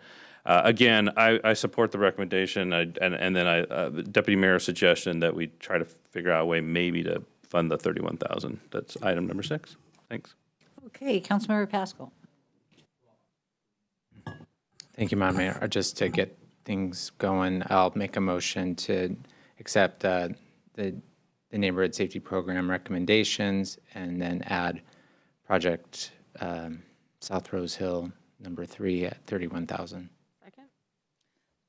Again, I support the recommendation, and then Deputy Mayor's suggestion that we try to figure out a way maybe to fund the 31,000. That's item number 6. Thanks.
Okay, Councilmember Pascal.
Thank you, Madam Mayor. Just to get things going, I'll make a motion to accept the neighborhood safety program recommendations and then add project South Rose Hill number 3 at 31,000.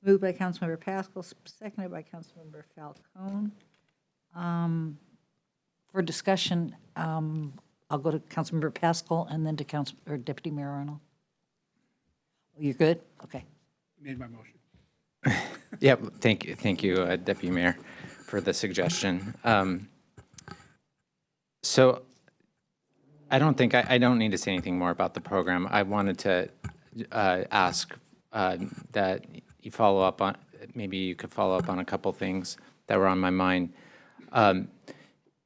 Moved by Councilmember Pascal, seconded by Councilmember Falcone. For discussion, I'll go to Councilmember Pascal and then to Deputy Mayor Arnold. You're good? Okay.
Made my motion.
Yep. Thank you, Deputy Mayor, for the suggestion. So I don't think I don't need to say anything more about the program. I wanted to ask that you follow up on maybe you could follow up on a couple things that were on my mind.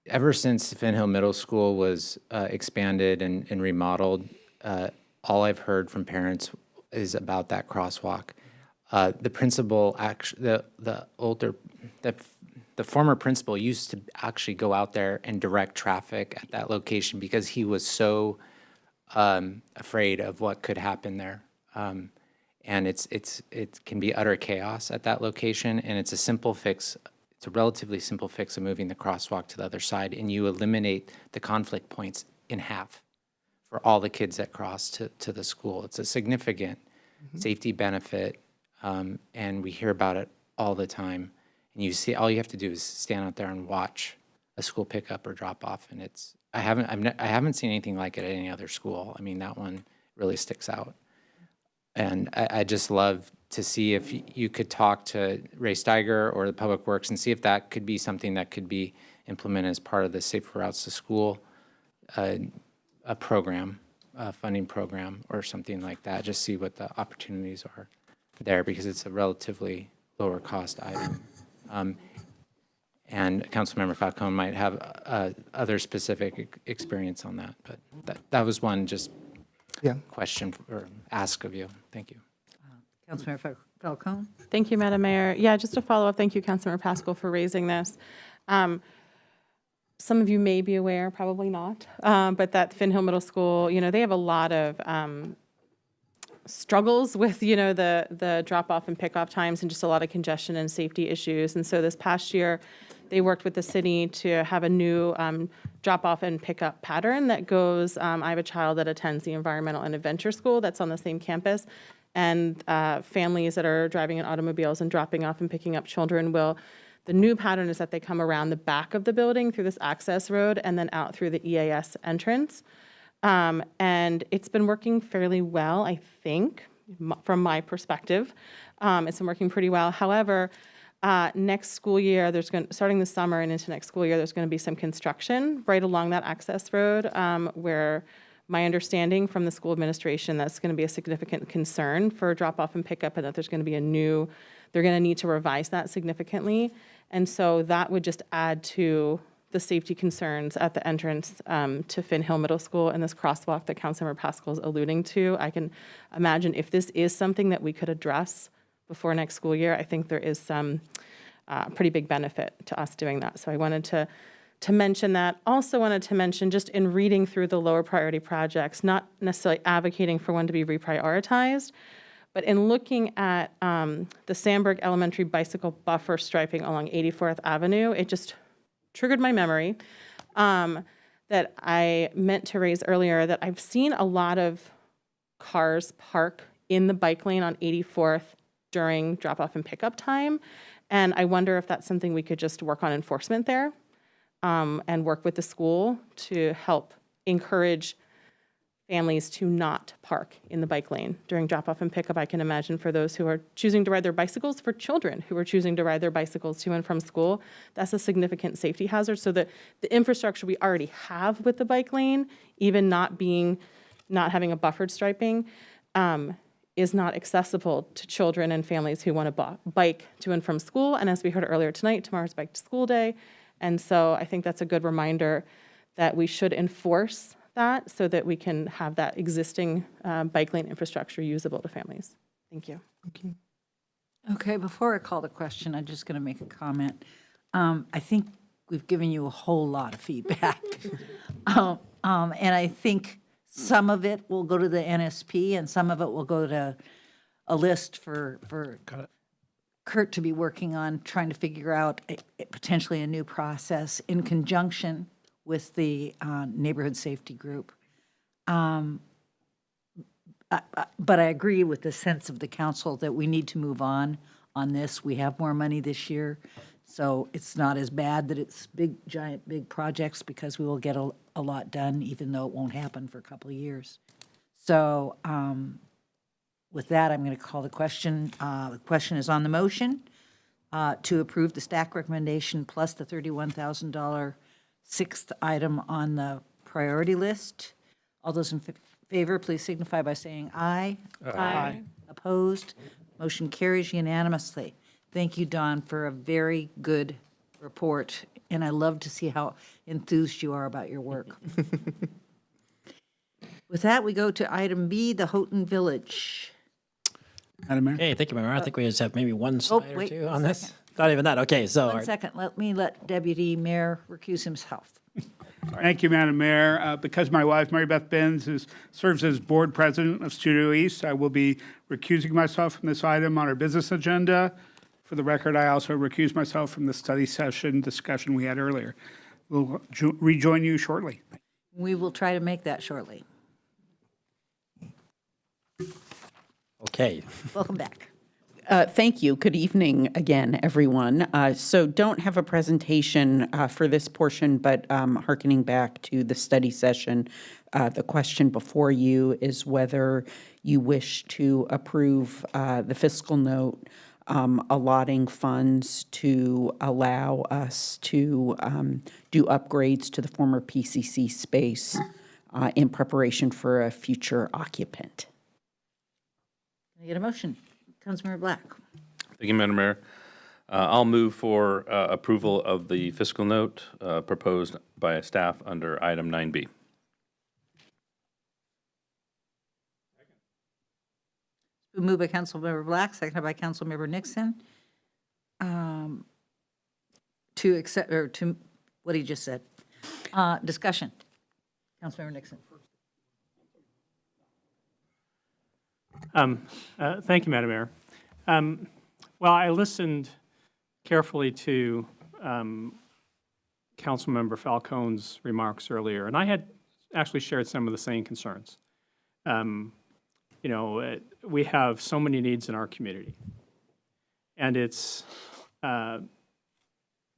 Ever since Finn Hill Middle School was expanded and remodeled, all I've heard from parents is about that crosswalk. The principal, the former principal used to actually go out there and direct traffic at that location because he was so afraid of what could happen there. And it can be utter chaos at that location, and it's a simple fix. It's a relatively simple fix of moving the crosswalk to the other side, and you eliminate the conflict points in half for all the kids that cross to the school. It's a significant safety benefit, and we hear about it all the time. And you see, all you have to do is stand out there and watch a school pickup or drop off, and I haven't seen anything like it at any other school. I mean, that one really sticks out. And I just love to see if you could talk to Ray Steiger or the Public Works and see if that could be something that could be implemented as part of the Safer Routes to School a program, a funding program or something like that. Just see what the opportunities are there because it's a relatively lower cost item. And Councilmember Falcone might have other specific experience on that, but that was one just question or ask of you. Thank you.
Councilmember Falcone?
Thank you, Madam Mayor. Yeah, just to follow up, thank you, Councilmember Pascal, for raising this. Some of you may be aware, probably not, but that Finn Hill Middle School, they have a lot of struggles with, the drop-off and pick-off times and just a lot of congestion and safety issues. And so this past year, they worked with the city to have a new drop-off and pick-up pattern that goes, I have a child that attends the Environmental and Adventure School that's on the same campus, and families that are driving in automobiles and dropping off and picking up children the new pattern is that they come around the back of the building through this access road and then out through the EAS entrance. And it's been working fairly well, I think, from my perspective. It's been working pretty well. However, next school year, starting this summer and into next school year, there's going to be some construction right along that access road where my understanding from the school administration, that's going to be a significant concern for drop-off and pickup, and that there's going to be they're going to need to revise that significantly. And so that would just add to the safety concerns at the entrance to Finn Hill Middle School and this crosswalk that Councilmember Pascal is alluding to. I can imagine if this is something that we could address before next school year, I think there is some pretty big benefit to us doing that. So I wanted to mention that. Also wanted to mention, just in reading through the lower priority projects, not necessarily advocating for one to be reprioritized, but in looking at the Sandburg Elementary bicycle buffer striping along 84th Avenue, it just triggered my memory that I meant to raise earlier, that I've seen a lot of cars park in the bike lane on 84th during drop-off and pickup time. And I wonder if that's something we could just work on enforcement there and work with the school to help encourage families to not park in the bike lane during drop-off and pickup. I can imagine for those who are choosing to ride their bicycles, for children who are choosing to ride their bicycles to and from school, that's a significant safety hazard. So the infrastructure we already have with the bike lane, even not having a buffered striping, is not accessible to children and families who want to bike to and from school. And as we heard earlier tonight, tomorrow's Bike to School Day. And so I think that's a good reminder that we should enforce that so that we can have that existing bike lane infrastructure usable to families. Thank you.
Okay.
Okay, before I call the question, I'm just going to make a comment. I think we've given you a whole lot of feedback. And I think some of it will go to the NSP and some of it will go to a list for Kurt to be working on, trying to figure out potentially a new process in conjunction with the neighborhood safety group. But I agree with the sense of the council that we need to move on this. We have more money this year, so it's not as bad that it's big projects, because we will get a lot done, even though it won't happen for a couple of years. So with that, I'm going to call the question. The question is on the motion to approve the staff recommendation plus the $31,000 sixth item on the priority list. All those in favor, please signify by saying aye.
Aye.
Opposed? Motion carries unanimously. Thank you, Dawn, for a very good report, and I love to see how enthused you are about your work. With that, we go to item B, the Houghton Village.
Madam Mayor?
Okay, thank you, Mayor. I think we just have maybe one slide or
wait,
two
a
on this.
second.
Not even that. Okay, so
One second, let Deputy Mayor recuse himself.
Thank you, Madam Mayor. Because my wife, Mary Beth Benz, serves as board president of Studio East, I will be recusing myself from this item on our business agenda. For the record, I also recuse myself from the study session discussion we had earlier. We'll rejoin you shortly.
We will try to make that shortly.
okay.
Welcome back.
Thank you. Good evening again, everyone. So don't have a presentation for this portion, but hearkening back to the study session, the question before you is whether you wish to approve the fiscal note allotting funds to allow us to do upgrades to the former PCC space in preparation for a future occupant.
Can I get a motion? Councilmember Black.
Thank you, Madam Mayor. I'll move for approval of the fiscal note proposed by staff under item 9B.
Moved by Councilmember Black, seconded by Councilmember Nixon. To accept, or to what he just said. Discussion. Councilmember Nixon.
Thank you, Madam Mayor. Well, I listened carefully to Councilmember Falcone's remarks earlier, and I had actually shared some of the same concerns. You know, we have so many needs in our community, and it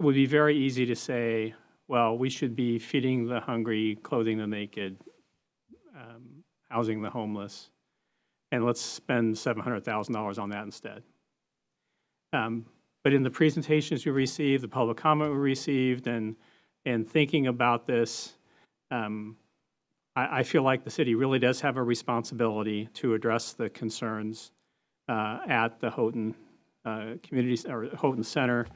would be very easy to say, well, we should be feeding the hungry, clothing the naked, housing the homeless, and let's spend $700,000 on that instead. But in the presentations we received, the public comment we received, and thinking about this, I feel like the city really does have a responsibility to address the concerns at the Houghton communities or Houghton Center,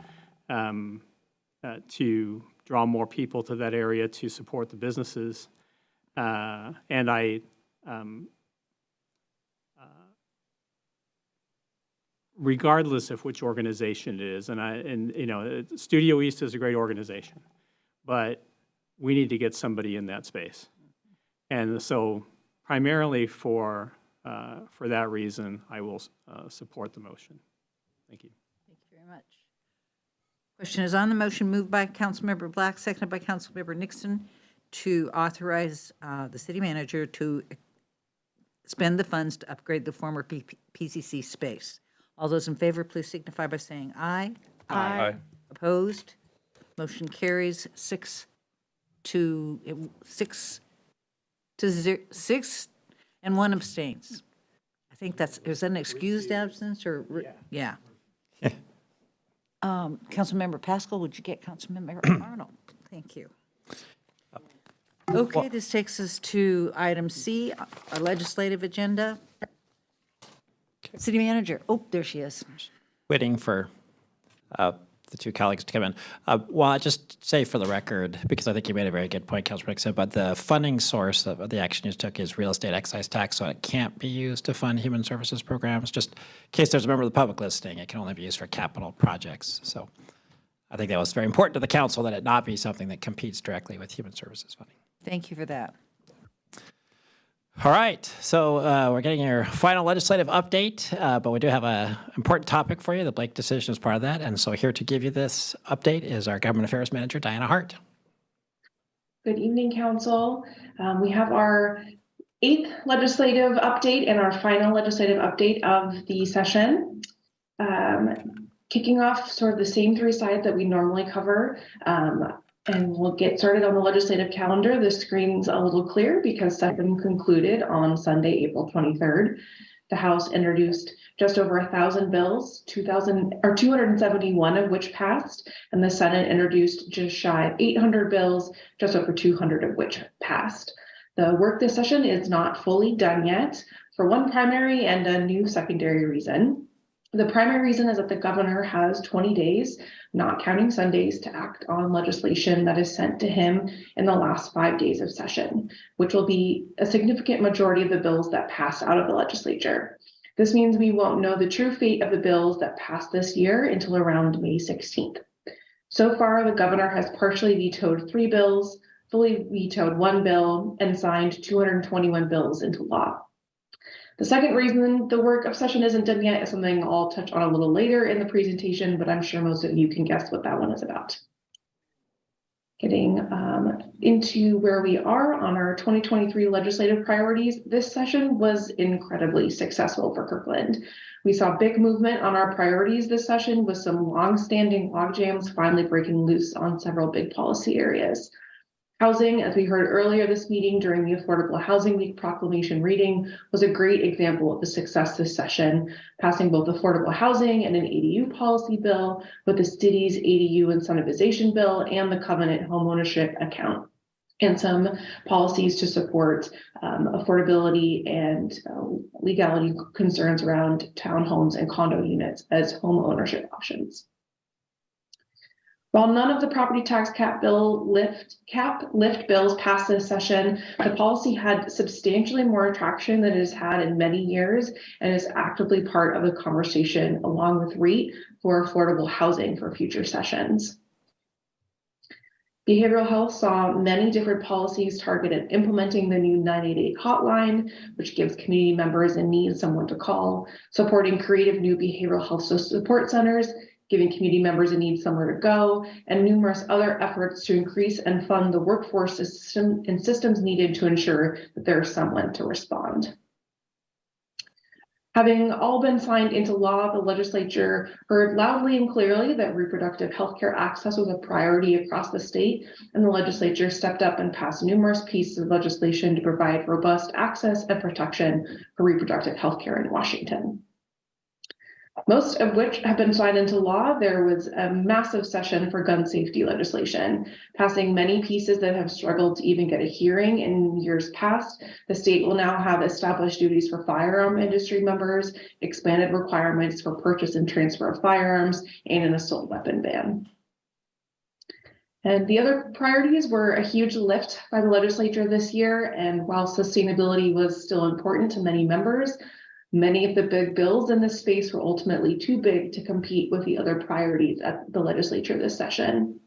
to draw more people to that area to support the businesses, and I. Regardless of which organization it is, and you know, Studio East is a great organization, but we need to get somebody in that space, and so primarily for that reason, I will support the motion. Thank you.
Thank you very much. Question is on the motion, moved by Councilmember Black, seconded by Councilmember Nixon, to authorize the city manager to spend the funds to upgrade the former PCC space. All those in favor, please signify by saying aye.
Aye.
Opposed? Motion carries 6 to 6 and 1 abstains. I think is that an excused absence or? Yeah. Councilmember Pascal, would you get Councilmember Arnold? Thank you. Okay, this takes us to item C, our legislative agenda. City manager, oh, there she is.
Waiting for the two colleagues to come in. Well, I just say for the record, because I think you made a very good point, Councilor Nixon, but the funding source of the action you took is real estate excise tax, so it can't be used to fund human services programs. Just in case there's a member of the public listening, it can only be used for capital projects. So I think that was very important to the council that it not be something that competes directly with human services funding.
Thank you for that.
All right, so we're getting your final legislative update, but we do have an important topic for you. The Blake decision is part of that, and so here to give you this update is our Government Affairs Manager, Diana Hart.
Good evening, Council. We have our 8th legislative update and our final legislative update of the session. Kicking off sort of the same 3 slides that we normally cover. And we'll get started on the legislative calendar. The screen's a little clear because session concluded on Sunday, April 23rd. The House introduced just over 1,000 bills, 271 of which passed, and the Senate introduced just shy of 800 bills, just over 200 of which passed. The work this session is not fully done yet for one primary and a new secondary reason. The primary reason is that the governor has 20 days, not counting Sundays, to act on legislation that is sent to him in the last 5 days of session, which will be a significant majority of the bills that pass out of the legislature. This means we won't know the true fate of the bills that pass this year until around May 16th. So far, the governor has partially vetoed 3 bills, fully vetoed 1 bill, and signed 221 bills into law. The second reason the work of session isn't done yet is something I'll touch on a little later in the presentation, but I'm sure most of you can guess what that one is about. Getting into where we are on our 2023 legislative priorities, this session was incredibly successful for Kirkland. We saw big movement on our priorities this session, with some long-standing logjams finally breaking loose on several big policy areas. Housing, as we heard earlier this meeting during the Affordable Housing Week proclamation reading, was a great example of the success this session, passing both affordable housing and an ADU policy bill, with the city's ADU incentivization bill and the covenant homeownership account, and some policies to support affordability and legality concerns around townhomes and condo units as home ownership options. While none of the property tax cap lift bills passed this session, the policy had substantially more traction than it has had in many years and is actively part of the conversation along with REIT for affordable housing for future sessions. Behavioral health saw many different policies targeted implementing the new 988 hotline, which gives community members in need someone to call, supporting creative new behavioral health support centers, giving community members in need somewhere to go, and numerous other efforts to increase and fund the workforce system and systems needed to ensure that there's someone to respond. Having all been signed into law, the legislature heard loudly and clearly that reproductive health care access was a priority across the state, and the legislature stepped up and passed numerous pieces of legislation to provide robust access and protection for reproductive health care in Washington. Most of which have been signed into law. There was a massive session for gun safety legislation, passing many pieces that have struggled to even get a hearing in years past. The state will now have established duties for firearm industry members, expanded requirements for purchase and transfer of firearms, and an assault weapon ban. And the other priorities were a huge lift by the legislature this year. And while sustainability was still important to many members, many of the big bills in this space were ultimately too big to compete with the other priorities at the legislature this session.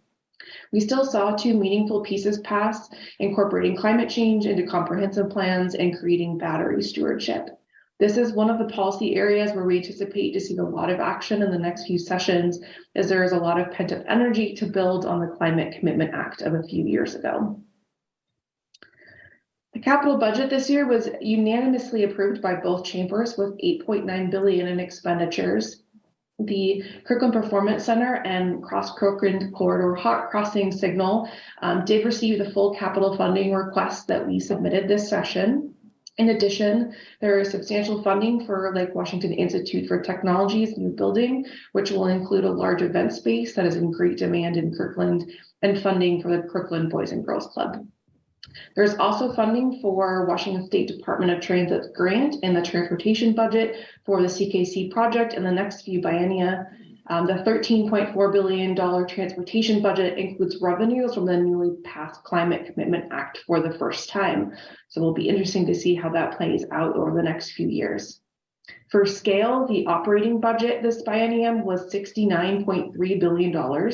We still saw 2 meaningful pieces pass, incorporating climate change into comprehensive plans and creating battery stewardship. This is one of the policy areas where we anticipate to see a lot of action in the next few sessions, as there is a lot of pent-up energy to build on the Climate Commitment Act of a few years ago. The capital budget this year was unanimously approved by both chambers with $8.9 billion in expenditures. The Kirkland Performance Center and Cross-Kirkland Corridor Hot Crossing Signal did receive the full capital funding requests that we submitted this session. In addition, there is substantial funding for Lake Washington Institute for Technology's new building, which will include a large event space that is in great demand in Kirkland, and funding for the Kirkland Boys and Girls Club. There's also funding for Washington State Department of Transit grant in the transportation budget for the CKC project in the next few biennia. The $13.4 billion transportation budget includes revenues from the newly passed Climate Commitment Act for the first time. So it'll be interesting to see how that plays out over the next few years. For scale, the operating budget this biennium was $69.3 billion.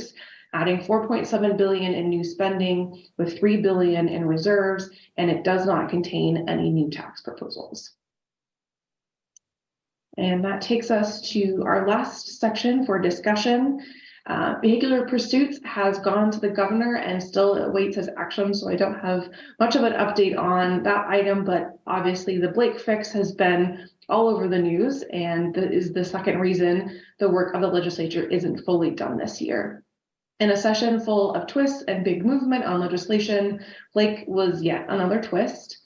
Adding $4.7 billion in new spending with $3 billion in reserves, and it does not contain any new tax proposals. And that takes us to our last section for discussion. Vehicular pursuits has gone to the governor and still awaits his action, so I don't have much of an update on that item, but obviously the Blake fix has been all over the news, and that is the second reason the work of the legislature isn't fully done this year. In a session full of twists and big movement on legislation, Blake was yet another twist.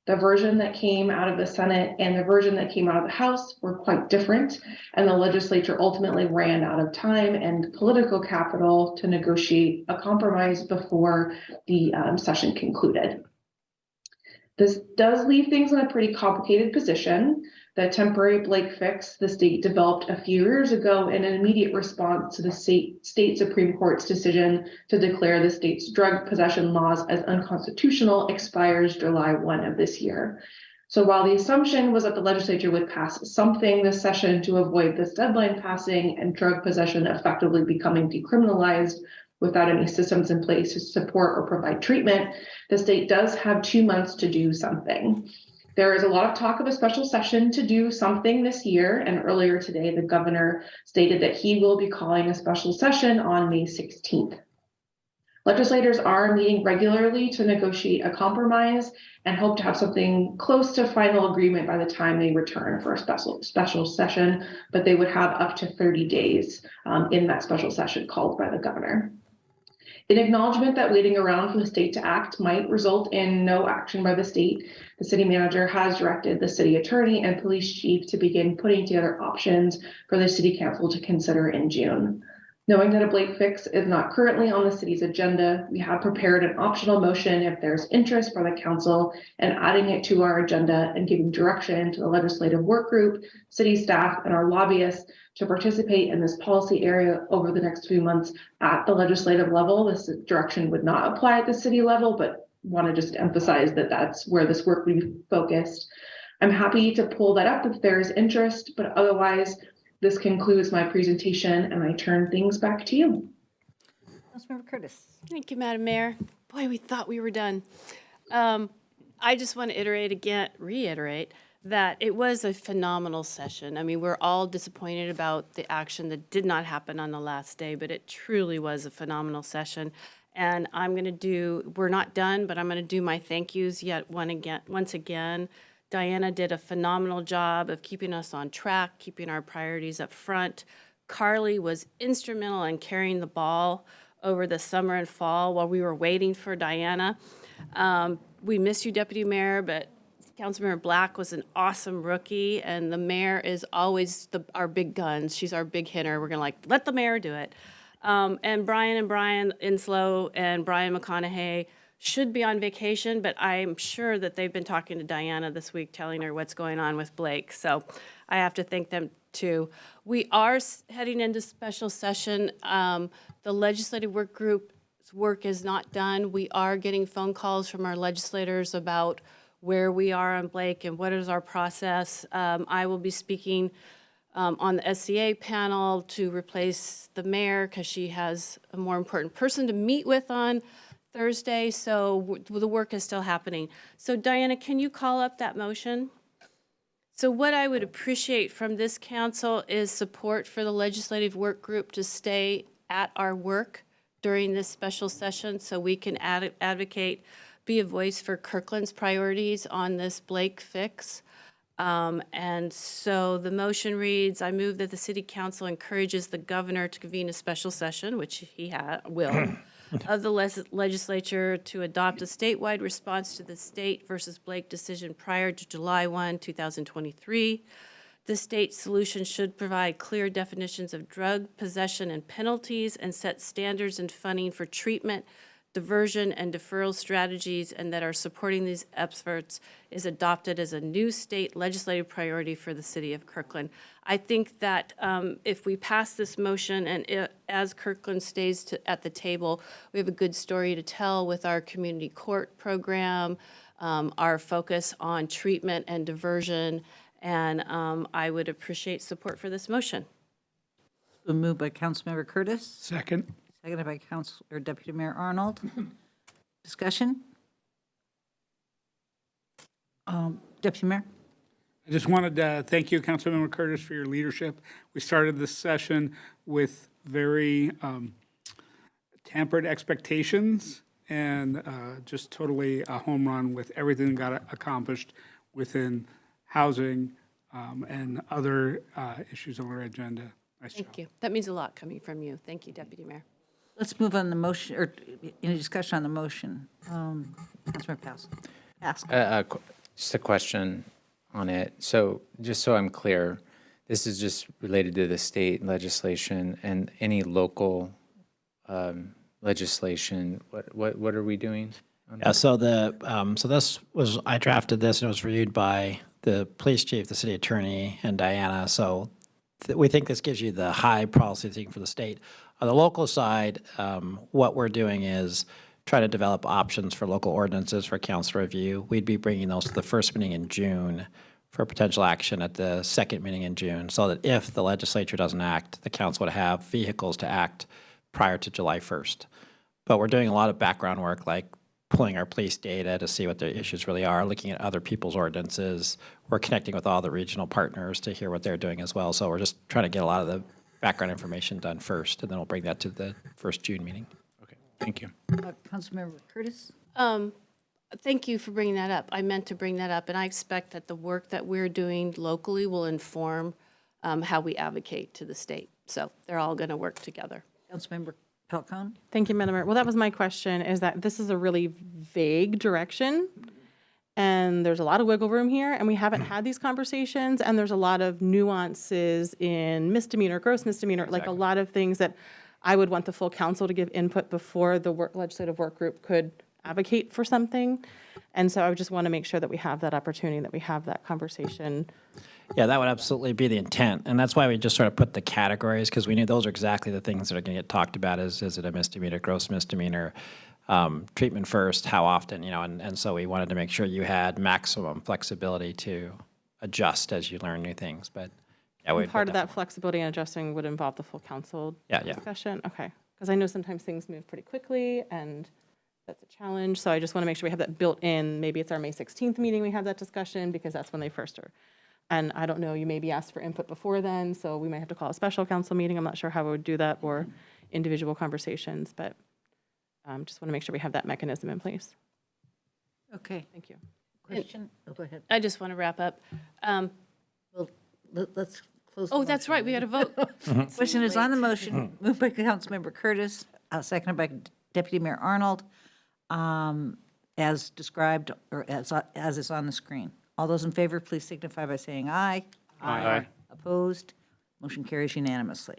The version that came out of the Senate and the version that came out of the House were quite different, and the legislature ultimately ran out of time and political capital to negotiate a compromise before the session concluded. This does leave things in a pretty complicated position. The temporary Blake fix the state developed a few years ago in an immediate response to the state Supreme Court's decision to declare the state's drug possession laws as unconstitutional expires July 1 of this year. So while the assumption was that the legislature would pass something this session to avoid this deadline passing and drug possession effectively becoming decriminalized without any systems in place to support or provide treatment, the state does have 2 months to do something. There is a lot of talk of a special session to do something this year, and earlier today, the governor stated that he will be calling a special session on May 16th. Legislators are meeting regularly to negotiate a compromise and hope to have something close to final agreement by the time they return for a special session, but they would have up to 30 days in that special session called by the governor. In acknowledgement that waiting around for the state to act might result in no action by the state, the city manager has directed the city attorney and police chief to begin putting together options for the city council to consider in June. Knowing that a Blake fix is not currently on the city's agenda, we have prepared an optional motion if there's interest for the council and adding it to our agenda and giving direction to the legislative work group, city staff, and our lobbyists to participate in this policy area over the next few months at the legislative level. This direction would not apply at the city level, but want to just emphasize that that's where this work will be focused. I'm happy to pull that up if there's interest, but otherwise, this concludes my presentation and I turn things back to you.
Councilmember Curtis.
Thank you, Madam Mayor. Boy, we thought we were done. I just want to reiterate that it was a phenomenal session. I mean, we're all disappointed about the action that did not happen on the last day, but it truly was a phenomenal session. And we're not done, but I'm going to do my thank yous once again. Diana did a phenomenal job of keeping us on track, keeping our priorities up front. Carly was instrumental in carrying the ball over the summer and fall while we were waiting for Diana. We miss you, Deputy Mayor, but Councilmember Black was an awesome rookie, and the mayor is always our big guns. She's our big hitter. We're going to let the mayor do it. And Brian Inslow and Brian McConaughey should be on vacation, but I'm sure that they've been talking to Diana this week, telling her what's going on with Blake. So I have to thank them too. We are heading into special session. The legislative work group's work is not done. We are getting phone calls from our legislators about where we are on Blake and what is our process. I will be speaking on the SCA panel to replace the mayor because she has a more important person to meet with on Thursday, so the work is still happening. So Diana, can you call up that motion? So what I would appreciate from this council is support for the legislative work group to stay at our work during this special session so we can advocate, be a voice for Kirkland's priorities on this Blake fix. And so the motion reads, I move that the city council encourages the governor to convene a special session, which he will, of the legislature to adopt a statewide response to the state versus Blake decision prior to July 1, 2023. The state solution should provide clear definitions of drug possession and penalties and set standards and funding for treatment, diversion, and deferral strategies, and that our supporting these efforts is adopted as a new state legislative priority for the city of Kirkland. I think that if we pass this motion and as Kirkland stays at the table, we have a good story to tell with our community court program, our focus on treatment and diversion, and I would appreciate support for this motion.
Moved by Councilmember Curtis.
Second.
Seconded by Deputy Mayor Arnold. Discussion? Deputy Mayor?
I just wanted to thank you, Councilmember Curtis, for your leadership. We started this session with very tempered expectations and just totally a home run with everything that got accomplished within housing and other issues on our agenda. Nice job.
Thank you. That means a lot coming from you. Thank you, Deputy Mayor.
Let's move on the motion, or any discussion on the motion. Councilmember Pass.
Just a question on it. So just so I'm clear, this is just related to the state legislation and any local legislation. What are we doing?
Yeah, so so this was, I drafted this and it was reviewed by the police chief, the city attorney, and Diana. So we think this gives you the high policy thinking for the state. On the local side, what we're doing is try to develop options for local ordinances for council review. We'd be bringing those to the first meeting in June for potential action at the second meeting in June, so that if the legislature doesn't act, the council would have vehicles to act prior to July 1st. But we're doing a lot of background work, like pulling our police data to see what their issues really are, looking at other people's ordinances. We're connecting with all the regional partners to hear what they're doing as well. So we're just trying to get a lot of the background information done first, and then we'll bring that to the first June meeting.
Okay, thank you.
Councilmember Curtis?
Thank you for bringing that up. I meant to bring that up, and I expect that the work that we're doing locally will inform how we advocate to the state. So they're all going to work together.
Councilmember Falcone?
Thank you, Madam Mayor. Well, that was my question, is that this is a really vague direction, and there's a lot of wiggle room here, and we haven't had these conversations, and there's a lot of nuances in misdemeanor, gross misdemeanor, like a lot of things that I would want the full council to give input before the legislative work group could advocate for something. And so I would just want to make sure that we have that opportunity, that we have that conversation.
Yeah, that would absolutely be the intent. And that's why we just sort of put the categories, because we knew those are exactly the things that are going to get talked about. Is it a misdemeanor, gross misdemeanor, treatment first, how often, and so we wanted to make sure you had maximum flexibility to adjust as you learn new things. But yeah,
And part of that flexibility and adjusting would involve the full council discussion? Okay, because I know sometimes things move pretty quickly, and that's a challenge. So I just want to make sure we have that built in. Maybe it's our May 16th meeting we have that discussion, because that's when they first are. And I don't know, you may be asked for input before then, so we might have to call a special council meeting. I'm not sure how we would do that, or individual conversations, but just want to make sure we have that mechanism in place.
Okay.
Thank you.
Question? Go ahead.
I just want to wrap up.
Well, let's close.
Oh, that's right, we had a vote.
Question is on the motion, moved by Councilmember Curtis, seconded by Deputy Mayor Arnold, as described, or as is on the screen. All those in favor, please signify by saying aye.
Aye.
Opposed? Motion carries unanimously.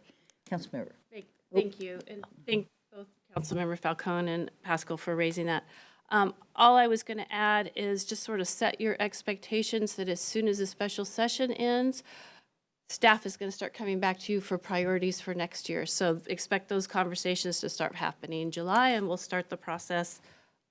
Councilmember.
Thank you, and thank both Councilmember Falcone and Pascal for raising that. All I was going to add is just sort of set your expectations that as soon as the special session ends, staff is going to start coming back to you for priorities for next year. So expect those conversations to start happening in July, and we'll start the process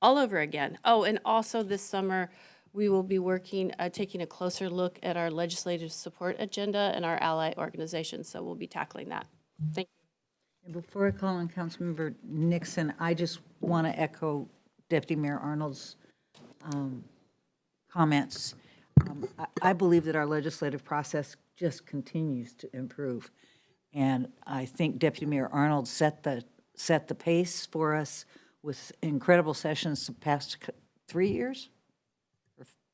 all over again. Oh, and also this summer, we will be working, taking a closer look at our legislative support agenda and our ally organizations. So we'll be tackling that. Thank you.
And before I call on Councilmember Nixon, I just want to echo Deputy Mayor Arnold's comments. I believe that our legislative process just continues to improve. And I think Deputy Mayor Arnold set the pace for us with incredible sessions the past 3 years.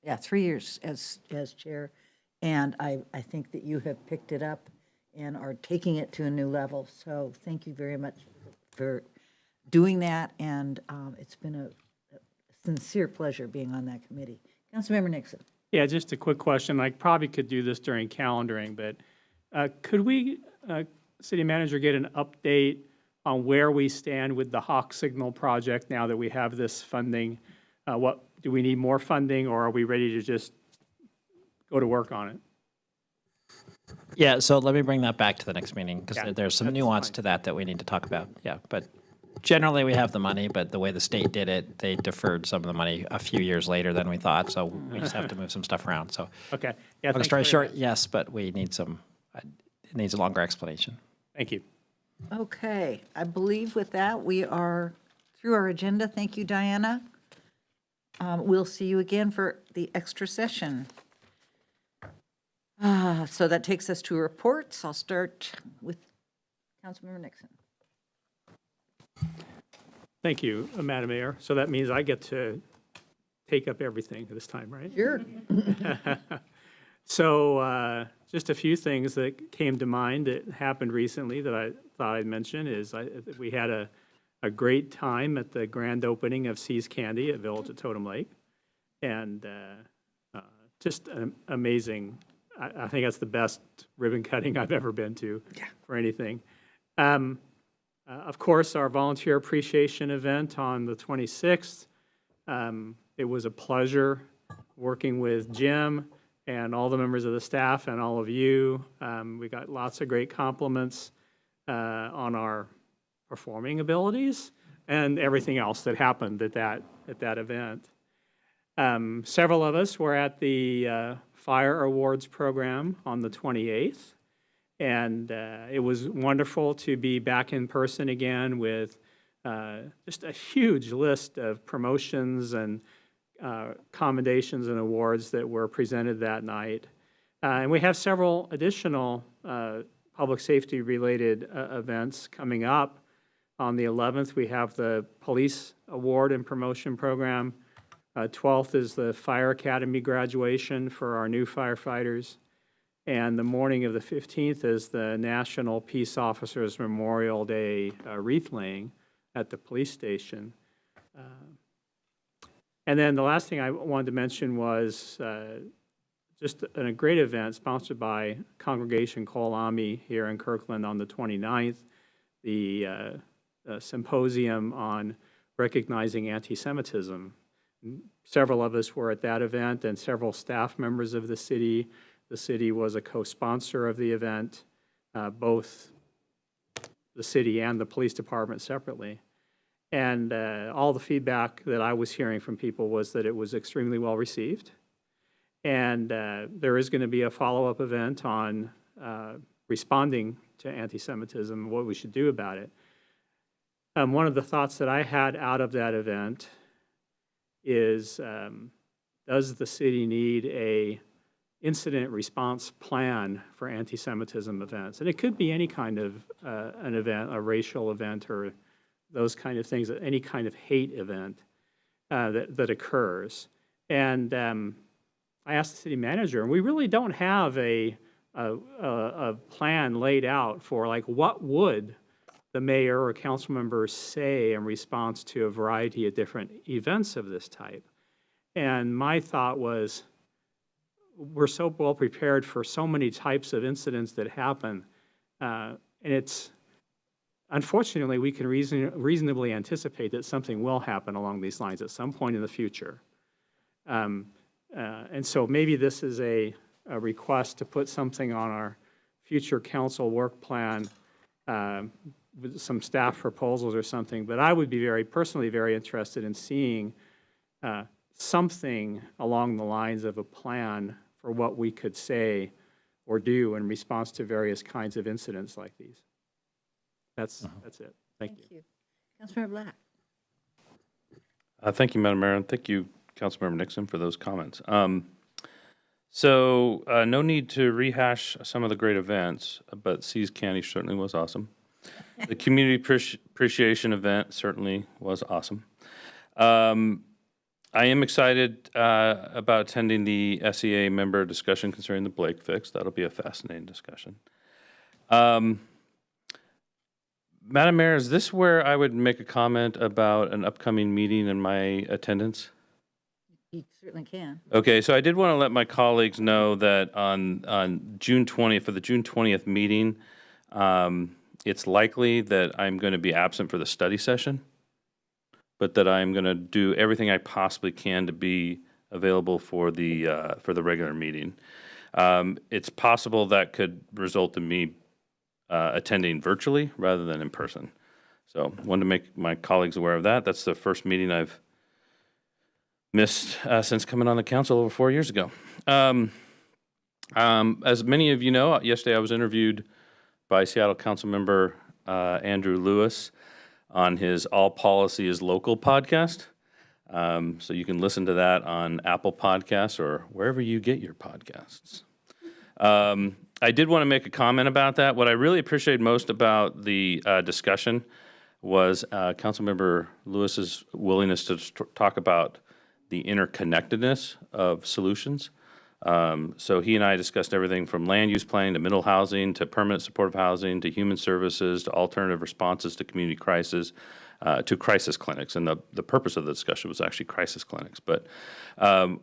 Yeah, 3 years as chair. And I think that you have picked it up and are taking it to a new level. So thank you very much for doing that. And it's been a sincere pleasure being on that committee. Councilmember Nixon.
Yeah, just a quick question. I probably could do this during calendaring, but could we, City Manager, get an update on where we stand with the Hawk Signal project now that we have this funding? What do we need more funding, or are we ready to just go to work on it?
Yeah, so let me bring that back to the next meeting, because
Yeah,
there's some
that's
nuance
fine.
to that we need to talk about. Yeah, but generally we have the money, but the way the state did it, they deferred some of the money a few years later than we thought, so we just have to move some stuff around. So
Okay. Yeah.
long
thanks
story
very
short,
much.
yes, but we need some, it needs a longer explanation.
Thank you.
Okay, I believe with that, we are through our agenda. Thank you, Diana. We'll see you again for the extra session. So that takes us to reports. I'll start with Councilmember Nixon.
Thank you, Madam Mayor. So that means I get to take up everything this time, right?
Sure.
So just a few things that came to mind that happened recently that I thought I'd mention is we had a great time at the grand opening of See's Candy at Village at Totem Lake. And just an amazing, I think that's the best ribbon cutting I've ever been to for anything. Of course, our volunteer appreciation event on the 26th. It was a pleasure working with Jim and all the members of the staff and all of you. We got lots of great compliments on our performing abilities and everything else that happened at that event. Several of us were at the Fire Awards program on the 28th, and it was wonderful to be back in person again with just a huge list of promotions and commendations and awards that were presented that night. And we have several additional public safety related events coming up. On the 11th, we have the Police Award and Promotion Program. 12th is the Fire Academy graduation for our new firefighters. And the morning of the 15th is the National Peace Officers Memorial Day wreath laying at the police station. And then the last thing I wanted to mention was just a great event sponsored by Congregation Kol Ami here in Kirkland on the 29th, the symposium on recognizing anti-Semitism. Several of us were at that event and several staff members of the city. The city was a co-sponsor of the event, both the city and the police department separately. And all the feedback that I was hearing from people was that it was extremely well received. And there is going to be a follow-up event on responding to anti-Semitism, what we should do about it. One of the thoughts that I had out of that event is, does the city need a incident response plan for anti-Semitism events? And it could be any kind of an event, a racial event or those kind of things, any kind of hate event that occurs. And I asked the city manager, and we really don't have a plan laid out for like what would the mayor or council members say in response to a variety of different events of this type. And my thought was, we're so well prepared for so many types of incidents that happen, and it's, unfortunately, we can reasonably anticipate that something will happen along these lines at some point in the future. And so maybe this is a request to put something on our future council work plan with some staff proposals or something, but I would be personally very interested in seeing something along the lines of a plan for what we could say or do in response to various kinds of incidents like these. That's it. Thank you.
Councilmember Black.
Thank you, Madam Mayor, and thank you, Councilmember Nixon, for those comments. So no need to rehash some of the great events, but Seas Candy certainly was awesome. The community appreciation event certainly was awesome. I am excited about attending the SEA member discussion concerning the Blake fix. That'll be a fascinating discussion. Madam Mayor, is this where I would make a comment about an upcoming meeting and my attendance?
You certainly can.
Okay, so I did want to let my colleagues know that on June 20th, for the June 20th meeting, it's likely that I'm going to be absent for the study session, but that I'm going to do everything I possibly can to be available for the regular meeting. It's possible that could result in me attending virtually rather than in person. So wanted to make my colleagues aware of that. That's the first meeting I've missed since coming on the council over 4 years ago. As many of you know, yesterday I was interviewed by Seattle Council member Andrew Lewis on his All Policy is Local podcast. So you can listen to that on Apple Podcasts or wherever you get your podcasts. I did want to make a comment about that. What I really appreciated most about the discussion was Councilmember Lewis's willingness to talk about the interconnectedness of solutions. So he and I discussed everything from land use planning to middle housing to permanent supportive housing to human services to alternative responses to community crisis to crisis clinics. And the purpose of the discussion was actually crisis clinics. But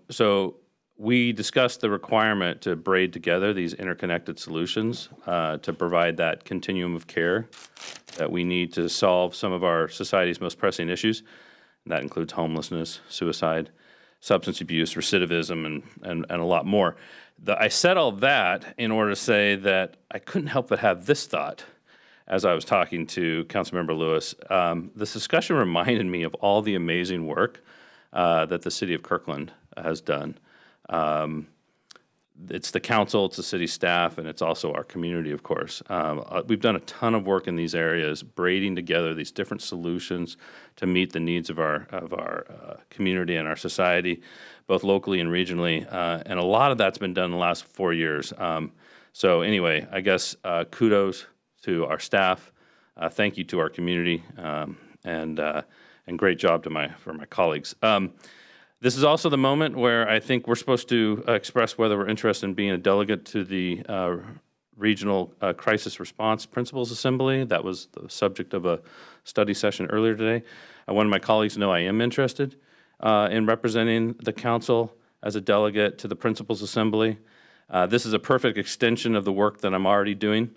so we discussed the requirement to braid together these interconnected solutions to provide that continuum of care that we need to solve some of our society's most pressing issues. And that includes homelessness, suicide, substance abuse, recidivism, and a lot more. I said all that in order to say that I couldn't help but have this thought as I was talking to Councilmember Lewis. This discussion reminded me of all the amazing work that the city of Kirkland has done. It's the council, it's the city staff, and it's also our community, of course. We've done a ton of work in these areas, braiding together these different solutions to meet the needs of our community and our society, both locally and regionally. And a lot of that's been done in the last 4 years. So anyway, I guess kudos to our staff. Thank you to our community, and great job to for my colleagues. This is also the moment where I think we're supposed to express whether we're interested in being a delegate to the Regional Crisis Response Principals Assembly. That was the subject of a study session earlier today. I wanted my colleagues to know I am interested in representing the council as a delegate to the Principals Assembly. This is a perfect extension of the work that I'm already doing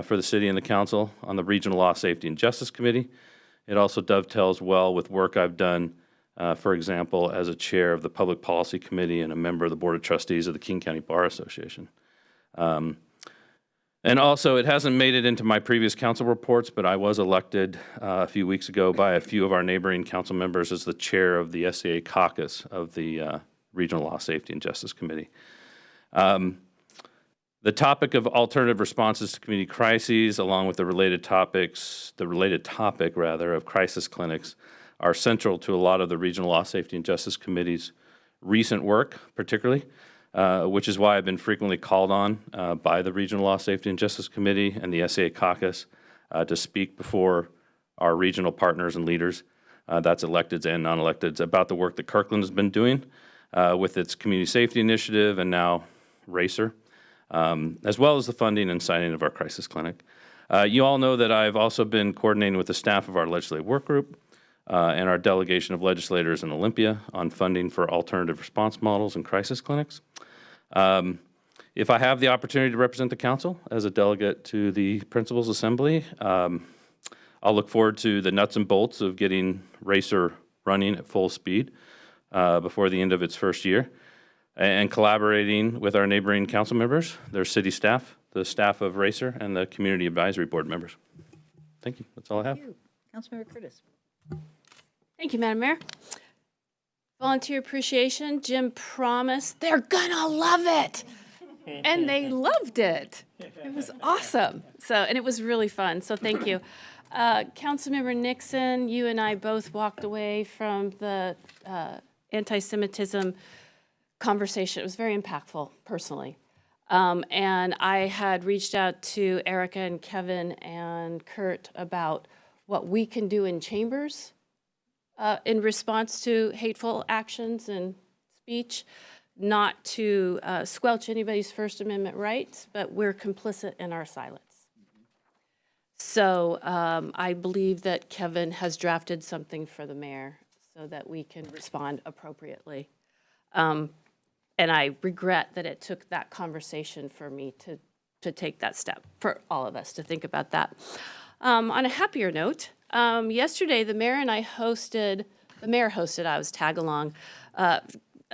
for the city and the council on the Regional Law, Safety, and Justice Committee. It also dovetails well with work I've done, for example, as a chair of the Public Policy Committee and a member of the Board of Trustees of the King County Bar Association. And also, it hasn't made it into my previous council reports, but I was elected a few weeks ago by a few of our neighboring council members as the chair of the SCA caucus of the Regional Law, Safety, and Justice Committee. The topic of alternative responses to community crises, along with the related topic of crisis clinics, are central to a lot of the Regional Law, Safety, and Justice Committee's recent work, particularly, which is why I've been frequently called on by the Regional Law, Safety, and Justice Committee and the SCA caucus to speak before our regional partners and leaders, that's electeds and non-electeds, about the work that Kirkland has been doing with its community safety initiative and now RACER, as well as the funding and signing of our crisis clinic. You all know that I've also been coordinating with the staff of our legislative work group and our delegation of legislators in Olympia on funding for alternative response models and crisis clinics. If I have the opportunity to represent the council as a delegate to the Principals Assembly, I'll look forward to the nuts and bolts of getting RACER running at full speed before the end of its first year, and collaborating with our neighboring council members, their city staff, the staff of RACER, and the Community Advisory Board members. Thank you. That's all I have.
Thank you. Councilmember Curtis.
Thank you, Madam Mayor. Volunteer appreciation. Jim promised they're gonna love it. And they loved it. It was awesome. And it was really fun. So thank you. Councilmember Nixon, you and I both walked away from the anti-Semitism conversation. It was very impactful, personally. And I had reached out to Erica and Kevin and Kurt about what we can do in chambers in response to hateful actions and speech, not to squelch anybody's First Amendment rights, but we're complicit in our silence. So I believe that Kevin has drafted something for the mayor so that we can respond appropriately. And I regret that it took that conversation for me to take that step, for all of us to think about that. On a happier note, yesterday the mayor hosted, I was tag along,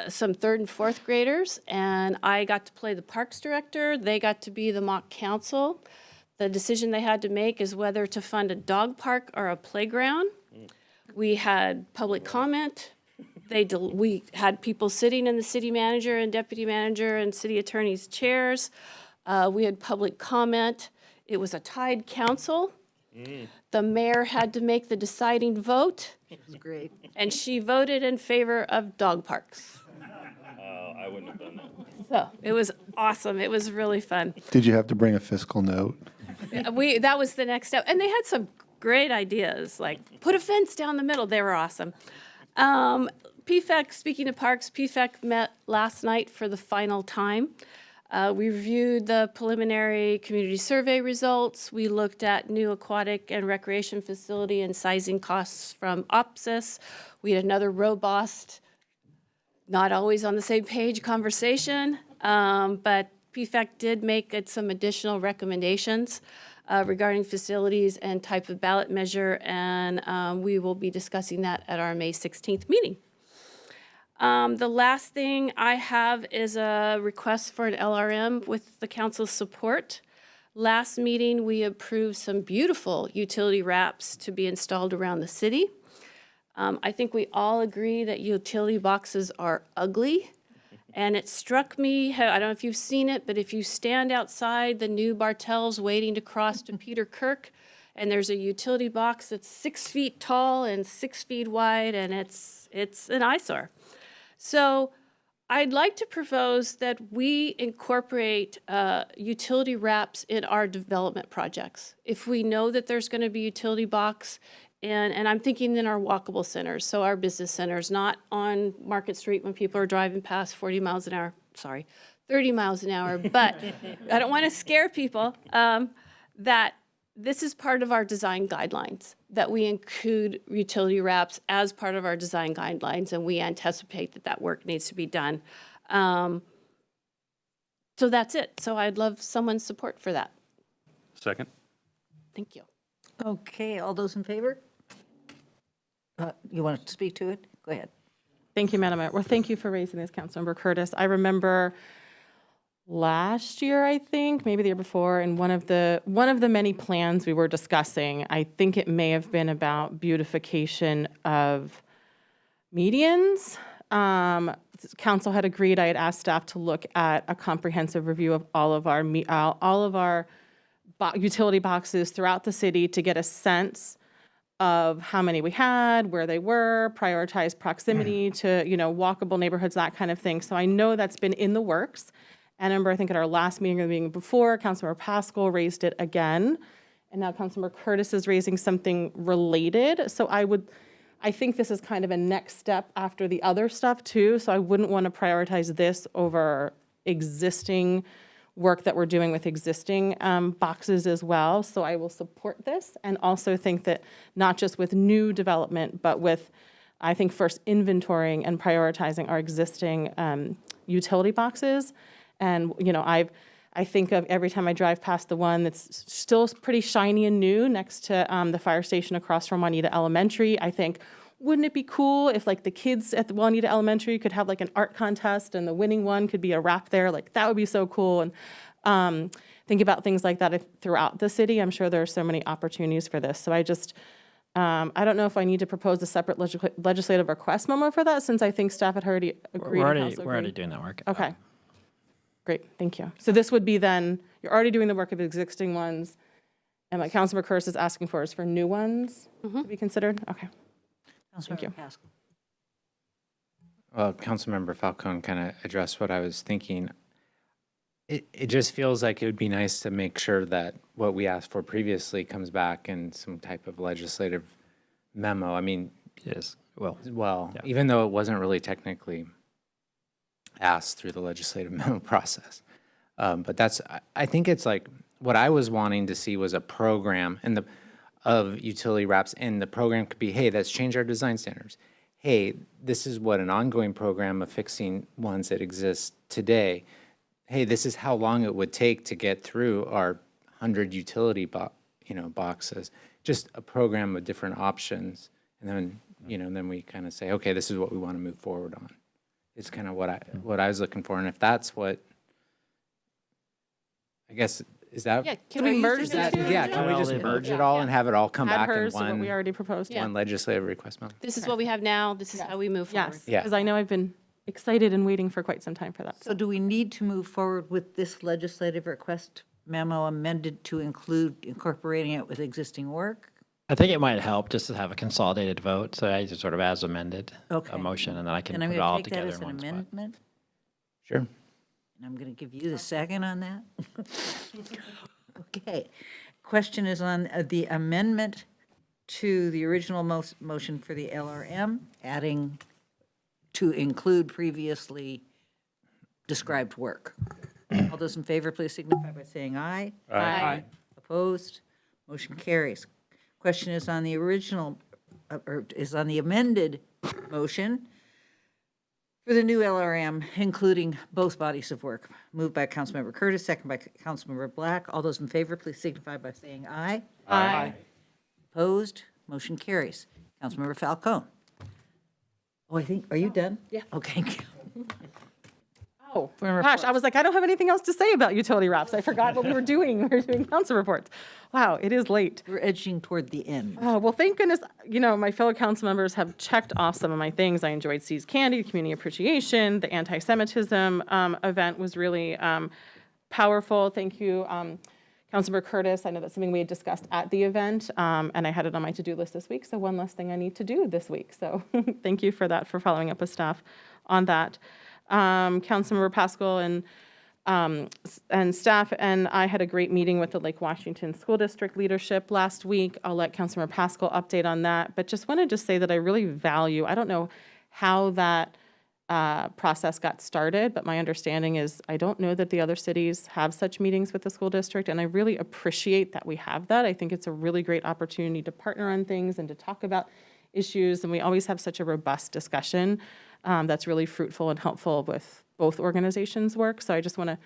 some 3rd and 4th graders, and I got to play the parks director. They got to be the mock council. The decision they had to make is whether to fund a dog park or a playground. We had public comment. We had people sitting in the city manager and deputy manager and city attorney's chairs. We had public comment. It was a tied council. The mayor had to make the deciding vote.
It was great.
And she voted in favor of dog parks.
I wouldn't have done that.
So it was awesome. It was really fun.
Did you have to bring a fiscal note?
That was the next step. And they had some great ideas, like put a fence down the middle. They were awesome. PFEC, speaking of parks, PFEC met last night for the final time. We reviewed the preliminary community survey results. We looked at new aquatic and recreation facility and sizing costs from OPSIS. We had another robust, not always on the same page conversation, but PFEC did make some additional recommendations regarding facilities and type of ballot measure, and we will be discussing that at our May 16th meeting. The last thing I have is a request for an LRM with the council's support. Last meeting, we approved some beautiful utility wraps to be installed around the city. I think we all agree that utility boxes are ugly. And it struck me, I don't know if you've seen it, but if you stand outside the new Bartels waiting to cross to Peter Kirk, and there's a utility box that's 6 feet tall and 6 feet wide, and it's an eyesore. So I'd like to propose that we incorporate utility wraps in our development projects. If we know that there's going to be utility box, and I'm thinking in our walkable centers, so our business centers, not on Market Street when people are driving past 40 miles an hour, sorry, 30 miles an hour, but I don't want to scare people, that this is part of our design guidelines, that we include utility wraps as part of our design guidelines, and we anticipate that that work needs to be done. So that's it. So I'd love someone's support for that.
Second.
Thank you.
Okay, all those in favor? You want to speak to it? Go ahead.
Thank you, Madam Mayor. Well, thank you for raising this, Councilmember Curtis. I remember last year, I think, maybe the year before, in one of the many plans we were discussing, I think it may have been about beautification of medians. Council had agreed, I had asked staff to look at a comprehensive review of all of our utility boxes throughout the city to get a sense of how many we had, where they were, prioritize proximity to, walkable neighborhoods, that kind of thing. So I know that's been in the works. And I remember, I think at our last meeting or the meeting before, Councilmember Pascal raised it again. And now Councilmember Curtis is raising something related. So I think this is kind of a next step after the other stuff too. So I wouldn't want to prioritize this over existing work that we're doing with existing boxes as well. So I will support this and also think that not just with new development, but with, I think, first inventorying and prioritizing our existing utility boxes. And, I think of every time I drive past the one that's still pretty shiny and new next to the fire station across from Juanita Elementary. I think, wouldn't it be cool if the kids at the Juanita Elementary could have an art contest and the winning one could be a wrap there? That would be so cool. And think about things like that throughout the city. I'm sure there are so many opportunities for this. So I just, I don't know if I need to propose a separate legislative request memo for that, since I think staff had already agreed.
We're already doing that work.
Okay. Great, thank you. So this would be then, you're already doing the work of existing ones, and what Councilmember Curtis is asking for is for new ones to be considered? Okay. Thank you.
Pascal.
Well, Councilmember Falcone kind of addressed what I was thinking. It just feels like it would be nice to make sure that what we asked for previously comes back in some type of legislative memo. I mean,
yes,
even though it wasn't really technically asked through the legislative memo process. But I think it's what I was wanting to see was a program of utility wraps, and the program could be, hey, let's change our design standards. Hey, this is what an ongoing program of fixing ones that exist today. Hey, this is how long it would take to get through our 100 utility boxes. Just a program of different options, and then then we kind of say, okay, this is what we want to move forward on. It's kind of what I was looking for, and if that's what, I guess, is that?
Yeah, can we merge the two?
Yeah, can we just merge it all and have it all come back in
what we already proposed.
one legislative request memo?
This is what we have now. This is how we move forward.
Yes,
Yeah.
because I know I've been excited and waiting for quite some time for that.
So do we need to move forward with this legislative request memo amended to include incorporating it with existing work?
I think it might help just to have a consolidated vote, so I just sort of as amended a motion, and then I can put it all together in one spot.
And I'm going to take that as an amendment.
Sure.
And I'm going to give you the second on that. Okay. Question is on the amendment to the original motion for the LRM, adding to include previously described work. All those in favor, please signify by saying aye.
Aye.
Opposed? Motion carries. Question is on the original, or is on the amended motion for the new LRM, including both bodies of work. Moved by Councilmember Curtis, second by Councilmember Black. All those in favor, please signify by saying aye.
Aye.
Opposed? Motion carries. Councilmember Falcone. Oh, I think, are you done?
Yeah.
Okay.
Oh, gosh, I was like, I don't have anything else to say about utility wraps. I forgot what we were doing. We were doing council reports. Wow, it is late.
We're edging toward the end.
Oh, well, thank goodness, my fellow council members have checked off some of my things. I enjoyed C's Candy, community appreciation, the anti-Semitism event was really powerful. Thank you, Councilmember Curtis. I know that's something we had discussed at the event, and I had it on my to-do list this week, so one less thing I need to do this week. So thank you for that, for following up with staff on that. Councilmember Pascal and staff and I had a great meeting with the Lake Washington School District leadership last week. I'll let Councilmember Pascal update on that, but just wanted to say that I really value, I don't know how that process got started, but my understanding is I don't know that the other cities have such meetings with the school district, and I really appreciate that we have that. I think it's a really great opportunity to partner on things and to talk about issues, and we always have such a robust discussion that's really fruitful and helpful with both organizations' work. So I just want to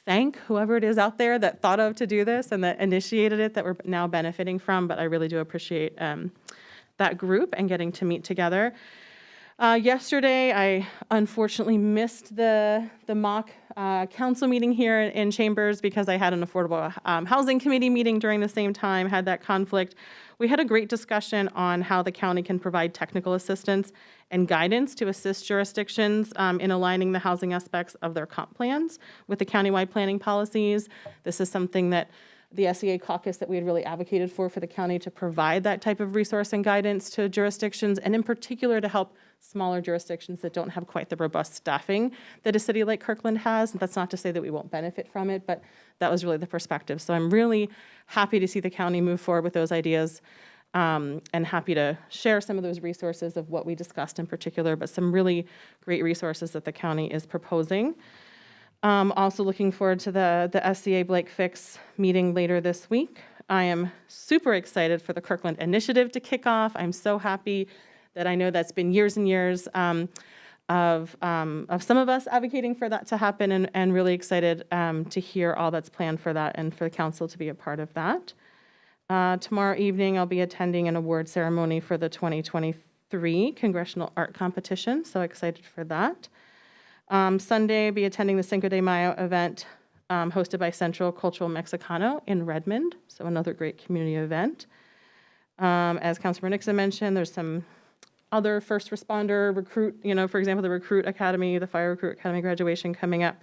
thank whoever it is out there that thought of to do this and that initiated it, that we're now benefiting from, but I really do appreciate that group and getting to meet together. Yesterday, I unfortunately missed the mock council meeting here in Chambers because I had an affordable housing committee meeting during the same time, had that conflict. We had a great discussion on how the county can provide technical assistance and guidance to assist jurisdictions in aligning the housing aspects of their comp plans with the countywide planning policies. This is something that the SEA caucus that we had really advocated for the county to provide that type of resource and guidance to jurisdictions, and in particular to help smaller jurisdictions that don't have quite the robust staffing that a city like Kirkland has. And that's not to say that we won't benefit from it, but that was really the perspective. So I'm really happy to see the county move forward with those ideas and happy to share some of those resources of what we discussed in particular, but some really great resources that the county is proposing. Also looking forward to the SCA Blake Fix meeting later this week. I am super excited for the Kirkland initiative to kick off. I'm so happy that I know that's been years and years of some of us advocating for that to happen, and really excited to hear all that's planned for that and for the council to be a part of that. Tomorrow evening, I'll be attending an award ceremony for the 2023 Congressional Art Competition, so excited for that. Sunday, I'll be attending the Cinco de Mayo event hosted by Central Cultural Mexicano in Redmond, so another great community event. As Councilmember Nixon mentioned, there's some other first responder recruit, for example, the Recruit Academy, the Fire Recruit Academy graduation coming up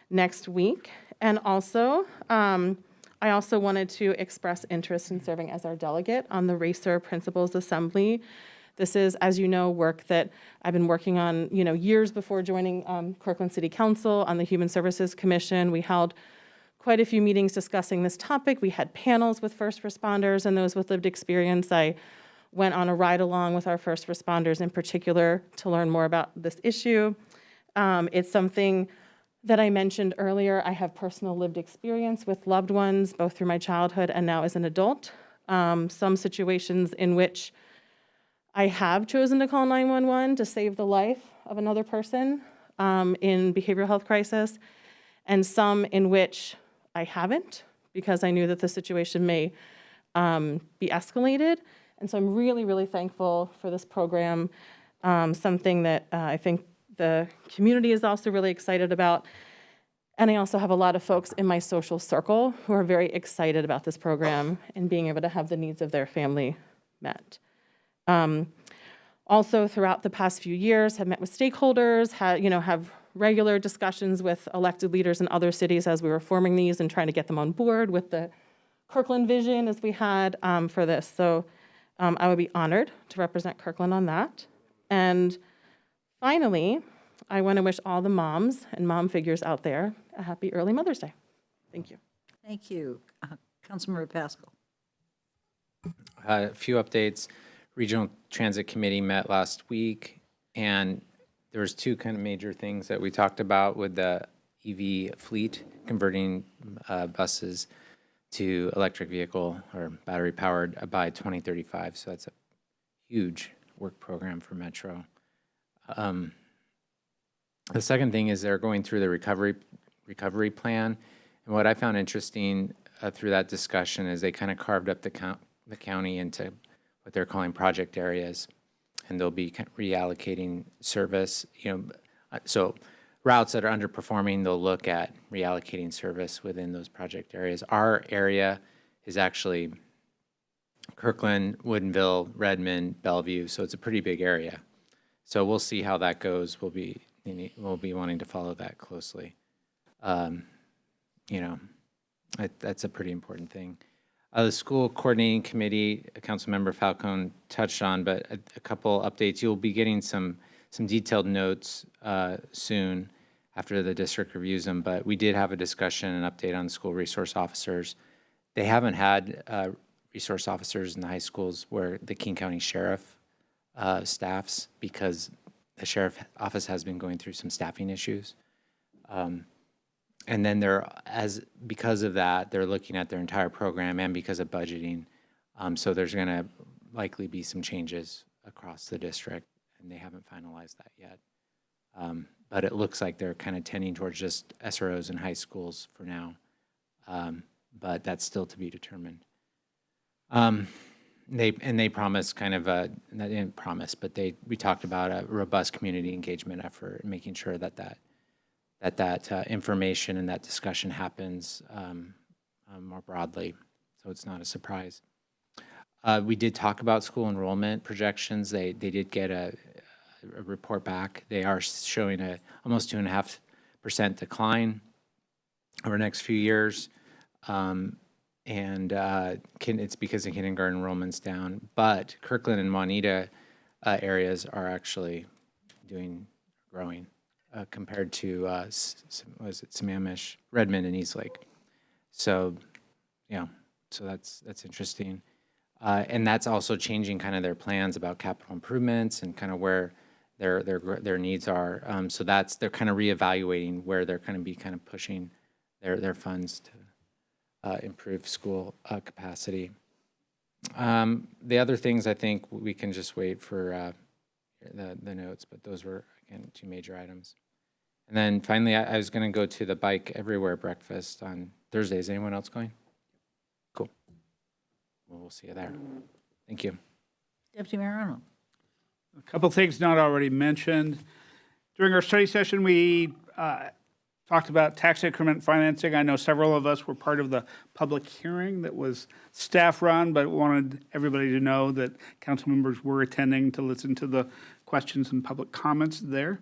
next week. And also, I also wanted to express interest in serving as our delegate on the Racer Principals Assembly. This is, as you know, work that I've been working on, years before joining Kirkland City Council on the Human Services Commission. We held quite a few meetings discussing this topic. We had panels with first responders and those with lived experience. I went on a ride along with our first responders in particular to learn more about this issue. It's something that I mentioned earlier. I have personal lived experience with loved ones, both through my childhood and now as an adult. Some situations in which I have chosen to call 911 to save the life of another person in behavioral health crisis, and some in which I haven't because I knew that the situation may be escalated. And so I'm really, really thankful for this program, something that I think the community is also really excited about. And I also have a lot of folks in my social circle who are very excited about this program and being able to have the needs of their family met. Also, throughout the past few years, have met with stakeholders, have regular discussions with elected leaders in other cities as we were forming these and trying to get them on board with the Kirkland vision as we had for this. So I would be honored to represent Kirkland on that. And finally, I want to wish all the moms and mom figures out there a happy early Mother's Day. Thank you.
Thank you. Councilmember Pascal.
A few updates. Regional Transit Committee met last week, and there was two kind of major things that we talked about with the EV fleet, converting buses to electric vehicle or battery powered by 2035. So that's a huge work program for Metro. The second thing is they're going through the recovery plan. And what I found interesting through that discussion is they kind of carved up the county into what they're calling project areas. and they'll be reallocating service, so routes that are underperforming, they'll look at reallocating service within those project areas. Our area is actually Kirkland, Woodinville, Redmond, Bellevue, so it's a pretty big area. So we'll see how that goes. We'll be wanting to follow that closely. That's a pretty important thing. The school coordinating committee, Councilmember Falcone touched on, but a couple updates. You'll be getting some detailed notes soon after the district reviews them, but we did have a discussion and update on the school resource officers. They haven't had resource officers in the high schools where the King County Sheriff staffs, because the sheriff office has been going through some staffing issues. And then because of that, they're looking at their entire program, and because of budgeting. So there's going to likely be some changes across the district, and they haven't finalized that yet. But it looks like they're kind of tending towards just SROs in high schools for now. But that's still to be determined. They promised kind of they didn't promise, but we talked about a robust community engagement effort, making sure that information and that discussion happens more broadly, so it's not a surprise. We did talk about school enrollment projections. They did get a report back. They are showing a almost 2.5% decline over the next few years. It's because of kindergarten enrollment's down, but Kirkland and Juanita areas are actually growing compared to Sammamish, Redmond, and Eastlake. So, so that's interesting, and that's also changing kind of their plans about capital improvements and kind of where their needs are. So they're kind of reevaluating where they're going to be kind of pushing their funds to improve school capacity. The other things, I think we can just wait for the notes, but those were, again, two major items. And then finally, I was going to go to the Bike Everywhere breakfast on Thursday. Is anyone else going? Cool. Well, we'll see you there. Thank you.
Deputy Mayor Arnold.
A couple things not already mentioned. During our study session, we talked about tax increment financing. I know several of us were part of the public hearing that was staff-run, but wanted everybody to know that council members were attending to listen to the questions and public comments there.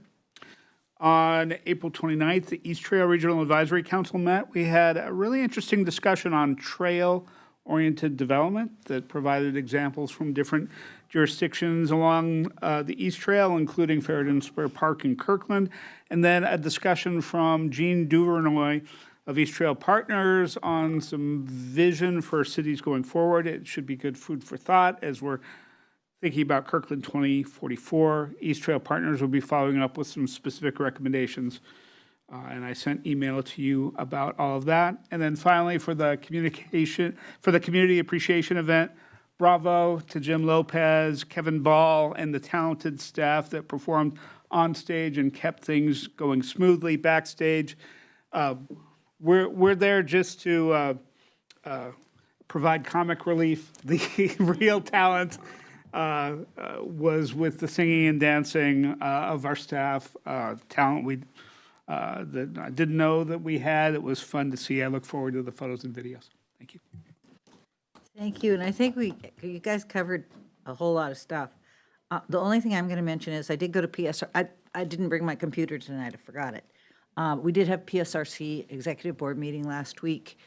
On April 29th, the East Trail Regional Advisory Council met. We had a really interesting discussion on trail-oriented development that provided examples from different jurisdictions along the East Trail, including Ferryden Square Park in Kirkland, and then a discussion from Jean Duvernoy of East Trail Partners on some vision for cities going forward. It should be good food for thought as we're thinking about Kirkland 2044. East Trail Partners will be following up with some specific recommendations, and I sent email to you about all of that. And then finally, for the community appreciation event, bravo to Jim Lopez, Kevin Ball, and the talented staff that performed on stage and kept things going smoothly backstage. We're there just to provide comic relief. The real talent was with the singing and dancing of our staff, talent that I didn't know that we had. It was fun to see. I look forward to the photos and videos. Thank you.
Thank you, and I think you guys covered a whole lot of stuff. The only thing I'm going to mention is I did go to PSR. I didn't bring my computer tonight. I forgot it. We did have PSRC executive board meeting last week.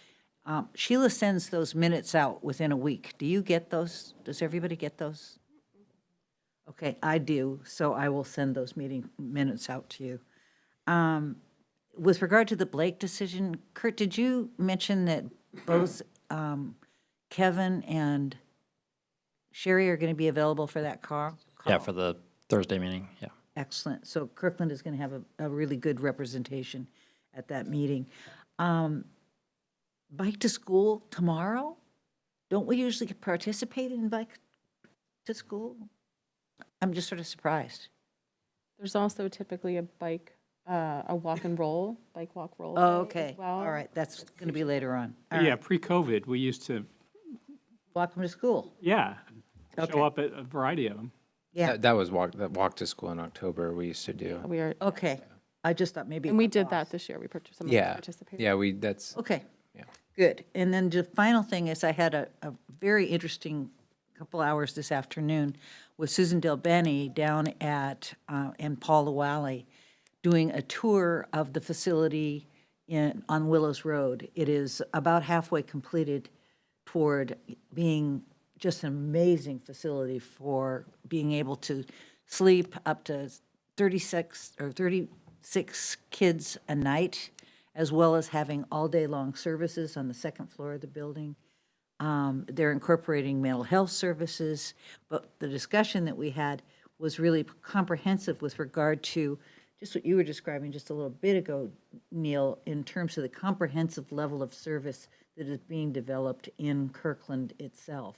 Sheila sends those minutes out within a week. Do you get those? Does everybody get those? Okay, I do, so I will send those meeting minutes out to you. With regard to the Blake decision, Kurt, did you mention that both Kevin and Sherry are going to be available for that call?
Yeah, for the Thursday meeting, yeah.
Excellent. So Kirkland is going to have a really good representation at that meeting. Bike to school tomorrow? Don't we usually participate in bike to school? I'm just sort of surprised.
There's also typically a walk and roll, bike walk roll.
Oh,
day
okay.
as well.
All right. That's going to be later on. All
Yeah,
right.
pre-COVID, we used to
Walk them to school.
show
Okay.
up at a variety of them.
Yeah.
That was that walk to school in October we used to do.
We are,
Okay. I just thought maybe.
and we did that this year. We purchased some of us
Yeah,
participated.
yeah, that's,
Okay.
Yeah.
Good. And then the final thing is I had a very interesting couple hours this afternoon with Susan Delbeni down at, in Paula Valley, doing a tour of the facility on Willows Road. It is about halfway completed toward being just an amazing facility for being able to sleep up to 36 kids a night, as well as having all-day-long services on the second floor of the building. They're incorporating mental health services, but the discussion that we had was really comprehensive with regard to just what you were describing just a little bit ago, Neil, in terms of the comprehensive level of service that is being developed in Kirkland itself,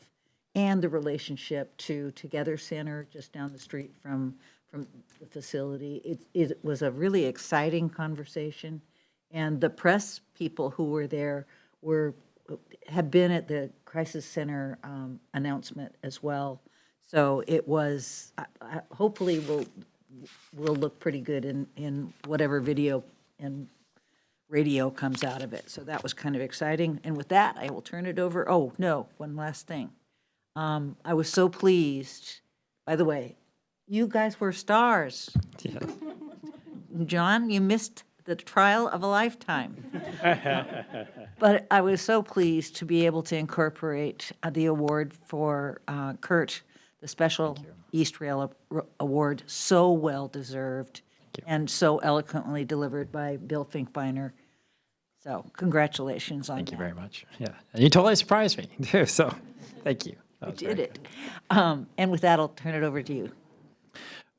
and the relationship to Together Center just down the street from the facility. It was a really exciting conversation, and the press people who were there had been at the Crisis Center announcement as well. So it was, hopefully will look pretty good in whatever video and radio comes out of it. So that was kind of exciting. And with that, I will turn it over. Oh, no, one last thing. I was so pleased, by the way, you guys were stars.
Yeah.
John, you missed the trial of a lifetime. But I was so pleased to be able to incorporate the award for Kurt, the Special East Rail Award, so well-deserved and so eloquently delivered by Bill Finkbeiner. So congratulations on that.
Thank you very much. Yeah, and you totally surprised me too. So, thank you. That
You
was
did
very
it. And with that, I'll turn it over to you.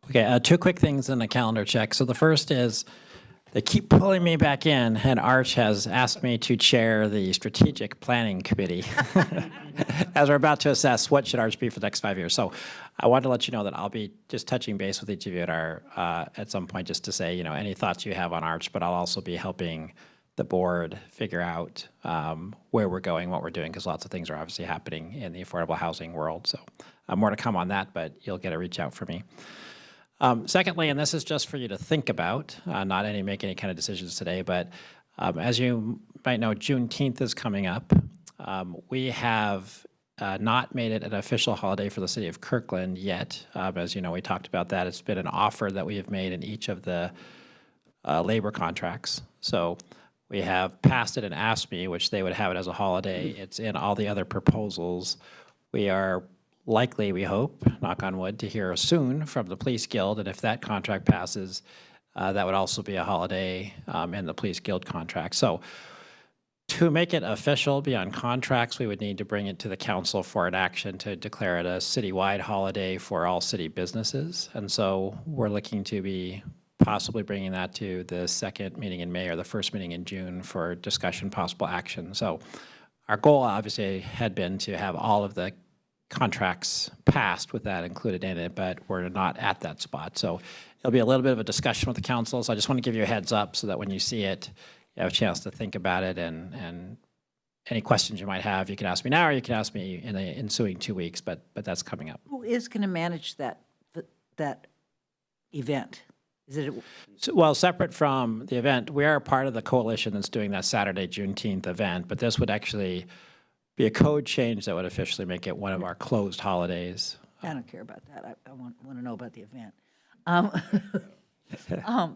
Okay, two quick things in the calendar check. So the first is they keep pulling me back in, and Arch has asked me to chair the strategic planning committee as we're about to assess what should Arch be for the next 5 years. So I wanted to let you know that I'll be just touching base with each of you at some point just to say, any thoughts you have on Arch, but I'll also be helping the board figure out where we're going, what we're doing, because lots of things are obviously happening in the affordable housing world. So more to come on that, but you'll get a reach out for me. Secondly, and this is just for you to think about, not make any kind of decisions today, but as you might know, Juneteenth is coming up. We have not made it an official holiday for the city of Kirkland yet. As you know, we talked about that. It's been an offer that we have made in each of the labor contracts. So we have passed it and asked me, which they would have it as a holiday. It's in all the other proposals. We are likely, we hope, knock on wood, to hear soon from the Police Guild, and if that contract passes, that would also be a holiday in the Police Guild contract. So to make it official beyond contracts, we would need to bring it to the council for an action to declare it a citywide holiday for all city businesses. And so we're looking to be possibly bringing that to the second meeting in May or the first meeting in June for discussion, possible action. So our goal obviously had been to have all of the contracts passed with that included in it, but we're not at that spot. So it'll be a little bit of a discussion with the council. So I just want to give you a heads up so that when you see it, you have a chance to think about it, and any questions you might have, you can ask me now or you can ask me in the ensuing 2 weeks, but that's coming up.
Who is going to manage that event? Is it?
So, well, separate from the event, we are part of the coalition that's doing that Saturday, Juneteenth event, but this would actually be a code change that would officially make it one of our closed holidays.
I don't care about that. I want to know about the event.
Yeah,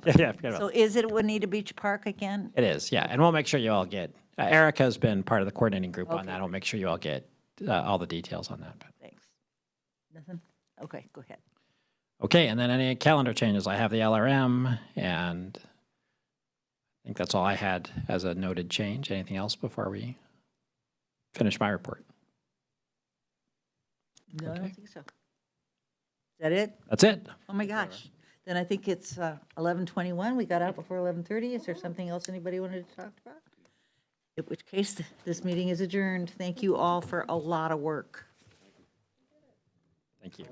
forget about
So is it at Juanita Beach Park again?
it. It is, yeah, and we'll make sure you all get, Erica's been part of the coordinating group on that. We'll make sure you all get all the details on that.
Thanks. Nothing? Okay, go ahead.
Okay, and then any calendar changes, I have the LRM, and I think that's all I had as a noted change. Anything else before we finish my report?
No, I don't think so. Is that it?
That's it.
Oh, my gosh. Then I think it's 11:21. We got out before 11:30. Is there something else anybody wanted to talk about? In which case, this meeting is adjourned. Thank you all for a lot of work.
Thank you.